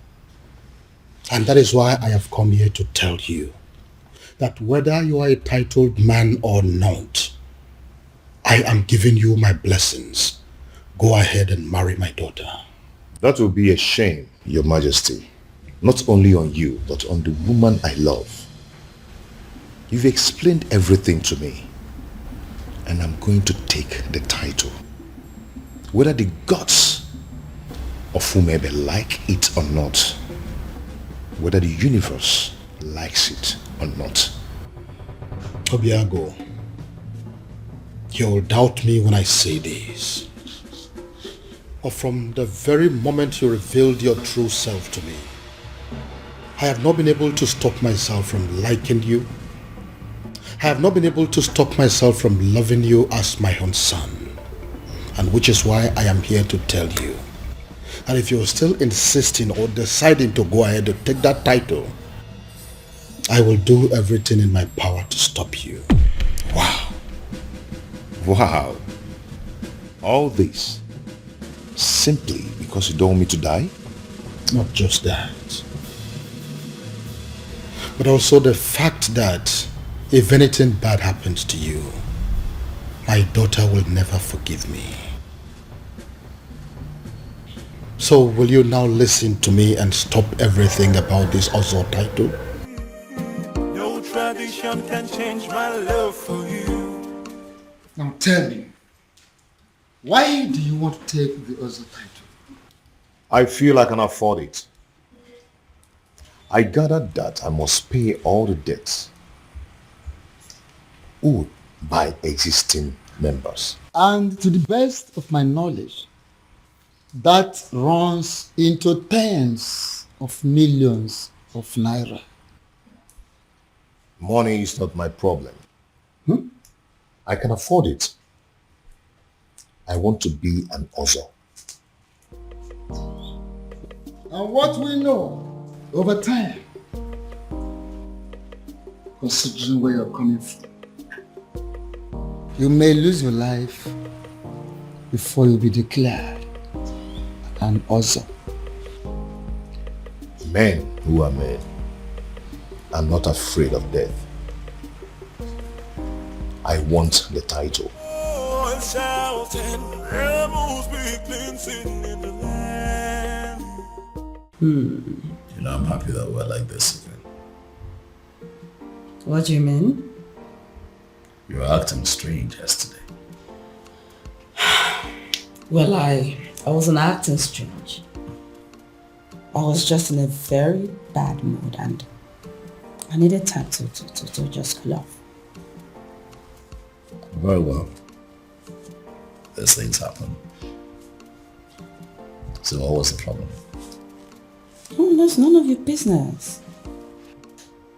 Speaker 4: And that is why I have come here to tell you that whether you are a titled man or not, I am giving you my blessings. Go ahead and marry my daughter.
Speaker 10: That will be a shame, Your Majesty. Not only on you, but on the woman I love. You've explained everything to me, and I'm going to take the title. Whether the gods of Umebe like it or not, whether the universe likes it or not.
Speaker 4: Obiago, you'll doubt me when I say this. But from the very moment you revealed your true self to me, I have not been able to stop myself from liking you. I have not been able to stop myself from loving you as my own son. And which is why I am here to tell you And if you're still insisting or deciding to go ahead to take that title, I will do everything in my power to stop you.
Speaker 10: Wow. Wow. All this simply because you don't want me to die?
Speaker 4: Not just that, but also the fact that if anything bad happens to you, my daughter will never forgive me. So will you now listen to me and stop everything about this Ozo title?
Speaker 1: No tradition can change my love for you.
Speaker 11: Now tell me, why do you want to take the Ozo title?
Speaker 10: I feel I can afford it. I gathered that I must pay all the debts owed by existing members.
Speaker 11: And to the best of my knowledge, that runs into tens of millions of naira.
Speaker 10: Money is not my problem. I can afford it. I want to be an Ozo.
Speaker 11: And what we know over time, considering where you're coming from, you may lose your life before you'll be declared an Ozo.
Speaker 10: Men who are men are not afraid of death. I want the title.
Speaker 1: Oh, and shouting, rebels begin singing in the land.
Speaker 3: You know, I'm happy that we're like this again.
Speaker 6: What do you mean?
Speaker 3: You were acting strange yesterday.
Speaker 6: Well, I wasn't acting strange. I was just in a very bad mood and I needed time to just cool off.
Speaker 3: Very well. These things happen. So what was the problem?
Speaker 6: Oh, that's none of your business.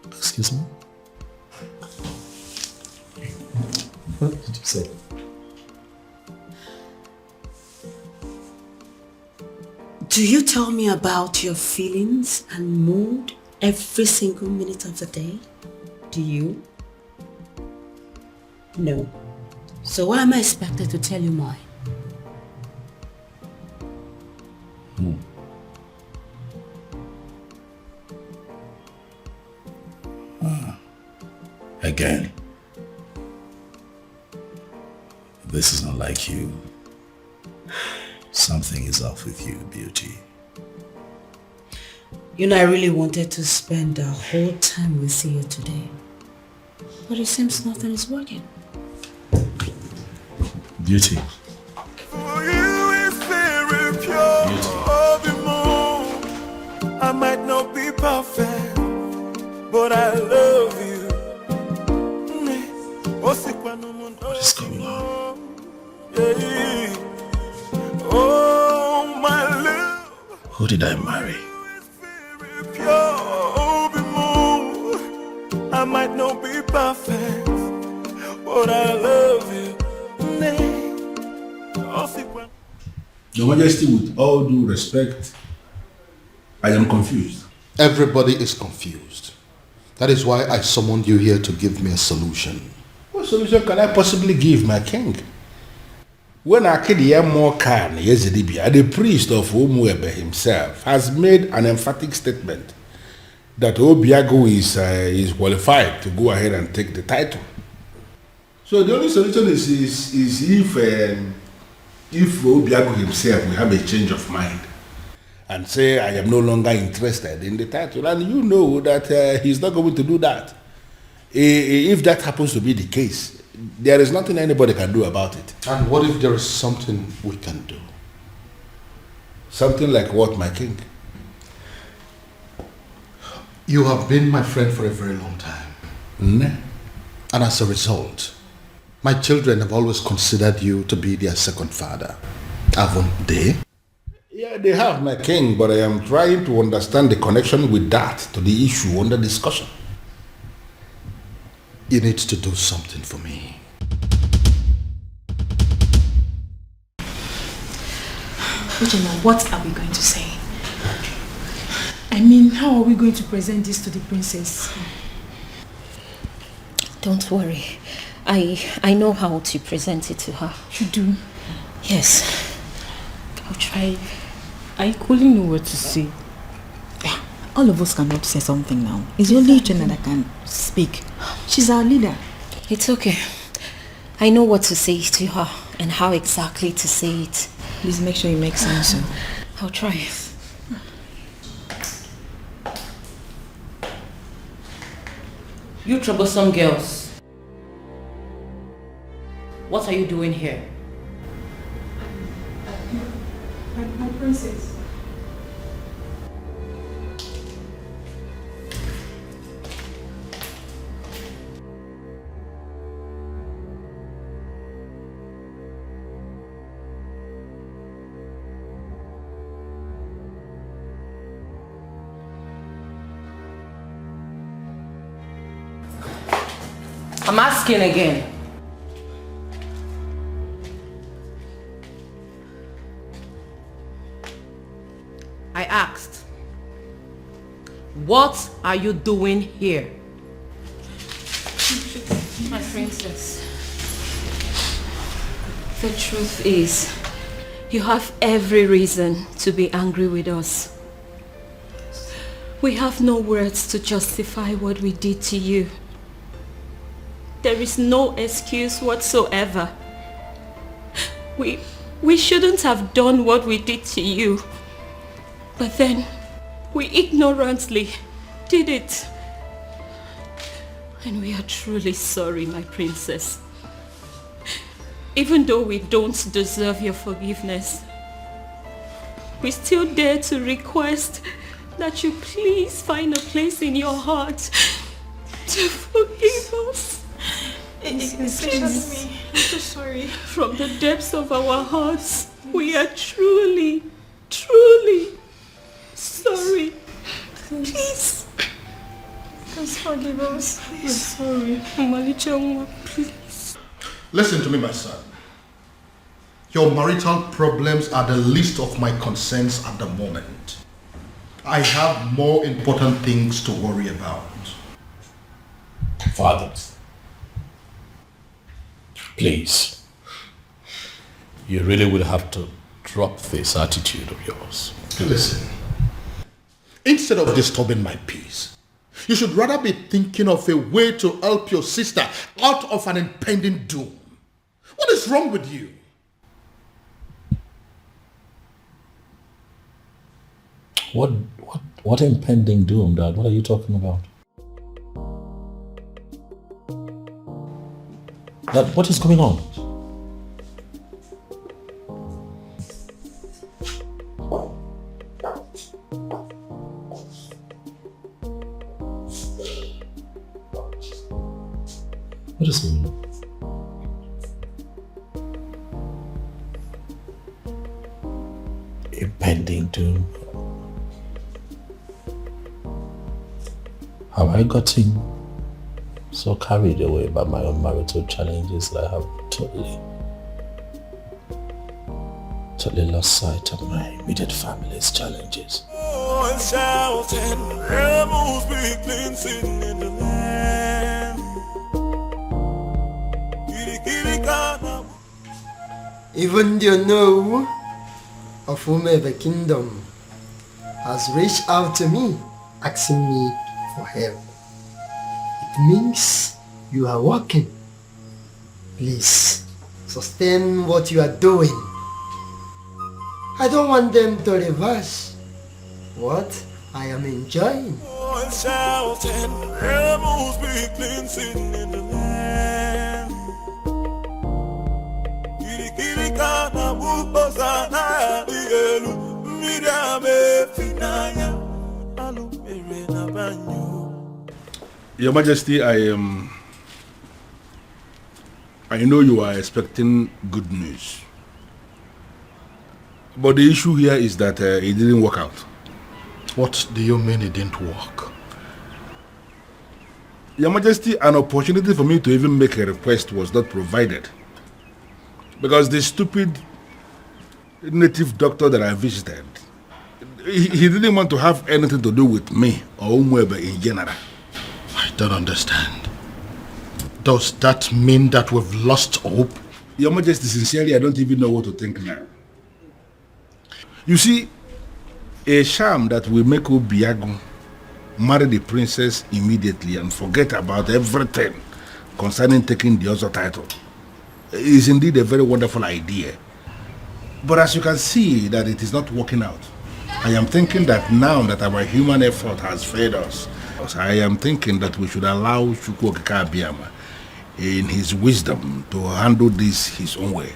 Speaker 3: Excuse me? What did you say?
Speaker 6: Do you tell me about your feelings and mood every single minute of the day? Do you? No. So why am I expected to tell you mine?
Speaker 3: Again. This is not like you. Something is off with you, beauty.
Speaker 6: You know, I really wanted to spend the whole time with you today. But it seems nothing is working.
Speaker 3: Beauty.
Speaker 1: For you is very pure. The moon. I might not be perfect, but I love you.
Speaker 3: What is going on?
Speaker 1: Oh, my love.
Speaker 3: Who did I marry?
Speaker 1: Pure, the moon. I might not be perfect, but I love you.
Speaker 7: Your Majesty, with all due respect, I am confused.
Speaker 4: Everybody is confused. That is why I summoned you here to give me a solution.
Speaker 2: What solution can I possibly give, my king? When Akedia Mokan Yezidibia, the priest of Umuebe himself, has made an emphatic statement that Obiago is qualified to go ahead and take the title. So the only solution is if Obiago himself will have a change of mind and say, I am no longer interested in the title. And you know that he's not going to do that. If that happens to be the case, there is nothing anybody can do about it.
Speaker 4: And what if there is something we can do?
Speaker 2: Something like what, my king?
Speaker 4: You have been my friend for a very long time. And as a result, my children have always considered you to be their second father. Haven't they?
Speaker 2: Yeah, they have, my king, but I am trying to understand the connection with that to the issue under discussion.
Speaker 4: You need to do something for me.
Speaker 15: Uchenna, what are we going to say? I mean, how are we going to present this to the princess?
Speaker 9: Don't worry. I know how to present it to her.
Speaker 15: You do?
Speaker 9: Yes.
Speaker 15: I'll try.
Speaker 20: I couldn't know what to say.
Speaker 19: All of us cannot say something now. It's only Uchenna that can speak. She's our leader.
Speaker 9: It's okay. I know what to say to her and how exactly to say it.
Speaker 19: Please make sure you make sense.
Speaker 9: I'll try.
Speaker 16: You troublesome girls. What are you doing here?
Speaker 15: My princess.
Speaker 16: I'm asking again. I asked, what are you doing here?
Speaker 9: My princess, the truth is, you have every reason to be angry with us. We have no words to justify what we did to you. There is no excuse whatsoever. We shouldn't have done what we did to you. But then, we ignorantly did it. And we are truly sorry, my princess. Even though we don't deserve your forgiveness, we still dare to request that you please find a place in your heart to forgive us.
Speaker 15: Excuse me. I'm so sorry.
Speaker 9: From the depths of our hearts, we are truly, truly sorry. Please.
Speaker 15: Please forgive us.
Speaker 9: We're sorry. Malicha, please.
Speaker 4: Listen to me, my son. Your marital problems are the least of my concerns at the moment. I have more important things to worry about.
Speaker 3: Father, please, you really would have to drop this attitude of yours.
Speaker 4: Listen, instead of disturbing my peace, you should rather be thinking of a way to help your sister out of an impending doom. What is wrong with you?
Speaker 3: What impending doom, Dad? What are you talking about? Dad, what is going on? What is going on? Impending doom. Have I gotten so carried away by my own marital challenges that I have totally lost sight of my immediate family's challenges?
Speaker 17: Even the know of whomever kingdom has reached out to me, asking me for help. It means you are working. Please, sustain what you are doing. I don't want them to reverse what I am enjoying.
Speaker 7: Your Majesty, I know you are expecting good news. But the issue here is that it didn't work out.
Speaker 4: What do you mean it didn't work?
Speaker 7: Your Majesty, an opportunity for me to even make a request was not provided. Because the stupid native doctor that I visited, he didn't want to have anything to do with me or Umwebe in general.
Speaker 4: I don't understand. Does that mean that we've lost hope?
Speaker 7: Your Majesty, sincerely, I don't even know what to think now. You see, a sham that will make Obiago marry the princess immediately and forget about everything concerning taking the other title is indeed a very wonderful idea. But as you can see that it is not working out, I am thinking that now that our human effort has failed us, I am thinking that we should allow Chukwuokika Abiyama in his wisdom to handle this his own way.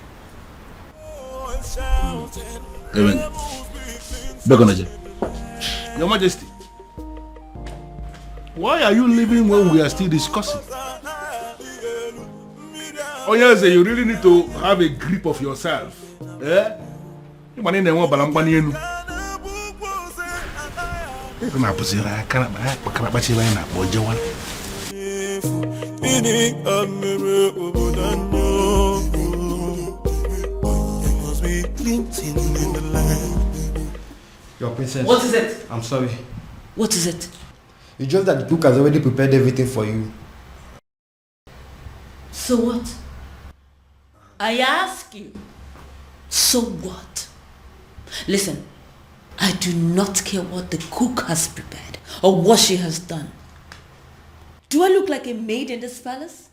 Speaker 7: Your Majesty, why are you leaving when we are still discussing? Oh yes, you really need to have a grip of yourself. Eh?
Speaker 12: Your princess.
Speaker 6: What is it?
Speaker 12: I'm sorry.
Speaker 6: What is it?
Speaker 12: It's just that the cook has already prepared everything for you.
Speaker 9: So what? I ask you. So what? Listen, I do not care what the cook has prepared or what she has done. Do I look like a maid in this palace?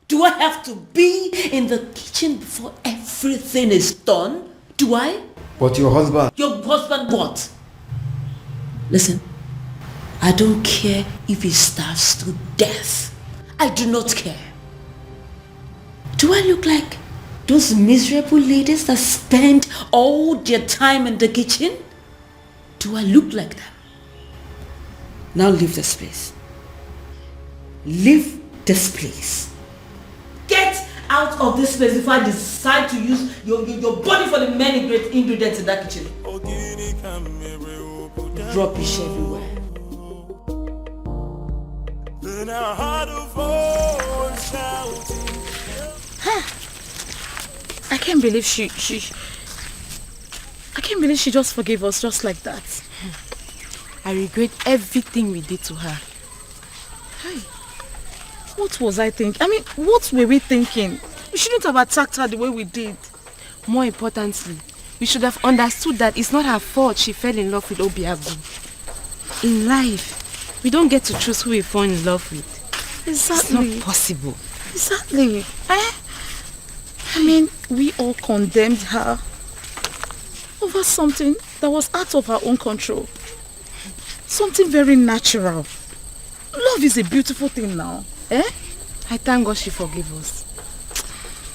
Speaker 9: Do I have to be in the kitchen before everything is done? Do I?
Speaker 12: But your husband...
Speaker 9: Your husband what? Listen, I don't care if he starves to death. I do not care. Do I look like those miserable ladies that spend all their time in the kitchen? Do I look like them? Now leave this place. Leave this place. Get out of this place before I decide to use your body for the many great ingredients in that kitchen. Rubbish everywhere.
Speaker 15: I can't believe she just forgave us just like that.
Speaker 20: I regret everything we did to her.
Speaker 15: Hey, what was I thinking? I mean, what were we thinking? We shouldn't have attacked her the way we did.
Speaker 20: More importantly, we should have understood that it's not her fault she fell in love with Obiagu. In life, we don't get to choose who we fall in love with.
Speaker 15: Exactly.
Speaker 20: It's not possible.
Speaker 15: Exactly. I mean, we all condemned her over something that was out of her own control. Something very natural. Love is a beautiful thing now. Eh?
Speaker 20: I thank God she forgave us.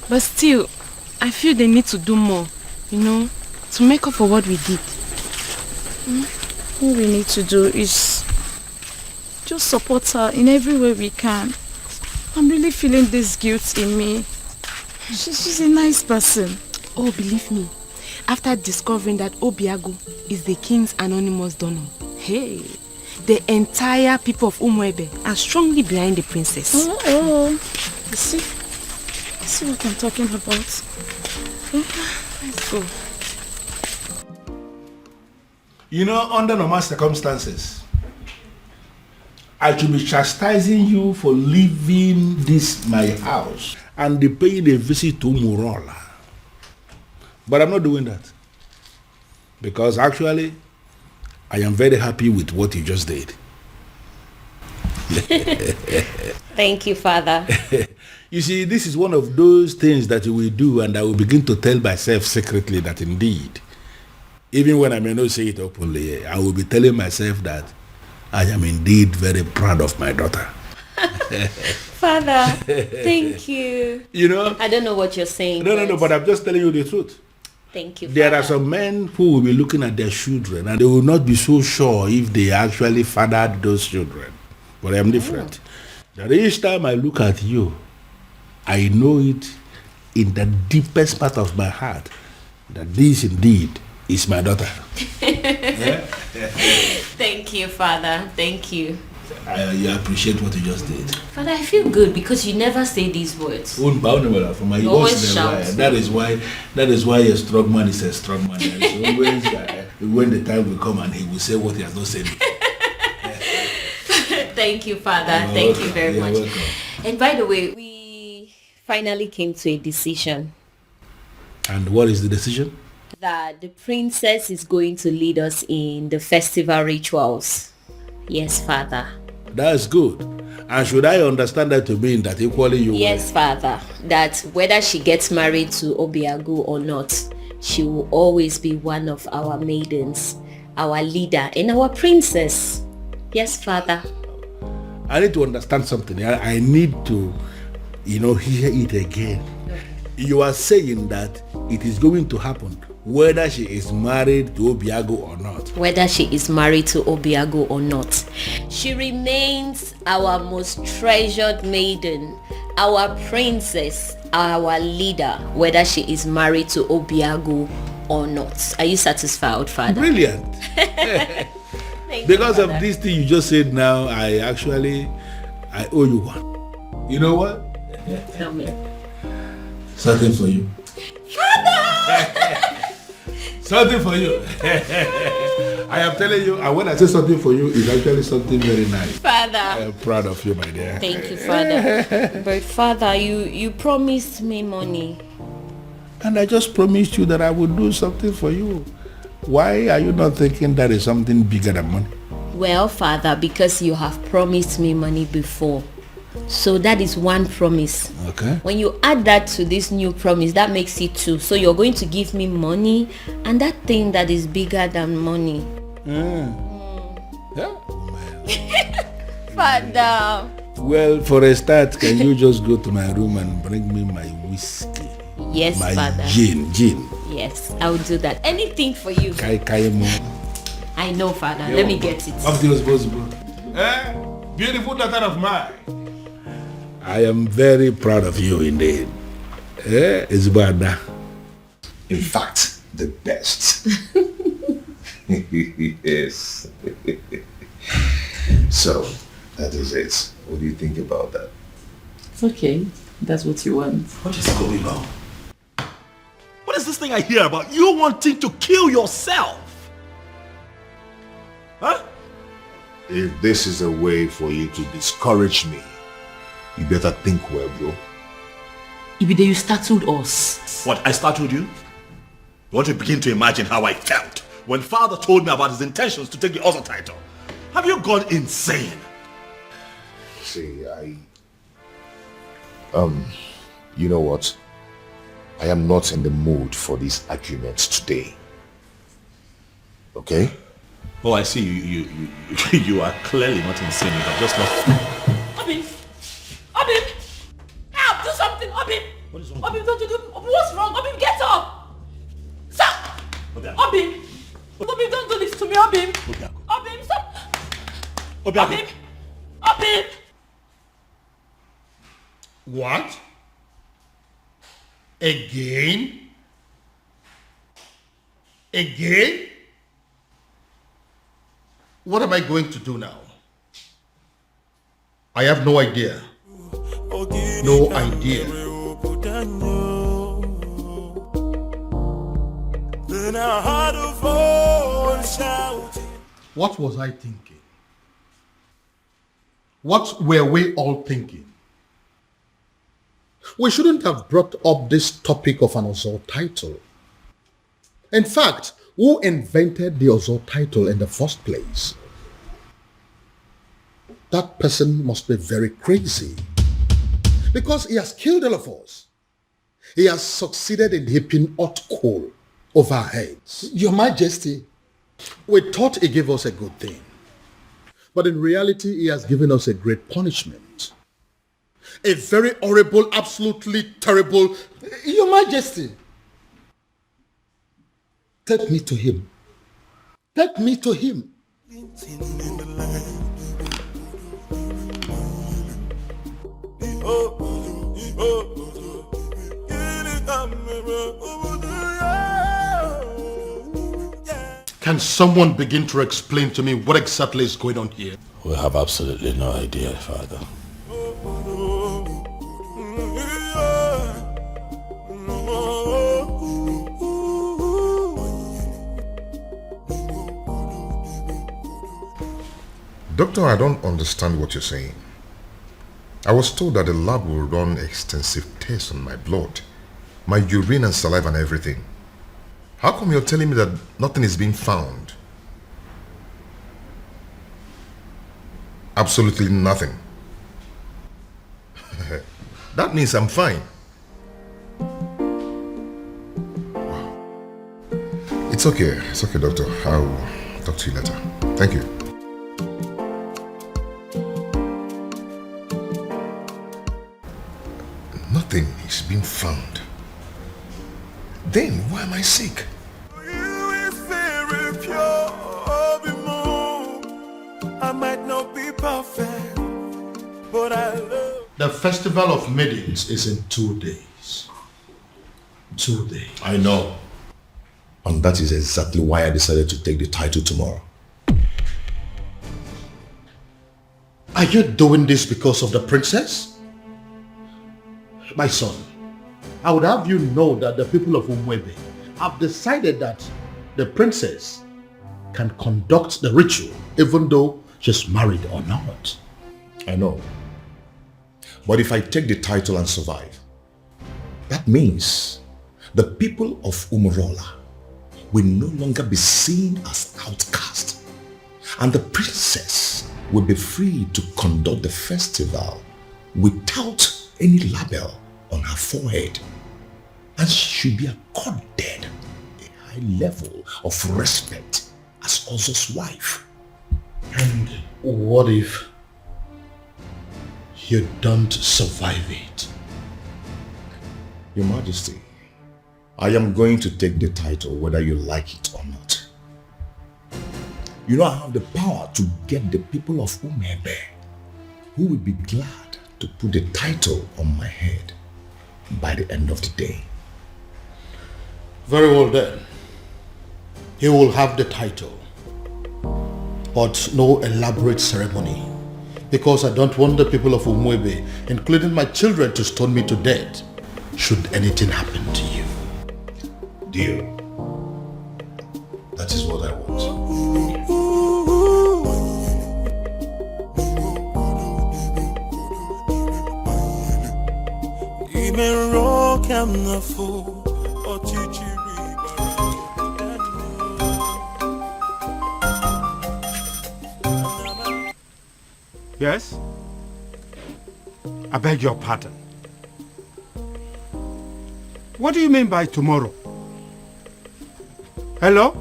Speaker 20: But still, I feel they need to do more, to make up for what we did.
Speaker 15: All we need to do is just support her in every way we can. I'm really feeling this guilt in me. She's a nice person.
Speaker 20: Oh, believe me, after discovering that Obiagu is the king's anonymous donor, hey, the entire people of Umuebe are strongly behind the princess.
Speaker 15: Oh. You see what I'm talking about?
Speaker 20: Let's go.
Speaker 7: Under normal circumstances, I should be chastising you for leaving this my house and paying a visit to Umurola. But I'm not doing that. Because actually, I am very happy with what you just did.
Speaker 9: Thank you, Father.
Speaker 7: You see, this is one of those things that you will do, and I will begin to tell myself secretly that indeed, even when I may not say it openly, I will be telling myself that I am indeed very proud of my daughter.
Speaker 9: Father, thank you. I don't know what you're saying.
Speaker 7: No, but I'm just telling you the truth.
Speaker 9: Thank you,
Speaker 7: There
Speaker 9: Father.
Speaker 7: are some men who will be looking at their children and they will not be so sure if they actually fathered those children. But I am different. That each time I look at you, I know it in the deepest part of my heart that this indeed is my daughter.
Speaker 9: Thank you, Father. Thank you.
Speaker 7: I appreciate what you just did.
Speaker 9: Father, I feel good because you never say these words.
Speaker 7: You
Speaker 9: always shout.
Speaker 7: That is why a strong man is a strong man. Always, when the time will come and he will say what he has not said.
Speaker 9: Thank you, Father.
Speaker 7: You're
Speaker 9: Thank
Speaker 7: welcome.
Speaker 9: you very
Speaker 7: You're
Speaker 9: much.
Speaker 7: welcome.
Speaker 9: And by the way, we finally came to a decision
Speaker 7: And what is the decision?
Speaker 9: that the princess is going to lead us in the festival rituals. Yes, Father.
Speaker 7: That's good. And should I understand that to mean that equally you
Speaker 9: Yes, Father. That whether she gets married to Obiagu or not, she will always be one of our maidens, our leader, and our princess. Yes, Father.
Speaker 7: I need to understand something. I need to, hear it again. You are saying that it is going to happen whether she is married to Obiagu or not.
Speaker 9: Whether she is married to Obiagu or not, she remains our most treasured maiden, our princess, our leader, whether she is married to Obiagu or not. Are you satisfied, Father?
Speaker 7: Brilliant. Because of this thing you just said now, I owe you one. You know what?
Speaker 9: Tell me.
Speaker 7: Something for you. Something for you. I am telling you, and when I say something for you, it's actually something very nice.
Speaker 9: Father.
Speaker 7: I am proud of you, my dear.
Speaker 9: Thank you, Father. But Father, you promised me money.
Speaker 7: And I just promised you that I would do something for you. Why are you not thinking that is something bigger than money?
Speaker 9: Well, Father, because you have promised me money before. So that is one promise.
Speaker 7: Okay.
Speaker 9: When you add that to this new promise, that makes it two. So you're going to give me money and that thing that is bigger than money.
Speaker 7: Yeah.
Speaker 9: Father.
Speaker 7: Well, for a start, can you just go to my room and bring me my whiskey?
Speaker 9: Yes,
Speaker 7: my
Speaker 9: Father.
Speaker 7: Gin.
Speaker 9: Yes, I will do that. Anything for you. I know, Father. Let me get it.
Speaker 7: Up to your responsible. Beautiful daughter of mine. I am very proud of you indeed. It's bad.
Speaker 10: In fact, the best. Yes. So, that is it. What do you think about that?
Speaker 16: It's okay. That's what you want.
Speaker 14: What is going on? What is this thing I hear about? You wanting to kill yourself? Huh?
Speaker 10: If this is a way for you to discourage me, you better think well, bro.
Speaker 16: Ibide, you startled us.
Speaker 14: What, I startled you? You want to begin to imagine how I felt when father told me about his intentions to take the other title. Have you gone insane?
Speaker 10: See, you know what? I am not in the mood for these arguments today. Okay?
Speaker 14: Oh, I see. You are clearly not insane. You are just not...
Speaker 15: Obim! Help! Do something! Obim!
Speaker 14: What is wrong?
Speaker 15: Obim, don't you do... What's wrong? Obim, get up! Stop! Obim! Obim, don't do this to me, Obim! Obim, stop! Obim!
Speaker 4: What? Again? Again? What am I going to do now? I have no idea. No idea. What was I thinking? What were we all thinking? We shouldn't have brought up this topic of an Ozor title. In fact, who invented the Ozor title in the first place? That person must be very crazy. Because he has killed all of us. He has succeeded in heaping hot coal over our heads. Your Majesty, we thought he gave us a good thing. But in reality, he has given us a great punishment. A very horrible, absolutely terrible... Your Majesty, take me to him. Take me to him. Can someone begin to explain to me what exactly is going on here?
Speaker 3: We have absolutely no idea, Father.
Speaker 10: Doctor, I don't understand what you're saying. I was told that the lab will run extensive tests on my blood, my urine and saliva and everything. How come you're telling me that nothing is being found? Absolutely nothing. That means I'm fine. Wow. It's okay, doctor. I'll talk to you later. Thank you. Nothing is being found. Then why am I sick?
Speaker 1: I might not be perfect, but I love.
Speaker 4: The festival of maidens is in 2 days. 2 days.
Speaker 3: I know. And that is exactly why I decided to take the title tomorrow.
Speaker 4: Are you doing this because of the princess? My son, I would have you know that the people of Umwebe have decided that the princess can conduct the ritual even though she's married or not.
Speaker 10: I know. But if I take the title and survive, that means the people of Umurola will no longer be seen as outcasts, and the princess will be free to conduct the festival without any label on her forehead, and she should be accorded a high level of respect as Ozo's wife.
Speaker 4: And what if you don't survive it?
Speaker 10: Your Majesty, I am going to take the title whether you like it or not. You know I have the power to get the people of Umebe who will be glad to put the title on my head by the end of the day.
Speaker 4: Very well then. He will have the title, but no elaborate ceremony, because I don't want the people of Umwebe, including my children, to stone me to death should anything happen to you.
Speaker 10: Dear, that is what I want.
Speaker 1: Even rock I'm not fool or chichi.
Speaker 2: Yes? I beg your pardon. What do you mean by tomorrow? Hello?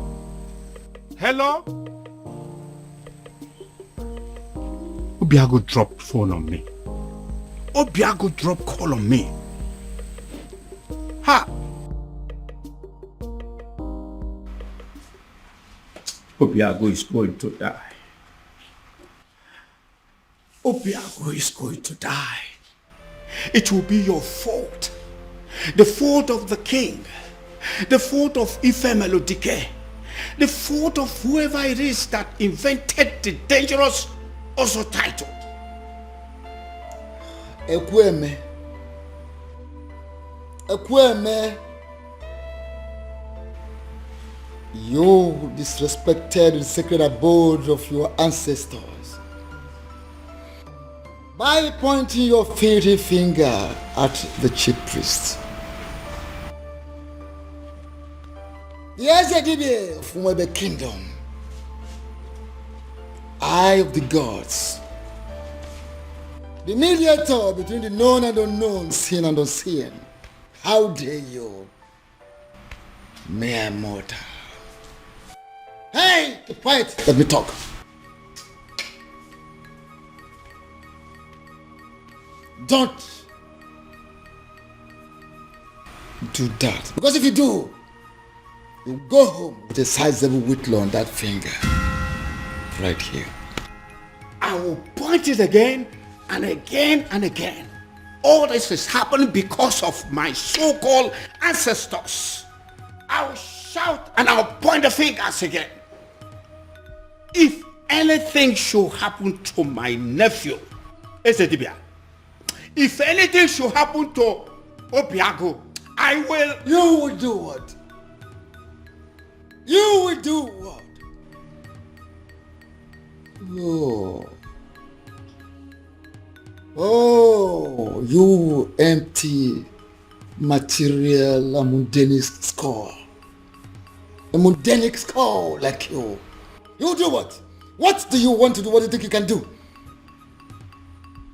Speaker 2: Hello? Obiago dropped phone on me. Obiago dropped call on me. Ha! Obiago is going to die. Obiago is going to die. It will be your fault. The fault of the king. The fault of Ife Melodike. The fault of whoever it is that invented the dangerous Ozo title.
Speaker 11: Ekweme. Ekweme. You disrespected the sacred abode of your ancestors by pointing your filthy finger at the chief priest. The Ezedibe of Umwebe Kingdom, eye of the gods, the mediator between the known and unknown, seen and unseen. How dare you, mere mortal? Hey, keep quiet. Let me talk. Don't do that. Because if you do, you go home with a sizable whitlow on that finger. Right here.
Speaker 2: I will point it again and again and again. All this is happening because of my so-called ancestors. I'll shout and I'll point the fingers again. if anything should happen to my nephew, Esedibia, if anything should happen to Obiago, I will...
Speaker 11: You will do what? You will do what? Oh, you empty material, a mundane skull. A mundane skull like you. You do what? What do you want to do? What do you think you can do?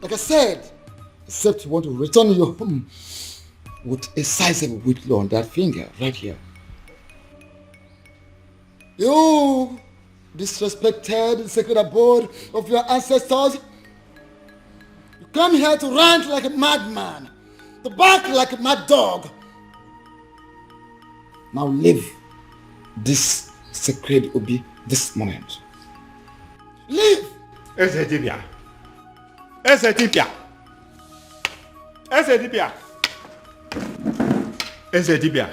Speaker 11: Like I said, except you want to return your home with a sizable whitlow on that finger right here. You disrespected the sacred abode of your ancestors. You come here to rant like a madman, to bark like a mad dog. Now leave this sacred Obi this moment. Leave!
Speaker 2: Esedibia. Esedibia. Esedibia. Esedibia.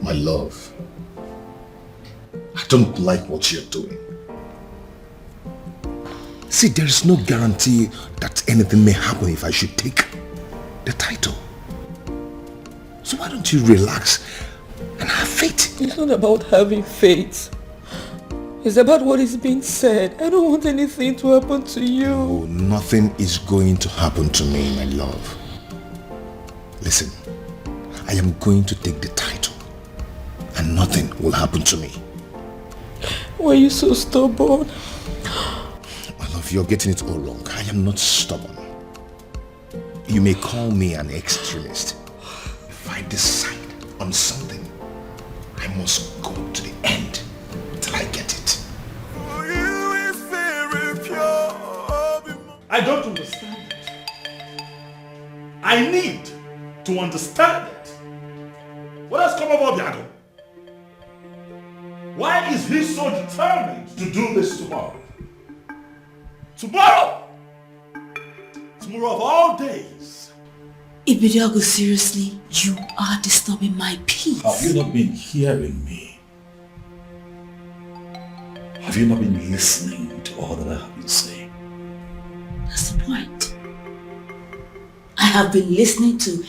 Speaker 10: My love, I don't like what you're doing. See, there is no guarantee that anything may happen if I should take the title. So why don't you relax and have faith?
Speaker 21: It's not about having faith. It's about what is being said. I don't want anything to happen to you.
Speaker 10: Oh, nothing is going to happen to me, my love. Listen, I am going to take the title and nothing will happen to me.
Speaker 21: Why are you so stubborn?
Speaker 10: My love, you're getting it all wrong. I am not stubborn. You may call me an extremist. If I decide on something, I must go to the end till I get it.
Speaker 14: I don't understand it. I need to understand it. What has come over Biago? Why is he so determined to do this tomorrow? Tomorrow! Tomorrow of all days.
Speaker 13: Ibiago, seriously, you are disturbing my peace.
Speaker 3: Have you not been hearing me? Have you not been listening to all that I have been saying?
Speaker 13: That's the point. I have been listening to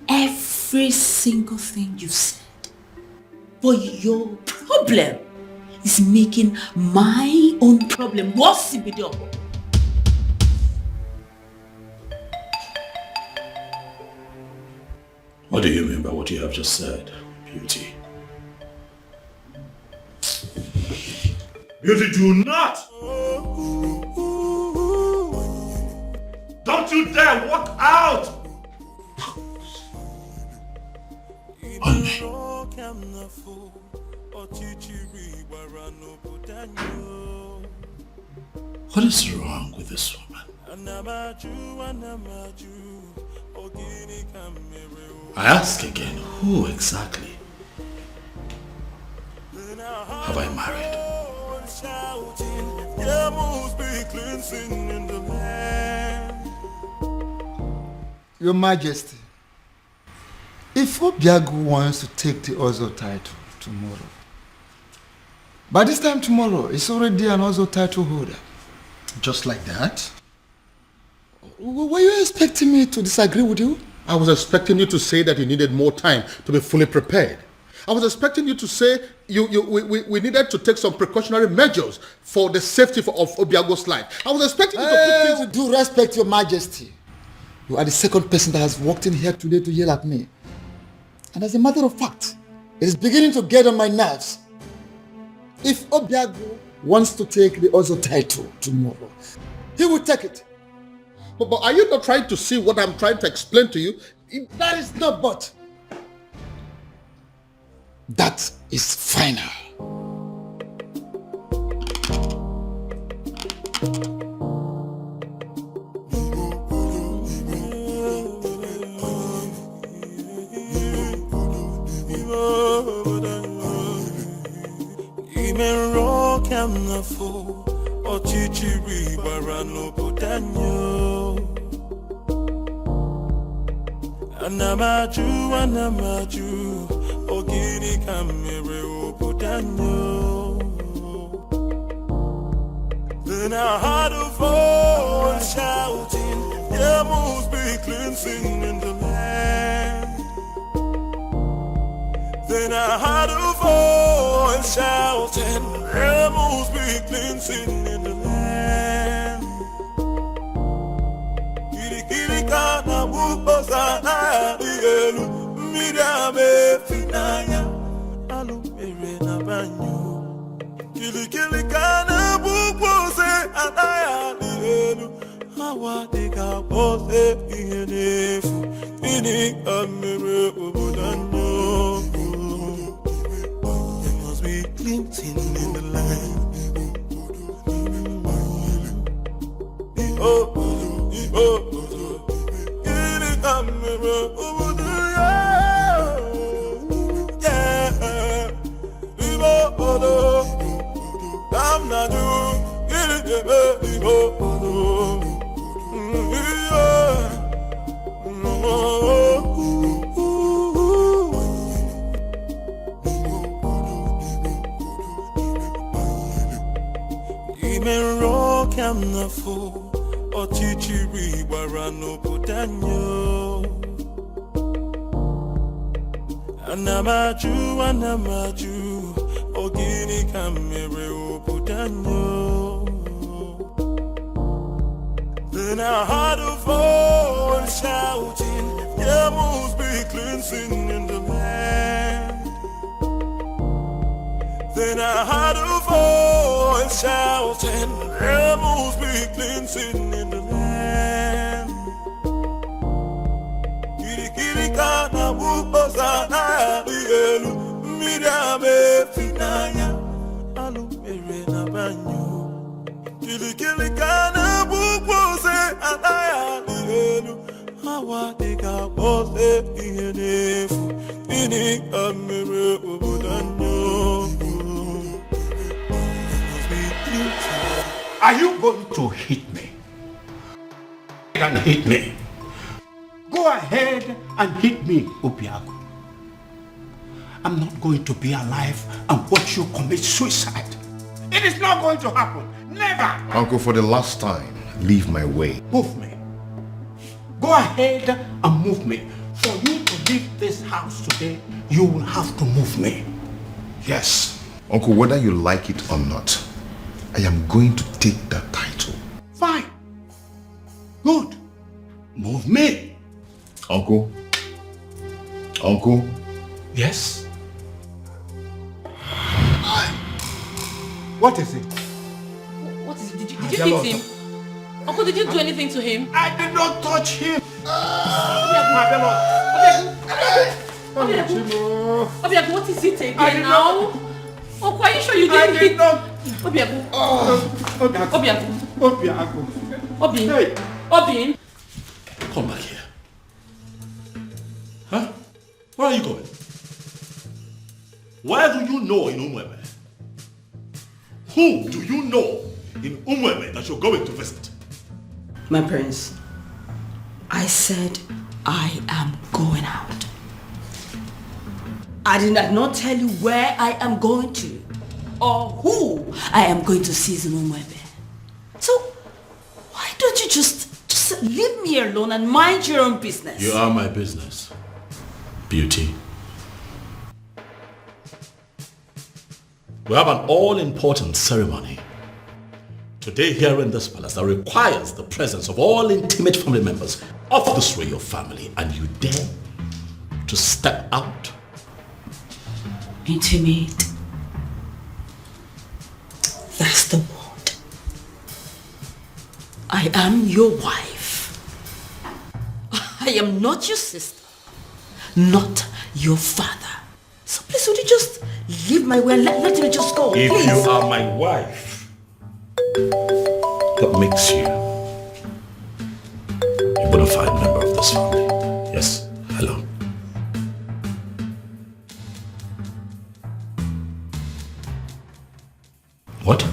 Speaker 13: every single thing you said. But your problem is making my own problem worse, Ibiago.
Speaker 3: What do you mean by what you have just said, Beauty?
Speaker 14: Beauty, do not! Don't you dare walk out!
Speaker 3: What is wrong with this woman? I ask again, who exactly have I married?
Speaker 11: Your Majesty, if Obiago wants to take the Ozo title tomorrow, by this time tomorrow, it's already an Ozo title holder.
Speaker 4: Just like that?
Speaker 11: Were you expecting me to disagree with you?
Speaker 4: I was expecting you to say that you needed more time to be fully prepared. I was expecting you to say we needed to take some precautionary measures for the safety of Obiago's life. I was expecting you to put things...
Speaker 11: With due respect, Your Majesty, you are the second person that has walked in here today to yell at me. And as a matter of fact, it is beginning to get on my nerves. If Obiago wants to take the Ozo title tomorrow, he will take it.
Speaker 4: But are you not trying to see what I'm trying to explain to you?
Speaker 11: That is not but. That is final.
Speaker 1: Anamaju, ogini kamere obudanyo. Then I heard a voice shouting, there must be cleansing in the land. Then I heard a voice shouting, there must be cleansing in the land. Kirikana bukosana dielu, midame finaya, alumere na banyo. Kirikana bukose anaya dielu, hawa deka pose ihenefu, ini kamere obudanyo. There must be cleansing in the land. Ochichiri warano budanyo. Anamaju, ogini kamere obudanyo. Then I heard a voice shouting, there must be cleansing in the land. Then I heard a voice shouting, there must be cleansing in the land. Kirikana bukosana dielu, midame finaya, alumere na banyo. Kirikana bukose anaya dielu, hawa deka pose ihenefu, ini kamere obudanyo.
Speaker 2: Are you going to hit me? And hit me. Go ahead and hit me, Obiago. I'm not going to be alive and watch you commit suicide. It is not going to happen. Never.
Speaker 10: Uncle, for the last time, leave my way.
Speaker 2: Move me. Go ahead and move me. For you to leave this house today, you will have to move me. Yes.
Speaker 10: Uncle, whether you like it or not, I am going to take that title.
Speaker 2: Fine. Good. Move me.
Speaker 10: Uncle? Uncle?
Speaker 2: Yes? What is it?
Speaker 20: What is it? Did you hit him? Uncle, did you do anything to him?
Speaker 2: I did not touch him.
Speaker 20: Obiago, what is it again now? Uncle, are you sure you didn't hit? Obiago. Obiago.
Speaker 14: Come back here. Huh? Where are you going? Where do you know in Umwebe? Who do you know in Umwebe that you're going to visit?
Speaker 6: My prince, I said I am going out. I did not tell you where I am going to or who I am going to see in Umwebe. So why don't you just leave me alone and mind your own business?
Speaker 14: You are my business, Beauty. We have an all-important ceremony today here in this palace that requires the presence of all intimate family members of this royal family, and you dare to step out?
Speaker 6: Intimate. That's the word. I am your wife. I am not your sister, not your father. So please, would you just leave my way and let me just go,
Speaker 14: If
Speaker 6: please?
Speaker 14: you are my wife, that makes you a bona fide member of this family. Yes, hello. What?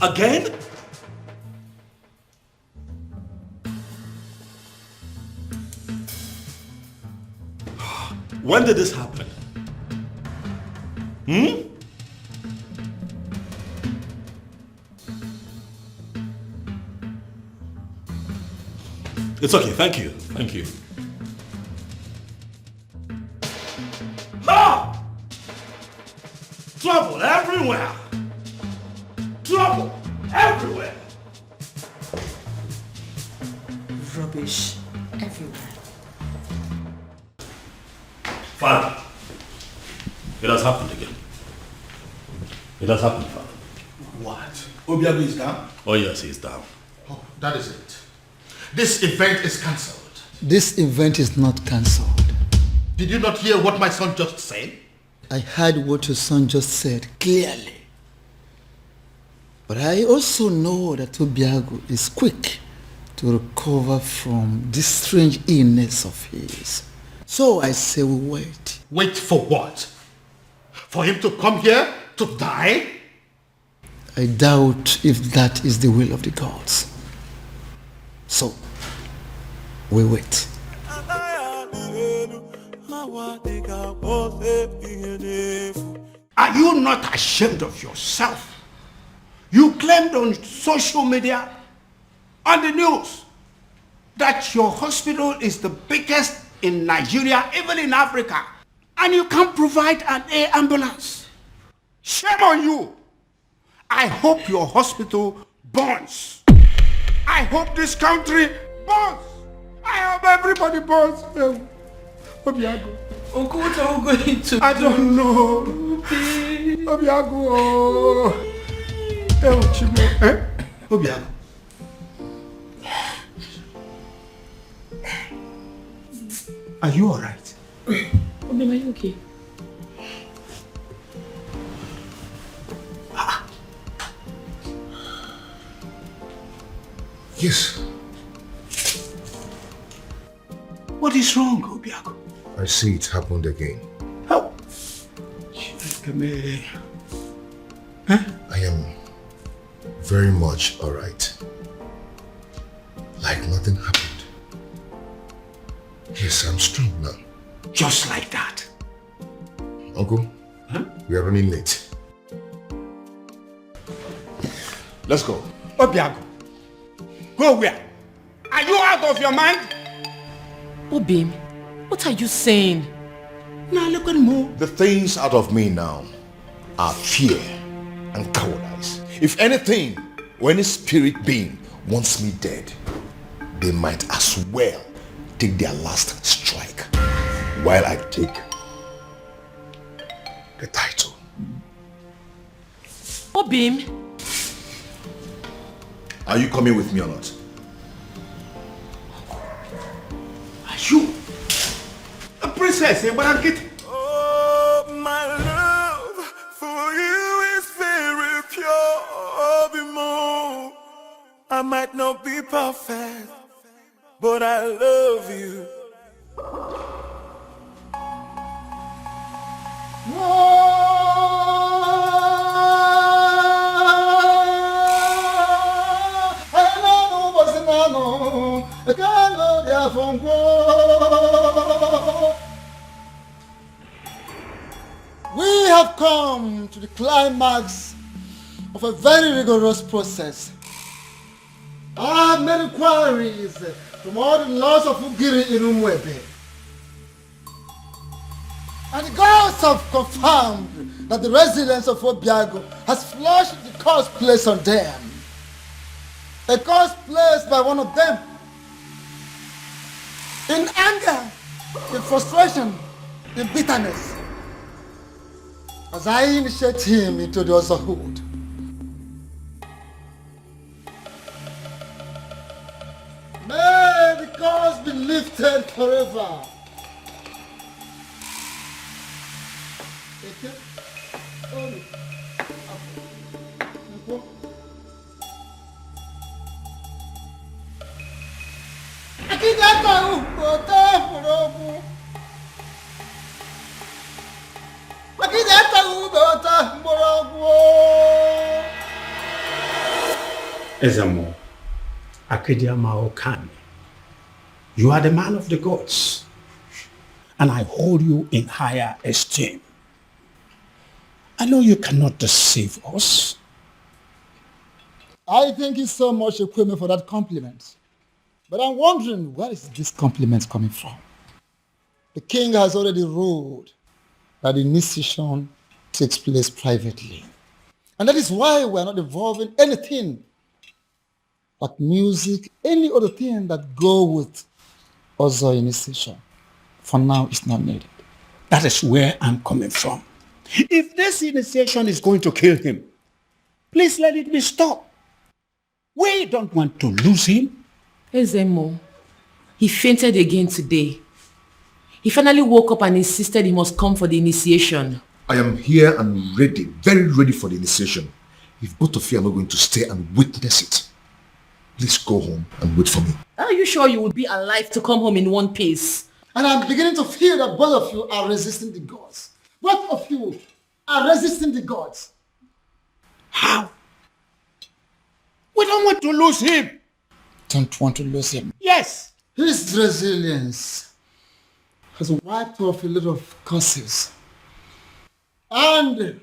Speaker 14: Again? When did this happen? It's okay, thank you. Thank you. Ah! Trouble everywhere! Trouble everywhere!
Speaker 13: Rubbish everywhere.
Speaker 14: Father, it has happened again. It has happened, Father.
Speaker 4: What? Obiago is down?
Speaker 14: Oh yes, he's down.
Speaker 4: Oh, that is it. This event is cancelled.
Speaker 11: This event is not cancelled.
Speaker 4: Did you not hear what my son just said?
Speaker 11: I heard what your son just said clearly. But I also know that Obiago is quick to recover from this strange illness of his. So I say we wait.
Speaker 4: Wait for what? For him to come here to die?
Speaker 11: I doubt if that is the will of the gods. So, we wait.
Speaker 2: Are you not ashamed of yourself? You claimed on social media, on the news, that your hospital is the biggest in Nigeria, even in Africa, and you can't provide an air ambulance. Shame on you. I hope your hospital burns. I hope this country burns. I hope everybody burns. Obiago.
Speaker 21: Uncle, what are we going to
Speaker 2: I don't know. Obiago.
Speaker 4: Obiago.
Speaker 2: Are you alright?
Speaker 21: Obi, are you okay?
Speaker 10: Yes.
Speaker 2: What is wrong, Obiago?
Speaker 10: I see it happened again.
Speaker 2: How?
Speaker 10: I am very much alright. Like nothing happened. Yes, I'm strong now.
Speaker 2: Just like that.
Speaker 10: Uncle, we are running late. Let's go.
Speaker 2: Obiago, go where? Are you out of your mind?
Speaker 16: Obim, what are you saying?
Speaker 2: Now look at me.
Speaker 10: The things out of me now are fear and cowardice. If anything, or any spirit being wants me dead, they might as well take their last strike while I take the title.
Speaker 16: Obim.
Speaker 10: Are you coming with me or not?
Speaker 2: Are you a princess?
Speaker 1: Oh, my love for you is very pure. Bimo. I might not be perfect, but I love you.
Speaker 11: We have come to the climax of a very rigorous process. I have made inquiries from all the laws of Ugiri in Umwebe. And the gods have confirmed that the residents of Obiago has flushed the curse placed on them. A curse placed by one of them. In anger, in frustration, in bitterness. As I initiate him into the otherhood. May the curse be lifted forever.
Speaker 2: Ezamo, Akedia Maokani, you are the man of the gods, and I hold you in higher esteem. I know you cannot deceive us.
Speaker 11: I thank you so much, Ekweme, for that compliment. But I'm wondering, where is this compliment coming from? The king has already ruled that the initiation takes place privately. And that is why we are not involving anything but music, any other thing that go with other initiation. For now, it's not needed.
Speaker 2: That is where I'm coming from. If this initiation is going to kill him, please let it be stopped. We don't want to lose him.
Speaker 16: Ezemo, he fainted again today. He finally woke up and insisted he must come for the initiation.
Speaker 10: I am here and ready, very ready for the initiation. If both of you are not going to stay and witness it, please go home and wait for me.
Speaker 16: Are you sure you will be alive to come home in one piece?
Speaker 11: And I'm beginning to feel that both of you are resisting the gods. Both of you are resisting the gods.
Speaker 2: How? We don't want to lose him.
Speaker 11: Don't want to lose him.
Speaker 2: Yes.
Speaker 11: His resilience has wiped off a lot of curses and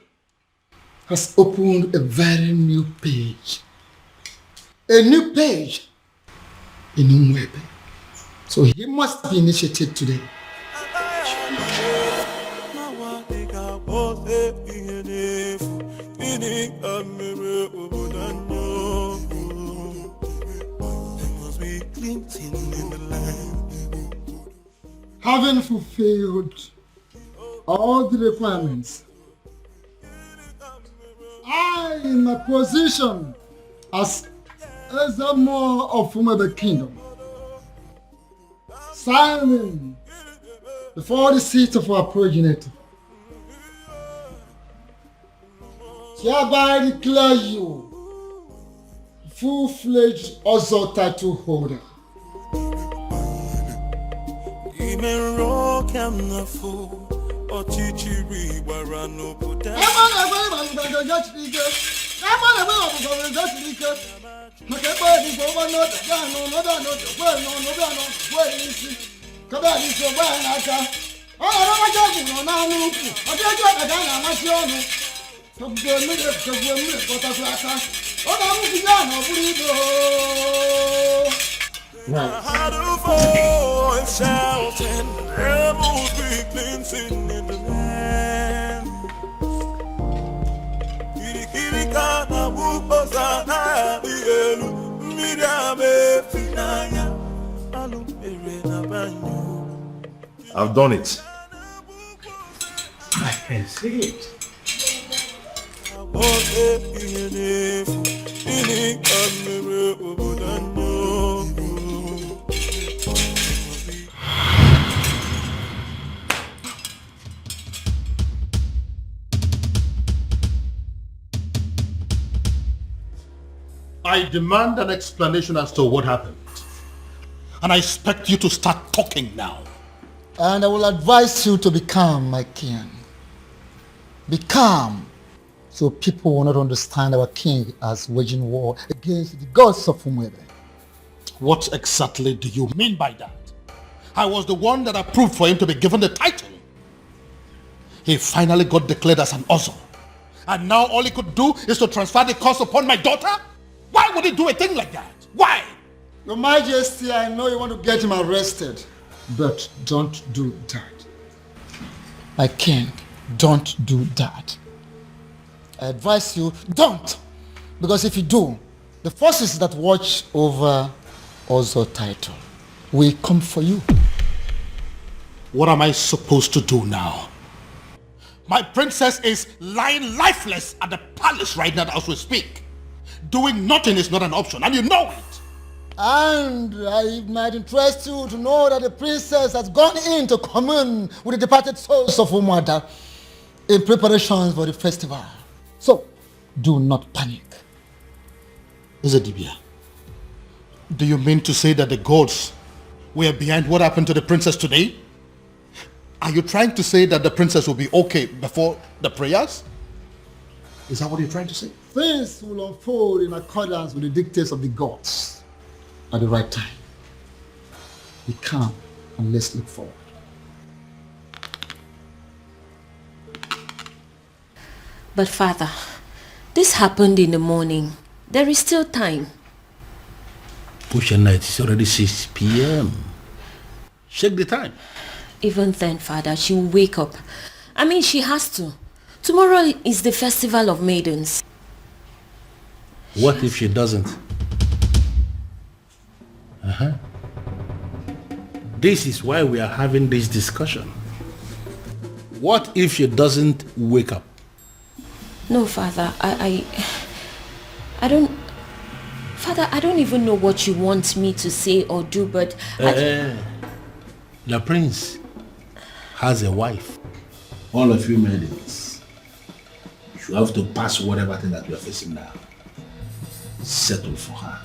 Speaker 11: has opened a very new page. A new page in Umwebe. So he must be initiated today. Having fulfilled all the requirements, I, in my position as Ezamo of Umwebe Kingdom, signing before the seat of our progenitor, hereby declare you full-fledged Ozo title holder.
Speaker 1: Had a voice shouting, rebels be cleansing in the land. Kirikana bukosa na yelu, midame finaya, alumere na banyo.
Speaker 7: I've done it.
Speaker 2: I can see it.
Speaker 4: I demand an explanation as to what happened. And I expect you to start talking now.
Speaker 11: And I will advise you to be calm, my king. Be calm, so people will not understand our king as waging war against the gods of Umwebe.
Speaker 4: What exactly do you mean by that? I was the one that approved for him to be given the title. He finally got declared as an Ozo. And now all he could do is to transfer the curse upon my daughter? Why would he do a thing like that? Why?
Speaker 11: Your Majesty, I know you want to get him arrested, but don't do that. My king, don't do that. I advise you, don't. Because if you do, the forces that watch over Ozo title will come for you.
Speaker 4: What am I supposed to do now? My princess is lying lifeless at the palace right now as we speak. Doing nothing is not an option, and you know it.
Speaker 11: And it might interest you to know that the princess has gone in to commune with the departed souls of Umwada in preparations for the festival. So, do not panic.
Speaker 4: Ezedibia, do you mean to say that the gods were behind what happened to the princess today? Are you trying to say that the princess will be okay before the prayers? Is that what you're trying to say?
Speaker 11: things will unfold in accordance with the dictates of the gods at the right time. Be calm and let's look forward.
Speaker 9: But Father, this happened in the morning. There is still time.
Speaker 7: Push night, it's already 6 p.m. Check the time.
Speaker 9: Even then, Father, she will wake up. I mean, she has to. Tomorrow is the festival of maidens.
Speaker 7: What if she doesn't? This is why we are having this discussion. What if she doesn't wake up?
Speaker 9: No, Father, I don't... Father, I don't even know what you want me to say or do, but...
Speaker 7: The prince has a wife. All of you maidens, you have to pass whatever thing that you are facing now. Settle for her.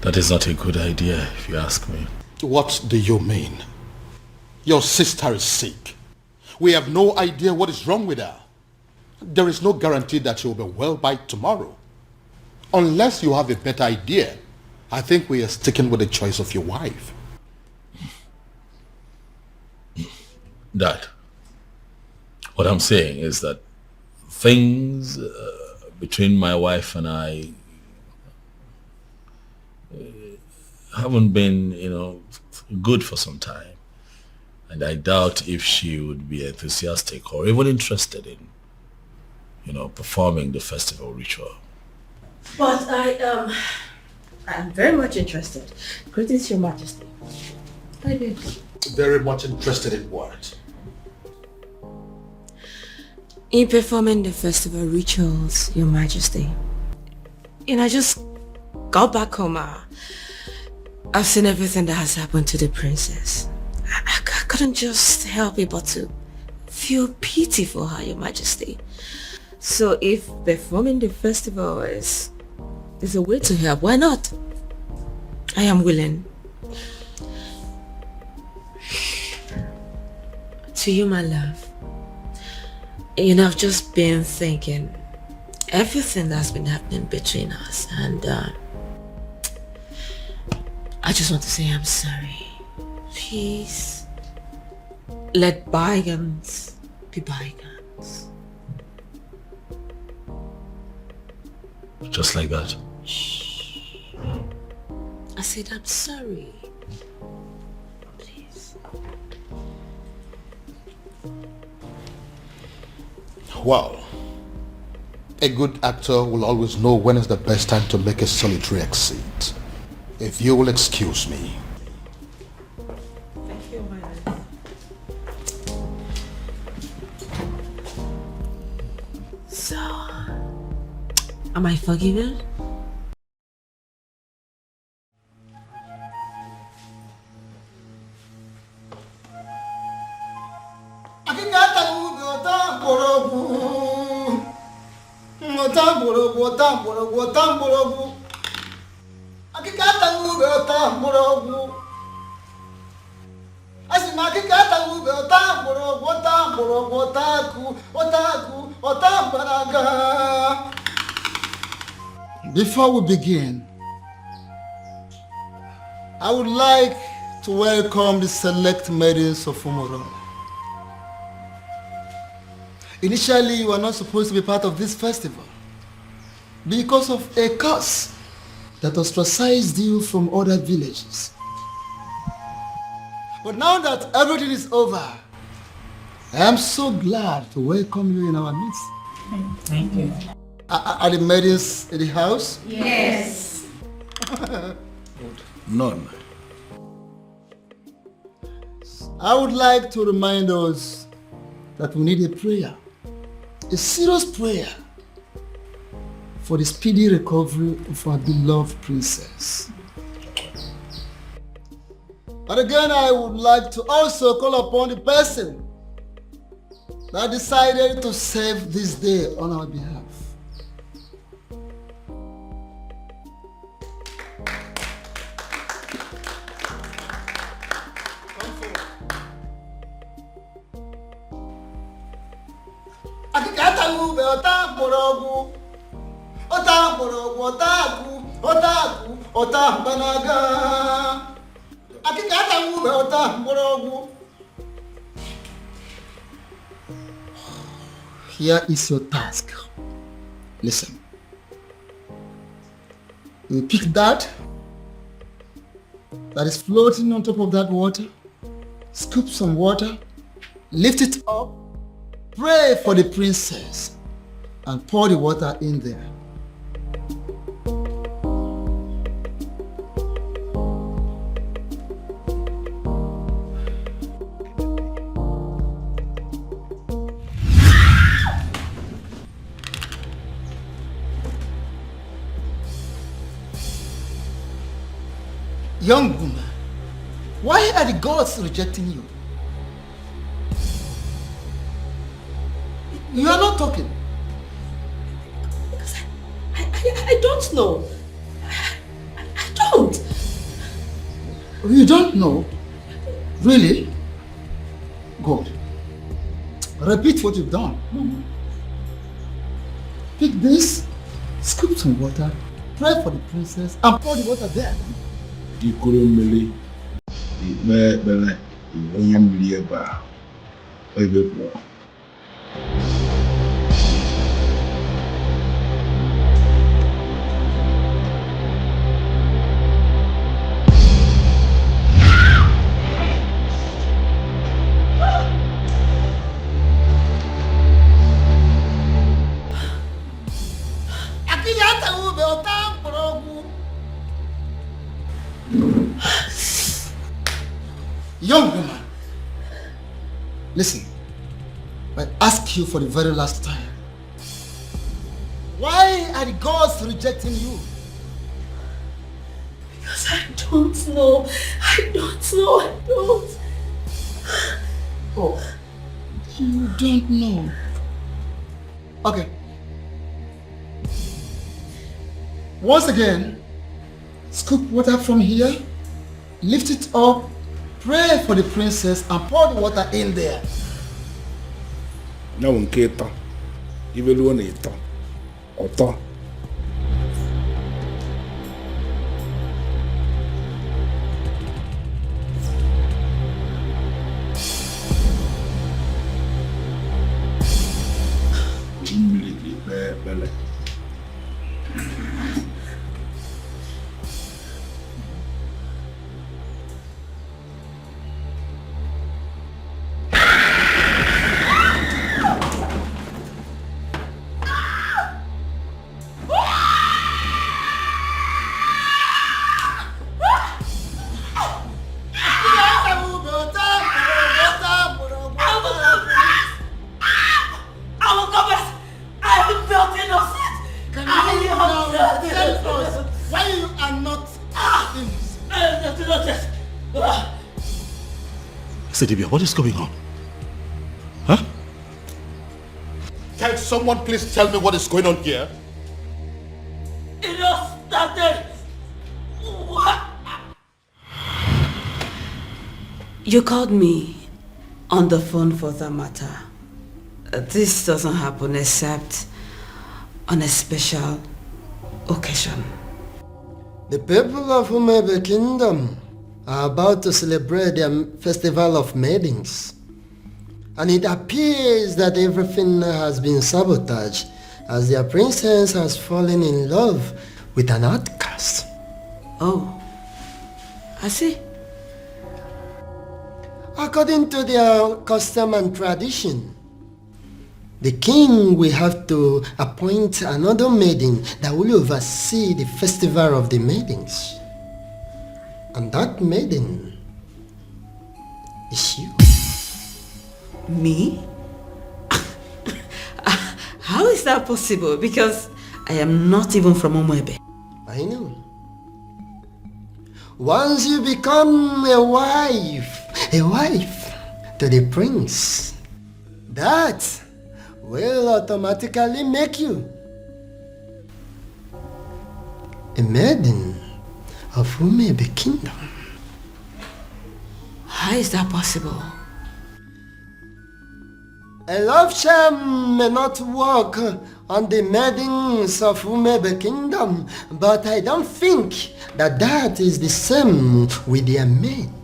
Speaker 3: That is not a good idea, if you ask me.
Speaker 4: What do you mean? Your sister is sick. We have no idea what is wrong with her. There is no guarantee that she will be well by tomorrow. Unless you have a better idea, I think we are sticking with the choice of your wife.
Speaker 3: Dad, what I'm saying is that things between my wife and I haven't been, good for some time. And I doubt if she would be enthusiastic or even interested in, performing the festival ritual.
Speaker 6: But I'm very much interested. Greetings, Your Majesty. I did.
Speaker 4: Very much interested in what?
Speaker 6: In performing the festival rituals, Your Majesty. I just got back home. I've seen everything that has happened to the princess. I couldn't just help it but to feel pity for her, Your Majesty. So if performing the festival is a way to help, why not? I am willing. To you, my love. I've just been thinking everything that's been happening between us, and I just want to say I'm sorry. Please, let bygones be bygones.
Speaker 3: Just like that.
Speaker 6: I said I'm sorry. Please.
Speaker 4: Well, a good actor will always know when is the best time to make a solitary exit. If you will excuse me.
Speaker 6: Thank you, my love. So, am I forgiven?
Speaker 11: Before we begin, I would like to welcome the select maidens of Umoro. Initially, you were not supposed to be part of this festival because of a curse that ostracized you from other villages. But now that everything is over, I am so glad to welcome you in our midst.
Speaker 21: Thank you.
Speaker 11: Are the maidens in the house?
Speaker 21: Yes.
Speaker 7: None.
Speaker 11: I would like to remind us that we need a prayer, a serious prayer for the speedy recovery of our beloved princess. And again, I would like to also call upon the person that decided to save this day on our behalf. Here is your task. Listen. You pick that is floating on top of that water, scoop some water, lift it up, pray for the princess, and pour the water in there. Young woman, why are the gods rejecting you? You are not talking.
Speaker 13: Because I don't know. I don't.
Speaker 11: You don't know? Really? Good. Repeat what you've done. Pick this, scoop some water, pray for the princess, and pour the water there.
Speaker 8: Ikurumele, Bele, Iwanyamlieba, Oibepo.
Speaker 11: Young woman, listen, I ask you for the very last time. Why are the gods rejecting you?
Speaker 13: Because I don't know. I don't.
Speaker 11: Oh, you don't know. Okay. Once again, scoop water from here, lift it up, pray for the princess, and pour the water in there.
Speaker 8: Now, Nketa, even one eater, Oto. Bele.
Speaker 14: Sedibia, what is going on? Huh?
Speaker 4: Can someone please tell me what is going on here?
Speaker 13: It just started. What?
Speaker 6: You called me on the phone for that matter. This doesn't happen except on a special occasion.
Speaker 17: The people of Umebe Kingdom are about to celebrate their festival of maidens. And it appears that everything has been sabotaged as their princess has fallen in love with an outcast.
Speaker 6: Oh, I see.
Speaker 17: According to their custom and tradition, the king will have to appoint another maiden that will oversee the festival of the maidens. And that maiden is you.
Speaker 6: Me? How is that possible? Because I am not even from Umwebe.
Speaker 17: I know. Once you become a wife to the prince, that will automatically make you a maiden of Umebe Kingdom.
Speaker 6: How is that possible?
Speaker 17: A love charm may not work on the maidens of Umebe Kingdom, but I don't think that is the same with their men.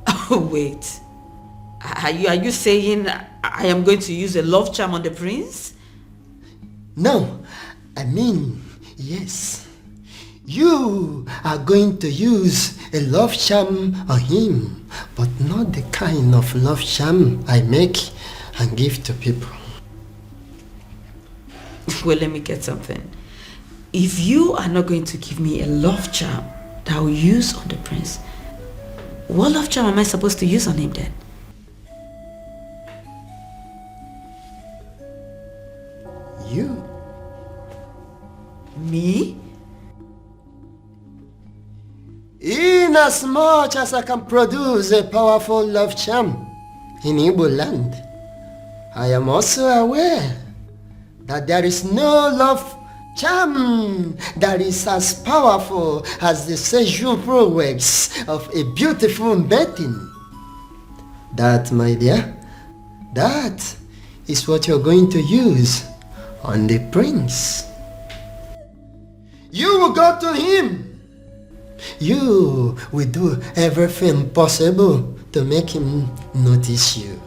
Speaker 6: Oh, wait. Are you saying I am going to use a love charm on the prince?
Speaker 17: No, I mean, yes. You are going to use a love charm on him, but not the kind of love charm I make and give to people.
Speaker 6: Well, let me get something. If you are not going to give me a love charm that I will use on the prince, what love charm am I supposed to use on him then?
Speaker 17: You?
Speaker 6: Me?
Speaker 17: Inasmuch as I can produce a powerful love charm in Igbo land, I am also aware that there is no love charm that is as powerful as the sexual prowess of a beautiful maiden. That, my dear, that is what you're going to use on the prince. You will go to him. You will do everything possible to make him notice you.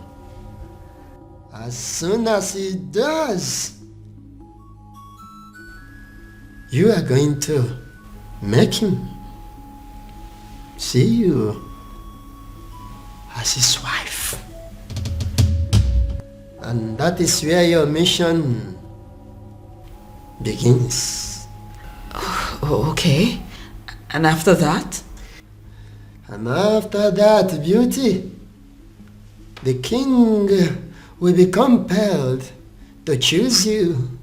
Speaker 17: As soon as he does, you are going to make him see you as his wife. And that is where your mission begins.
Speaker 6: Oh, okay. And after that?
Speaker 17: And after that, beauty, the king will be compelled to choose you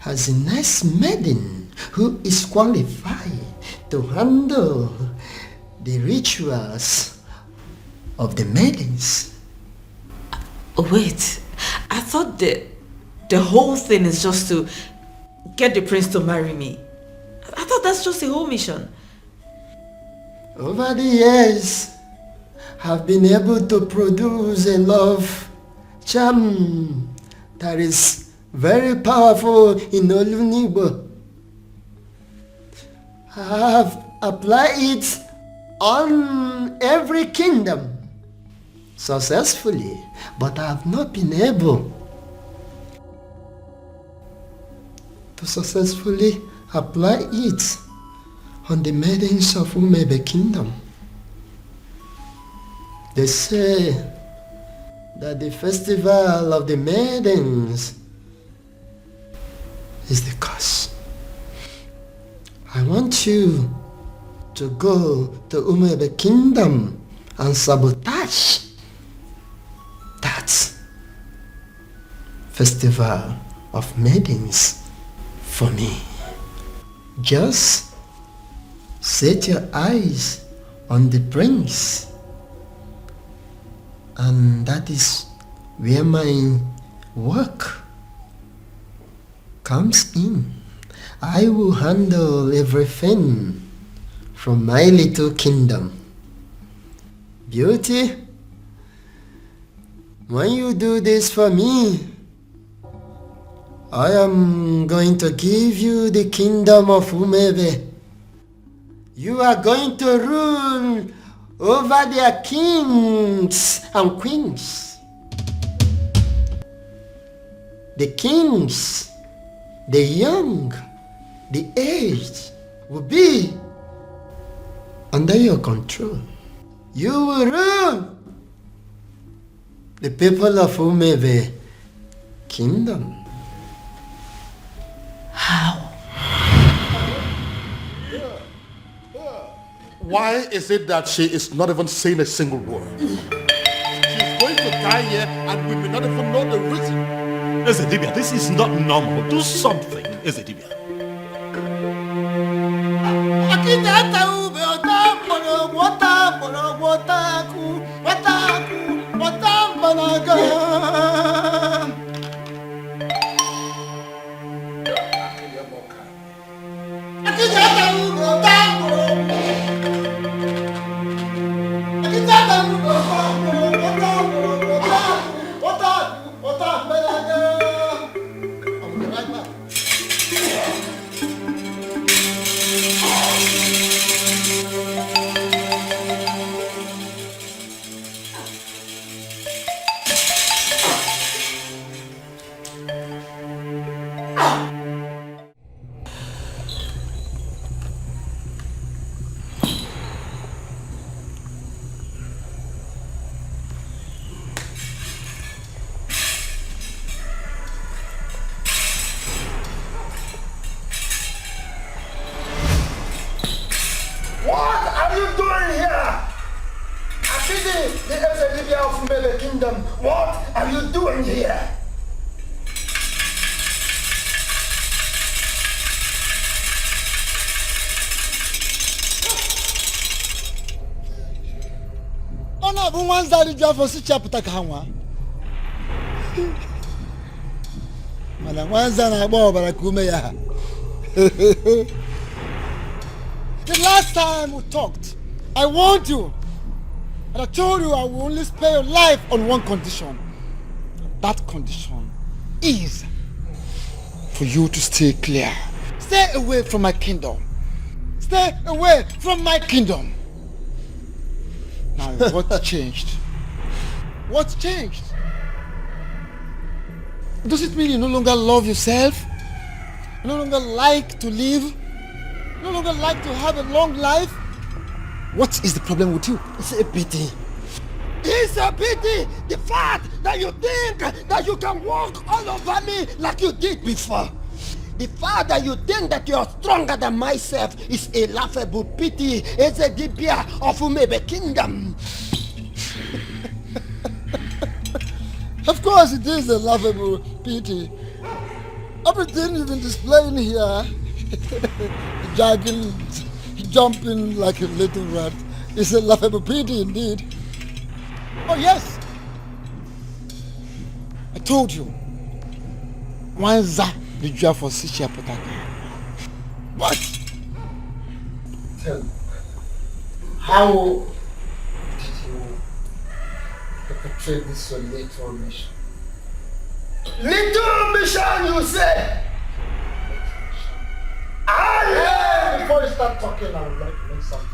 Speaker 17: as a nice maiden who is qualified to handle the rituals of the maidens.
Speaker 6: Wait, I thought the whole thing is just to get the prince to marry me. I thought that's just the whole mission.
Speaker 17: Over the years, I've been able to produce a love charm that is very powerful in Olunibo. I have applied it on every kingdom successfully, but I have not been able to successfully apply it on the maidens of Umebe Kingdom. They say that the festival of the maidens is the cause. I want you to go to Umebe Kingdom and sabotage that festival of maidens for me. Just set your eyes on the prince, and that is where my work comes in. I will handle everything from my little kingdom. Beauty, when you do this for me, I am going to give you the kingdom of Umebe. You are going to rule over their kings and queens. The kings, the young, the aged will be under your control. You will rule the people of Umebe Kingdom.
Speaker 6: How?
Speaker 4: Why is it that she is not even saying a single word? She's going to die here and we may not even know the reason.
Speaker 14: Ezedibia, this is not normal. Do something, Ezedibia.
Speaker 17: Kingdom, what are you doing here?
Speaker 11: Ona bụ nwa nzari ji afọ si chapụta ka ha nwa. Mana nwa nza na-agba ọbara ka ume ya. The last time we talked, I warned you. And I told you I will only spare your life on one condition. That condition is for you to stay clear. Stay away from my kingdom. Stay away from my kingdom. Now, what changed? What changed? Does it mean you no longer love yourself? You no longer like to live? You no longer like to have a long life? What is the problem with you?
Speaker 17: It's a pity. It's a pity! The fact that you think that you can walk all over me like you did before. The fact that you think that you're stronger than myself is a laughable pity. It's a dibia of Umebe Kingdom.
Speaker 11: Of course it is a laughable pity. Everything you've been displaying here, jogging, jumping like a little rat, is a laughable pity indeed. Oh yes! I told you. Wanza the job for Sichia Potaka. What?
Speaker 17: Tell me, how did you perpetrate this your little mission? Little mission, you say? Before you start talking, I would like to make something.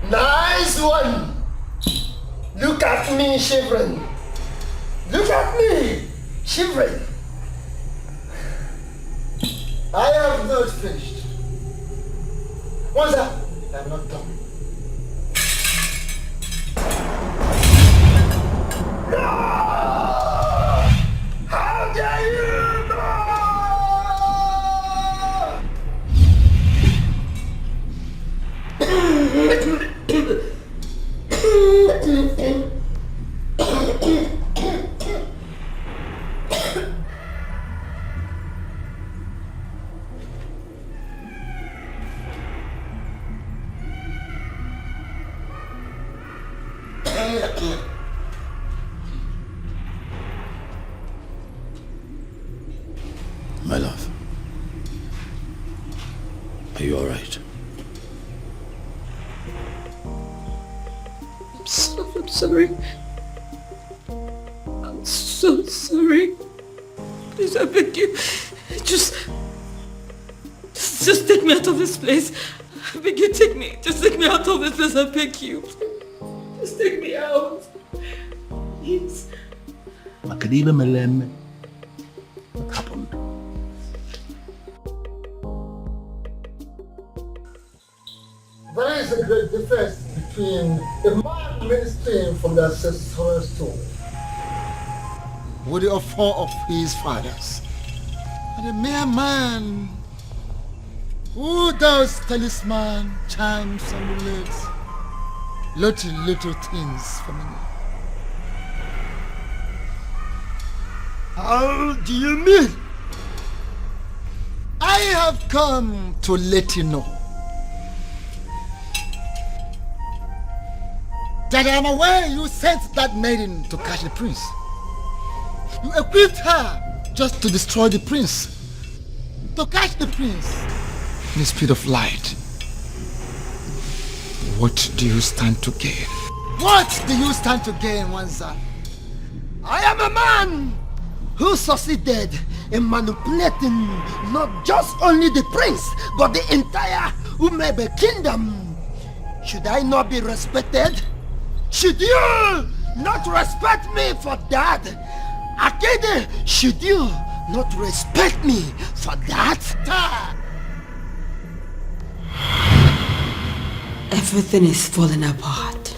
Speaker 17: Nice one! Look at me shivering. Look at me shivering. I have not finished. What's that? I'm not done. No! How dare you!
Speaker 3: My love, are you all right?
Speaker 21: I'm sorry. I'm so sorry. Please, I beg you. Just take me out of this place. I beg you, take me. Just take me out of this place, I beg you. Just take me out. Please.
Speaker 7: Makadiba Melem, what happened?
Speaker 17: There is a great difference between a man ministering from the ancestral stone
Speaker 11: with the offer of his fathers, and a mere man who does talisman, charms, amulets, little things for me.
Speaker 17: How do you mean?
Speaker 11: I have come to let you know that I am aware you sent that maiden to catch the prince. You equipped her just to destroy the prince, to catch the prince in the speed of light. What do you stand to gain? What do you stand to gain, Wanza?
Speaker 17: I am a man who succeeded in manipulating not just only the prince, but the entire Umebe Kingdom. Should I not be respected? Should you not respect me for that? Akede, should you not respect me for that?
Speaker 6: Everything is falling apart.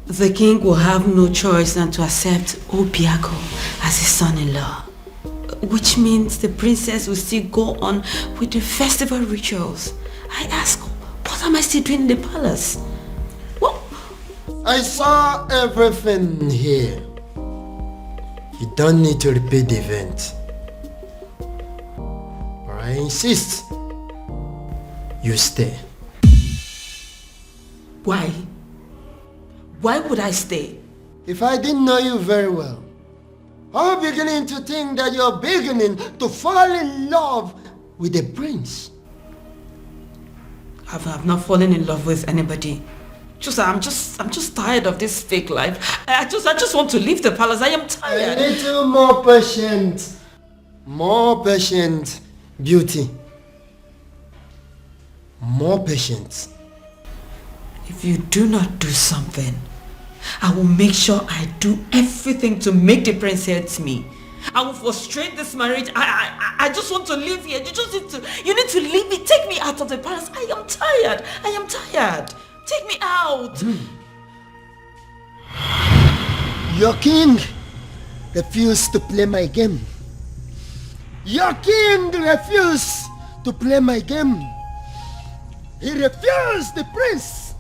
Speaker 6: The king will have no choice than to accept Obiago as his son-in-law. which means the princess will still go on with the festival rituals. I ask, what am I still doing in the palace? What?
Speaker 17: I saw everything here. You don't need to repeat the event. But I insist you stay.
Speaker 6: Why? Why would I stay?
Speaker 17: If I didn't know you very well, I'm beginning to think that you're beginning to fall in love with the prince.
Speaker 6: I've not fallen in love with anybody. I'm just tired of this fake life. I just want to leave the palace. I am tired.
Speaker 17: A little more patient. More patient, beauty. More patient.
Speaker 6: If you do not do something, I will make sure I do everything to make the prince hate me. I will frustrate this marriage. I just want to live here. You need to leave me. Take me out of the palace. I am tired. I am tired. Take me out.
Speaker 17: Your king refused to play my game. Your king refused to play my game. He refused the prince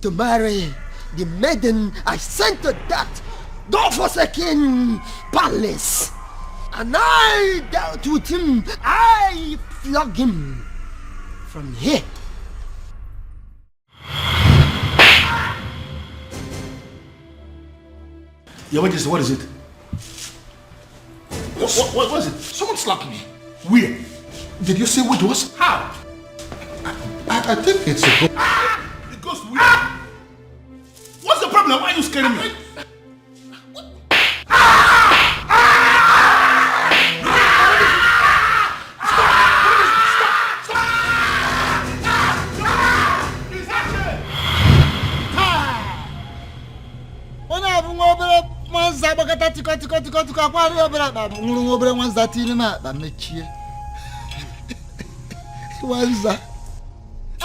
Speaker 17: to marry the maiden I sent to that God-forsaken palace. And I dealt with him. I flogged him from here.
Speaker 8: Your Majesty, what is it? What was it? Someone slapped me. Where? Did you say what it was? How? I think it's a ghost. The ghost where? What's the problem? Why are you scaring me?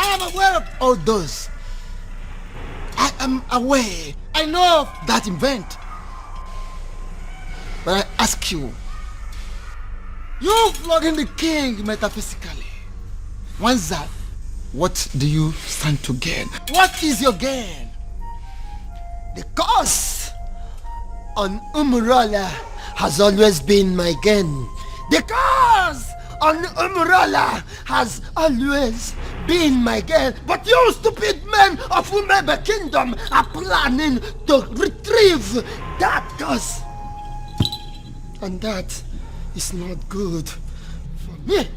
Speaker 17: I am aware of all those. I am aware. I know of that event. But I ask you, you flogging the king metaphysically. Once that, what do you stand to gain? What is your gain? The cost on Umurala has always been my gain. The cause on Umurala has always been my gain. But you stupid men of Umebe Kingdom are planning to retrieve that cause. And that is not good for me.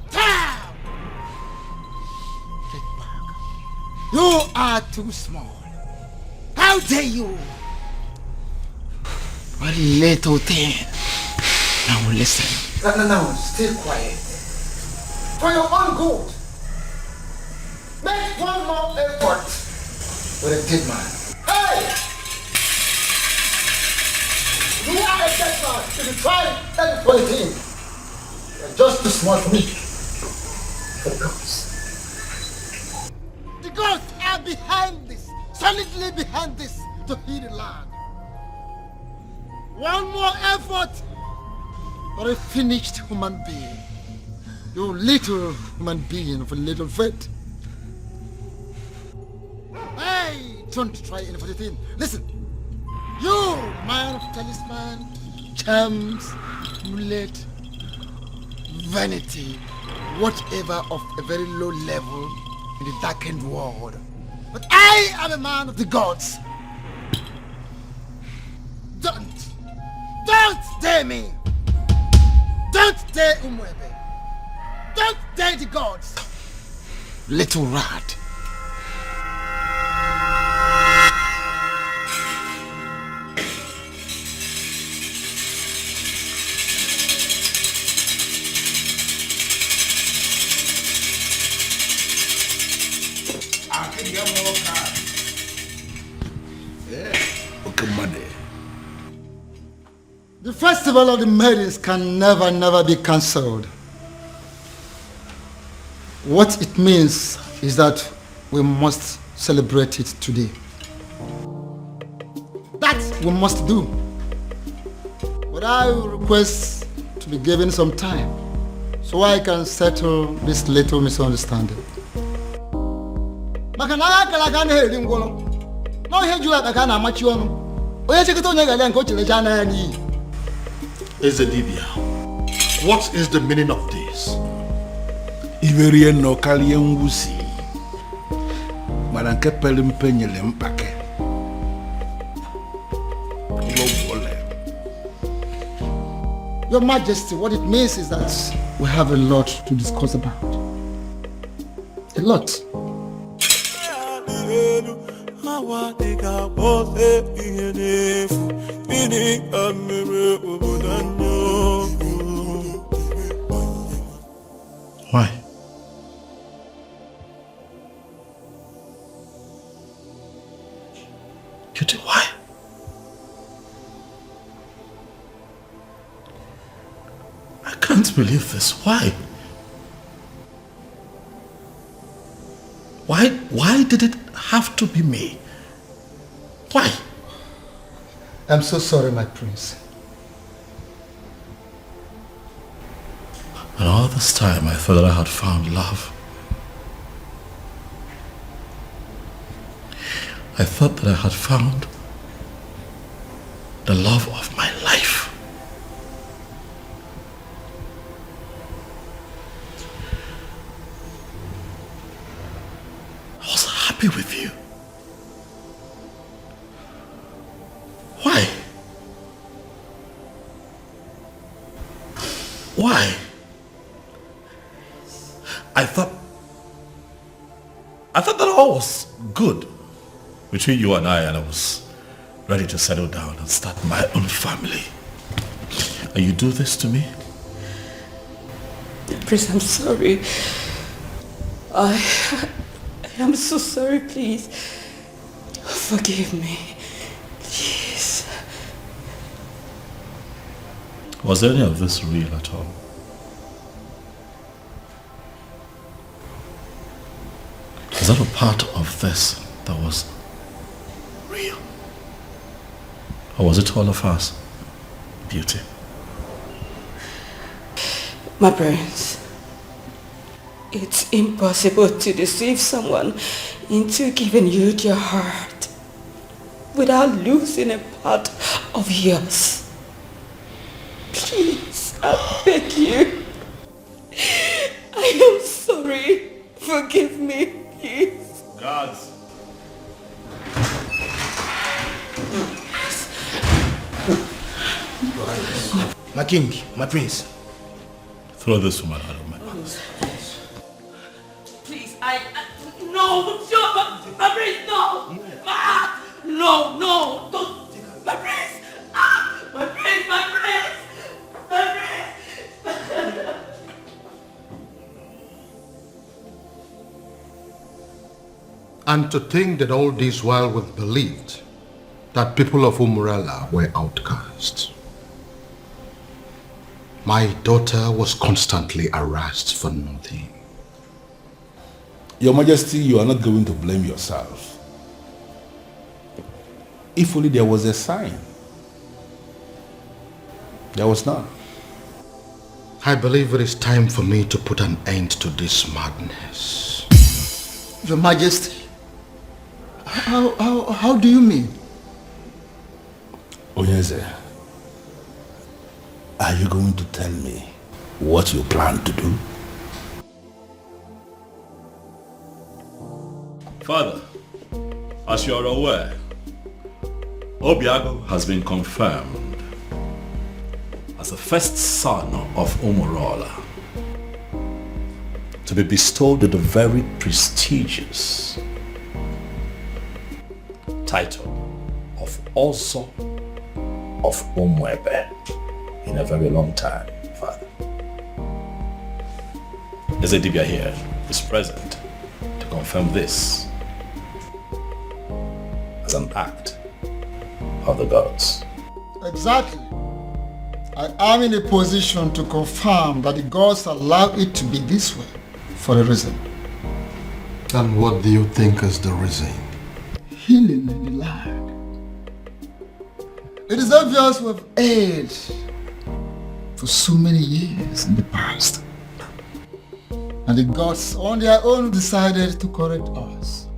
Speaker 17: You are too small. How dare you? What little thing. Now listen. No, stay quiet. For your own good. Make one more effort with a dead man. Hey! You are a dead man. If you try anything, you're just too small for me. The gods are behind this, solidly behind this, to heal the land. One more effort for a finished human being. You little human being of a little faith. Hey, don't try anything. Listen, you man of talisman, charms, amulet, vanity, whatever of a very low level in the darkened world. But I am a man of the gods. Don't dare me. Don't dare Umwebe. Don't dare the gods. Little rat. The festival of the maidens can never be cancelled. What it means is that we must celebrate it today. That we must do. But I will request
Speaker 11: to be given some time so I can settle this little misunderstanding. Maka na akala ka na heri ngwolo. No ihe jula ka na amachi onu. Onye chikita onye gale nke o chilecha na ya ni.
Speaker 4: Ezedibia, what is the meaning of this?
Speaker 8: Iverie no kalie nwusi. Mana nke pere mpe nyele mpake.
Speaker 11: Your Majesty, what it means is that we have a lot to discuss about. A lot.
Speaker 4: Why? Cutie, why? I can't believe this. Why? Why did it have to be me? Why?
Speaker 11: I'm so sorry, my prince.
Speaker 4: And all this time I thought that I had found love. I thought that I had found the love of my life. I was happy with you. Why? Why? I thought that all was good between you and I was ready to settle down and start my own family. And you do this to me?
Speaker 6: Prince, I'm sorry. I am so sorry, please. Forgive me. Please.
Speaker 4: Was any of this real at all? Is that a part of this that was real? Or was it all of us? Beauty.
Speaker 6: My prince, it's impossible to deceive someone into giving you their heart without losing a part of yours. Please, I beg you. I am sorry. Forgive me, please.
Speaker 4: Guards.
Speaker 8: My king, my prince.
Speaker 4: Throw this woman out of my house.
Speaker 6: Please, no, my prince, no. No, don't. My prince, my prince, my prince.
Speaker 4: And to think that all this while we believed that people of Umbrella were outcasts. My daughter was constantly harassed for nothing.
Speaker 7: Your Majesty, you are not going to blame yourself. If only there was a sign. There was none.
Speaker 4: I believe it is time for me to put an end to this madness.
Speaker 11: Your Majesty, how do you mean?
Speaker 7: Onyeze, are you going to tell me what you plan to do?
Speaker 14: Father, as you are aware, Obiago has been confirmed as the first son of Umurola to be bestowed with the very prestigious title of Ozo of Umwebe in a very long time, Father. Ezedibia here is present to confirm this as an act of the gods.
Speaker 11: Exactly. I am in a position to confirm that the gods allow it to be this way for a reason.
Speaker 4: And what do you think is the reason?
Speaker 11: Healing in the land. It is obvious we have erred for so many years in the past. And the gods on their own decided to correct us.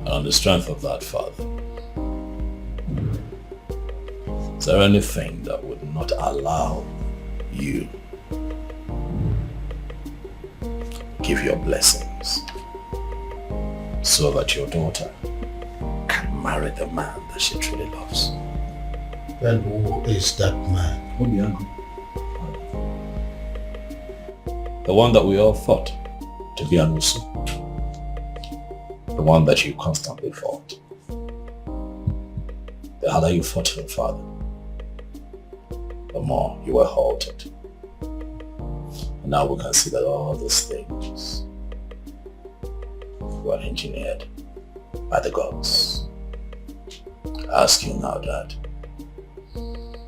Speaker 3: And on the strength of that, Father, is there anything that would not allow you give your blessings so that your daughter can marry the man that she truly loves?
Speaker 8: Then who is that man?
Speaker 3: The one that we all thought to be Anusu. The one that you constantly fought. The harder you fought him, Father, the more you were halted. And now we can see that all these things were engineered by the gods. I ask you now, Dad,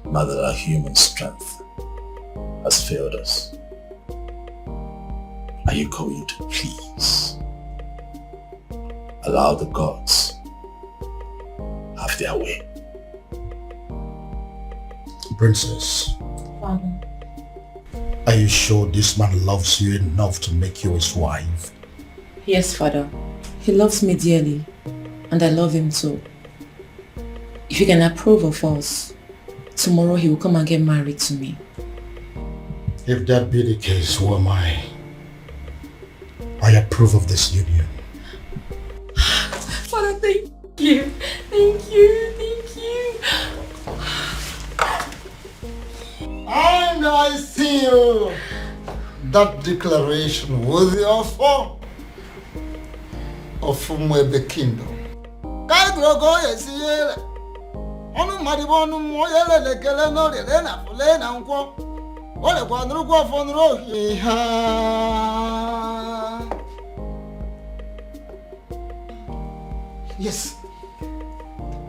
Speaker 3: now that our human strength has failed us, are you going to please allow the gods have their way?
Speaker 8: Princess,
Speaker 20: Father.
Speaker 8: Are you sure this man loves you enough to make you his wife?
Speaker 16: Yes, Father. He loves me dearly, and I love him too. If you can approve of us, tomorrow he will come and get married to me.
Speaker 8: If that be the case, who am I? I approve of this union.
Speaker 20: Father, thank you. Thank you. Thank you.
Speaker 11: And I seal that declaration with the offer of Umwebe Kingdom. Yes,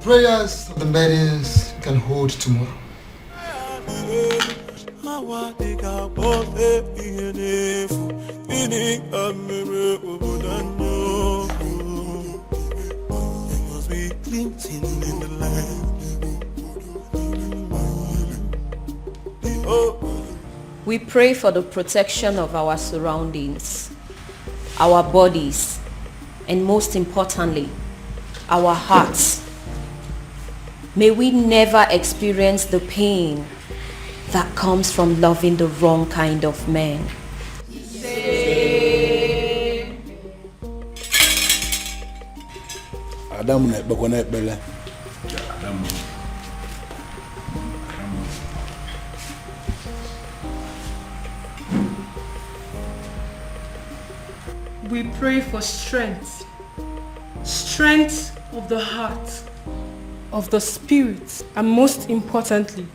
Speaker 11: prayers of the maidens can hold tomorrow.
Speaker 9: We pray for the protection of our surroundings, our bodies, and most importantly, our hearts. May we never experience the pain that comes from loving the wrong kind of man.
Speaker 15: We pray for strength of the heart, of the spirit, and most importantly,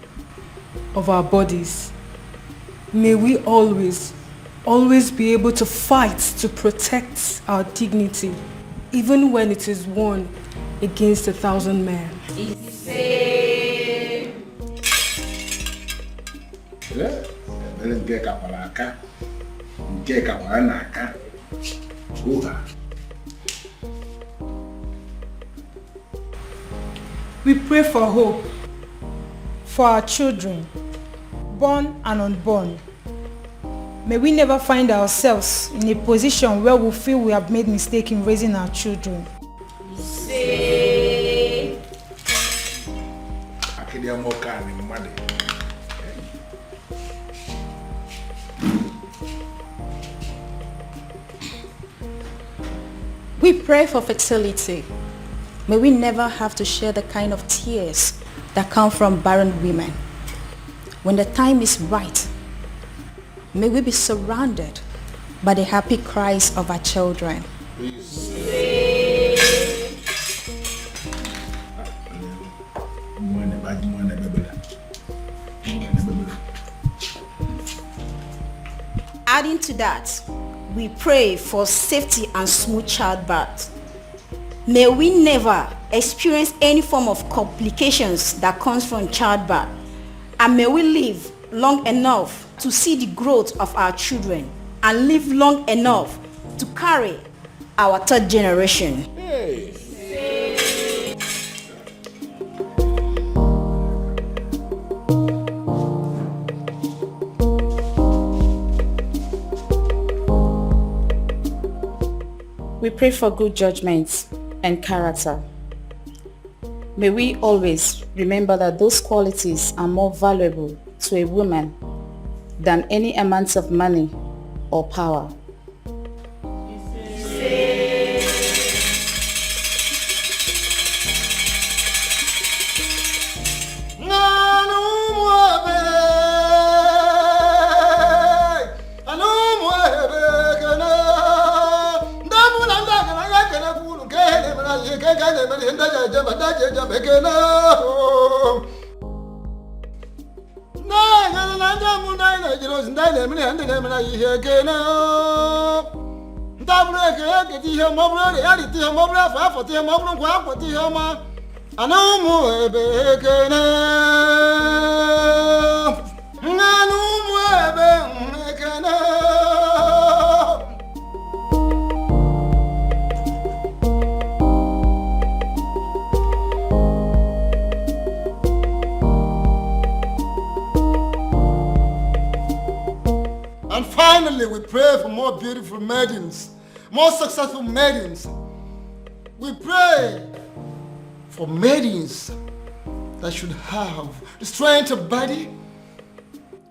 Speaker 15: of our bodies. May we always be able to fight to protect our dignity, even when it is won against 1,000 men. We pray for hope for our children, born and unborn. May we never find ourselves in a position where we feel we have made mistake in raising our children.
Speaker 19: We pray for fertility. May we never have to share the kind of tears that come from barren women. When the time is right, may we be surrounded by the happy cries of our children.
Speaker 9: Adding to that, we pray for safety and smooth childbirth. May we never experience any form of complications that comes from childbirth, and may we live long enough to see the growth of our children and live long enough to carry our third generation.
Speaker 19: We pray for good judgment and character. May we always remember that those qualities are more valuable to a woman than any amount of money or power.
Speaker 11: And finally, we pray for more beautiful maidens, more successful maidens. We pray for maidens that should have the strength of body,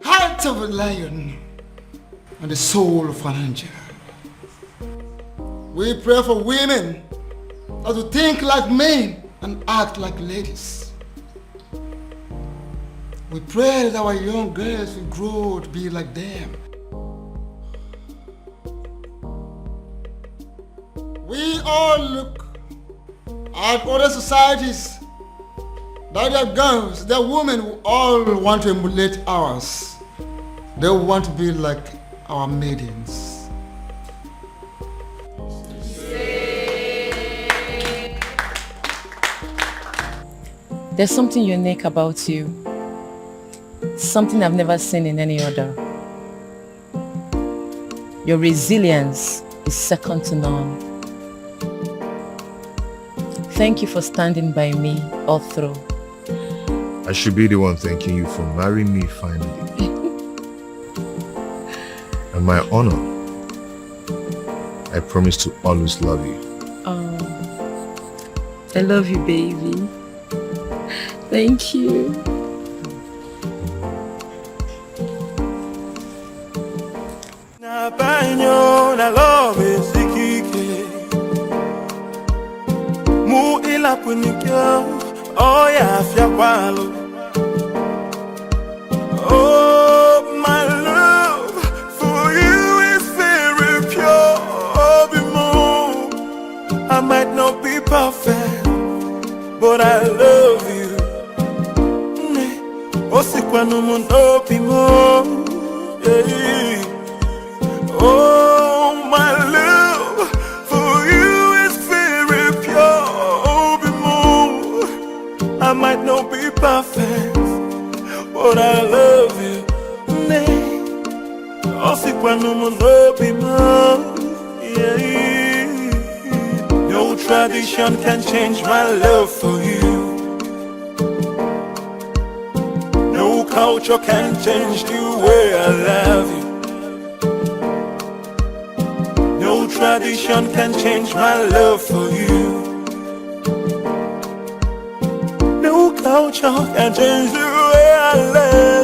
Speaker 11: heart of a lion, and the soul of an angel. We pray for women that will think like men and act like ladies. We pray that our young girls will grow to be like them. We all look at other societies that their girls, their women who all want to emulate ours. They want to be like our maidens.
Speaker 16: There's something unique about you. Something I've never seen in any other. Your resilience is second to none. Thank you for standing by me all through.
Speaker 10: I should be the one thanking you for marrying me finally. And my honor, I promise to always love you.
Speaker 20: Oh, I love you, baby. Thank you.
Speaker 1: Na banyo na love sikike mu ila punikyo oya afya kwalo. Oh, my love for you is very pure. I might not be perfect, but I love you. Osikwa no mundo pimo. Oh, my love for you is very pure. I might not be perfect, but I love you. Osikwa no mundo pimo. No tradition can change my love for you. No culture can change the way I love you. No tradition can change my love for you. No culture can change the way I love you.